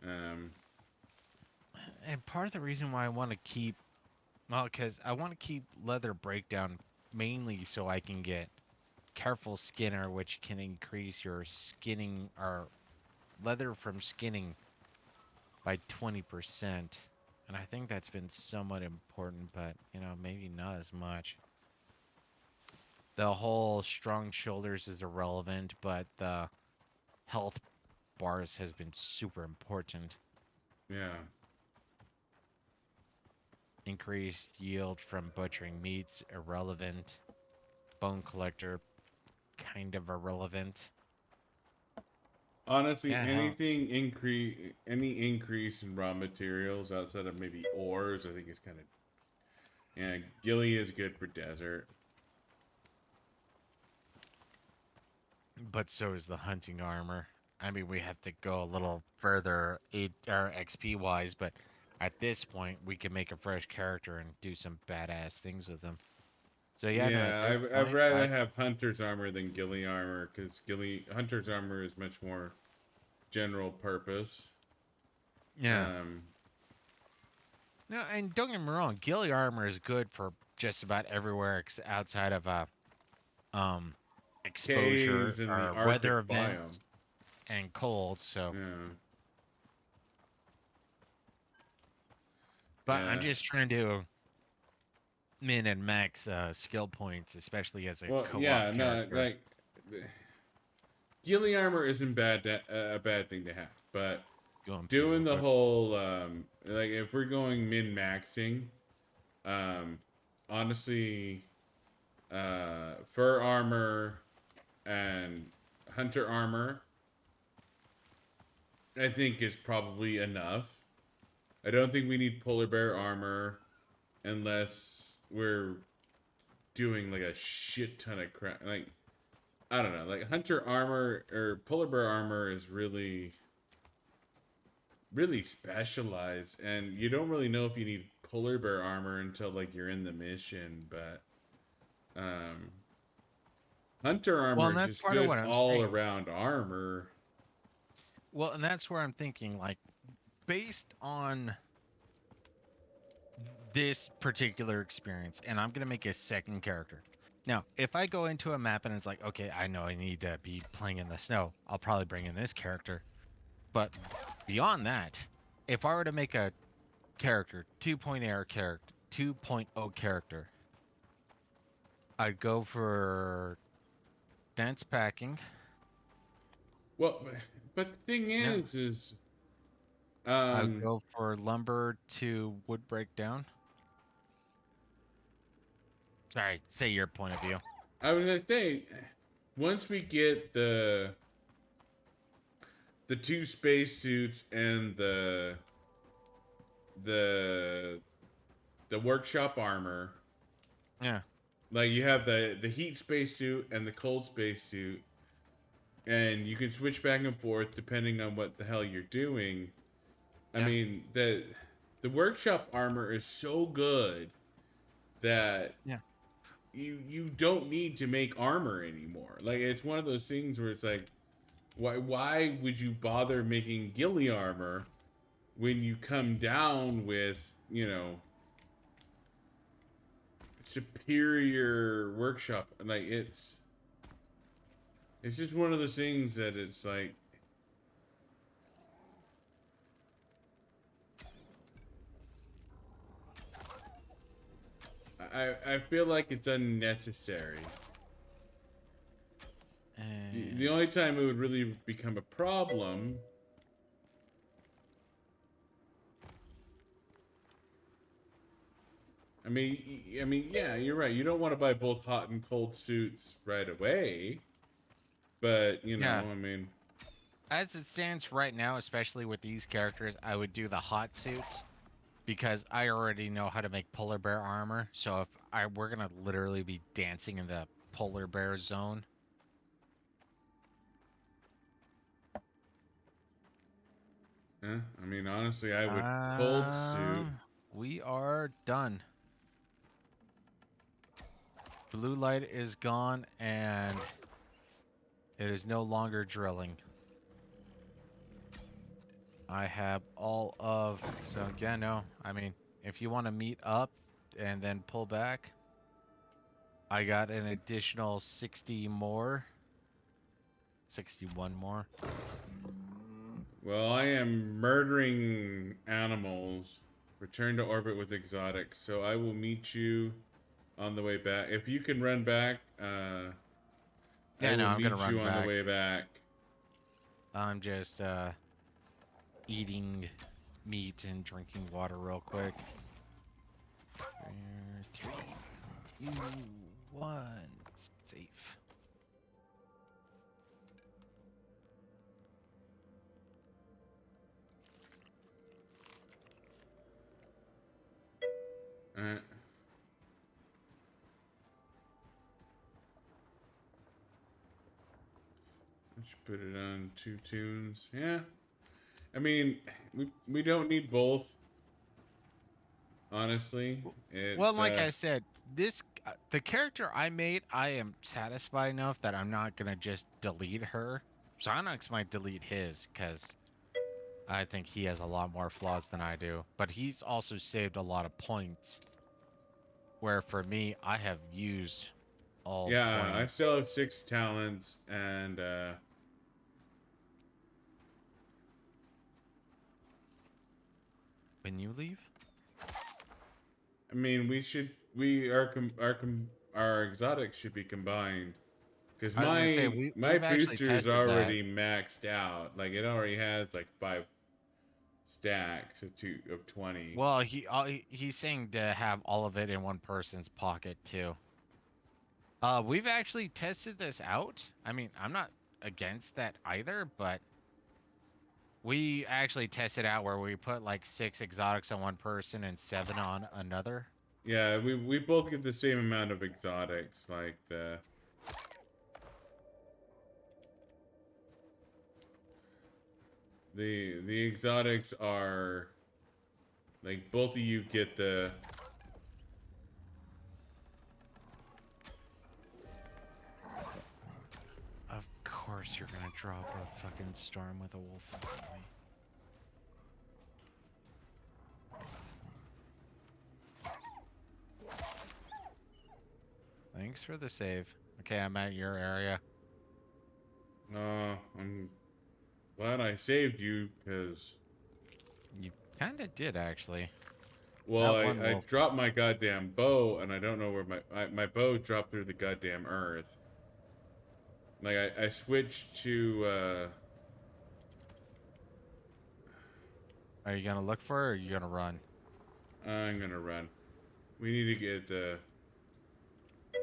Um And part of the reason why I want to keep, well, because I want to keep leather breakdown mainly so I can get careful skinner, which can increase your skinning or leather from skinning by 20%. And I think that's been somewhat important, but maybe not as much. The whole strong shoulders is irrelevant, but the health bars has been super important. yeah. Increased yield from butchering meats, irrelevant. Bone collector, kind of irrelevant. Honestly, Yeah, hell. any increase in raw materials outside of maybe ores, I think is kind of Yeah, ghillie is good for desert. But so is the hunting armor. I mean, we have to go a little further or XP wise, but at this point, we can make a fresh character and do some badass things with them. So yeah, no, at Yeah, this I'd point, rather have hunter's armor than ghillie armor because hunter's armor is much more general purpose. yeah. Um, No, and don't get me wrong, ghillie armor is good for just about everywhere outside of um exposure caves in the or weather Arctic biome. events and cold. So, Yeah, but I'm yeah. just trying to min and max skill points, especially as a Well, co-op yeah, no, character. like ghillie armor isn't a bad thing to have, but Going pretty doing the over. whole like if we're going min maxing, um, honestly, fur armor and hunter armor, I think is probably enough. I don't think we need polar bear armor unless we're doing like a shit ton of crap. Like I don't know, like hunter armor or polar bear armor is really specialized, and you don't really know if you need polar bear armor until like you're in the mission. But um, hunter Well, armor and is that's just part of good what I'm all saying. around armor. Well, and that's where I'm thinking, like, based on this particular experience, and I'm gonna make a second character. Now, if I go into a map and it's like, okay, I know I need to be playing in the snow, I'll probably bring in this character. But beyond that, if I were to make a character, 2.0 character, I'd go for dense packing. Well, but the thing Yeah. is, I'd um, go for lumber to wood breakdown. Sorry, say your point of view. I was gonna say, once we get the two spacesuits and the the workshop armor, Yeah. like you have the heat spacesuit and the cold spacesuit, and you can switch back and forth depending on what the hell you're doing. I Yeah. mean, the workshop armor is so good that Yeah. you don't need to make armor anymore. Like it's one of those things where it's like, why would you bother making ghillie armor when you come down with superior workshop? Like it's just one of those things that it's like I feel like it's unnecessary. The And only time it would really become a problem, yeah, you're right. You don't want to buy both hot and cold suits right away, but yeah, I mean, as it stands right now, especially with these characters, I would do the hot suits because I already know how to make polar bear armor. So if I we're gonna literally be dancing in the polar bear zone. honestly, I would cold suit. We are done. Blue light is gone and it is no longer drilling. I have all of, so again, no, I mean, if you want to meet up and then pull back, I got an additional 60 more, 61 more. Well, I am murdering animals. Return to orbit with exotics. So I will meet you on the way back. If you can run back, I Yeah, no, will I'm gonna meet run you on the back. way back. I'm just eating meat and drinking water real quick. 3, 2, 1, safe. Alright. Put it on 2 tunes. Yeah. I mean, we don't need both. Honestly, Well, it's like I said, this the character I made, I am satisfied enough that I'm not gonna just delete her. Sonox might delete his because I think he has a lot more flaws than I do. But he's also saved a lot of points. Where for me, I have used all yeah. I points. still have 6 talents, and When you leave? I mean, our exotics should be combined. Because I was gonna say my we've actually booster is tested that. already maxed out. Like it already has like 5 stacks of 20. Well, he's saying to have all of it in one person's pocket too. We've actually tested this out. I mean, I'm not against that either, but we actually tested out where we put like 6 exotics on one person and 7 on another. Yeah, we both get the same amount of exotics. Like the exotics are like both of you get the. Of course you're gonna drop a fucking storm with a wolf in front of me. Thanks for the save. Okay, I'm at your area. I'm glad I saved you because. You kinda did, actually. Well, That one I wolf. dropped my goddamn bow, and I don't know where my bow dropped through the goddamn earth. Like I switched to Are you gonna look for it or are you gonna run? I'm gonna run. We need to get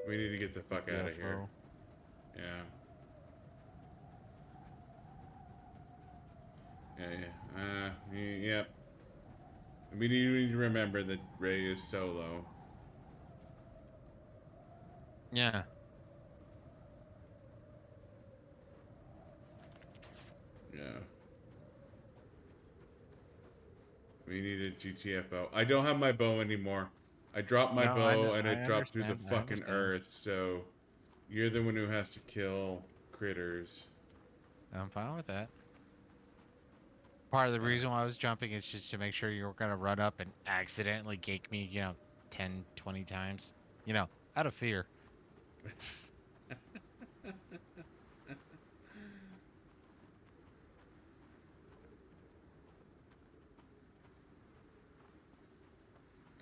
we need to get the fuck out of here. UFO. Yeah. Yep. We need to remember that Ray is solo. Yeah. Yeah. We need a GTFO. I don't have my bow anymore. I dropped my No, I know, bow and I it dropped through the understand. I fucking understand. earth, so you're the one who has to kill critters. I'm fine with that. Part of the Uh, reason why I was jumping is just to make sure you were gonna run up and accidentally gank me, 10, 20 times. Out of fear.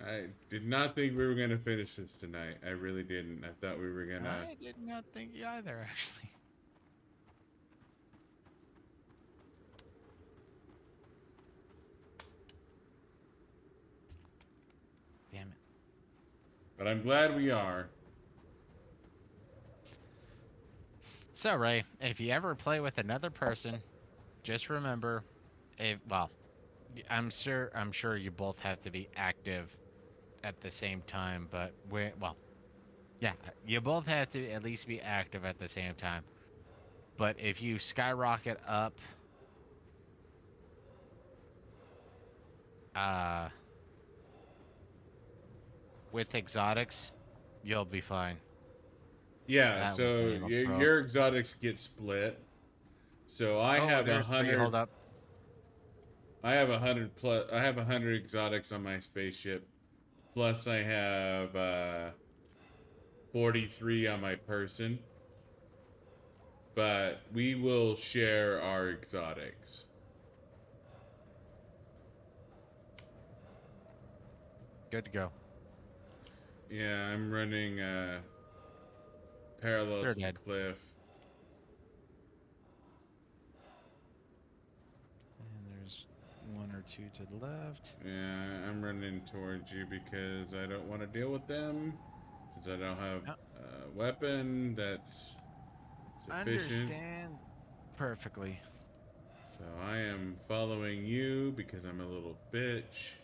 I did not think we were gonna finish this tonight. I really didn't. I thought we were gonna. I did not think you either, actually. Damn it. But I'm glad we are. So, Ray, if you ever play with another person, just remember, I'm sure you both have to be active at the same time, but yeah, you both have to at least be active at the same time. But if you skyrocket up, uh, with exotics, you'll be fine. Yeah, That was the so name of pro. your exotics get split. So Oh, there's 3. Hold up. I have 100 exotics on my spaceship. Plus I have 43 on my person. But we will share our exotics. Good to go. Yeah, I'm running parallel They're to the dead. cliff. And there's 1 or 2 to the left. Yeah, I'm running towards you because I don't want to deal with them. Since I don't have Yep. a weapon that's sufficient. Understand perfectly. So I am following you because I'm a little bitch.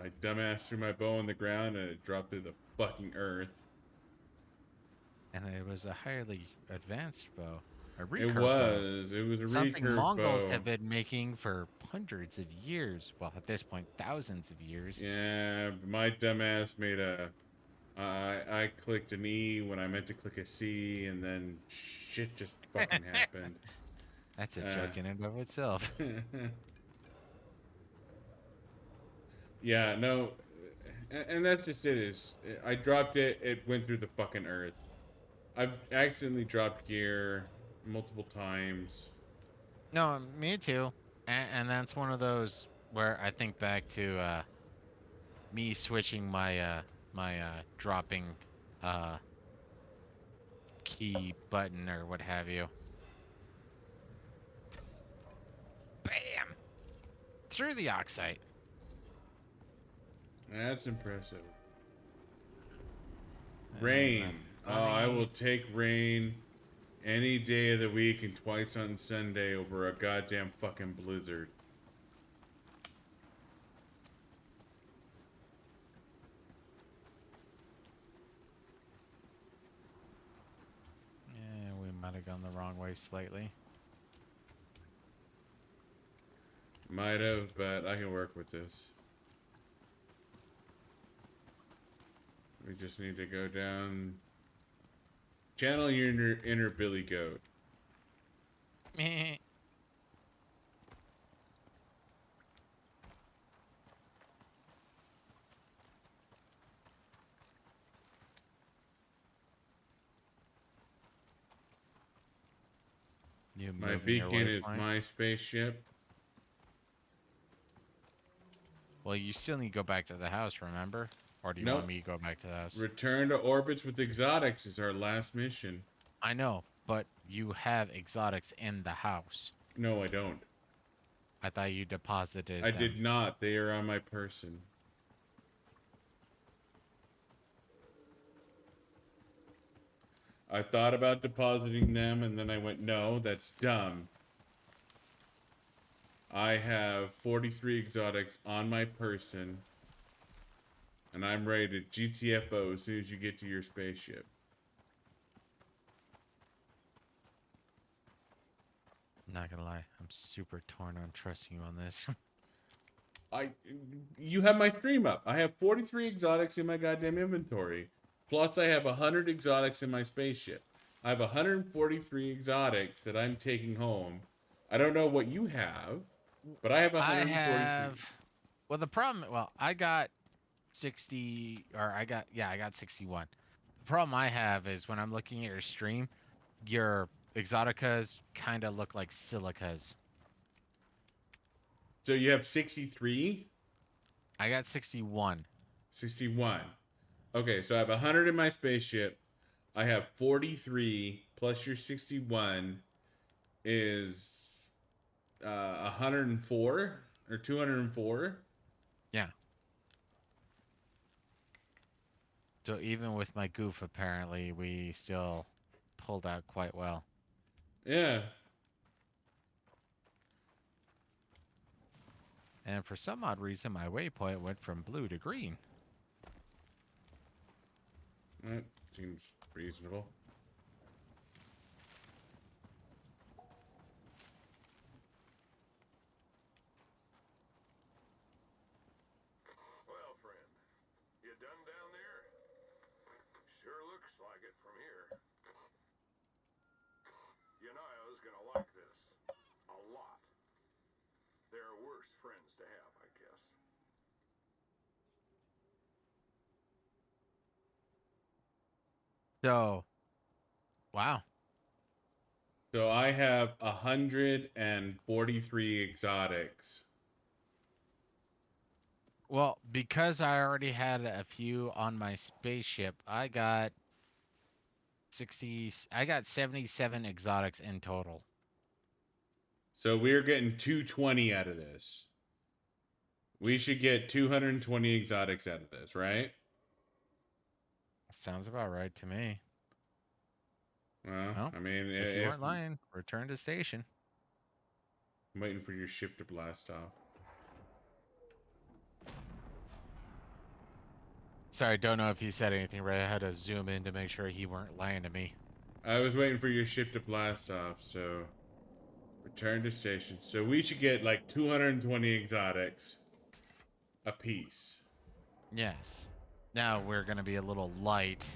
My dumbass threw my bow in the ground and it dropped to the fucking earth. And it was a highly advanced bow. A It recurve bow. was. It was a Something recurve Mongols bow. have been making for hundreds of years. Well, at this point, thousands of years. Yeah, my dumbass made a. I clicked an E when I meant to click a C, and then shit just fucking happened. That's a Uh, joke in and of itself. yeah, no, and that's just it. Is I dropped it. It went through the fucking earth. I've accidentally dropped gear multiple times. No, me too. And that's one of those where I think back to me switching my dropping uh key button or what have you. Bam! Through the oxite. That's impressive. And Rain. that's Oh, I will funny. take rain any day of the week and twice on Sunday over a goddamn fucking blizzard. Yeah, we might have gone the wrong way slightly. Might have, but I can work with this. We just need to go down. Channel your inner Billy Goat. Meh. You My moving your beacon is waypoint? my spaceship. Well, you still need to go back to the house, remember? Or do you want Nope. me to go back to the house? Return to orbits with exotics is our last mission. I know, but you have exotics in the house. No, I don't. I thought you deposited I them. did not. They are on my person. I thought about depositing them and then I went, no, that's dumb. I have 43 exotics on my person and I'm ready to GTFO as soon as you get to your spaceship. Not gonna lie, I'm super torn on trusting you on this. You have my stream up. I have 43 exotics in my goddamn inventory. Plus I have 100 exotics in my spaceship. I have 143 exotics that I'm taking home. I don't know what you have, but I have I 143. have. Well, the problem. Well, I got 60, or I got 61. The problem I have is when I'm looking at your stream, your exoticas kind of look like silicas. So you have 63? I got 61. 61. Okay, so I have 100 in my spaceship. I have 43 plus your 61 is 104 or 204. Yeah. So even with my goof, apparently we still pulled out quite well. Yeah. And for some odd reason, my waypoint went from blue to green. That seems reasonable. Well, friend, you done down there? Sure looks like it from here. Yanaya's gonna like this. A lot. There are worse friends to have, I guess. So, wow. So I have 143 exotics. Well, because I already had a few on my spaceship, I got 77 exotics in total. So we're getting 220 out of this. We should get 220 exotics out of this, right? Sounds about right to me. Well, Well, I mean, if you if weren't lying, return to station. I'm waiting for your ship to blast off. Sorry, don't know if he said anything right. I had to zoom in to make sure he weren't lying to me. I was waiting for your ship to blast off, so return to station. So we should get like 220 exotics a piece. Yes. Now we're gonna be a little light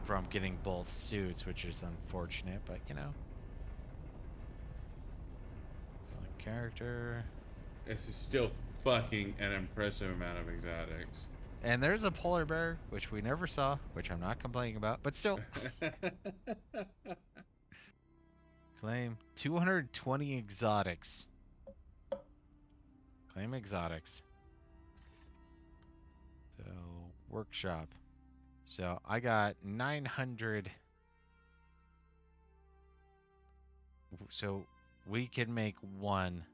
from getting both suits, which is unfortunate, but you know. Character. This is still fucking an impressive amount of exotics. And there's a polar bear, which we never saw, which I'm not complaining about, but still. Claim 220 exotics. Claim exotics. So, workshop. So, I got 900. So, we can make one.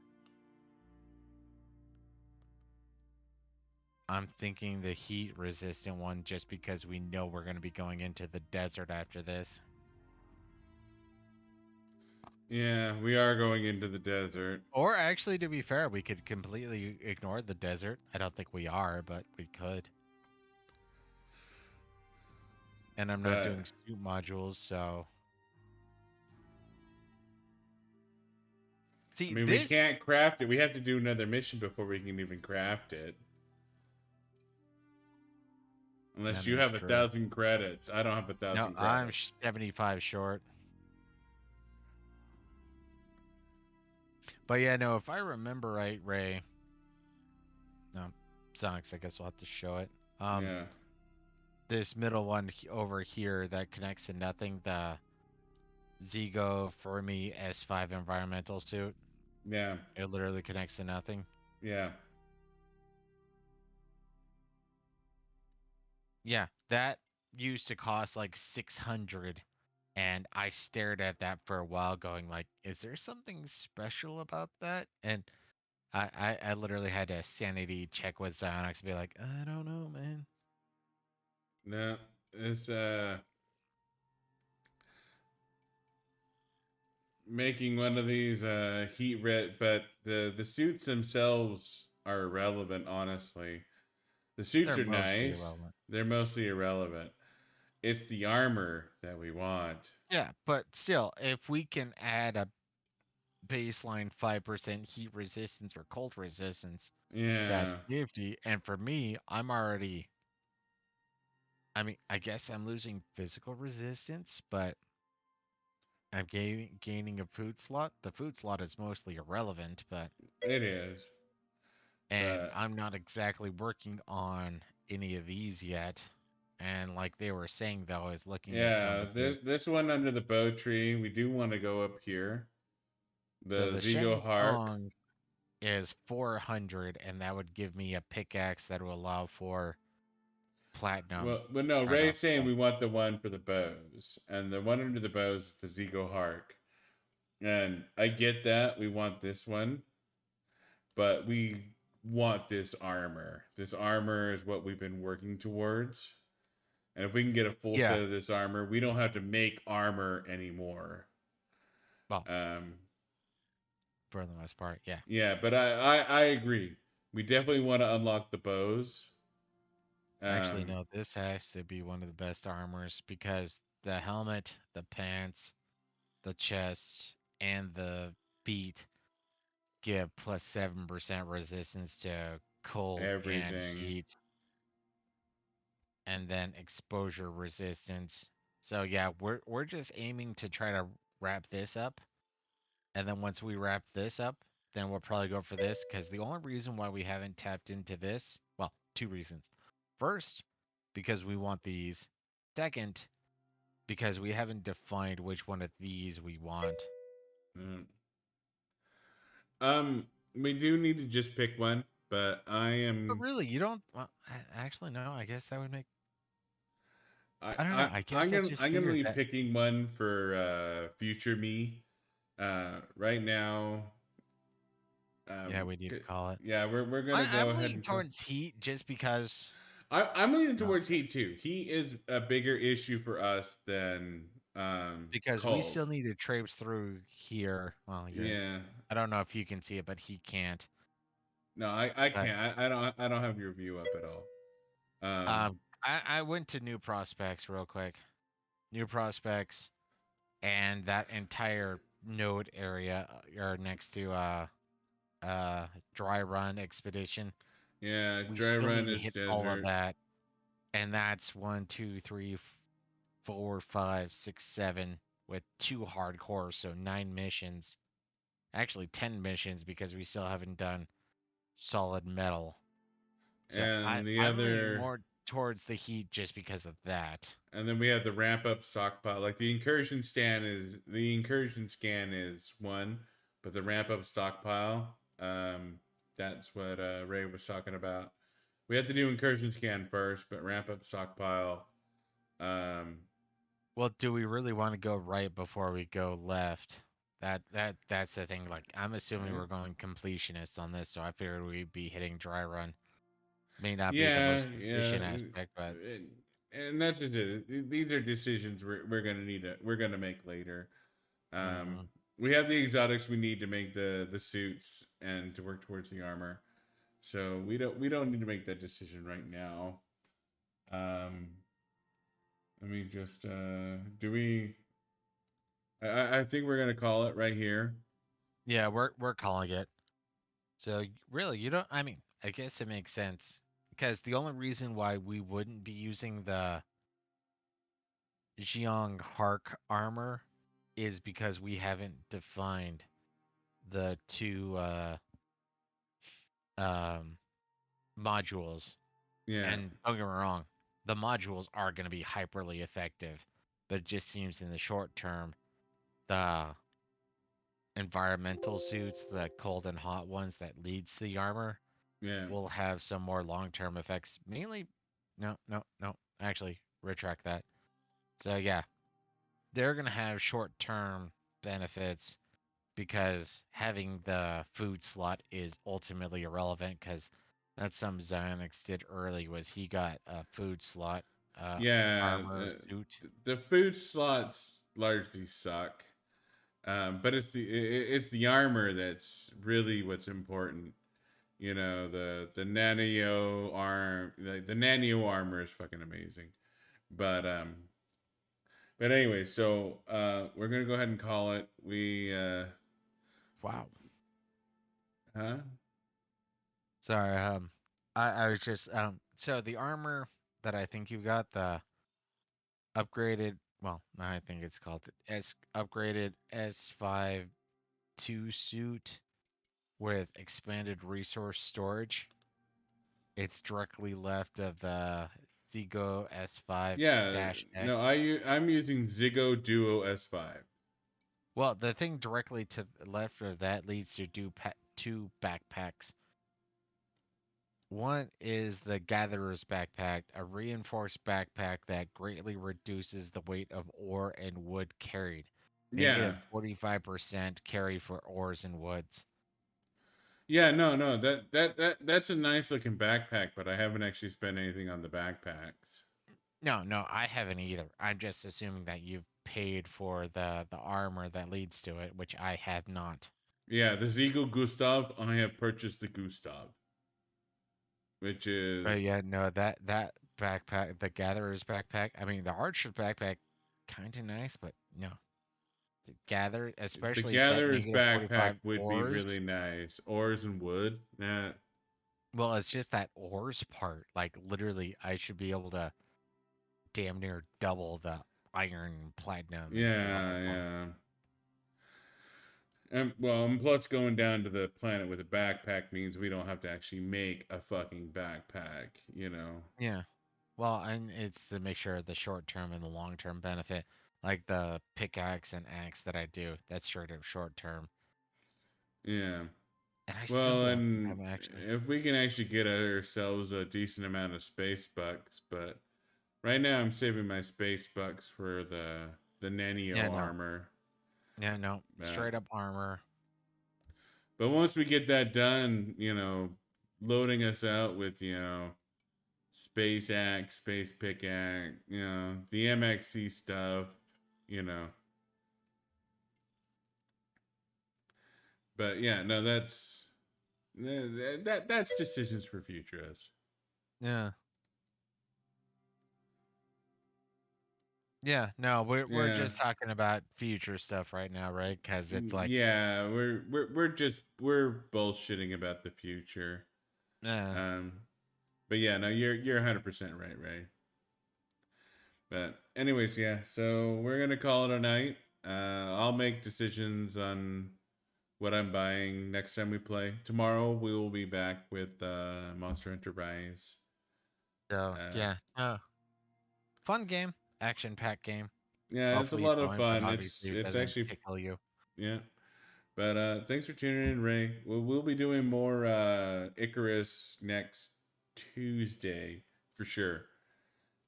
I'm thinking the heat resistant one just because we know we're going to be going into the desert after this. Yeah, we are going into the desert. Or actually, to be fair, we could completely ignore the desert. I don't think we are, but we could. And I'm not doing suit modules, so. See, I mean, we can't craft it. We have to do another mission before we can even craft it. Unless you have 1,000 credits. I don't have 1,000 No, I'm credits. 75 short. But yeah, no, if I remember right, Ray. No, Sonics, I guess we'll have to show it. Yeah. This middle one over here that connects to nothing, the Zigo Fermi S5 environmental suit. Yeah. It literally connects to nothing. Yeah. Yeah, that used to cost like 600, and I stared at that for a while going like, is there something special about that? And I literally had to sanity check with Xionyx and be like, I don't know, man. No, it's making one of these heat red, but the suits themselves are irrelevant, honestly. The suits They're are mostly nice. irrelevant. They're mostly irrelevant. It's the armor that we want. Yeah, but still, if we can add a baseline 5% heat resistance or cold resistance, that's Yeah. nifty. And for me, I'm already, I mean, I guess I'm losing physical resistance, but I'm gaining a food slot. The food slot is mostly irrelevant, but It is. and But I'm not exactly working on any of these yet. And like they were saying though, I was looking at some yeah, of his. this one under the bow tree, we do want to go up here. So The the Zigo Shen Hark. Ong is 400, and that would give me a pickaxe that will allow for platinum. Well, no, Or Ray's not saying we platinum. want the one for the bows, and the one under the bows is the Zigo Hark. And I get that we want this one, but we want this armor. This armor is what we've been working towards. And if we can get a full Yeah. set of this armor, we don't have to make armor anymore. Well, Um, for the most part, yeah. yeah, but I agree. We definitely want to unlock the bows. Actually, Um, no, this has to be one of the best armors because the helmet, the pants, the chest, and the feet give plus 7% resistance to cold and everything. heat, and then exposure resistance. So yeah, we're just aiming to try to wrap this up. And then once we wrap this up, then we'll probably go for this because the only reason why we haven't tapped into this, well, two reasons. First, because we want these. Second, because we haven't defined which one of these we want. Mm. We do need to just pick one, but I But am. really, you don't. Well, actually, no. I guess that would make. I, I don't know. I I guess I just I'm gonna figured leave that picking one for future me. Right now, yeah, we need to call it. yeah, we're gonna go I'm ahead leaning and call. towards heat just because. I'm leaning No, towards heat too. Heat is a bigger issue for us than because we cold. still need to traipse through here. Well, you're. Yeah. I don't know if you can see it, but he can't. No, I But can't. I don't have your view up at all. Um, I went to New Prospects real quick. New Prospects and that entire node area are next to Dry Run Expedition. yeah, We dry still run need to is hit all of desert. that, and that's 1, 2, 3, 4, 5, 6, 7 with 2 hardcore, so 9 missions. Actually, 10 missions because we still haven't done solid metal. So And the I'm leaning other, more towards the heat just because of that. and then we have the ramp up stockpile. Like the incursion scan is one, but the ramp up stockpile, that's what Ray was talking about. We have to do incursion scan first, but ramp up stockpile. Um, Well, do we really want to go right before we go left? That's the thing. Like, I'm assuming yeah, we're going completionists on this, so I figured we'd be hitting dry run. May not be the yeah, most yeah, efficient aspect, but and that's just it. These are decisions we're gonna we're gonna make later. Um, mhm. we have the exotics we need to make the suits and to work towards the armor. So we don't need to make that decision right now. Um, let me just do we? I think we're gonna call it right here. Yeah, we're calling it. So really, you don't. I mean, I guess it makes sense because the only reason why we wouldn't be using the Jiang Hark armor is because we haven't defined the two um, modules. Yeah, And don't get me wrong, the modules are going to be hyperly effective, but it just seems in the short term, the environmental suits, the cold and hot ones that leads to the armor, yeah, will have some more long-term effects. Mainly, no, actually, retract that. So yeah, they're going to have short-term benefits because having the food slot is ultimately irrelevant because that's something Xionix did early was he got a food slot yeah. armor suit. The food slots largely suck. But it's the armor that's really what's important. You know, the nano arm, the nano armor is fucking amazing. But but anyway, so we're gonna go ahead and call it. Wow. Huh? Sorry, I was just so the armor that I think you got, the upgraded, well, I think it's called the S upgraded S5 2 suit with expanded resource storage. It's directly left of the Vigo Yeah. No, S5-X. I'm using Ziggo Duo S5. Well, the thing directly to the left of that leads to two backpacks. One is the Gatherer's Backpack, a reinforced backpack that greatly reduces the weight of ore and wood carried. Yeah. -45% carry for ores and woods. Yeah, no, that's a nice looking backpack, but I haven't actually spent anything on the backpacks. No, I haven't either. I'm just assuming that you've paid for the armor that leads to it, which I have not. Yeah, the Ziegel Gustav, I have purchased the Gustav, which But is yeah, no, that backpack, the Gatherer's Backpack. I mean, the Archer Backpack, kind of nice, but no, the Gather, the especially at Gatherer's backpack -45 would be ores. really nice. Ores and wood. Nah. Well, it's just that ores part. Like literally, I should be able to damn near double the iron, platinum, and Yeah, level. yeah. And plus going down to the planet with a backpack means we don't have to actually make a fucking backpack, you know. Yeah. Well, and it's to make sure the short term and the long term benefit, like the pickaxe and axe that I do, that's short term. Yeah. And I still Well, don't think and I'm actually. if we can actually get ourselves a decent amount of space bucks, but right now I'm saving my space bucks for the Yeah, nanio no. armor. Yeah, no. Uh, Straight up armor. but once we get that done, you know, loading us out with, you know, space axe, space pickaxe, you know, the MXC stuff, you know. But yeah, no, that's decisions for future us. Yeah. Yeah, no, we're Yeah. just talking about future stuff right now, right? Because it's like, Yeah, we're bullshitting about the future. uh, Um, but yeah, no, you're 100% right, Ray. But anyways, yeah. So we're gonna call it a night. I'll make decisions on what I'm buying next time we play. Tomorrow we will be back with Monster Hunter Rise. so Uh, yeah, fun game, action-packed game. yeah, it's a Hopefully you lot of join, but fun. obviously it It's doesn't actually tickle you. yeah. But thanks for tuning in, Ray. We'll be doing more Icarus next Tuesday for sure.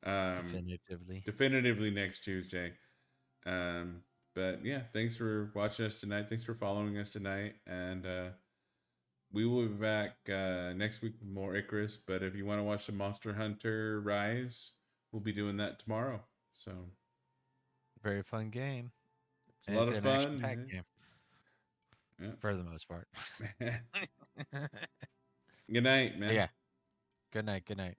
Um, Definitively. definitively next Tuesday. Um, but yeah, thanks for watching us tonight. Thanks for following us tonight. And we will be back next week with more Icarus. But if you want to watch the Monster Hunter Rise, we'll be doing that tomorrow. So Very fun game. it's a And lot it's of an action-packed fun. game Yeah. for the most part. Good night, man. Yeah. Good night. Good night.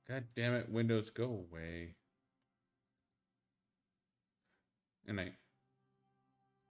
God damn it, Windows, go away. Good night.